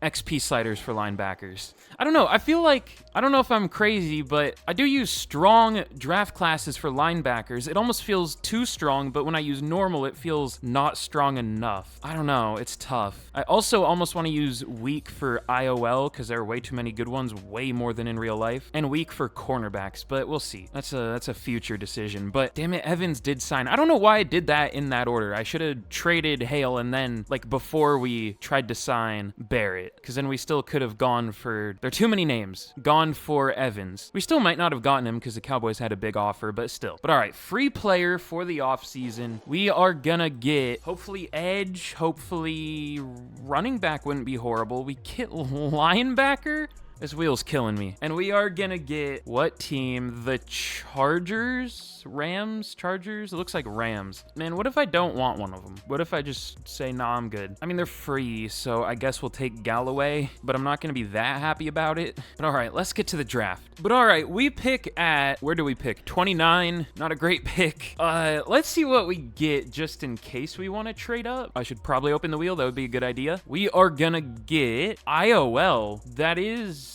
XP sliders for linebackers. I don't know. I feel like, I don't know if I'm crazy, but I do use strong draft classes for linebackers. It almost feels too strong, but when I use normal, it feels not strong enough. I don't know. It's tough. I also almost want to use weak for IOL because there are way too many good ones, way more than in real life, and weak for cornerbacks, but we'll see. That's a future decision, but damn it, Evans did sign. I don't know why I did that in that order. I should have traded Hale and then, like, before we tried to sign Barrett, because then we still could have gone for, there are too many names, gone for Evans. We still might not have gotten him because the Cowboys had a big offer, but still. But all right, free player for the offseason. We are gonna get, hopefully edge, hopefully running back wouldn't be horrible. We get linebacker. This wheel's killing me. And we are gonna get, what team? The Chargers? Rams? Chargers? It looks like Rams. Man, what if I don't want one of them? What if I just say, nah, I'm good? I mean, they're free, so I guess we'll take Galloway, but I'm not gonna be that happy about it. But all right, let's get to the draft. But all right, we pick at, where do we pick? 29, not a great pick. Let's see what we get just in case we wanna trade up. I should probably open the wheel, that would be a good idea. We are gonna get IOL. That is,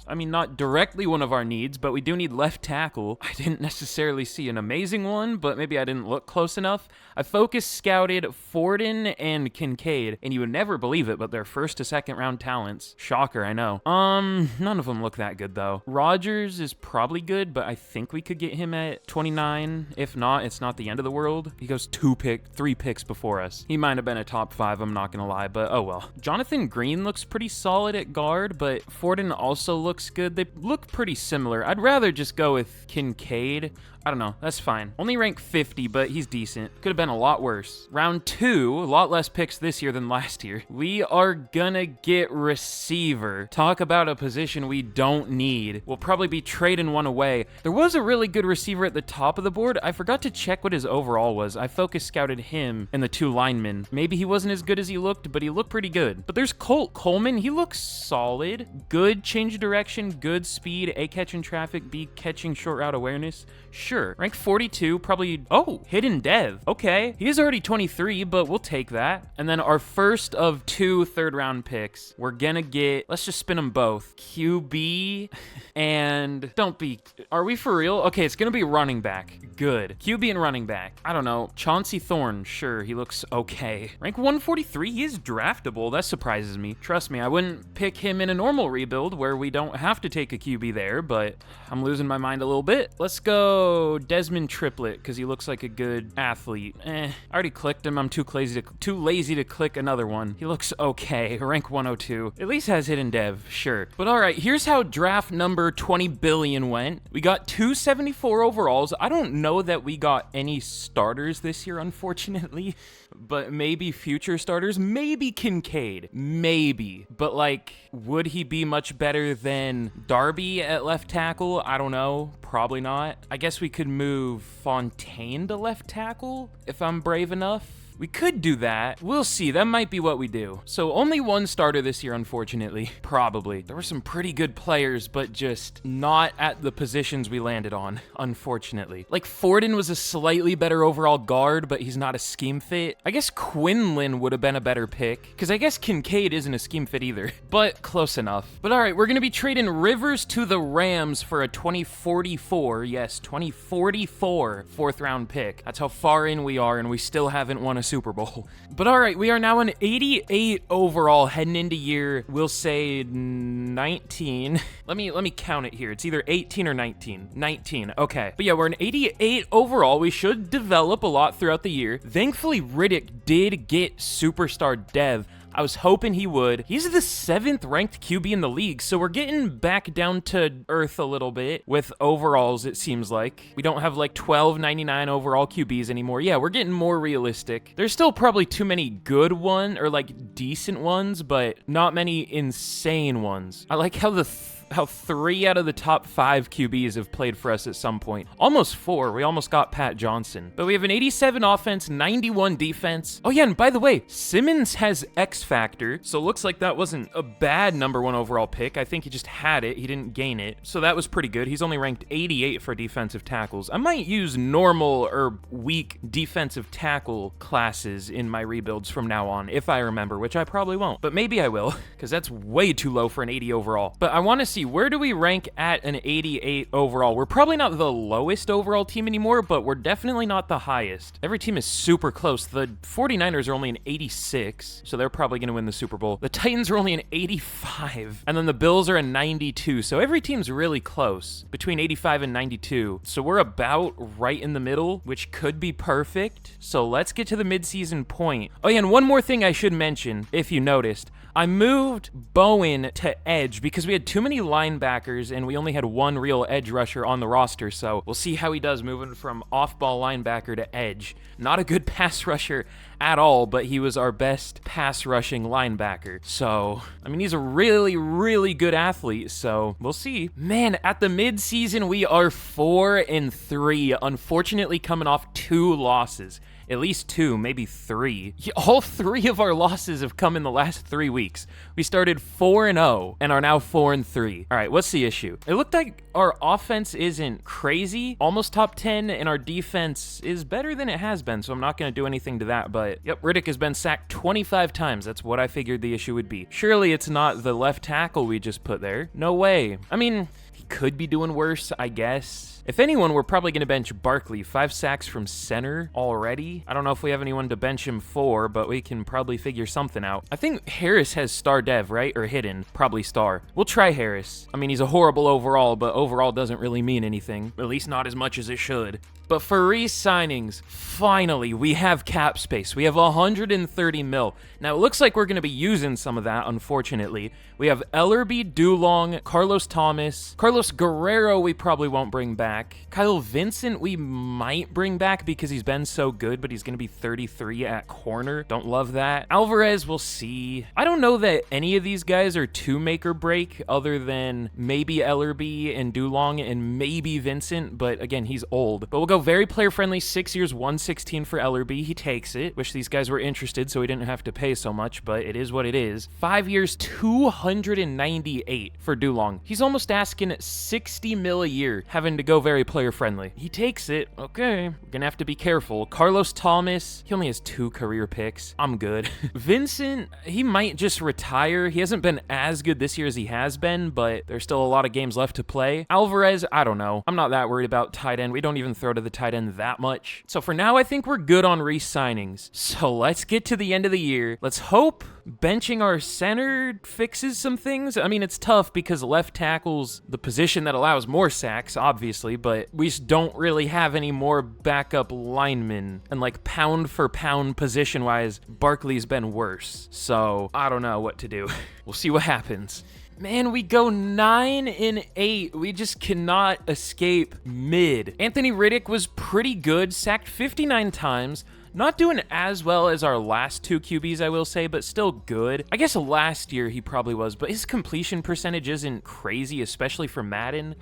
I mean, not directly one of our needs, but we do need left tackle. I didn't necessarily see an amazing one, but maybe I didn't look close enough. I focus scouted Forden and Kincaid, and you would never believe it, but they're first to second round talents. Shocker, I know. None of them look that good, though. Rodgers is probably good, but I think we could get him at 29. If not, it's not the end of the world. He goes 3 picks before us. He might have been a top 5, I'm not gonna lie, but oh well. Jonathan Green looks pretty solid at guard, but Forden also looks good. They look pretty similar. I'd rather just go with Kincaid. I don't know. That's fine. Only rank 50, but he's decent. Could have been a lot worse. Round 2, a lot less picks this year than last year. We are gonna get receiver. Talk about a position we don't need. We'll probably be trading one away. There was a really good receiver at the top of the board. I forgot to check what his overall was. I focus scouted him and the 2 linemen. Maybe he wasn't as good as he looked, but he looked pretty good. But there's Colt Coleman. He looks solid. Good change of direction, good speed, A, catching traffic, B, catching short route awareness. Sure. Rank 42, probably, oh, hidden dev. Okay. He is already 23, but we'll take that. And then our first of 2 third-round picks, we're gonna get, let's just spin them both. QB and, don't be, are we for real? Okay, it's gonna be running back. Good. QB and running back. I don't know. Chauncey Thorne, sure, he looks okay. Rank 143, he is draftable. That surprises me. Trust me, I wouldn't pick him in a normal rebuild where we don't have to take a QB there, but I'm losing my mind a little bit. Let's go Desmond Triplett, because he looks like a good athlete. I already clicked him. I'm too lazy to click another one. He looks okay. Rank 102. At least has hidden dev, sure. But all right, here's how draft number 20 billion went. We got 274 overalls. I don't know that we got any starters this year, unfortunately, but maybe future starters. Maybe Kincaid. Maybe. But, like, would he be much better than Darby at left tackle? I don't know. Probably not. I guess we could move Fontaine to left tackle if I'm brave enough. We could do that. We'll see. That might be what we do. So only one starter this year, unfortunately. Probably. There were some pretty good players, but just not at the positions we landed on, unfortunately. Like, Forden was a slightly better overall guard, but he's not a scheme fit. I guess Quinlan would have been a better pick, because I guess Kincaid isn't a scheme fit either, but close enough. But all right, we're going to be trading Rivers to the Rams for a 2044, yes, 2044 fourth round pick. That's how far in we are, and we still haven't won a Super Bowl. But all right, we are now an 88 overall heading into year, we'll say 19. Let me count it here. It's either 18 or 19. 19, okay. But yeah, we're an 88 overall. We should develop a lot throughout the year. Thankfully, Riddick did get superstar dev. I was hoping he would. He's the 7th ranked QB in the league, so we're getting back down to earth a little bit with overalls, it seems like. We don't have like 12.99 overall QBs anymore. Yeah, we're getting more realistic. There's still probably too many good ones, or like decent ones, but not many insane ones. I like how how 3 out of the top 5 QBs have played for us at some point. Almost 4. We almost got Pat Johnson. But we have an 87 offense, 91 defense. Oh yeah, and by the way, Simmons has X Factor, so it looks like that wasn't a bad #1 overall pick. I think he just had it. He didn't gain it. So that was pretty good. He's only ranked 88 for defensive tackles. I might use normal or weak defensive tackle classes in my rebuilds from now on, if I remember, which I probably won't. But maybe I will, because that's way too low for an 80 overall. But I want to see, where do we rank at an 88 overall? We're probably not the lowest overall team anymore, but we're definitely not the highest. Every team is super close. The 49ers are only an 86, so they're probably going to win the Super Bowl. The Titans are only an 85, and then the Bills are a 92, so every team's really close, between 85 and 92. So we're about right in the middle, which could be perfect. So let's get to the midseason point. Oh yeah, and one more thing I should mention, if you noticed. I moved Bowen to edge because we had too many linebackers and we only had one real edge rusher on the roster, so we'll see how he does moving from off-ball linebacker to edge. Not a good pass rusher at all, but he was our best pass rushing linebacker. So, I mean, he's a really, really good athlete, so we'll see. Man, at the midseason, we are 4-3, unfortunately coming off 2 losses. At least 2, maybe 3. All 3 of our losses have come in the last 3 weeks. We started 4-0 and are now 4-3. All right, what's the issue? It looked like our offense isn't crazy, almost top 10, and our defense is better than it has been, so I'm not going to do anything to that, but yep, Riddick has been sacked 25 times. That's what I figured the issue would be. Surely it's not the left tackle we just put there. No way. I mean, he could be doing worse, I guess. If anyone, we're probably going to bench Barkley. 5 sacks from center already. I don't know if we have anyone to bench him for, but we can probably figure something out. I think Harris has star dev, right? Or hidden. Probably star. We'll try Harris. I mean, he's a horrible overall, but overall doesn't really mean anything. At least not as much as it should. But for re-signings, finally, we have cap space. We have 130 mil. Now, it looks like we're going to be using some of that, unfortunately. We have Ellerby, Dulong, Carlos Thomas, Carlos Guerrero we probably won't bring back. Kyle Vincent we might bring back because he's been so good, but he's going to be 33 at corner. Don't love that. Alvarez, we'll see. I don't know that any of these guys are to make or break other than maybe Ellerby and Dulong and maybe Vincent, but again, he's old. But we'll go very player-friendly, 6 years, 116 for Ellerby. He takes it. Wish these guys were interested so he didn't have to pay so much, but it is what it is. 5 years, 298 for Dulong. He's almost asking 60 mil a year, having to go very player-friendly. He takes it. Okay, we're gonna have to be careful. Carlos Thomas, he only has 2 career picks. I'm good. Vincent, he might just retire. He hasn't been as good this year as he has been, but there's still a lot of games left to play. Alvarez, I don't know. I'm not that worried about tight end. We don't even throw to the tight end that much. So for now, I think we're good on re-signings. So let's get to the end of the year. Let's hope benching our center fixes some things. I mean, it's tough because left tackle's the position that allows more sacks, obviously, but we just don't really have any more backup linemen. And like pound for pound position-wise, Barkley's been worse. So I don't know what to do. We'll see what happens. Man, we go 9-8. We just cannot escape mid. Anthony Riddick was pretty good, sacked 59 times, Not doing as well as our last 2 QBs, I will say, but still good. I guess last year he probably was, but his completion percentage isn't crazy, especially for Madden.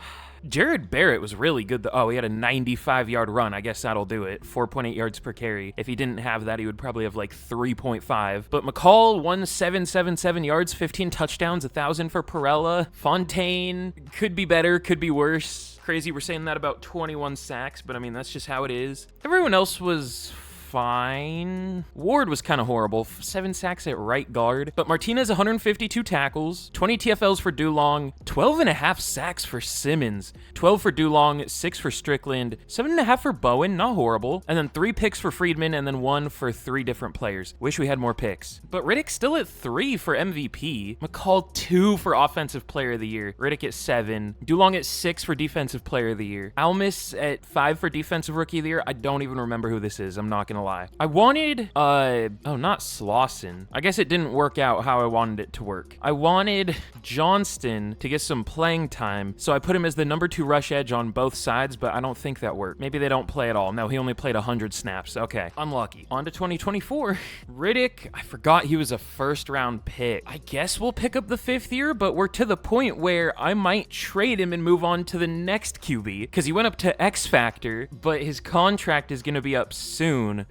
Jared Barrett was really good though. Oh, he had a 95-yard run. I guess that'll do it. 4.8 yards per carry. If he didn't have that, he would probably have like 3.5. But McCall, 1777 yards, 15 touchdowns, 1,000 for Perella. Fontaine, could be better, could be worse. Crazy we're saying that about 21 sacks, but I mean, that's just how it is. Everyone else was fine. Ward was kind of horrible. 7 sacks at right guard. But Martinez, 152 tackles, 20 TFLs for Dulong, 12.5 sacks for Simmons, 12 for Dulong, 6 for Strickland, 7.5 for Bowen, not horrible, and then 3 picks for Friedman, and then 1 for 3 different players. Wish we had more picks. But Riddick still at 3 for MVP. McCall 2 for Offensive Player of the Year. Riddick at 7. Dulong at 6 for Defensive Player of the Year. Almus at 5 for Defensive Rookie of the Year. I don't even remember who this is. I'm not gonna lie. I wanted, not Slauson. I guess it didn't work out how I wanted it to work. I wanted Johnston to get some playing time, so I put him as the number 2 rush edge on both sides, but I don't think that worked. Maybe they don't play at all. No, he only played 100 snaps. Okay, unlucky. On to 2024. Riddick, I forgot he was a first-round pick. I guess we'll pick up the 5th year, but we're to the point where I might trade him and move on to the next QB, because he went up to X Factor, but his contract is going to be up soon.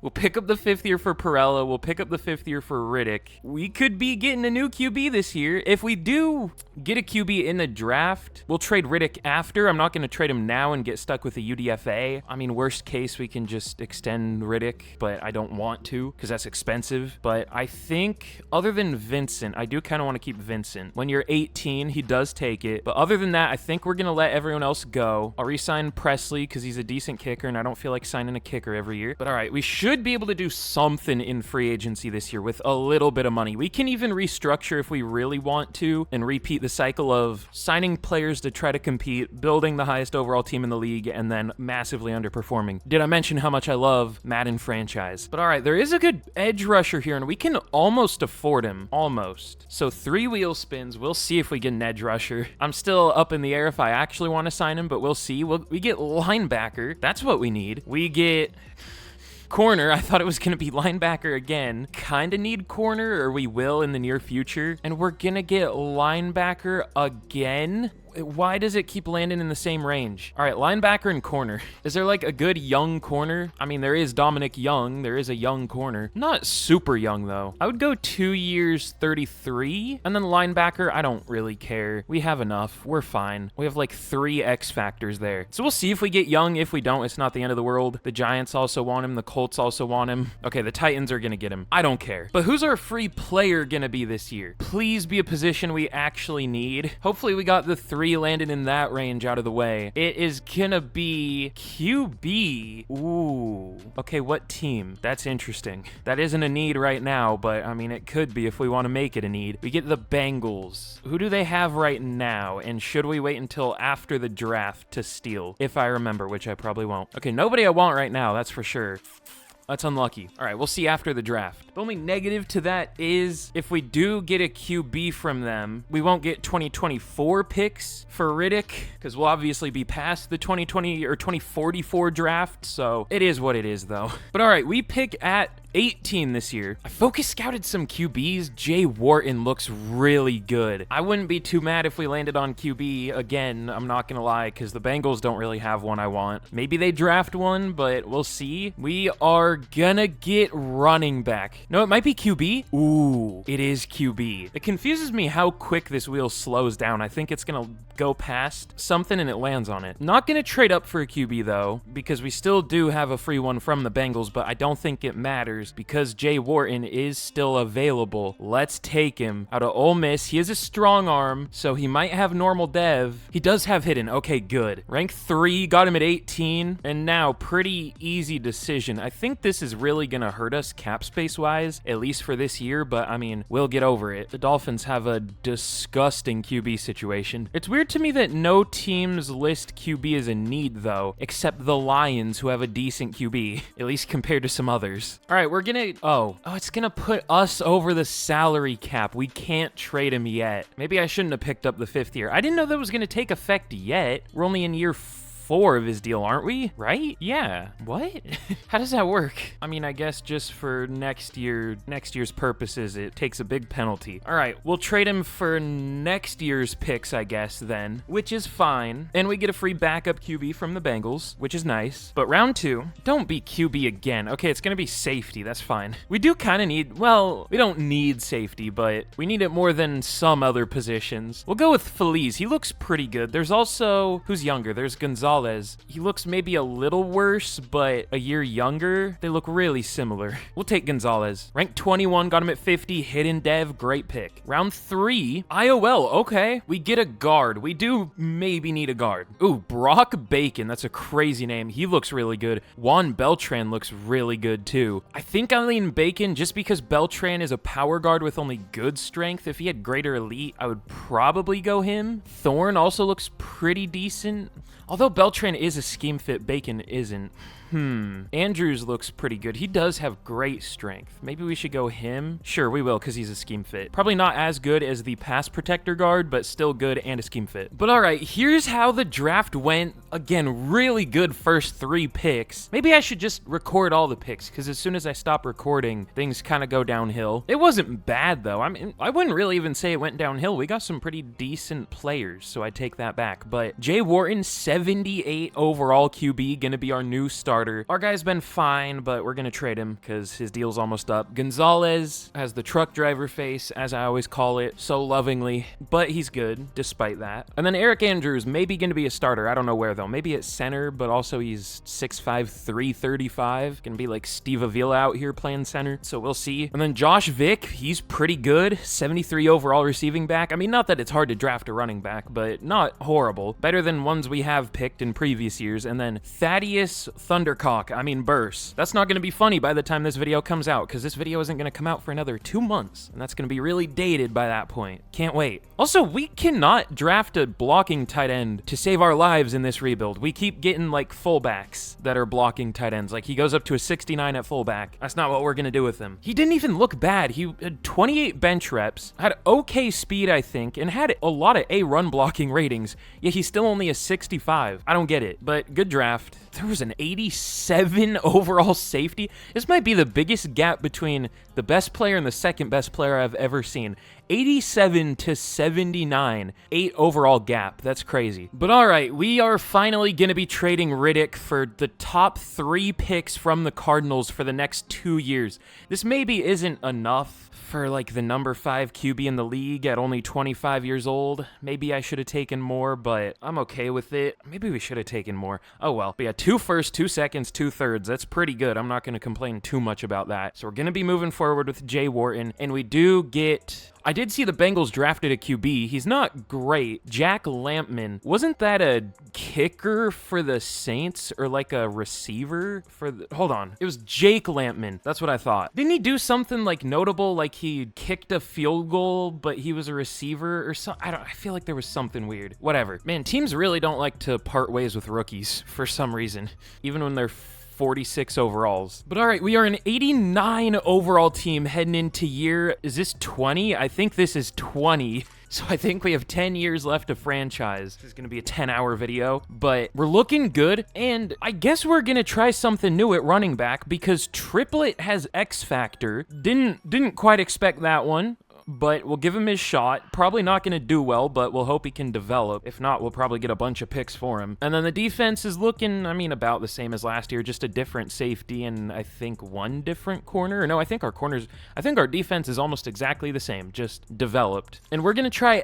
We'll pick up the 5th year for Perella. We'll pick up the 5th year for Riddick. We could be getting a new QB this year. If we do get a QB in the draft, we'll trade Riddick after. I'm not going to trade him now and get stuck with a UDFA. I mean, worst case, we can just extend Riddick, but I don't want to because that's expensive. But I think other than Vincent, I do kind of want to keep Vincent. When you're 18, he does take it. But other than that, I think we're going to let everyone else go. I'll re-sign Presley because he's a decent kicker, and I don't feel like signing a kicker every year. But all right, we should be able to do something in free agency this year with a little bit of money. We can even restructure if we really want to and repeat the cycle of signing players to try to compete, building the highest overall team in the league, and then massively underperforming. Did I mention how much I love Madden franchise? But all right, there is a good edge rusher here, and we can almost afford him. Almost. So 3 wheel spins. We'll see if we get an edge rusher. I'm still up in the air if I actually want to sign him, but we'll see. We get linebacker. That's what we need. We get corner. I thought it was going to be linebacker again. Kind of need corner, or we will in the near future. And we're going to get linebacker again. Why does it keep landing in the same range? All right, linebacker and corner. Is there like a good young corner? I mean, there is Dominic Young. There is a young corner. Not super young, though. I would go 2 years, 33. And then linebacker, I don't really care. We have enough. We're fine. We have like 3 X factors there. So we'll see if we get young. If we don't, it's not the end of the world. The Giants also want him. The Colts also want him. Okay, the Titans are going to get him. I don't care. But who's our free player going to be this year? Please be a position we actually need. Hopefully we got the 3 landed in that range out of the way. It is gonna be QB. Ooh. Okay, what team? That's interesting. That isn't a need right now, but I mean, it could be if we want to make it a need. We get the Bengals. Who do they have right now? And should we wait until after the draft to steal? If I remember, which I probably won't. Okay, nobody I want right now, that's for sure. That's unlucky. All right, we'll see after the draft. The only negative to that is if we do get a QB from them, we won't get 2024 picks for Riddick because we'll obviously be past the 2020 or 2044 draft. So it is what it is, though. But all right, we pick at 18 this year. I focus scouted some QBs. Jay Wharton looks really good. I wouldn't be too mad if we landed on QB again. I'm not gonna lie, because the Bengals don't really have one I want. Maybe they draft one, but we'll see. We are gonna get running back. No, it might be QB. Ooh, it is QB. It confuses me how quick this wheel slows down. I think it's gonna go past something and it lands on it. Not gonna trade up for a QB though, because we still do have a free one from the Bengals, but I don't think it matters because Jay Wharton is still available. Let's take him out of Ole Miss. He is a strong arm, so he might have normal dev. He does have hidden. Okay, good. Rank 3, got him at 18, and now pretty easy decision. I think this is really gonna hurt us cap space wise, at least for this year, but I mean, we'll get over it. The Dolphins have a disgusting QB situation. It's weird to me that no teams list QB as a need though, except the Lions, who have a decent QB, at least compared to some others. All right, we're gonna, it's gonna put us over the salary cap. We can't trade him yet. Maybe I shouldn't have picked up the 5th year. I didn't know that was gonna take effect yet. We're only in year 4 of his deal, aren't we? Right? Yeah. What? How does that work? I mean, I guess just for next year's purposes, it takes a big penalty. All right, we'll trade him for next year's picks, I guess, then, which is fine. And we get a free backup QB from the Bengals, which is nice. But round 2, don't be QB again. Okay, it's gonna be safety. That's fine. We do kind of need, well, we don't need safety, but we need it more than some other positions. We'll go with Feliz. He looks pretty good. There's also, who's younger? There's Gonzalez. He looks maybe a little worse, but a year younger. They look really similar. We'll take Gonzalez. Ranked 21, got him at 50, hidden dev, great pick. Round 3, IOL, okay. We get a guard. We do maybe need a guard. Ooh, Brock Bacon, that's a crazy name. He looks really good. Juan Beltran looks really good too. I think I lean Bacon just because Beltran is a power guard with only good strength. If he had greater elite, I would probably go him. Thorne also looks pretty decent. Although Beltran is a scheme fit, Bacon isn't. Andrews looks pretty good. He does have great strength. Maybe we should go him? Sure, we will, because he's a scheme fit. Probably not as good as the pass protector guard, but still good and a scheme fit. But all right, here's how the draft went. Again, really good first 3 picks. Maybe I should just record all the picks, because as soon as I stop recording, things kind of go downhill. It wasn't bad, though. I mean, I wouldn't really even say it went downhill. We got some pretty decent players, so I take that back. But Jay Wharton, 78 overall QB, gonna be our new starter. Our guy's been fine, but we're gonna trade him because his deal's almost up. Gonzalez has the truck driver face, as I always call it, so lovingly, but he's good despite that. And then Eric Andrews, maybe gonna be a starter. I don't know where though. Maybe at center, but also he's 6'5", 335. Gonna be like Steve Avila out here playing center, so we'll see. And then Josh Vick, he's pretty good. 73 overall receiving back. I mean, not that it's hard to draft a running back, but not horrible. Better than ones we have picked in previous years. And then Thaddeus Burse. That's not going to be funny by the time this video comes out, because this video isn't going to come out for another 2 months, and that's going to be really dated by that point. Can't wait. Also, we cannot draft a blocking tight end to save our lives in this rebuild. We keep getting, like, fullbacks that are blocking tight ends. Like, he goes up to a 69 at fullback. That's not what we're going to do with him. He didn't even look bad. He had 28 bench reps, had okay speed, I think, and had a lot of A run blocking ratings, yet he's still only a 65. I don't get it, but good draft. There was an 87 overall safety. This might be the biggest gap between the best player and the second best player I've ever seen. 87 to 79, 8 overall gap. That's crazy. But all right, we are finally going to be trading Riddick for the top 3 picks from the Cardinals for the next 2 years. This maybe isn't enough for like the number 5 QB in the league at only 25 years old. Maybe I should have taken more, but I'm okay with it. Maybe we should have taken more. Oh well. But yeah, 2 firsts, 2 seconds, 2 thirds. That's pretty good. I'm not going to complain too much about that. So we're going to be moving forward with Jay Wharton, and we do get... I did see the Bengals drafted a QB. He's not great. Jack Lampman. Wasn't that a kicker for the Saints or like a receiver for the... Hold on. It was Jake Lampman. That's what I thought. Didn't he do something like notable, like he kicked a field goal, but he was a receiver or something? I feel like there was something weird. Whatever. Man, teams really don't like to part ways with rookies for some reason, even when they're 46 overalls. But all right, we are an 89 overall team heading into year, is this 20? I think this is 20. So I think we have 10 years left of franchise. This is going to be a 10-hour video, but we're looking good, and I guess we're going to try something new at running back because Triplet has X Factor. Didn't quite expect that one, but we'll give him his shot. Probably not going to do well, but we'll hope he can develop. If not, we'll probably get a bunch of picks for him. And then the defense is looking, I mean, about the same as last year, just a different safety and I think 1 different corner. No, I think our defense is almost exactly the same, just developed. And we're going to try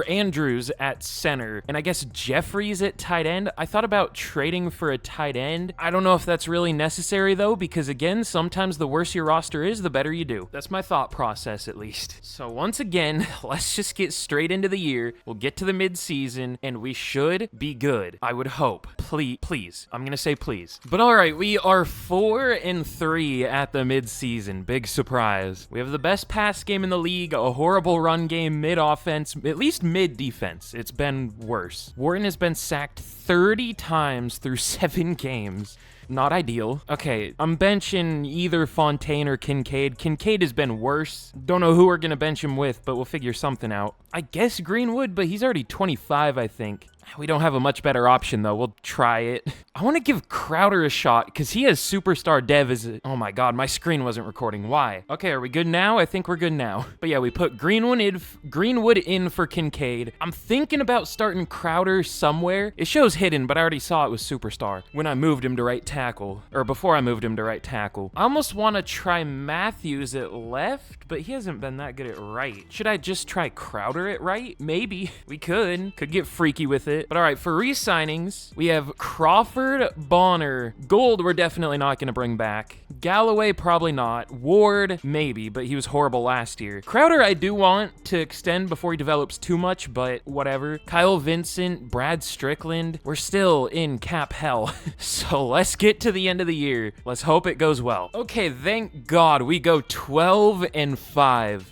Andrews at center, and I guess Jeffries at tight end. I thought about trading for a tight end. I don't know if that's really necessary though, because again, sometimes the worse your roster is, the better you do. That's my thought process, at least. So once again, let's just get straight into the year. We'll get to the mid-season, and we should be good. I would hope. Please. I'm going to say please. But all right, we are 4-3 at the mid-season. Big surprise. We have the best pass game in the league, a horrible run game, mid-offense, at least mid-defense. It's been worse. Wharton has been sacked 30 times through 7 games. Not ideal. Okay, I'm benching either Fontaine or Kincaid. Kincaid has been worse. Don't know who we're going to bench him with, but we'll figure something out. I guess Greenwood, but he's already 25, I think. We don't have a much better option, though. We'll try it. I want to give Crowder a shot because he has superstar dev as a... Oh my god, my screen wasn't recording. Why? Okay, are we good now? I think we're good now. But yeah, we put Greenwood in for Kincaid. I'm thinking about starting Crowder somewhere. It shows hidden, but I already saw it was superstar when I moved him to right tackle. Or before I moved him to right tackle. I almost want to try Matthews at left, but he hasn't been that good at right. Should I just try Crowder at right? Maybe. We could. Could get freaky with it. But all right, for re-signings, we have Crawford, Bonner. Gold, we're definitely not going to bring back. Galloway, probably not. Ward, maybe, but he was horrible last year. Crowder, I do want to extend before he develops too much, but whatever. Kyle Vincent, Brad Strickland. We're still in cap hell. So let's get to the end of the year. Let's hope it goes well. Okay, thank God we go 12-5.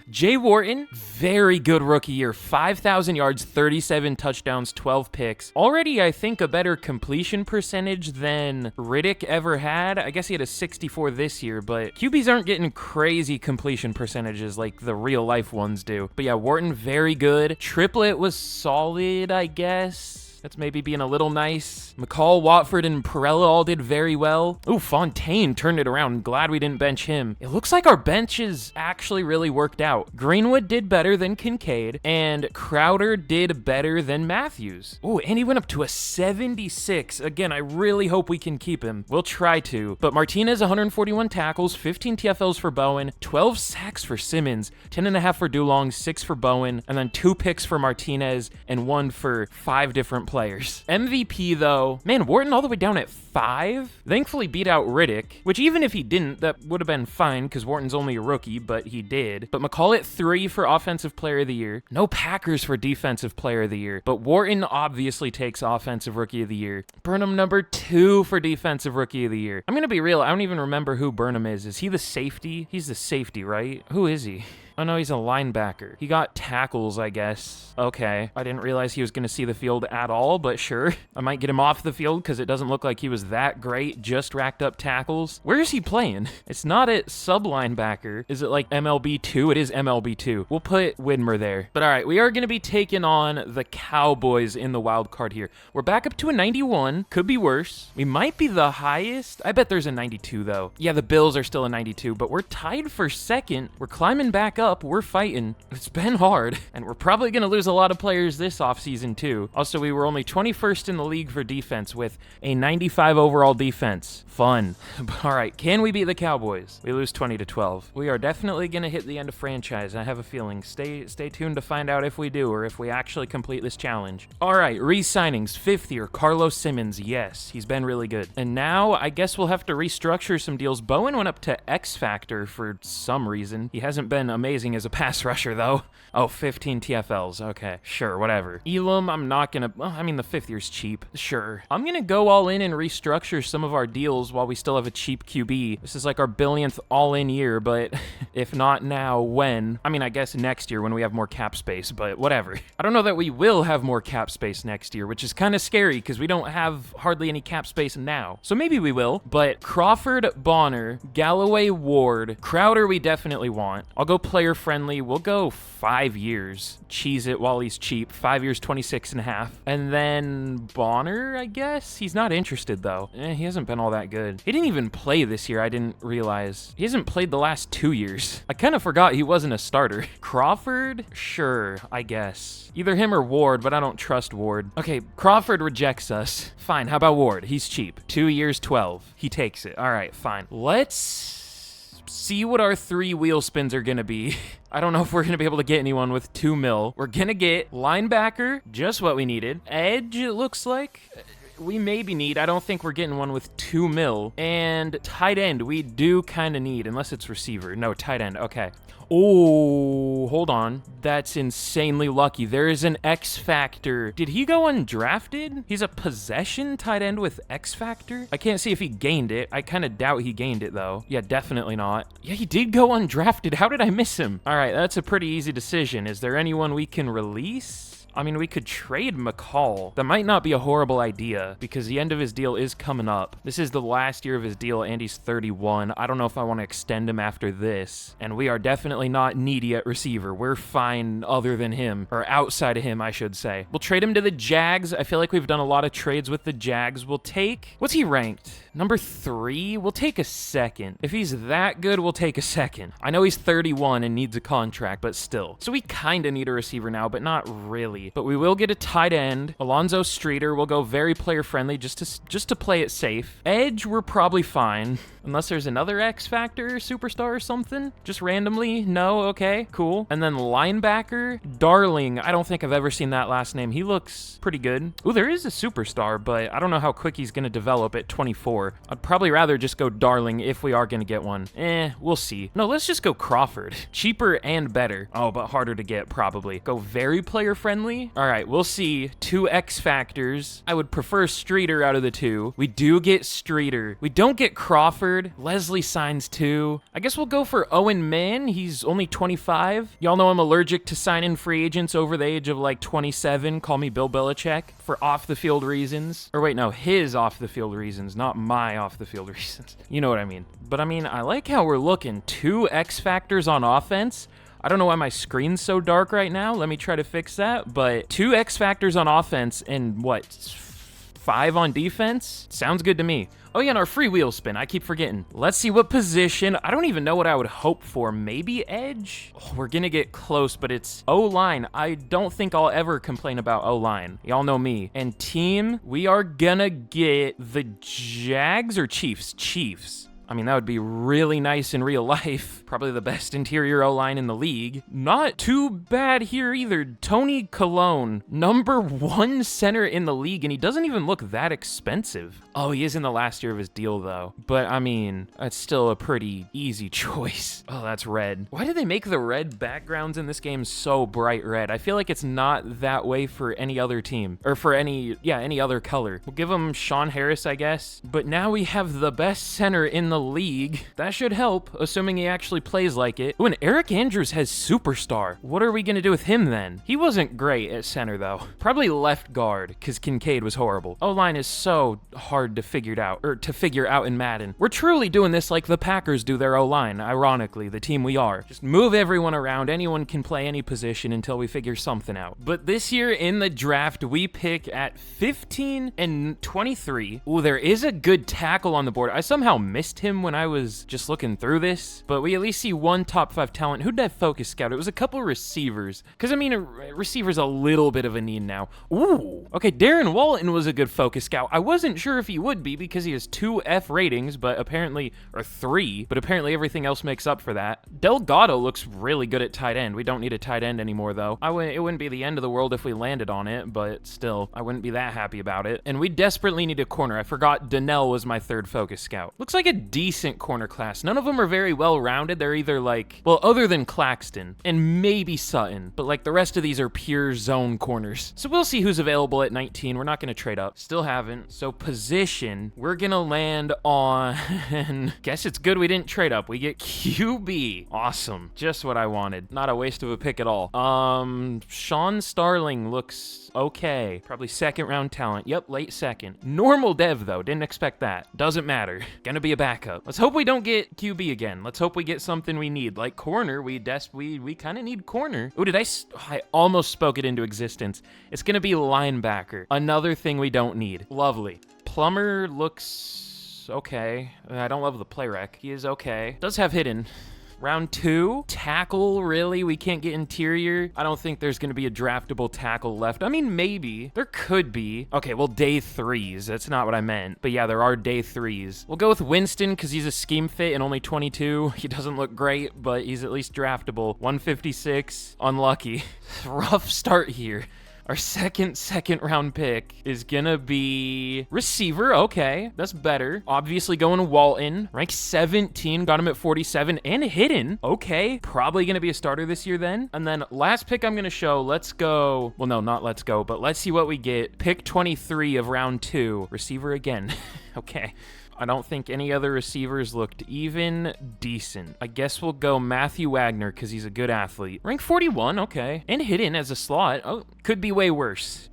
Jay Wharton, very good rookie year. 5,000 yards, 37 touchdowns, 12 picks. Already, I think, a better completion percentage than Riddick ever had. I guess he had a 64 this year, but QBs aren't getting crazy completion percentages like the real life ones do. But yeah, Wharton, very good. Triplet was solid, I guess. That's maybe being a little nice. McCall, Watford, and Perella all did very well. Ooh, Fontaine turned it around. Glad we didn't bench him. It looks like our benches actually really worked out. Greenwood did better than Kincaid, and Crowder did better than Matthews. Ooh, and he went up to a 76. Again, I really hope we can keep him. We'll try to. But Martinez, 141 tackles, 15 TFLs for Bowen, 12 sacks for Simmons, 10.5 for Dulong, 6 for Bowen, and then 2 picks for Martinez, and 1 for 5 different players. MVP though, man, Wharton all the way down at 5. Thankfully beat out Riddick, which even if he didn't, that would have been fine because Wharton's only a rookie, but he did. But McCall at 3 for Offensive Player of the Year. No Packers for Defensive Player of the Year, but Wharton obviously takes Offensive Rookie of the Year. Burnham number 2 for Defensive Rookie of the Year. I'm gonna be real, I don't even remember who Burnham is. Is he the safety? He's the safety, right? Who is he? Oh no, he's a linebacker. He got tackles, I guess. Okay. I didn't realize he was going to see the field at all, but sure. I might get him off the field because it doesn't look like he was that great. Just racked up tackles. Where is he playing? It's not at sub linebacker. Is it like MLB 2? It is MLB 2. We'll put Widmer there. But all right, we are going to be taking on the Cowboys in the wild card here. We're back up to a 91. Could be worse. We might be the highest. I bet there's a 92 though. Yeah, the Bills are still a 92, but we're tied for second. We're climbing back up. We're fighting. It's been hard, and we're probably going to lose a lot of players this offseason too. Also, we were only 21st in the league for defense with a 95 overall defense. Fun. All right, can we beat the Cowboys? We lose 20-12. We are definitely going to hit the end of franchise. I have a feeling. Stay tuned to find out if we do or if we actually complete this challenge. All right, re-signings. 5th year, Carlos Simmons. Yes, he's been really good. And now I guess we'll have to restructure some deals. Bowen went up to X Factor for some reason. He hasn't been amazing as a pass rusher though. Oh, 15 TFLs. Okay, sure, whatever. Elam, I'm not gonna, well, I mean, the 5th year's cheap. Sure. I'm gonna go all in and restructure some of our deals while we still have a cheap QB. This is like our billionth all-in year, but if not now, when? I mean, I guess next year when we have more cap space, but whatever. I don't know that we will have more cap space next year, which is kind of scary because we don't have hardly any cap space now. So maybe we will, but Crawford, Bonner, Galloway, Ward, Crowder we definitely want. I'll go player friendly. We'll go 5 years. Cheese it while he's cheap. 5 years, 26.5. And then Bonner, I guess? He's not interested though. He hasn't been all that good. He didn't even play this year. I didn't realize. He hasn't played the last 2 years. I kind of forgot he wasn't a starter. Crawford? Sure, I guess. Either him or Ward, but I don't trust Ward. Okay, Crawford rejects us. Fine, how about Ward? He's cheap. 2 years, 12. He takes it. All right, fine. Let's see what our 3 wheel spins are gonna be. I don't know if we're gonna be able to get anyone with 2 mil. We're gonna get linebacker, just what we needed. Edge, it looks like. We maybe need, I don't think we're getting one with 2 mil. And tight end, we do kind of need, unless it's receiver. No, tight end, okay. Oh, hold on. That's insanely lucky. There is an X Factor. Did he go undrafted? He's a possession tight end with X Factor? I can't see if he gained it. I kind of doubt he gained it, though. Yeah, definitely not. Yeah, he did go undrafted. How did I miss him? All right, that's a pretty easy decision. Is there anyone we can release? I mean, we could trade McCall. That might not be a horrible idea because the end of his deal is coming up. This is the last year of his deal and he's 31. I don't know if I want to extend him after this. And we are definitely not needy at receiver. We're fine other than him, or outside of him, I should say. We'll trade him to the Jags. I feel like we've done a lot of trades with the Jags. We'll take, what's he ranked? Number 3? We'll take a second. If he's that good, we'll take a second. I know he's 31 and needs a contract, but still. So we kind of need a receiver now, but not really. But we will get a tight end. Alonzo Streeter will go very player-friendly just to play it safe. Edge, we're probably fine. Unless there's another X Factor superstar or something. Just randomly. No, okay, cool. And then linebacker, Darling. I don't think I've ever seen that last name. He looks pretty good. Ooh, there is a superstar, but I don't know how quick he's going to develop at 24. I'd probably rather just go Darling if we are going to get one. We'll see. No, let's just go Crawford. Cheaper and better. Oh, but harder to get, probably. Go very player-friendly. All right, we'll see. 2 X Factors. I would prefer Streeter out of the 2. We do get Streeter. We don't get Crawford. Leslie signs 2. I guess we'll go for Owen Mann. He's only 25. Y'all know I'm allergic to signing free agents over the age of like 27. Call me Bill Belichick for off-the-field reasons. Or wait, no, his off-the-field reasons, not my off-the-field reasons. You know what I mean. But I mean, I like how we're looking. 2 X Factors on offense. I don't know why my screen's so dark right now. Let me try to fix that. But 2 X Factors on offense and what, 5 on defense? Sounds good to me. Oh yeah, and our free wheel spin. I keep forgetting. Let's see what position. I don't even know what I would hope for. Maybe edge? Oh, we're gonna get close, but it's O-line. I don't think I'll ever complain about O-line. Y'all know me. And team, we are gonna get the Jags or Chiefs? Chiefs. I mean, that would be really nice in real life. Probably the best interior O-line in the league. Not too bad here either. Tony Colon, number 1 center in the league, and he doesn't even look that expensive. Oh, he is in the last year of his deal, though. But, I mean, that's still a pretty easy choice. Oh, that's red. Why do they make the red backgrounds in this game so bright red? I feel like it's not that way for any other team. Or for any other color. We'll give him Sean Harris, I guess. But now we have the best center in the league. That should help, assuming he actually plays like it. Ooh, and Eric Andrews has superstar. What are we gonna do with him then? He wasn't great at center though. Probably left guard, because Kincaid was horrible. O-line is so hard to figure out in Madden. We're truly doing this like the Packers do their O-line, ironically, the team we are. Just move everyone around. Anyone can play any position until we figure something out. But this year in the draft, we pick at 15 and 23. Ooh, there is a good tackle on the board. I somehow missed him when I was just looking through this, but we at least see 1 top 5 talent. Who did I focus scout? It was a couple receivers, because I mean, a receiver's a little bit of a need now. Ooh, okay, Darren Walton was a good focus scout. I wasn't sure if he would be because he has 2 F ratings, but apparently, or 3, but apparently everything else makes up for that. Delgado looks really good at tight end. We don't need a tight end anymore though. It wouldn't be the end of the world if we landed on it, but still, I wouldn't be that happy about it. And we desperately need a corner. I forgot Donnell was my 3rd focus scout. Looks like a decent corner class. None of them are very well rounded. They're either like, well, other than Claxton and maybe Sutton, but like the rest of these are pure zone corners. So we'll see who's available at 19. We're not going to trade up. Still haven't. So position, we're going to land on, guess it's good we didn't trade up. We get QB. Awesome. Just what I wanted. Not a waste of a pick at all. Sean Starling looks okay. Probably 2nd round talent. Yep, late 2nd. Normal dev though. Didn't expect that. Doesn't matter. Gonna be a backup. Let's hope we don't get QB again. Let's hope we get something we need. Like corner, we kind of need corner. Oh, I almost spoke it into existence. It's gonna be linebacker. Another thing we don't need. Lovely. Plummer looks okay. I don't love the play rec. He is okay. Does have hidden. Round 2, tackle, really? We can't get interior? I don't think there's going to be a draftable tackle left. I mean, maybe. There could be. Okay, well, day 3s. That's not what I meant. But yeah, there are day 3s. We'll go with Winston because he's a scheme fit and only 22. He doesn't look great, but he's at least draftable. 156. Unlucky. Rough start here. Our second round pick is gonna be receiver. Okay, that's better. Obviously going Walton. Rank 17, got him at 47 and hidden. Okay, probably gonna be a starter this year then. And then last pick I'm gonna show, let's go. Well, no, not let's go, but let's see what we get. Pick 23 of round 2. Receiver again. Okay. I don't think any other receivers looked even decent. I guess we'll go Matthew Wagner because he's a good athlete. Rank 41, okay. And hidden as a slot. Oh, could be way worse.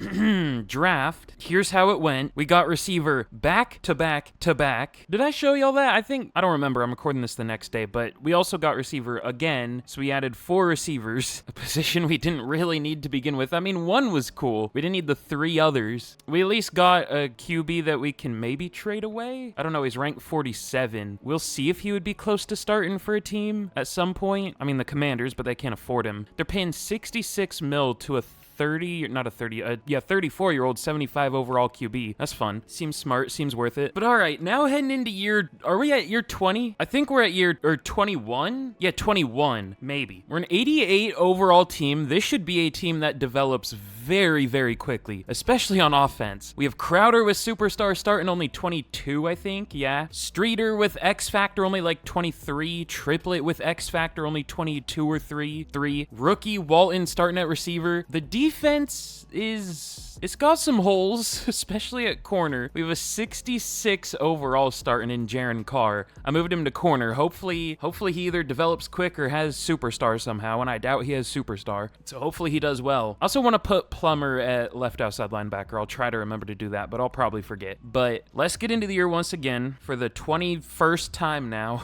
Draft. Here's how it went. We got receiver back to back to back. Did I show y'all that? I don't remember. I'm recording this the next day, but we also got receiver again. So we added 4 receivers, a position we didn't really need to begin with. I mean, 1 was cool. We didn't need the 3 others. We at least got a QB that we can maybe trade away. I don't know. He's ranked 47. We'll see if he would be close to starting for a team at some point. I mean, the Commanders, but they can't afford him. They're paying 66 mil to a 34-year-old 75 overall QB. That's fun. Seems smart. Seems worth it. But all right, now heading into are we at year 20? I think we're at year 21. Yeah, 21, maybe. We're an 88 overall team. This should be a team that develops very, very quickly, especially on offense. We have Crowder with Superstar starting only 22, I think. Yeah. Streeter with X Factor only like 23. Triplet with X Factor only 22 or 3. Rookie Walton starting at receiver. The defense it's got some holes, especially at corner. We have a 66 overall starting in Jaron Carr. I moved him to corner. Hopefully he either develops quick or has Superstar somehow, and I doubt he has Superstar. So hopefully he does well. I also want to put Plummer at left outside linebacker. I'll try to remember to do that, but I'll probably forget. But let's get into the year once again for the 21st time now.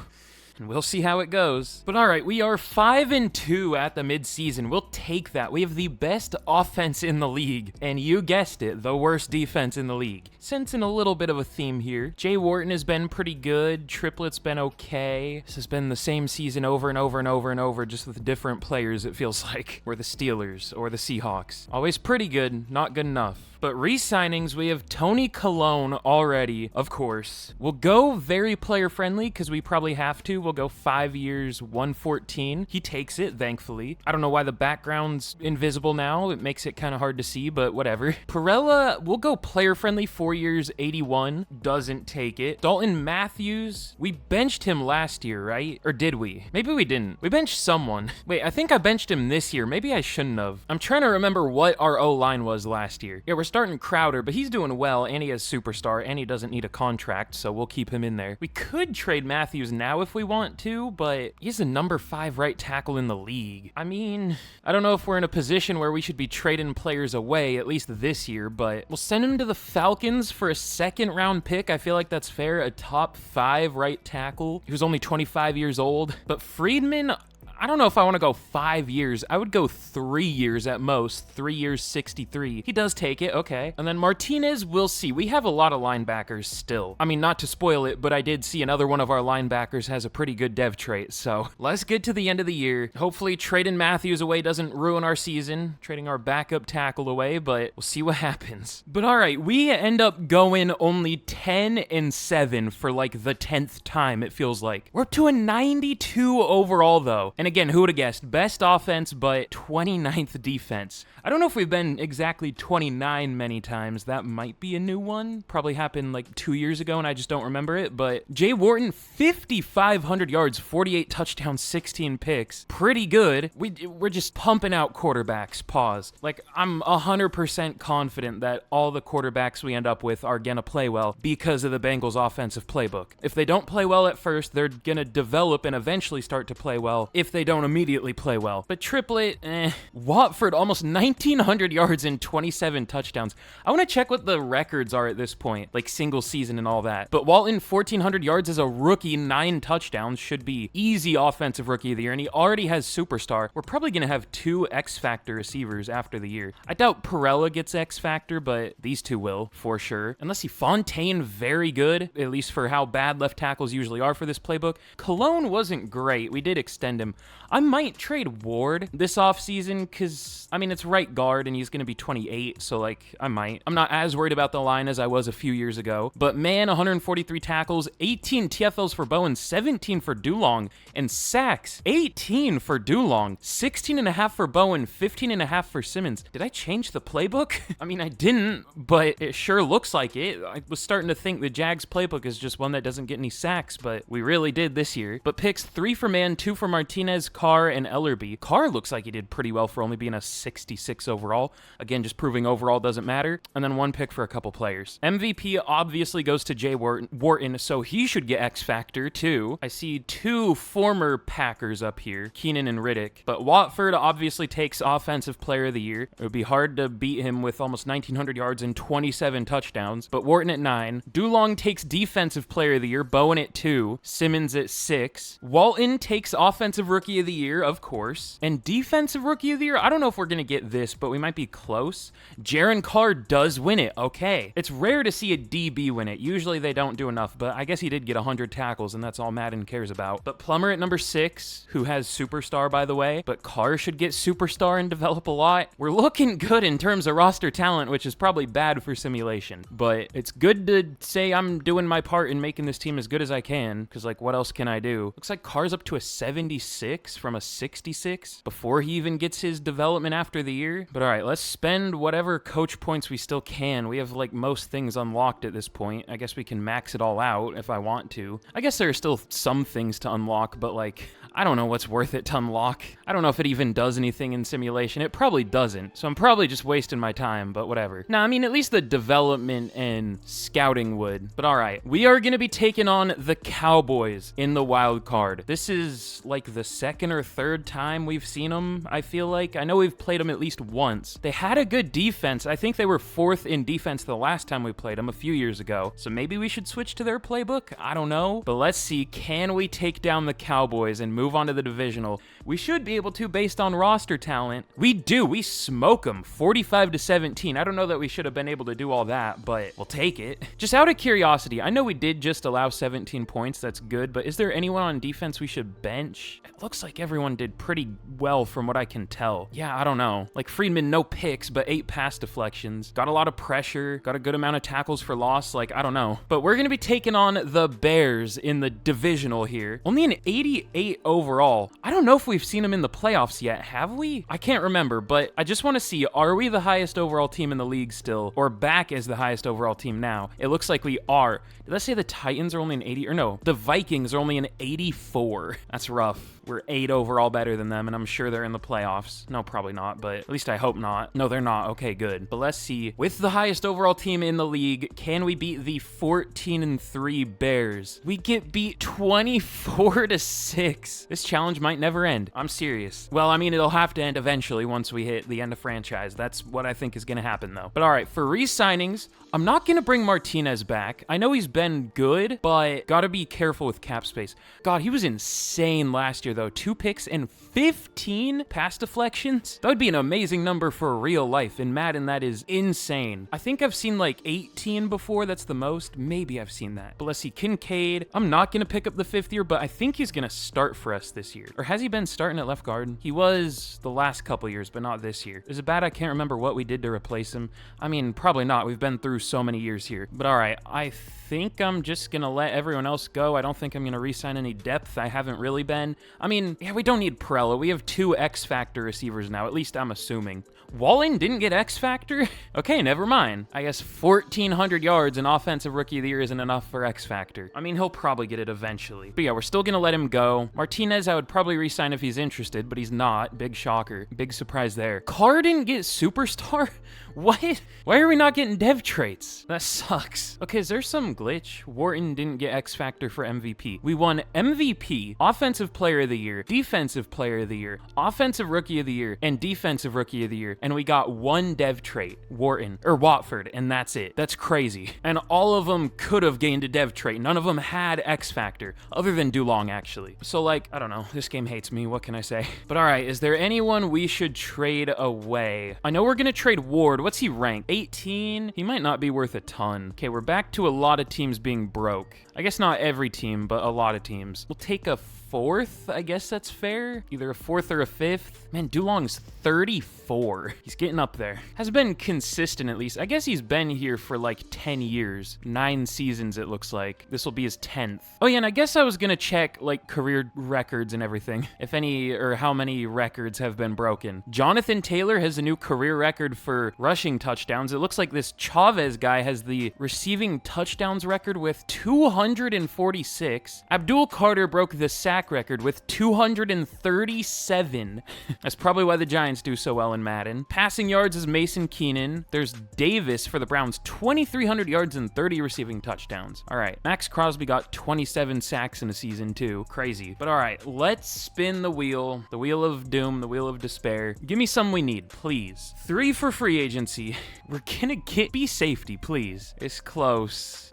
And we'll see how it goes. But all right, we are 5-2 at the midseason. We'll take that. We have the best offense in the league. And you guessed it, the worst defense in the league. Sensing a little bit of a theme here. Jay Wharton has been pretty good. Triplet's been okay. This has been the same season over and over and over and over, just with different players, it feels like. Or the Steelers, or the Seahawks. Always pretty good, not good enough. But re-signings, we have Tony Colon already, of course. We'll go very player-friendly because we probably have to. We'll go 5 years, 114. He takes it, thankfully. I don't know why the background's invisible now. It makes it kind of hard to see, but whatever. Perella, we'll go player-friendly, 4 years, 81. Doesn't take it. Dalton Matthews, we benched him last year, right? Or did we? Maybe we didn't. We benched someone. Wait, I think I benched him this year. Maybe I shouldn't have. I'm trying to remember what our O-line was last year. Yeah, we're starting Crowder, but he's doing well, and he has Superstar, and he doesn't need a contract, so we'll keep him in there. We could trade Matthews now if we want to, but he's a number 5 right tackle in the league. I mean, I don't know if we're in a position where we should be trading players away, at least this year, but we'll send him to the Falcons for a 2nd-round pick. I feel like that's fair. A top 5 right tackle who's only 25 years old. But Friedman, I don't know if I want to go 5 years. I would go 3 years at most. 3 years, 63. He does take it, okay. And then Martinez, we'll see. We have a lot of linebackers still. I mean, not to spoil it, but I did see another one of our linebackers has a pretty good dev trait. So let's get to the end of the year. Hopefully trading Matthews away doesn't ruin our season. Trading our backup tackle away, but we'll see what happens. But all right, we end up going only 10-7 for like the 10th time, it feels like. We're up to a 92 overall though. And again, who would have guessed? Best offense, but 29th defense. I don't know if we've been exactly 29 many times. That might be a new one. Probably happened like 2 years ago, and I just don't remember it. But Jay Wharton, 5,500 yards, 48 touchdowns, 16 picks. Pretty good. We're just pumping out quarterbacks. Pause. Like, I'm 100% confident that all the quarterbacks we end up with are going to play well because of the Bengals' offensive playbook. If they don't play well at first, they're going to develop and eventually start to play well if they don't immediately play well. But Triplet, Watford, almost 1,900 yards and 27 touchdowns. I want to check what the records are at this point, like single season and all that. But Walton, 1,400 yards as a rookie, 9 touchdowns, should be easy offensive rookie of the year, and he already has Superstar. We're probably going to have 2 X-Factor receivers after the year. I doubt Perella gets X-Factor, but these 2 will, for sure. And let's see, Fontaine, very good, at least for how bad left tackles usually are for this playbook. Cologne wasn't great. We did extend him. I might trade Ward this offseason because, I mean, it's right guard and he's going to be 28, so, like, I might. I'm not as worried about the line as I was a few years ago. But, man, 143 tackles, 18 TFLs for Bowen, 17 for Dulong, and sacks, 18 for Dulong, 16.5 for Bowen, 15.5 for Simmons. Did I change the playbook? I mean, I didn't, but it sure looks like it. I was starting to think the Jags playbook is just one that doesn't get any sacks, but we really did this year. But picks 3 for Man, 2 for Martinez, Martinez, Carr, and Ellerby. Carr looks like he did pretty well for only being a 66 overall. Again, just proving overall doesn't matter. And then 1 pick for a couple players. MVP obviously goes to Jay Wharton, so he should get X Factor too. I see 2 former Packers up here, Keenan and Riddick. But Watford obviously takes Offensive Player of the Year. It would be hard to beat him with almost 1,900 yards and 27 touchdowns. But Wharton at 9. Dulong takes Defensive Player of the Year. Bowen at 2. Simmons at 6. Walton takes Offensive Rookie of the Year, of course. And Defensive Rookie of the Year, I don't know if we're going to get this, but we might be close. Jaron Carr does win it. Okay. It's rare to see a DB win it. Usually they don't do enough, but I guess he did get 100 tackles, and that's all Madden cares about. But Plummer at number 6, who has Superstar, by the way. But Carr should get Superstar and develop a lot. We're looking good in terms of roster talent, which is probably bad for simulation. But it's good to say I'm doing my part in making this team as good as I can, because, like, what else can I do? Looks like Carr's up to a 76 from a 66 before he even gets his development after the year. But all right, let's spend whatever coach points we still can. We have, like, most things unlocked at this point. I guess we can max it all out if I want to. I guess there are still some things to unlock, but, like, I don't know what's worth it to unlock. I don't know if it even does anything in simulation. It probably doesn't, so I'm probably just wasting my time, but whatever. Nah, I mean, at least the development and scouting would. But all right, we are going to be taking on the Cowboys in the wild card. This is like the 2nd or 3rd time we've seen them, I feel like. I know we've played them at least once. They had a good defense. I think they were 4th in defense the last time we played them a few years ago, so maybe we should switch to their playbook? I don't know. But let's see, can we take down the Cowboys and move on to the divisional? We should be able to based on roster talent. We do. We smoke them 45-17. I don't know that we should have been able to do all that, but we'll take it. Just out of curiosity, I know we did just allow 17 points. That's good, but is there anyone on defense we should bench? It looks like everyone did pretty well from what I can tell. Yeah, I don't know. Like Friedman, no picks, but 8 pass deflections. Got a lot of pressure. Got a good amount of tackles for loss. Like, I don't know. But we're going to be taking on the Bears in the divisional here. Only an 88 overall. I don't know if we've seen them in the playoffs yet, have we? I can't remember, but I just want to see, are we the highest overall team in the league still, or back as the highest overall team now? It looks like we are. Did I say the Titans are only an 80? Or no, the Vikings are only an 84. That's rough. We're 8 overall better than them, and I'm sure they're in the playoffs. No, probably not, but at least I hope not. No, they're not. Okay, good. But let's see. With the highest overall team in the league, can we beat the 14-3 Bears? We get beat 24-6. This challenge might never end. I'm serious. Well, I mean, it'll have to end eventually once we hit the end of franchise. That's what I think is going to happen, though. But all right, for re-signings, I'm not going to bring Martinez back. I know he's been good, but got to be careful with cap space. God, he was insane last year, though. 2 picks and 15 pass deflections. That would be an amazing number for real life. In Madden, that is insane. I think I've seen like 18 before. That's the most. Maybe I've seen that. But let's see. Kincaid. I'm not going to pick up the 5th year, but I think he's going to start for us this year. Or has he been starting at left guard? He was the last couple years, but not this year. Is it bad I can't remember what we did to replace him? I mean, probably not. We've been through so many years here. But all right, I think I'm just going to let everyone else go. I don't think I'm going to re-sign any depth. I haven't really been. I mean, yeah, we don't need Perella. We have 2 X-Factor receivers now, at least I'm assuming. Walling didn't get X-Factor? Okay, never mind. I guess 1,400 yards and Offensive Rookie of the Year isn't enough for X-Factor. I mean, he'll probably get it eventually. But yeah, we're still going to let him go. Martinez, I would probably re-sign if he's interested, but he's not. Big shocker. Big surprise there. Carr didn't get Superstar? What? Why are we not getting dev traits? That sucks. Okay, is there some glitch? Wharton didn't get X Factor for MVP. We won MVP, Offensive Player of the Year, Defensive Player of the Year, Offensive Rookie of the Year, and Defensive Rookie of the Year. And we got 1 dev trait, Watford, and that's it. That's crazy. And all of them could have gained a dev trait. None of them had X Factor, other than Dulong, actually. So, like, I don't know. This game hates me. What can I say? But all right, is there anyone we should trade away? I know we're going to trade Ward. What's he rank? 18? He might not be worth a ton. Okay, we're back to a lot of teams being broke. I guess not every team, but a lot of teams. We'll take a 4th, I guess that's fair. Either a 4th or a 5th. Man, Dulong's 34. He's getting up there. Has been consistent at least. I guess he's been here for like 10 years. 9 seasons it looks like. This will be his 10th. Oh yeah, and I guess I was gonna check like career records and everything. If any or how many records have been broken. Jonathan Taylor has a new career record for rushing touchdowns. It looks like this Chavez guy has the receiving touchdowns record with 246. Abdul Carter broke the sack track record with 237. That's probably why the Giants do so well in Madden. Passing yards is Mason Keenan. There's Davis for the Browns, 2,300 yards and 30 receiving touchdowns. All right, Max Crosby got 27 sacks in a season too. Crazy. But all right, let's spin the wheel of doom, the wheel of despair. Give me some we need, please. 3 for free agency. We're gonna be safety, please. It's close.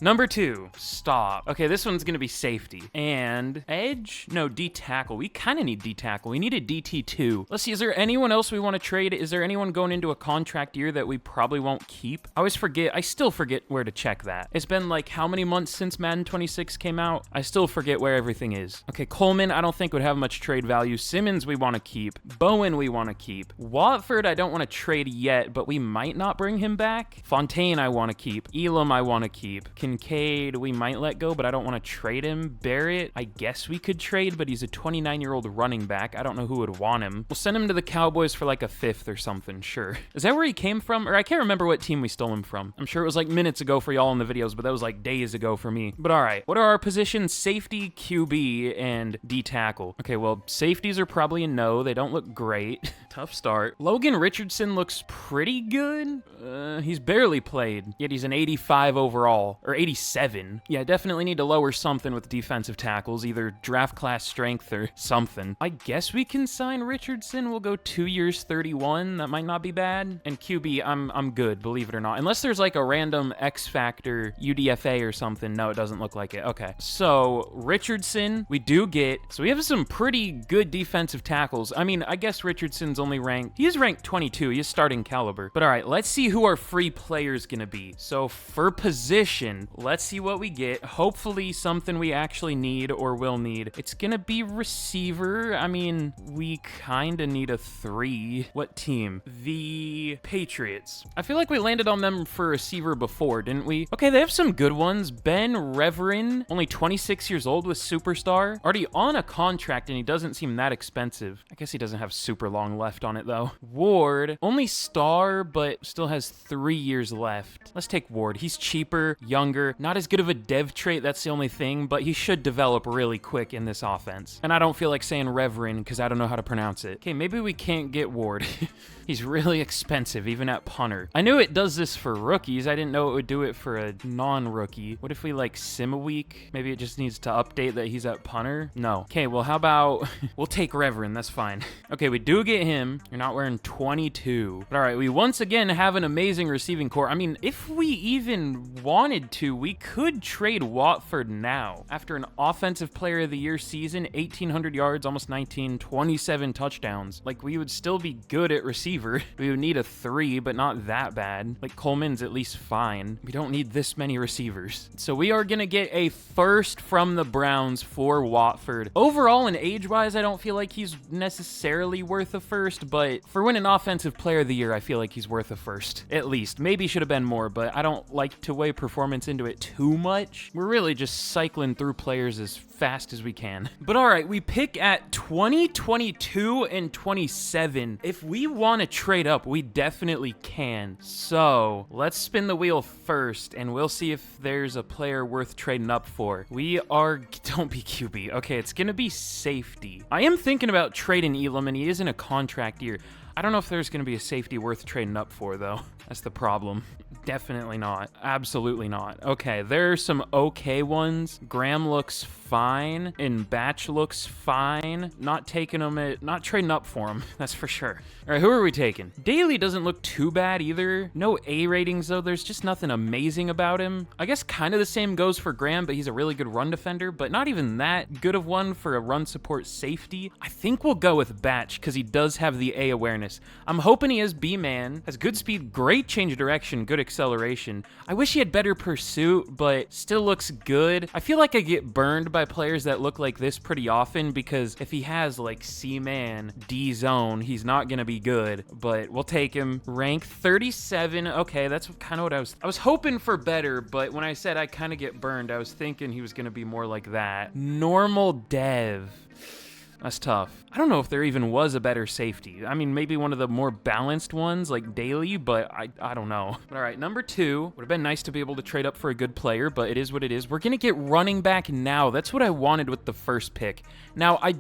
Number 2, stop. Okay, this one's gonna be safety. And edge? No, D-tackle. We kind of need D-tackle. We need a DT2. Let's see, is there anyone else we want to trade? Is there anyone going into a contract year that we probably won't keep? I still forget where to check that. It's been like how many months since Madden 26 came out? I still forget where everything is. Okay, Coleman, I don't think would have much trade value. Simmons, we want to keep. Bowen, we want to keep. Watford, I don't want to trade yet, but we might not bring him back. Fontaine, I want to keep. Elam, I want to keep. Kincaid, we might let go, but I don't want to trade him. Barrett, I guess we could trade, but he's a 29-year-old running back. I don't know who would want him. We'll send him to the Cowboys for like a 5th or something, sure. Is that where he came from? Or I can't remember what team we stole him from. I'm sure it was like minutes ago for y'all in the videos, but that was like days ago for me. But all right, what are our positions? Safety, QB, and D-tackle. Okay, well, safeties are probably a no. They don't look great. Tough start. Logan Richardson looks pretty good. He's barely played, yet he's an 85 overall, or 87. Yeah, definitely need to lower something with defensive tackles, either draft class strength or something. I guess we can sign Richardson. We'll go 2 years, 31. That might not be bad. And QB, I'm good, believe it or not. Unless there's like a random X Factor UDFA or something. No, it doesn't look like it. Okay, so Richardson, we do get. So we have some pretty good defensive tackles. I mean, I guess Richardson's he is ranked 22. He is starting caliber. But all right, let's see who our free player is gonna be. So for position, let's see what we get. Hopefully something we actually need or will need. It's gonna be receiver. I mean, we kind of need a 3. What team? The Patriots. I feel like we landed on them for receiver before, didn't we? Okay, they have some good ones. Ben Reverin, only 26 years old with Superstar. Already on a contract, and he doesn't seem that expensive. I guess he doesn't have super long left on it though. Ward, only star, but still has 3 years left. Let's take Ward. He's cheaper, younger, not as good of a dev trait, that's the only thing, but he should develop really quick in this offense. And I don't feel like saying Reverend because I don't know how to pronounce it. Okay, maybe we can't get Ward. He's really expensive, even at punter. I knew it does this for rookies. I didn't know it would do it for a non-rookie. What if we like sim a week? Maybe it just needs to update that he's at punter? No. Okay, well, how about we'll take Reverend, that's fine. Okay, we do get him. You're not wearing 22. But all right, we once again have an amazing receiving core. I mean, if we even wanted to, we could trade Watford now. After an offensive player of the year season, 1,800 yards, almost 19, 27 touchdowns. Like, we would still be good at receiver. We would need a 3, but not that bad. Like, Coleman's at least fine. We don't need this many receivers. So we are gonna get a 1st from the Browns for Watford. Overall, and age-wise, I don't feel like he's necessarily worth a 1st, but for winning offensive player of the year, I feel like he's worth a 1st. At least. Maybe should have been more, but I don't like to weigh performance into it too much. We're really just cycling through players as fast as we can. But all right, we pick at 20, 22, and 27. If we want to trade up, we definitely can. So let's spin the wheel first, and we'll see if there's a player worth trading up for. Don't be QB. Okay, it's gonna be safety. I am thinking about trading Elam, and he is in a contract year. I don't know if there's going to be a safety worth trading up for, though. That's the problem. Definitely not. Absolutely not. Okay, there are some okay ones. Graham looks fine, and Batch looks fine. Not trading up for him, that's for sure. All right, who are we taking? Daly doesn't look too bad either. No A ratings, though. There's just nothing amazing about him. I guess kind of the same goes for Graham, but he's a really good run defender, but not even that good of one for a run support safety. I think we'll go with Batch, because he does have the A awareness. I'm hoping he is B-man, has good speed, great change of direction, good acceleration. I wish he had better pursuit, but still looks good. I feel like I get burned by players that look like this pretty often, because if he has like C-man, D-zone, he's not gonna be good, but we'll take him. Rank 37. Okay, that's kind of what I was hoping for better, but when I said I kind of get burned, I was thinking he was gonna be more like that. Normal dev. That's tough. I don't know if there even was a better safety. I mean, maybe one of the more balanced ones, like Daly, but I don't know. But all right, number 2. Would have been nice to be able to trade up for a good player, but it is what it is. We're going to get running back now. That's what I wanted with the first pick. Now, I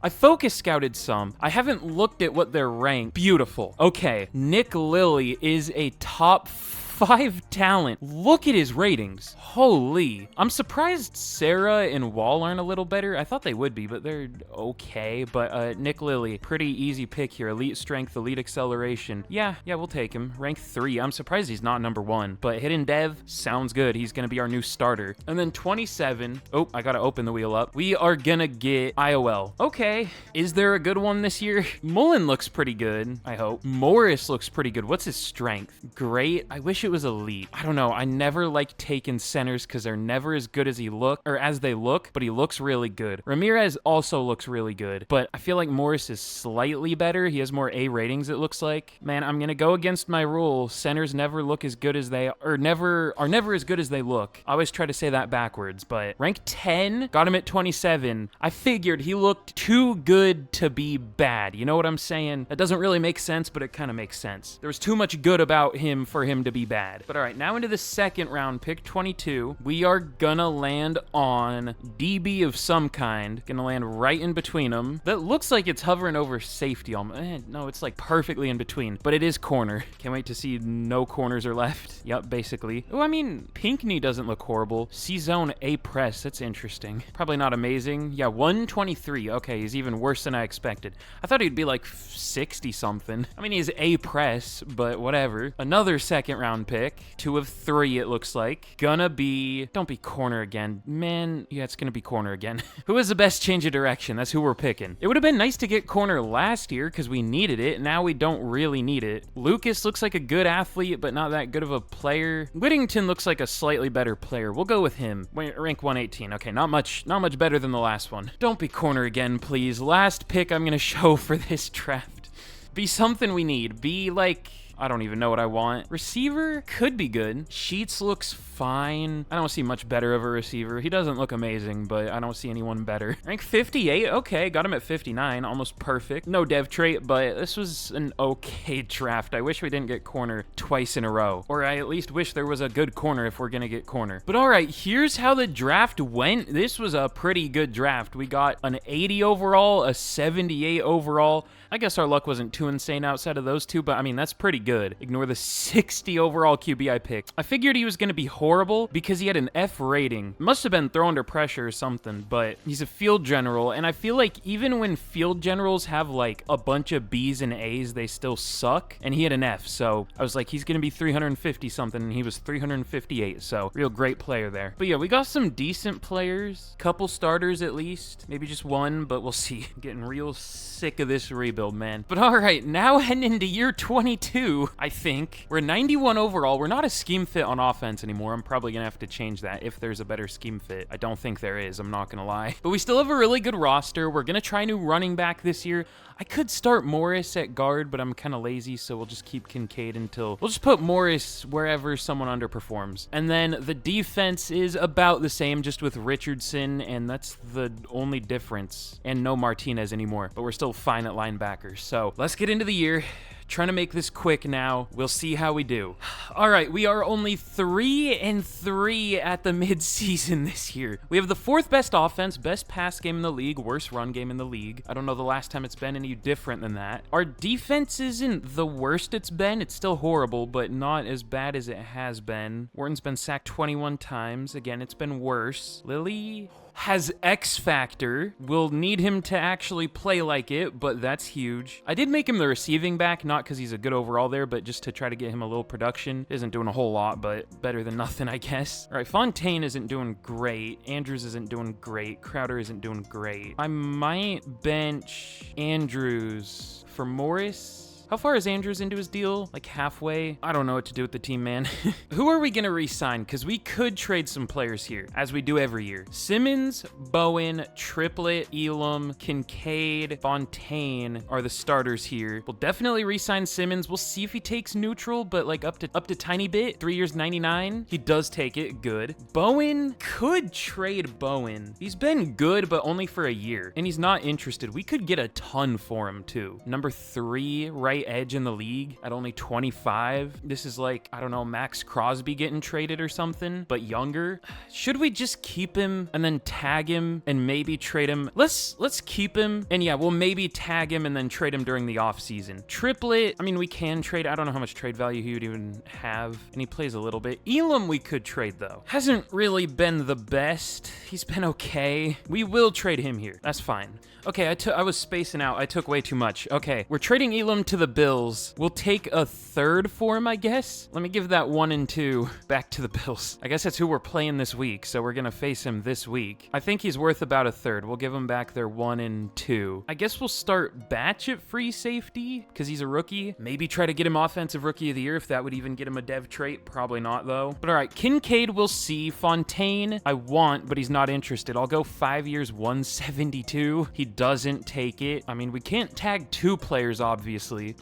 focus scouted some. I haven't looked at what they're ranked. Beautiful. Okay, Nick Lilly is a top 5 talent. Look at his ratings. Holy. I'm surprised Sarah and Wall aren't a little better. I thought they would be, but they're okay. But Nick Lilly, pretty easy pick here. Elite strength, elite acceleration. Yeah, we'll take him. Rank 3. I'm surprised he's not number 1. But hidden dev sounds good. He's gonna be our new starter. And then 27. Oh, I gotta open the wheel up. We are gonna get IOL. Okay. Is there a good one this year? Mullen looks pretty good, I hope. Morris looks pretty good. What's his strength? Great. I wish it was elite. I don't know. I never like taking centers because they're never as good as they look, but he looks really good. Ramirez also looks really good, but I feel like Morris is slightly better. He has more A ratings, it looks like. Man, I'm gonna go against my rule. Centers never look as good as they are never as good as they look. I always try to say that backwards, but rank 10, got him at 27. I figured he looked too good to be bad. You know what I'm saying? That doesn't really make sense, but it kind of makes sense. There was too much good about him for him to be bad. But all right, now into the second round, pick 22. We are gonna land on DB of some kind. Gonna land right in between them. That looks like it's hovering over safety. No, it's like perfectly in between, but it is corner. Can't wait to see no corners are left. Yep, basically. Oh, I mean, Pinkney doesn't look horrible. C-zone A press, that's interesting. Probably not amazing. Yeah, 123. Okay, he's even worse than I expected. I thought he'd be like 60 something. I mean, he's A press, but whatever. Another second round pick. 2 of 3, it looks like. Gonna be... Don't be corner again. Man, yeah, it's gonna be corner again. Who has the best change of direction? That's who we're picking. It would have been nice to get corner last year because we needed it. Now we don't really need it. Lucas looks like a good athlete, but not that good of a player. Whittington looks like a slightly better player. We'll go with him. Rank 118. Okay, not much better than the last one. Don't be corner again, please. Last pick I'm gonna show for this draft. Be something we need. Be like... I don't even know what I want. Receiver could be good. Sheets looks fine. I don't see much better of a receiver. He doesn't look amazing, but I don't see anyone better. Rank 58, okay, got him at 59, almost perfect. No dev trait, but this was an okay draft. I wish we didn't get corner twice in a row, or I at least wish there was a good corner if we're gonna get corner. But all right, here's how the draft went. This was a pretty good draft. We got an 80 overall, a 78 overall. I guess our luck wasn't too insane outside of those two, but I mean, that's pretty good. Ignore the 60 overall QB I picked. I figured he was going to be horrible because he had an F rating. Must have been thrown under pressure or something, but he's a field general, and I feel like even when field generals have like a bunch of B's and A's, they still suck, and he had an F, so I was like, he's going to be 350 something, and he was 358, so real great player there. But yeah, we got some decent players, couple starters at least, maybe just one, but we'll see. Getting real sick of this rebuild, man. But all right, now heading into year 22, I think. We're 91 overall. We're not a scheme fit on offense anymore. I'm probably gonna have to change that if there's a better scheme fit. I don't think there is, I'm not gonna lie. But we still have a really good roster. We're gonna try new running back this year. I could start Morris at guard, but I'm kind of lazy, so we'll just keep Kincaid until... We'll just put Morris wherever someone underperforms. And then the defense is about the same, just with Richardson, and that's the only difference. And no Martinez anymore, but we're still fine at linebackers. So let's get into the year. Trying to make this quick now. We'll see how we do. All right, we are only 3-3 at the mid-season this year. We have the 4th best offense, best pass game in the league, worst run game in the league. I don't know the last time it's been any different than that. Our defense isn't the worst it's been. It's still horrible, but not as bad as it has been. Wharton's been sacked 21 times. Again, it's been worse. Lily has X Factor. We'll need him to actually play like it, but that's huge. I did make him the receiving back, not because he's a good overall there, but just to try to get him a little production. Isn't doing a whole lot, but better than nothing, I guess. All right, Fontaine isn't doing great. Andrews isn't doing great. Crowder isn't doing great. I might bench Andrews for Morris How far is Andrews into his deal? Like halfway? I don't know what to do with the team, man. Who are we gonna re-sign? Because we could trade some players here, as we do every year. Simmons, Bowen, Triplet, Elam, Kincaid, Fontaine are the starters here. We'll definitely re-sign Simmons. We'll see if he takes neutral, but like up to tiny bit. 3 years, 99. He does take it. Good. Bowen, could trade Bowen. He's been good, but only for a year, and he's not interested. We could get a ton for him too. Number 3 right edge in the league at only 25. This is like, I don't know, Max Crosby getting traded or something, but younger. Should we just keep him and then tag him and maybe trade him? Let's keep him, and yeah, we'll maybe tag him and then trade him during the offseason. Triplet, I mean, we can trade. I don't know how much trade value he would even have, and he plays a little bit. Elam we could trade though. Hasn't really been the best. He's been okay. We will trade him here. That's fine. Okay, I was spacing out. I took way too much. Okay, we're trading Elam to the Bills. We'll take a third for him, I guess. Let me give that 1 and 2 back to the Bills. I guess that's who we're playing this week, so we're gonna face him this week. I think he's worth about a third. We'll give him back their 1 and 2. I guess we'll start Batch at free safety, because he's a rookie. Maybe try to get him offensive rookie of the year, if that would even get him a dev trait. Probably not, though. But all right, Kincaid we'll see. Fontaine I want, but he's not interested. I'll go 5 years, 172. He doesn't take it. I mean, we can't tag 2 players, obviously.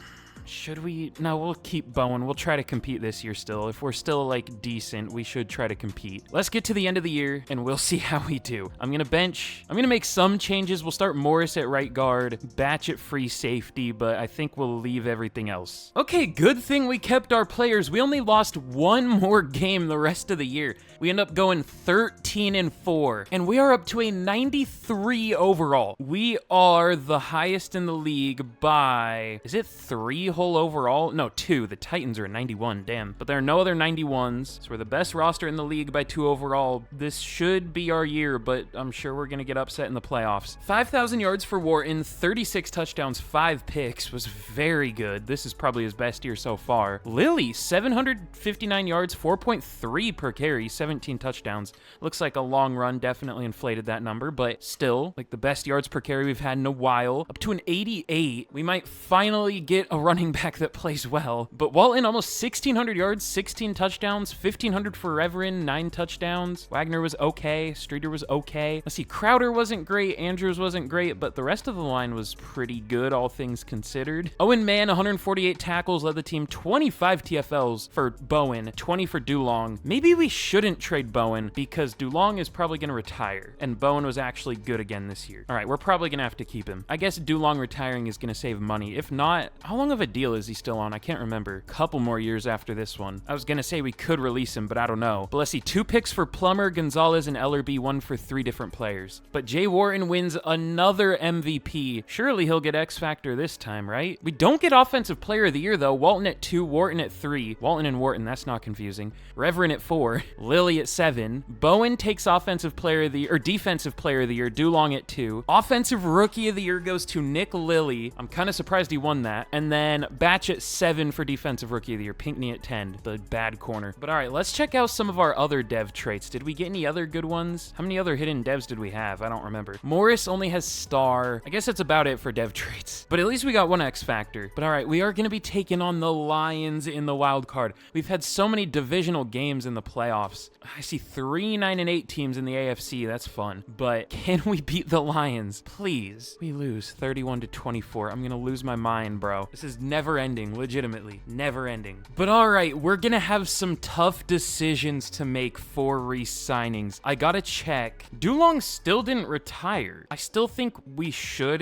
Should we? No, we'll keep Bowen. We'll try to compete this year still. If we're still, like, decent, we should try to compete. Let's get to the end of the year, and we'll see how we do. I'm going to make some changes. We'll start Morris at right guard, Batch at free safety, but I think we'll leave everything else. Okay, good thing we kept our players. We only lost 1 more game the rest of the year. We end up going 13 and 4, and we are up to a 93 overall. We are the highest in the league by, is it 3 whole overall? No, 2. The Titans are at 91, damn. But there are no other 91s, so we're the best roster in the league by 2 overall. This should be our year, but I'm sure we're gonna get upset in the playoffs. 5,000 yards for Wharton, 36 touchdowns, 5 picks was very good. This is probably his best year so far. Lilly, 759 yards, 4.3 per carry, 17 touchdowns. Looks like a long run definitely inflated that number, but still, like the best yards per carry we've had in a while. Up to an 88. We might finally get a running back that plays well. But Walton, almost 1,600 yards, 16 touchdowns, 1,500 for Reverend, 9 touchdowns. Wagner was okay. Streeter was okay. Let's see, Crowder wasn't great. Andrews wasn't great, but the rest of the line was pretty good, all things considered. Owen Mann, 148 tackles, led the team, 25 TFLs for Bowen, 20 for Dulong. Maybe we shouldn't trade Bowen because Dulong is probably going to retire, and Bowen was actually good again this year. All right, we're probably going to have to keep him. I guess Dulong retiring is going to save money. If not, how long of a deal is he still on? I can't remember. Couple more years after this one. I was gonna say we could release him, but I don't know. But let's see, 2 picks for Plummer, Gonzalez, and Ellerby, 1 for 3 different players. But Jay Wharton wins another MVP. Surely he'll get X Factor this time, right? We don't get Offensive Player of the Year, though. Walton at 2, Wharton at 3. Walton and Wharton, that's not confusing. Reverend at 4, Lilly at 7. Bowen takes Offensive Player of the Year, or Defensive Player of the Year, Dulong at 2. Offensive Rookie of the Year goes to Nick Lilly. I'm kind of surprised he won that. And then Batch at 7 for Defensive Rookie of the Year. Pinkney at 10, the bad corner. But all right, let's check out some of our other dev traits. Did we get any other good ones? How many other hidden devs did we have? I don't remember. Morris only has star. I guess that's about it for dev traits. But at least we got 1 X Factor. But all right, we are going to be taking on the Lions in the wild card. We've had so many divisional games in the playoffs. I see 3 9 and 8 teams in the AFC. That's fun. But can we beat the Lions? Please. We lose 31-24. I'm going to lose my mind, bro. This is never ending, legitimately. Never ending. But all right, we're going to have some tough decisions to make for re-signings. I got to check. Dulong still didn't retire. I still think we should,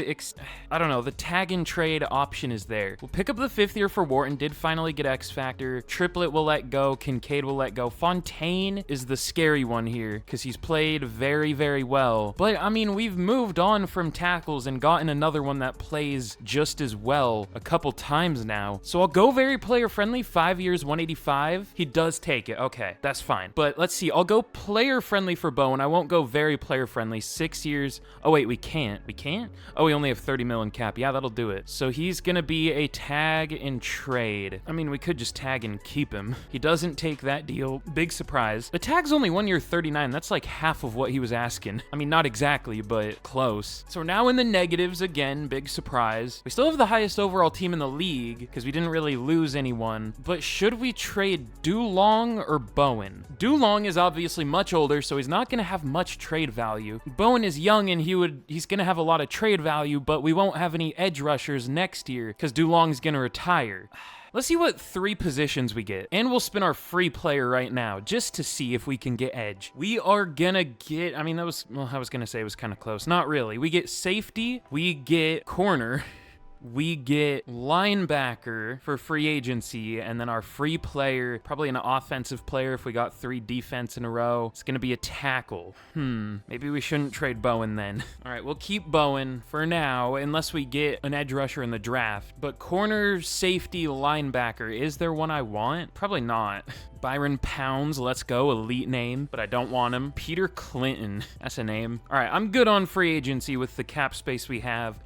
I don't know, the tag and trade option is there. We'll pick up the 5th year for Wharton, did finally get X Factor. Triplet will let go, Kincaid will let go. Fontaine is the scary one here because he's played very, very well. But I mean, we've moved on from tackles and gotten another one that plays just as well a couple times now. So I'll go very player friendly, 5 years, 185. He does take it. Okay, that's fine. But let's see, I'll go player friendly for Bowen. I won't go very player friendly, 6 years. Oh wait, we can't. We can't? Oh, we only have 30 mil in cap. Yeah, that'll do it. So he's gonna be a tag and trade. I mean, we could just tag and keep him. He doesn't take that deal. Big surprise. The tag's only 1 year, 39. That's like half of what he was asking. I mean, not exactly, but close. So we're now in the negatives again. Big surprise. We still have the highest overall team in the league league because we didn't really lose anyone. But should we trade Dulong or Bowen? Dulong is obviously much older, so he's not going to have much trade value. Bowen is young and he's going to have a lot of trade value, but we won't have any edge rushers next year because Dulong's going to retire. Let's see what 3 positions we get. And we'll spin our free player right now just to see if we can get edge. We are gonna get, I mean, I was gonna say it was kind of close. Not really. We get safety, we get corner, we get linebacker for free agency, and then our free player, probably an offensive player if we got 3 defense in a row. It's gonna be a tackle. Maybe we shouldn't trade Bowen then. All right, we'll keep Bowen for now, unless we get an edge rusher in the draft. But corner, safety, linebacker, is there one I want? Probably not. Byron Pounds, let's go, elite name, but I don't want him. Peter Clinton, that's a name. All right, I'm good on free agency with the cap space we have.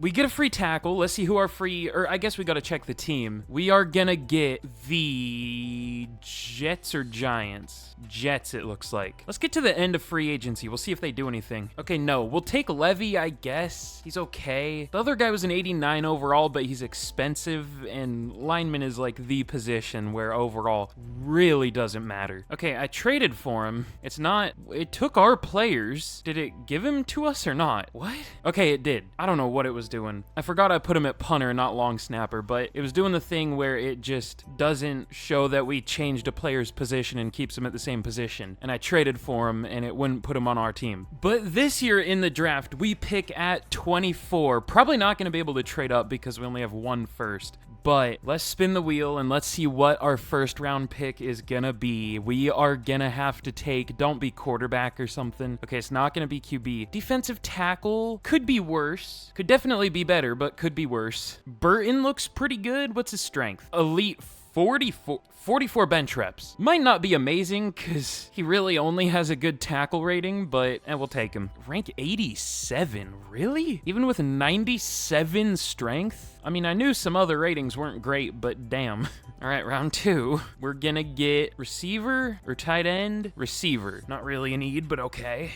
We get a free tackle. Let's see who our free, or I guess we got to check the team. We are gonna get the Jets or Giants. Jets, it looks like. Let's get to the end of free agency. We'll see if they do anything. Okay, no, we'll take Levy, I guess. He's okay. The other guy was an 89 overall, but he's expensive, and lineman is like the position where overall really doesn't matter. Okay, I traded for him. It took our players. Did it give him to us or not? What? Okay, it did. I don't know what it was doing. I forgot I put him at punter, not long snapper, but it was doing the thing where it just doesn't show that we changed a player's position and keeps him at the same position. And I traded for him and it wouldn't put him on our team. But this year in the draft, we pick at 24. Probably not going to be able to trade up because we only have 1 first. But let's spin the wheel and let's see what our first round pick is gonna be. We are gonna have to take, don't be quarterback or something. Okay, it's not gonna be QB. Defensive tackle could be worse. Could definitely be better, but could be worse. Burton looks pretty good. What's his strength? Elite 44 bench reps. Might not be amazing because he really only has a good tackle rating, but we'll take him. Rank 87, really? Even with 97 strength? I mean, I knew some other ratings weren't great, but damn. All right, round 2. We're gonna get receiver or tight end? Receiver. Not really a need, but okay.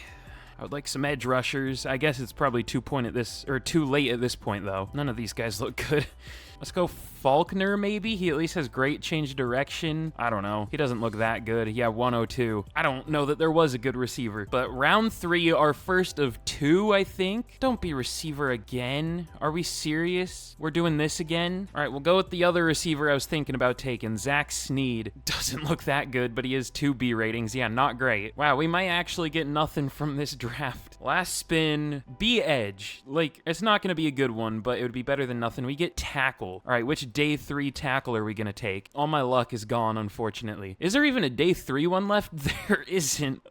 I would like some edge rushers. I guess it's probably too late at this point, though. None of these guys look good. Let's go Faulkner, maybe? He at least has great change of direction. I don't know. He doesn't look that good. Yeah, 102. I don't know that there was a good receiver. But round 3, our first of 2, I think. Don't be receiver again. Are we serious? We're doing this again? All right, we'll go with the other receiver I was thinking about taking. Zach Sneed. Doesn't look that good, but he is 2 B ratings. Yeah, not great. Wow, we might actually get nothing from this draft. Last spin, B edge. Like, it's not going to be a good one, but it would be better than nothing. We get tackle. All right, which day 3 tackle are we going to take? All my luck is gone, unfortunately. Is there even a day 3 one left? There isn't.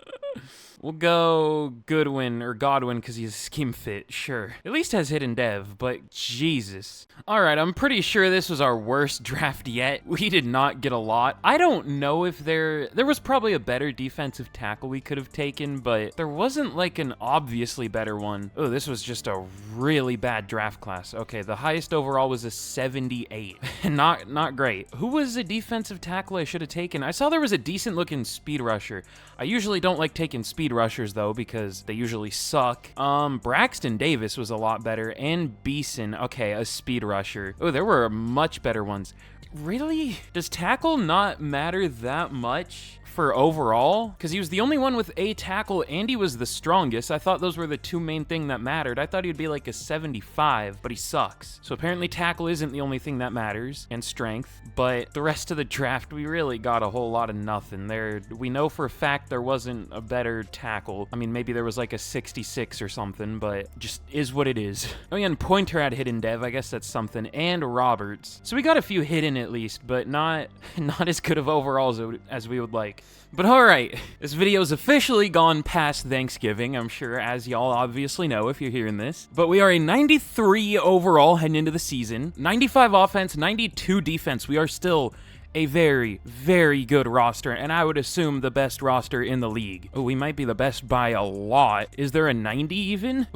We'll go Godwin because he's scheme fit, sure. At least has hidden dev, but Jesus. All right, I'm pretty sure this was our worst draft yet. We did not get a lot. I don't know if there was probably a better defensive tackle we could have taken, but there wasn't like an obviously better one. Oh, this was just a really bad draft class. Okay, the highest overall was a 78. Not great. Who was a defensive tackle I should have taken? I saw there was a decent looking speed rusher. I usually don't like taking speed rushers though because they usually suck. Braxton Davis was a lot better, and Beeson, okay, a speed rusher. Oh, there were much better ones. Really? Does tackle not matter that much for overall? Because he was the only one with a tackle and he was the strongest. I thought those were the 2 main things that mattered. I thought he'd be like a 75, but he sucks. So apparently tackle isn't the only thing that matters, and strength, but the rest of the draft, we really got a whole lot of nothing. We know for a fact there wasn't a better tackle. I mean, maybe there was like a 66 or something, but just is what it is. Oh yeah, and Pointer had hidden dev. I guess that's something, and Roberts. So we got a few hidden at least, but not as good of overalls as we would like. But alright, this video's officially gone past Thanksgiving, I'm sure, as y'all obviously know if you're hearing this. But we are a 93 overall heading into the season, 95 offense, 92 defense. We are still a very, very good roster, and I would assume the best roster in the league. Oh, we might be the best by a lot. Is there a 90 even?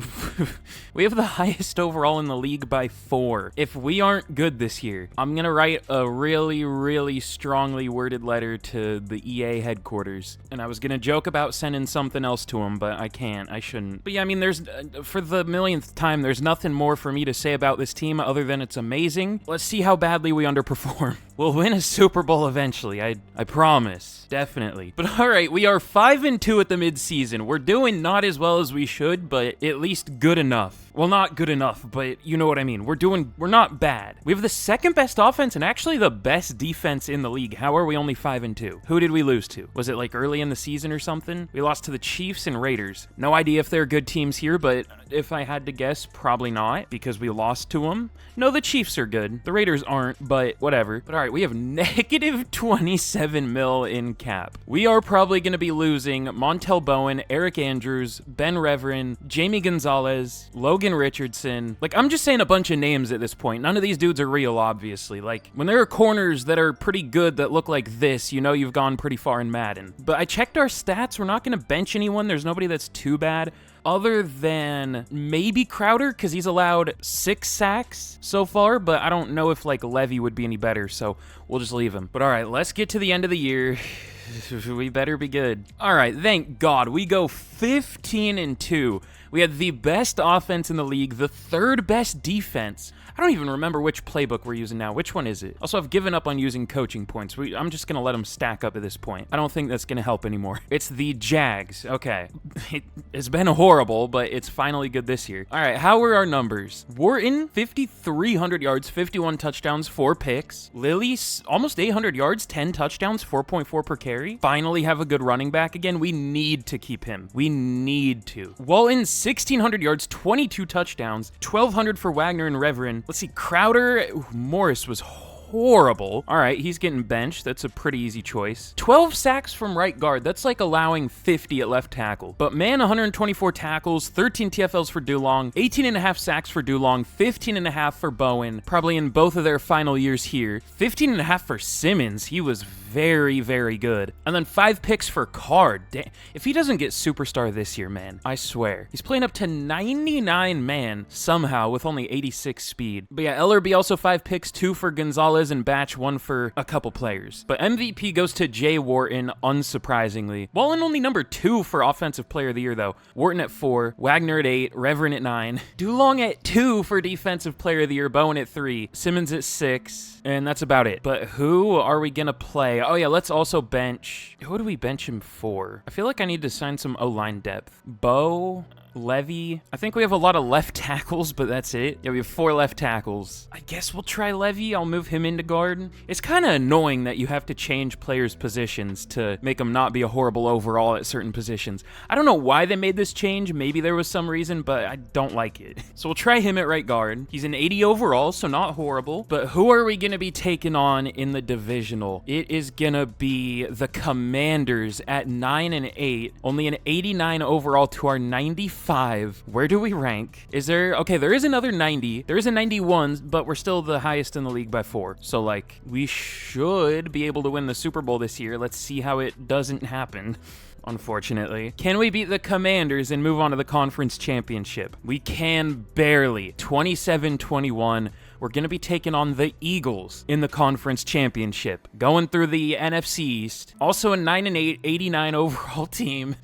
We have the highest overall in the league by 4. If we aren't good this year, I'm gonna write a really, really strongly worded letter to the EA headquarters. And I was gonna joke about sending something else to them, but I can't. I shouldn't. But yeah, I mean, there's, for the millionth time, there's nothing more for me to say about this team other than it's amazing. Let's see how badly we underperform. We'll win a Super Bowl eventually, I promise. Definitely. But alright, we are 5-2 at the midseason. We're doing not as well as we should, but at least good enough. Well, not good enough, but you know what I mean. We're not bad. We have the second best offense and actually the best defense in the league. How are we only 5-2? Who did we lose to? Was it like early in the season or something? We lost to the Chiefs and Raiders. No idea if they're good teams here, but if I had to guess, probably not, because we lost to them. No, the Chiefs are good. The Raiders aren't, but whatever. But alright, we have negative 27 mil in cap. We are probably going to be losing Montel Bowen, Eric Andrews, Ben Reverend, Jamie Gonzalez, Logan Richardson. Like, I'm just saying a bunch of names at this point. None of these dudes are real, obviously. Like, when there are corners that are pretty good that look like this, you know you've gone pretty far in Madden. But I checked our stats. We're not going to bench anyone. There's nobody that's too bad. Other than maybe Crowder, because he's allowed 6 sacks so far, but I don't know if, like, Levy would be any better, so we'll just leave him. But all right, let's get to the end of the year. We better be good. All right, thank God. We go 15-2. We had the best offense in the league, the 3rd best defense. I don't even remember which playbook we're using now. Which one is it? Also, I've given up on using coaching points. I'm just going to let them stack up at this point. I don't think that's going to help anymore. It's the Jags. Okay. It's been horrible, but it's finally good this year. All right, how are our numbers? Wharton, 5,300 yards, 51 touchdowns, 4 picks. Lilly, almost 800 yards, 10 touchdowns, 4.4 per carry. Finally have a good running back again. We need to keep him. We need to. Walton, 1,600 yards, 22 touchdowns, 1,200 for Wagner and Reverend. Let's see, Crowder, Morris was horrible. All right, he's getting benched. That's a pretty easy choice. 12 sacks from right guard. That's like allowing 50 at left tackle. But man, 124 tackles, 13 TFLs for Dulong, 18.5 sacks for Dulong, 15.5 for Bowen, probably in both of their final years here. 15.5 for Simmons. He was very, very good. And then 5 picks for Card. If he doesn't get superstar this year, man, I swear. He's playing up to 99 man somehow with only 86 speed. But yeah, LRB also 5 picks, 2 for Gonzalez and Batch, 1 for a couple players. But MVP goes to Jay Wharton, unsurprisingly. Wallen only number 2 for Offensive Player of the Year, though. Wharton at 4, Wagner at 8, Reverend at 9, Dulong at 2 for Defensive Player of the Year, Bowen at 3, Simmons at 6, and that's about it. But who are we gonna play? Oh yeah, let's also bench. Who do we bench him for? I feel like I need to sign some O-line depth. Bo, Levy. I think we have a lot of left tackles, but that's it. Yeah, we have 4 left tackles. I guess we'll try Levy. I'll move him into guard. It's kind of annoying that you have to change players' positions to make them not be a horrible overall at certain positions. I don't know why they made this change. Maybe there was some reason, but I don't like it. So we'll try him at right guard. He's an 80 overall, so not horrible. But who are we going to be taking on in the divisional? It is going to be the Commanders at 9-8. Only an 89 overall to our 95. Where do we rank? Is there... Okay, there is another 90. There is a 91, but we're still the highest in the league by 4. So, like, we should be able to win the Super Bowl this year. Let's see how it doesn't happen. Unfortunately. Can we beat the Commanders and move on to the conference championship? We can barely. 27-21. We're going to be taking on the Eagles in the conference championship. Going through the NFC East. Also a 9-8, 89 overall team.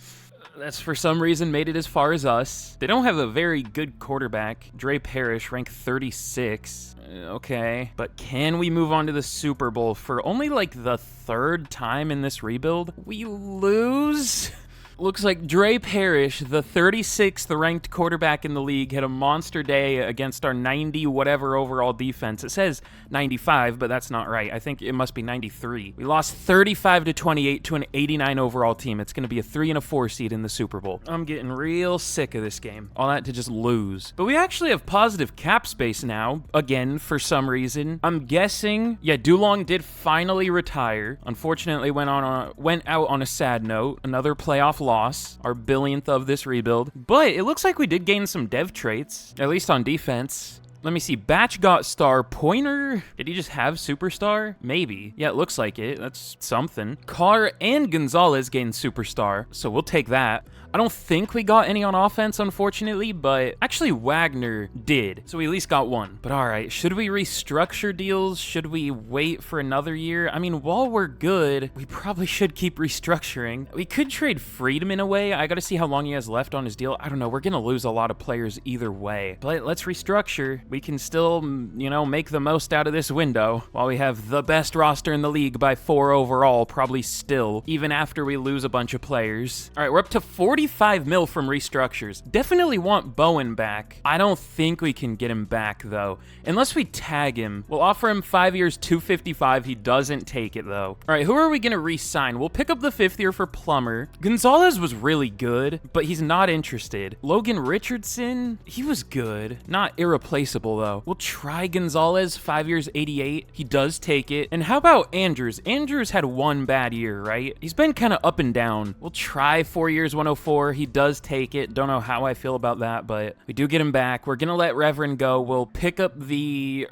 That's for some reason made it as far as us. They don't have a very good quarterback. Dre Parrish, ranked 36. Okay. But can we move on to the Super Bowl for only like the 3rd time in this rebuild? We lose? Looks like Dre Parrish, the 36th ranked quarterback in the league, had a monster day against our 90 whatever overall defense. It says 95, but that's not right. I think it must be 93. We lost 35-28 to an 89 overall team. It's going to be a 3 and a 4 seed in the Super Bowl. I'm getting real sick of this game. All that to just lose. But we actually have positive cap space now, again, for some reason. I'm guessing, yeah, Dulong did finally retire. Unfortunately, went out on a sad note. Another playoff loss, our 1,000,000th of this rebuild. But it looks like we did gain some dev traits, at least on defense. Let me see. Batch got star. Pointer? Did he just have superstar? Maybe. Yeah, it looks like it. That's something. Carr and Gonzalez gained superstar, so we'll take that. I don't think we got any on offense, unfortunately, but actually Wagner did, so we at least got one. But all right, should we restructure deals? Should we wait for another year? I mean, while we're good, we probably should keep restructuring. We could trade Friedman away. I got to see how long he has left on his deal. I don't know. We're going to lose a lot of players either way, but let's restructure. We can still, you know, make the most out of this window while we have the best roster in the league by 4 overall, probably still, even after we lose a bunch of players. All right, we're up to 45 mil from restructures. Definitely want Bowen back. I don't think we can get him back, though. Unless we tag him. We'll offer him 5 years, 255. He doesn't take it, though. All right, who are we going to re-sign? We'll pick up the 5th year for Plummer. Gonzalez was really good, but he's not interested. Logan Richardson, he was good. Not irreplaceable, though. We'll try Gonzalez, 5 years, 88. He does take it. And how about Andrews? Andrews had one bad year, right? He's been kind of up and down. We'll try 4 years, 104. He does take it. Don't know how I feel about that, but we do get him back. We're gonna let Reverend go. We'll pick up the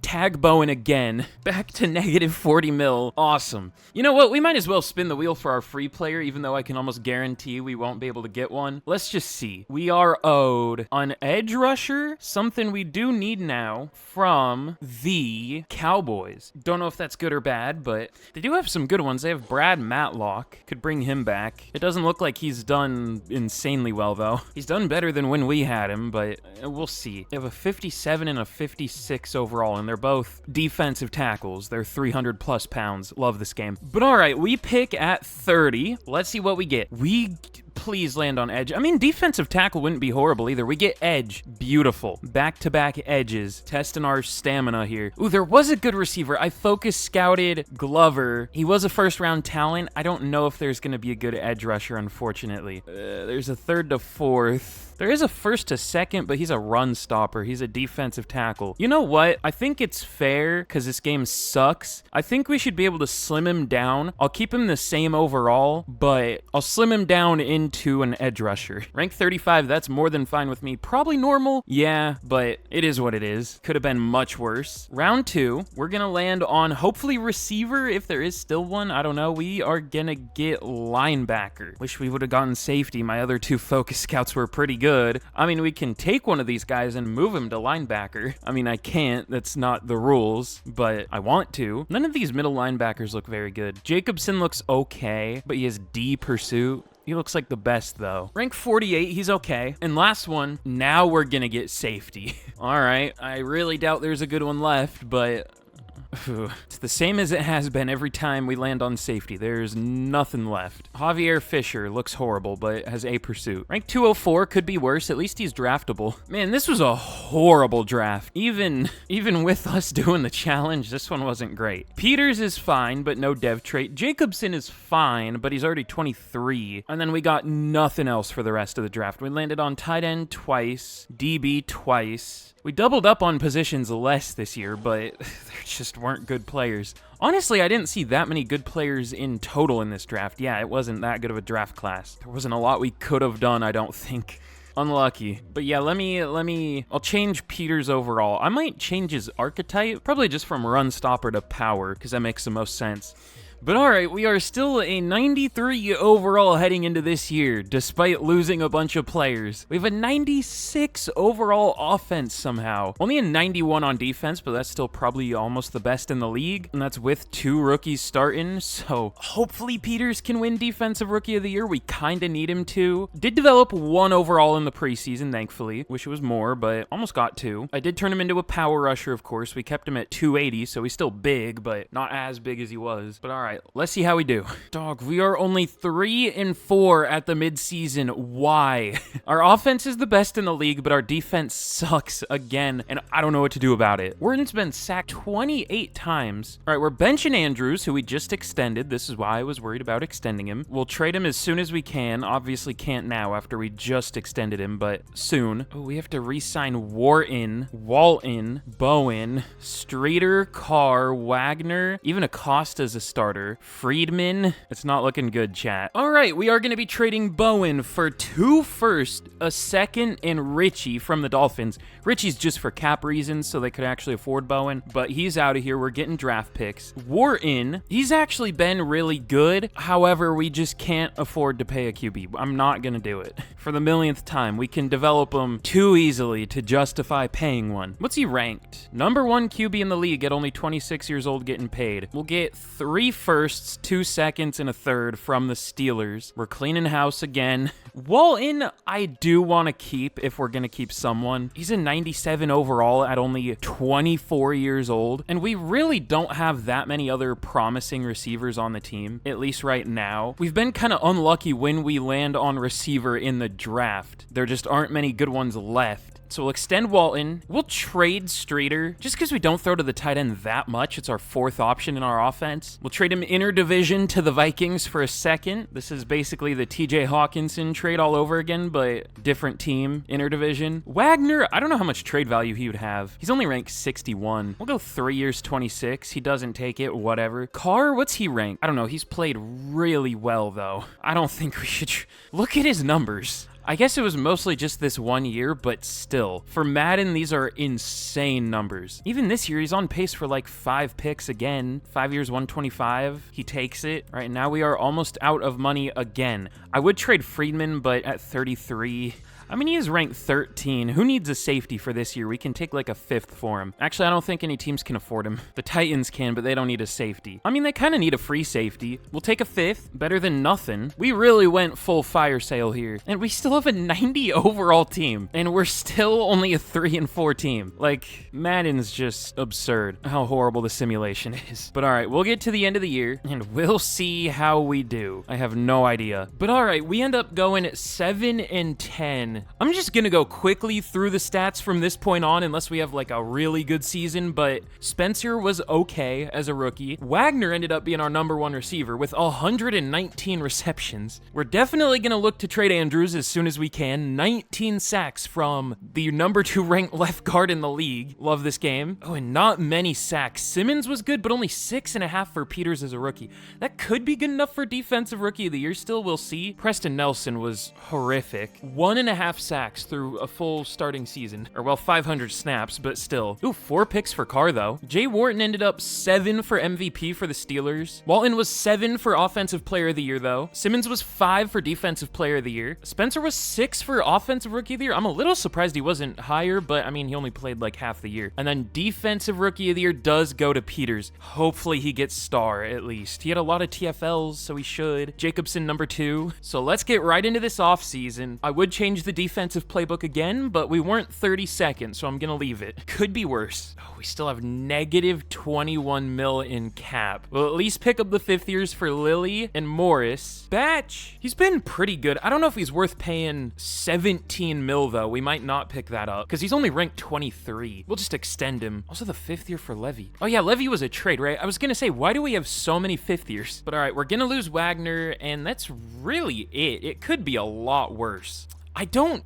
tag Bowen again. Back to negative 40 mil. Awesome. You know what? We might as well spin the wheel for our free player, even though I can almost guarantee we won't be able to get one. Let's just see. We are owed an edge rusher, something we do need now, from the Cowboys. Don't know if that's good or bad, but they do have some good ones. They have Brad Matlock. Could bring him back. It doesn't look like he's done insanely well, though. He's done better than when we had him, but we'll see. They have a 57 and a 56 overall, and they're both defensive tackles. They're 300 plus pounds. Love this game. But all right, we pick at 30. Let's see what we get. Please land on edge. I mean, defensive tackle wouldn't be horrible either. We get edge. Beautiful. Back-to-back edges. Testing our stamina here. Ooh, there was a good receiver. I focus scouted Glover. He was a first-round talent. I don't know if there's going to be a good edge rusher, unfortunately. There's a 3rd to 4th. There is a 1st to 2nd, but he's a run stopper. He's a defensive tackle. You know what? I think it's fair, because this game sucks. I think we should be able to slim him down. I'll keep him the same overall, but I'll slim him down into an edge rusher. Rank 35, that's more than fine with me. Probably normal, yeah, but it is what it is. Could have been much worse. Round 2, we're going to land on hopefully receiver, if there is still one. I don't know. We are going to get linebacker. Wish we would have gotten safety. My other 2 focus scouts were pretty good. I mean, we can take one of these guys and move him to linebacker. I mean, I can't. That's not the rules, but I want to. None of these middle linebackers look very good. Jacobson looks okay, but he has D pursuit. He looks like the best, though. Rank 48, he's okay. And last one, now we're gonna get safety. All right, I really doubt there's a good one left, but it's the same as it has been every time we land on safety. There's nothing left. Javier Fisher looks horrible, but has A pursuit. Rank 204 could be worse. At least he's draftable. Man, this was a horrible draft. Even with us doing the challenge, this one wasn't great. Peters is fine, but no dev trait. Jacobson is fine, but he's already 23. And then we got nothing else for the rest of the draft. We landed on tight end twice, DB twice. We doubled up on positions less this year, but there just weren't good players. Honestly, I didn't see that many good players in total in this draft. Yeah, it wasn't that good of a draft class. There wasn't a lot we could have done, I don't think. Unlucky. But yeah, I'll change Peters overall. I might change his archetype, probably just from run stopper to power, because that makes the most sense. But alright, we are still a 93 overall heading into this year, despite losing a bunch of players. We have a 96 overall offense somehow. Only a 91 on defense, but that's still probably almost the best in the league. And that's with 2 rookies starting, so hopefully Peters can win Defensive Rookie of the Year. We kinda need him to. Did develop 1 overall in the preseason, thankfully. Wish it was more, but almost got 2. I did turn him into a power rusher, of course. We kept him at 280, so he's still big, but not as big as he was. But alright. Let's see how we do. Dog, we are only 3-4 at the midseason. Why? Our offense is the best in the league, but our defense sucks again, and I don't know what to do about it. Warden's been sacked 28 times. All right, we're benching Andrews, who we just extended. This is why I was worried about extending him. We'll trade him as soon as we can. Obviously can't now after we just extended him, but soon. Oh, we have to re-sign Walton, Bowen, Streeter, Carr, Wagner, even Acosta's a starter. starter. Friedman, it's not looking good, chat. All right, we are going to be trading Bowen for 2 firsts, a second, and Richie from the Dolphins. Richie's just for cap reasons, so they could actually afford Bowen, but he's out of here. We're getting draft picks. Wharton, he's actually been really good. However, we just can't afford to pay a QB. I'm not going to do it. For the millionth time, we can develop him too easily to justify paying one. What's he ranked? Number 1 QB in the league at only 26 years old getting paid. We'll get 3 firsts, 2 seconds, and a third from the Steelers. We're cleaning house again. Walton, I do want to keep if we're going to keep someone. He's a 97 overall at only 24 years old, and we really don't have that many other promising receivers on the team, at least right now. We've been kind of unlucky when we land on receiver in the draft. There just aren't many good ones left. So we'll extend Walton. We'll trade Streeter just because we don't throw to the tight end that much. It's our 4th option in our offense. We'll trade him interdivision to the Vikings for a second. This is basically the TJ Hawkinson trade all over again, but different team, interdivision. Wagner, I don't know how much trade value he would have. He's only ranked 61. We'll go 3 years, 26. He doesn't take it, whatever. Carr, what's he ranked? I don't know. He's played really well, though. I don't think we should... Look at his numbers. I guess it was mostly just this 1 year, but still. For Madden, these are insane numbers. Even this year, he's on pace for like 5 picks again. 5 years, 125. He takes it. Right now, we are almost out of money again. I would trade Friedman, but at 33... I mean, he is ranked 13. Who needs a safety for this year? We can take like a 5th for him. Actually, I don't think any teams can afford him. The Titans can, but they don't need a safety. I mean, they kind of need a free safety. We'll take a 5th. Better than nothing. We really went full fire sale here. And we still have a 90 overall team. And we're still only a 3-4 team. Like, Madden's just absurd how horrible the simulation is. But all right, we'll get to the end of the year and we'll see how we do. I have no idea. But all right, we end up going 7-10. I'm just gonna go quickly through the stats from this point on unless we have like a really good season, but Spencer was okay as a rookie. Wagner ended up being our number 1 receiver with 119 receptions. We're definitely gonna look to trade Andrews as soon as we can. 19 sacks from the number 2 ranked left guard in the league. Love this game. Oh, and not many sacks. Simmons was good, but only 6.5 for Peters as a rookie. That could be good enough for defensive rookie of the year still, we'll see. Preston Nelson was horrific. 1.5 sacks through a full starting season. Or, well, 500 snaps, but still. Ooh, 4 picks for Carr, though. Jay Wharton ended up 7 for MVP for the Steelers. Walton was 7 for Offensive Player of the Year, though. Simmons was 5 for Defensive Player of the Year. Spencer was 6 for Offensive Rookie of the Year. I'm a little surprised he wasn't higher, but, I mean, he only played like half the year. And then Defensive Rookie of the Year does go to Peters. Hopefully he gets star, at least. He had a lot of TFLs, so he should. Jacobson, number 2. So let's get right into this offseason. I would change the defensive playbook again, but we weren't 32nd, so I'm gonna leave it. Could be worse. Oh, we still have negative 21 mil in cap. We'll at least pick up the 5th years for Lilly and Morris. Batch, he's been pretty good. I don't know if he's worth paying 17 mil, though. We might not pick that up, because he's only ranked 23. We'll just extend him. Also, the 5th year for Levy. Oh, yeah, Levy was a trade, right? I was gonna say, why do we have so many 5th years? But all right, we're gonna lose Wagner, and that's really it. It could be a lot worse.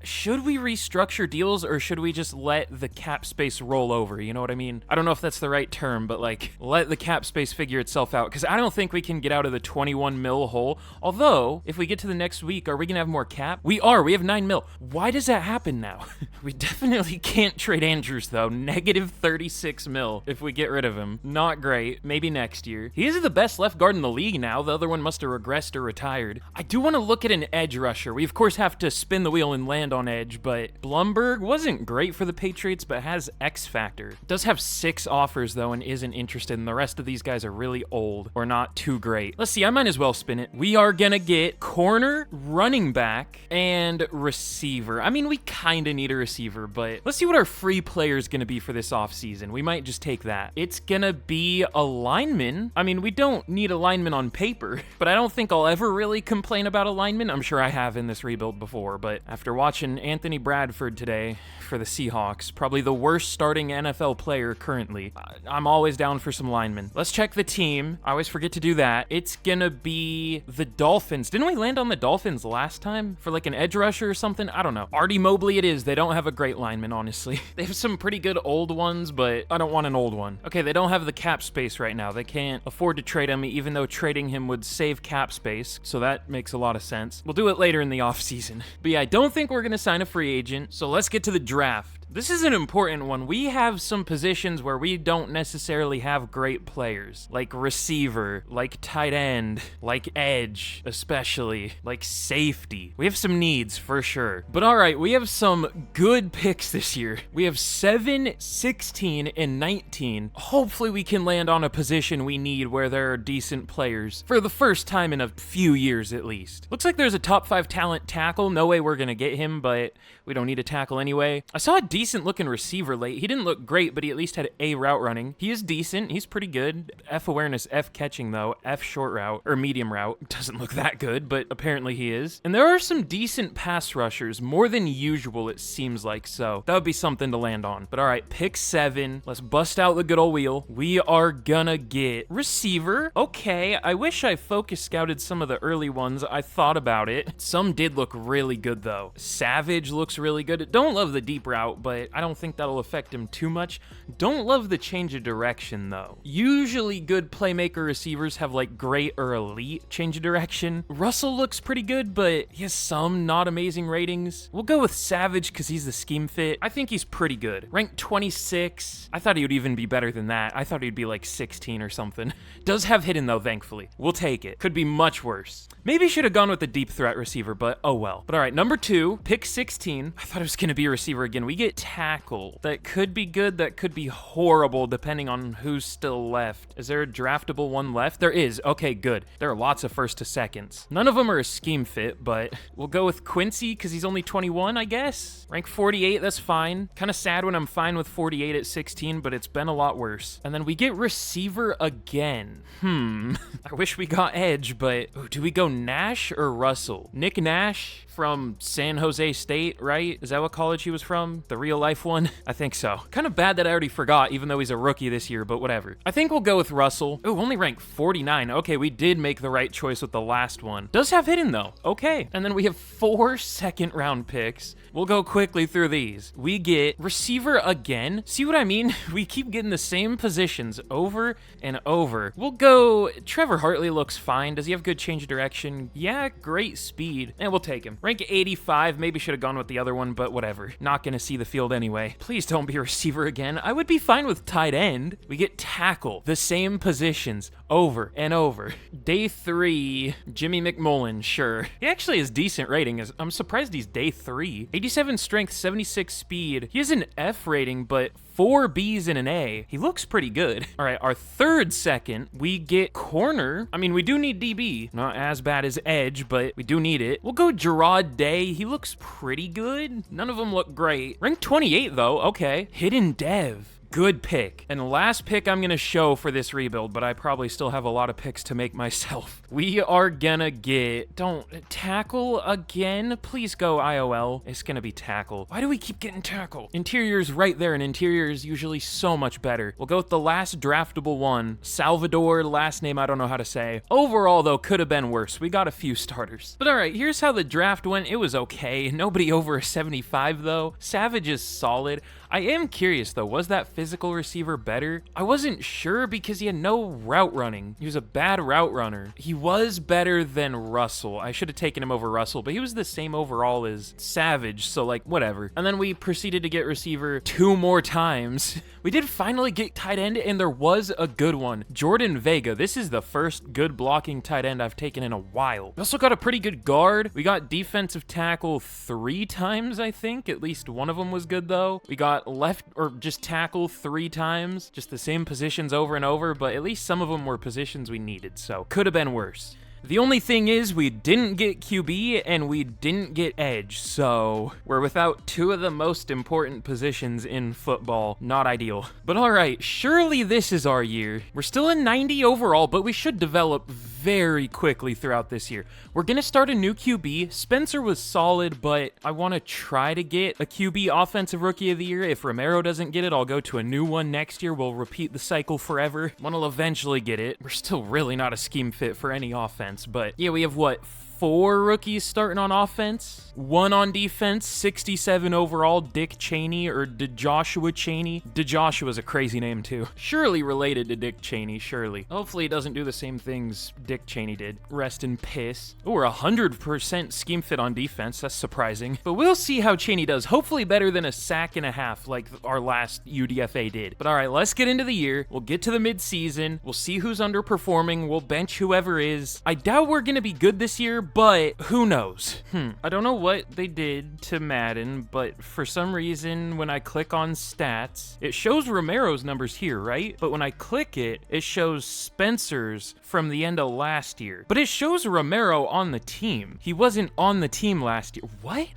Should we restructure deals or should we just let the cap space roll over? You know what I mean? I don't know if that's the right term, but like, let the cap space figure itself out, because I don't think we can get out of the 21 mil hole. Although, if we get to the next week, are we gonna have more cap? We have 9 mil. Why does that happen now? We definitely can't trade Andrews, though. Negative 36 mil if we get rid of him. Not great. Maybe next year. He is the best left guard in the league now. The other one must have regressed or retired. I do want to look at an edge rusher. We, of course, have to spin the wheel and land on edge, but Blumberg wasn't great for the Patriots, but has X factor. Does have 6 offers, though, and isn't interested, and the rest of these guys are really old or not too great. Let's see, I might as well spin it. We are gonna get corner, running back, and receiver. I mean, we kind of need a receiver, but let's see what our free player is gonna be for this offseason. We might just take that. It's gonna be a lineman. I mean, we don't need a lineman on paper, but I don't think I'll ever really complain about a lineman. I'm sure I have in this rebuild before, but After watching Anthony Bradford today for the Seahawks, probably the worst starting NFL player currently, I'm always down for some linemen. Let's check the team. I always forget to do that. It's gonna be the Dolphins. Didn't we land on the Dolphins last time for like an edge rusher or something? I don't know. Artie Mobley it is. They don't have a great lineman, honestly. They have some pretty good old ones, but I don't want an old one. Okay, they don't have the cap space right now. They can't afford to trade him, even though trading him would save cap space, so that makes a lot of sense. We'll do it later in the offseason. But yeah, I don't think we're gonna sign a free agent, so let's get to the draft. This is an important one. We have some positions where we don't necessarily have great players, like receiver, like tight end, like edge, especially, like safety. We have some needs for sure. But all right, we have some good picks this year. We have 7, 16, and 19. Hopefully we can land on a position we need where there are decent players for the first time in a few years at least. Looks like there's a top 5 talent tackle. No way we're gonna get him, but we don't need a tackle anyway. I saw a decent looking receiver late. He didn't look great, but he at least had A route running. He is decent. He's pretty good. F awareness, F catching though, F short route, or medium route. Doesn't look that good, but apparently he is. And there are some decent pass rushers, more than usual it seems like, so that would be something to land on. But all right, pick 7. Let's bust out the good old wheel. We are gonna get receiver. Okay, I wish I focus scouted some of the early ones. I thought about it. Some did look really good though. Savage looks really good. Don't love the deep route, but I don't think that'll affect him too much. Don't love the change of direction though. Usually good playmaker receivers have like great or elite change of direction. Russell looks pretty good, but he has some not amazing ratings. We'll go with Savage because he's the scheme fit. I think he's pretty good. Ranked 26. I thought he would even be better than that. I thought he'd be like 16 or something. Does have hidden though, thankfully. We'll take it. Could be much worse. Maybe should have gone with the deep threat receiver, but oh well. But all right, number 2, pick 16. I thought it was going to be a receiver again. We get tackle. That could be good. That could be horrible depending on who's still left. Is there a draftable one left? There is. Okay, good. There are lots of first to seconds. None of them are a scheme fit, but we'll go with Quincy because he's only 21, I guess. Rank 48, that's fine. Kind of sad when I'm fine with 48 at 16, but it's been a lot worse. And then we get receiver again. I wish we got edge, but do we go Nash or Russell? Nick Nash from San Jose State, right? Is that what college he was from? The real life one? I think so. Kind of bad that I already forgot, even though he's a rookie this year, but whatever. I think we'll go with Russell. Oh, only ranked 49. Okay, we did make the right choice with the last one. Does have hidden though. Okay. And then we have 4 second-round picks. We'll go quickly through these. We get receiver again. See what I mean? We keep getting the same positions over and over. We'll go Trevor Hartley looks fine. Does he have good change of direction? Yeah, great speed. And we'll take him. Rank 85. Maybe should have gone with the other one, but whatever. Not gonna see the field anyway. Please don't be a receiver again. I would be fine with tight end. We get tackle. The same positions over and over. Day 3, Jimmy McMullen, sure. He actually has decent rating. I'm surprised he's day 3. 87 strength, 76 speed. He has an F rating, but 4 B's and an A. He looks pretty good. All right, our 3rd second, we get corner. I mean, we do need DB. Not as bad as edge, but we do need it. We'll go Gerard Day. He looks pretty good. None of them look great. Rank 28 though, okay. Hidden Dev. Good pick. And the last pick I'm gonna show for this rebuild, but I probably still have a lot of picks to make myself. We are gonna get, don't, tackle again? Please go IOL. It's gonna be tackle. Why do we keep getting tackle? Interior's right there, and interior is usually so much better. We'll go with the last draftable one. Salvador, last name I don't know how to say. Overall though, could have been worse. We got a few starters. But all right, here's how the draft went. It was okay. Nobody over a 75 though. Savage is solid. I am curious though, was that physical receiver better? I wasn't sure because he had no route running. He was a bad route runner. He was better than Russell. I should have taken him over Russell, but he was the same overall as Savage, so like whatever. And then we proceeded to get receiver 2 more times. We did finally get tight end, and there was a good one. Jordan Vega. This is the first good blocking tight end I've taken in a while. We also got a pretty good guard. We got defensive tackle 3 times, I think. At least one of them was good though. We got left or just tackle 3 times. Just the same positions over and over, but at least some of them were positions we needed, so could have been worse. The only thing is we didn't get QB and we didn't get edge, so we're without 2 of the most important positions in football. Not ideal. But all right, surely this is our year. We're still in 90 overall, but we should develop very quickly throughout this year. We're going to start a new QB. Spencer was solid, but I want to try to get a QB offensive rookie of the year. If Romero doesn't get it, I'll go to a new one next year. We'll repeat the cycle forever. One will eventually get it. We're still really not a scheme fit for any offense, but yeah, we have what? 4 rookies starting on offense, 1 on defense, 67 overall, Dick Cheney or DeJoshua Cheney. DeJoshua's a crazy name too. Surely related to Dick Cheney, surely. Hopefully he doesn't do the same things Dick Cheney did. Rest in piss. Oh, we're 100% scheme fit on defense. That's surprising. But we'll see how Cheney does. Hopefully better than a sack and a half like our last UDFA did. But all right, let's get into the year. We'll get to the mid-season. We'll see who's underperforming. We'll bench whoever is. I doubt we're going to be good this year, but who knows? I don't know what they did to Madden, but for some reason, when I click on stats, it shows Romero's numbers here, right? But when I click it, it shows Spencer's from the end of last year. But it shows Romero on the team. He wasn't on the team last year. What?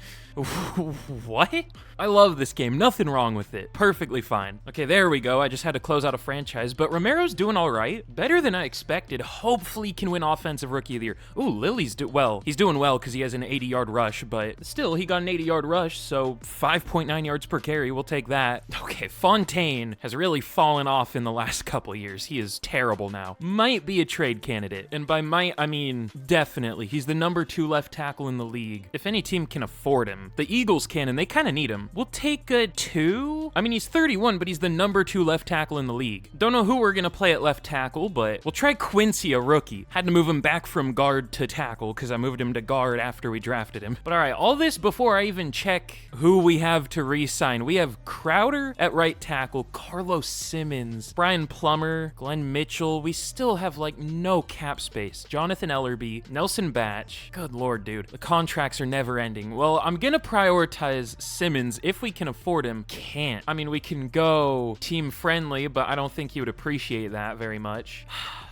What? I love this game. Nothing wrong with it. Perfectly fine. Okay, there we go. I just had to close out a franchise, but Romero's doing all right. Better than I expected. Hopefully can win Offensive Rookie of the Year. Ooh, Lily's well. He's doing well because he has an 80-yard rush, but still, he got an 80-yard rush, so 5.9 yards per carry. We'll take that. Okay, Fontaine has really fallen off in the last couple years. He is terrible now. Might be a trade candidate, and by might, I mean definitely. He's the number 2 left tackle in the league. If any team can afford him, the Eagles can, and they kind of need him. We'll take a 2. I mean, he's 31, but he's the number 2 left tackle in the league. Don't know who we're going to play at left tackle, but we'll try Quincy, a rookie. Had to move him back from guard to tackle because I moved him to guard after we drafted him. But all right, all this before I even check who we have to re-sign. We have Crowder at right tackle, Carlos Simmons, Brian Plummer, Glenn Mitchell. We still have like no cap space. Jonathan Ellerby, Nelson Batch. Good Lord, dude. The contracts are never ending. Well, I'm going to prioritize Simmons if we can afford him. Can't. I mean, we can go team friendly, but I don't think he would appreciate that very much.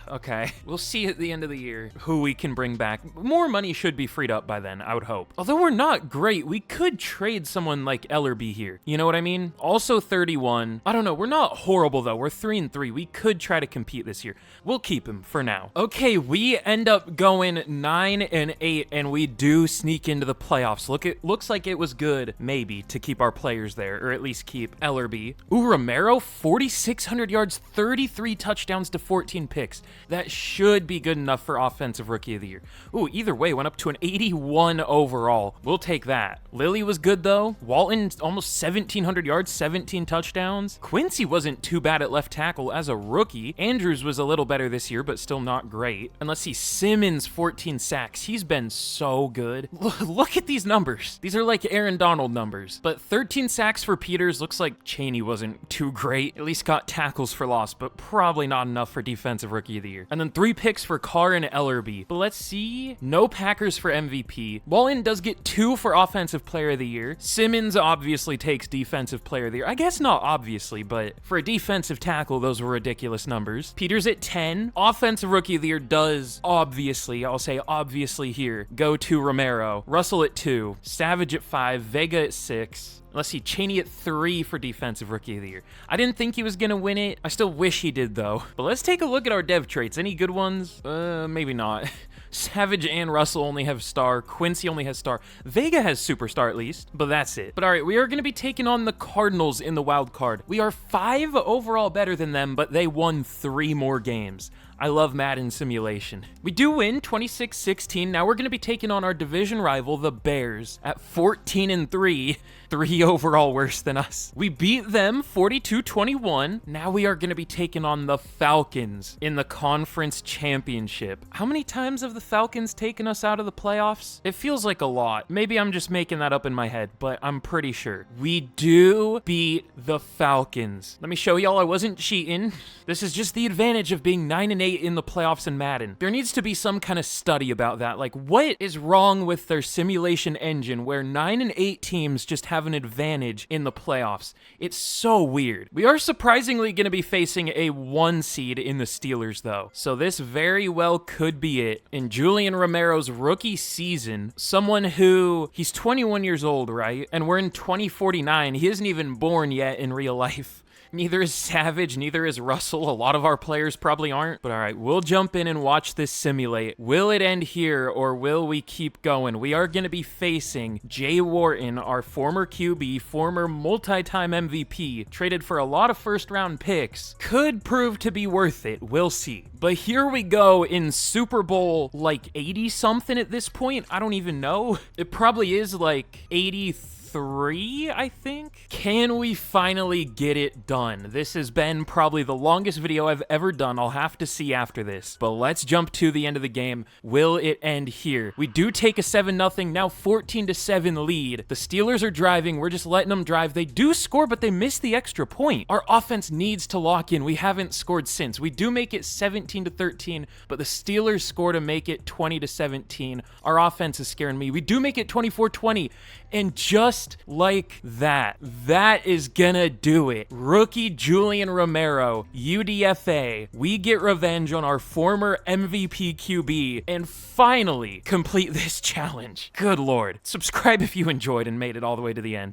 Okay. We'll see at the end of the year who we can bring back. More money should be freed up by then, I would hope. Although we're not great, we could trade someone like Ellerby here. You know what I mean? Also 31. I don't know. We're not horrible, though. We're 3-3. We could try to compete this year. We'll keep him for now. Okay, we end up going 9-8, and we do sneak into the playoffs. Looks like it was good, maybe, to keep our players there, or at least keep Ellerby. Ooh, Romero, 4,600 yards, 33 touchdowns to 14 picks. That should be good enough for Offensive Rookie of the Year. Ooh, either way, went up to an 81 overall. We'll take that. Lily was good, though. Walton, almost 1,700 yards, 17 touchdowns. Quincy wasn't too bad at left tackle as a rookie. Andrews was a little better this year, but still not great. And let's see, Simmons, 14 sacks. He's been so good. Look at these numbers. These are like Aaron Donald numbers. But 13 sacks for Peters. Looks like Cheney wasn't too great. At least got tackles for loss, but probably not enough for Defensive Rookie of the Year. And then 3 picks for Carr and Ellerby. But let's see. No Packers for MVP. Walton does get 2 for Offensive Player of the Year. Simmons obviously takes Defensive Player of the Year. I guess not obviously, but for a defensive tackle, those were ridiculous numbers. Peters at 10. Offensive Rookie of the Year does obviously, I'll say obviously here, go to Romero. Russell at 2. Savage at 5. Vega at 6. Let's see, Cheney at 3 for Defensive Rookie of the Year. I didn't think he was going to win it. I still wish he did, though. But let's take a look at our dev traits. Any good ones? Maybe not. Savage and Russell only have star. Quincy only has star. Vega has superstar at least, but that's it. But all right, we are going to be taking on the Cardinals in the wild card. We are 5 overall better than them, but they won 3 more games. I love Madden simulation. We do win 26-16. Now we're going to be taking on our division rival, the Bears, at 14-3. 3 overall worse than us. We beat them 42-21. Now we are going to be taking on the Falcons in the conference championship. How many times have the Falcons taken us out of the playoffs? It feels like a lot. Maybe I'm just making that up in my head, but I'm pretty sure. We do beat the Falcons. Let me show y'all I wasn't cheating. This is just the advantage of being 9-8 in the playoffs in Madden. There needs to be some kind of study about that. Like, what is wrong with their simulation engine where 9-8 teams just have an advantage in the playoffs? It's so weird. We are surprisingly going to be facing a 1 seed in the Steelers, though. So this very well could be it. In Julian Romero's rookie season, someone who, he's 21 years old, right? And we're in 2049. He isn't even born yet in real life. Neither is Savage, neither is Russell. A lot of our players probably aren't. But all right, we'll jump in and watch this simulate. Will it end here or will we keep going? We are going to be facing Jay Wharton, our former QB, former multi-time MVP, traded for a lot of first-round picks. Could prove to be worth it. We'll see. But here we go in Super Bowl, like 80-something at this point. I don't even know. It probably is like 83, I think. Can we finally get it done? This has been probably the longest video I've ever done. I'll have to see after this. But let's jump to the end of the game. Will it end here? We do take a 7-0, now 14-7 lead. The Steelers are driving. We're just letting them drive. They do score, but they miss the extra point. Our offense needs to lock in. We haven't scored since. We do make it 17-13, but the Steelers score to make it 20-17. Our offense is scaring me. We do make it 24-20, and just like that, that is gonna do it. Rookie Julian Romero, UDFA. We get revenge on our former MVP QB and finally complete this challenge. Good Lord. Subscribe if you enjoyed and made it all the way to the end.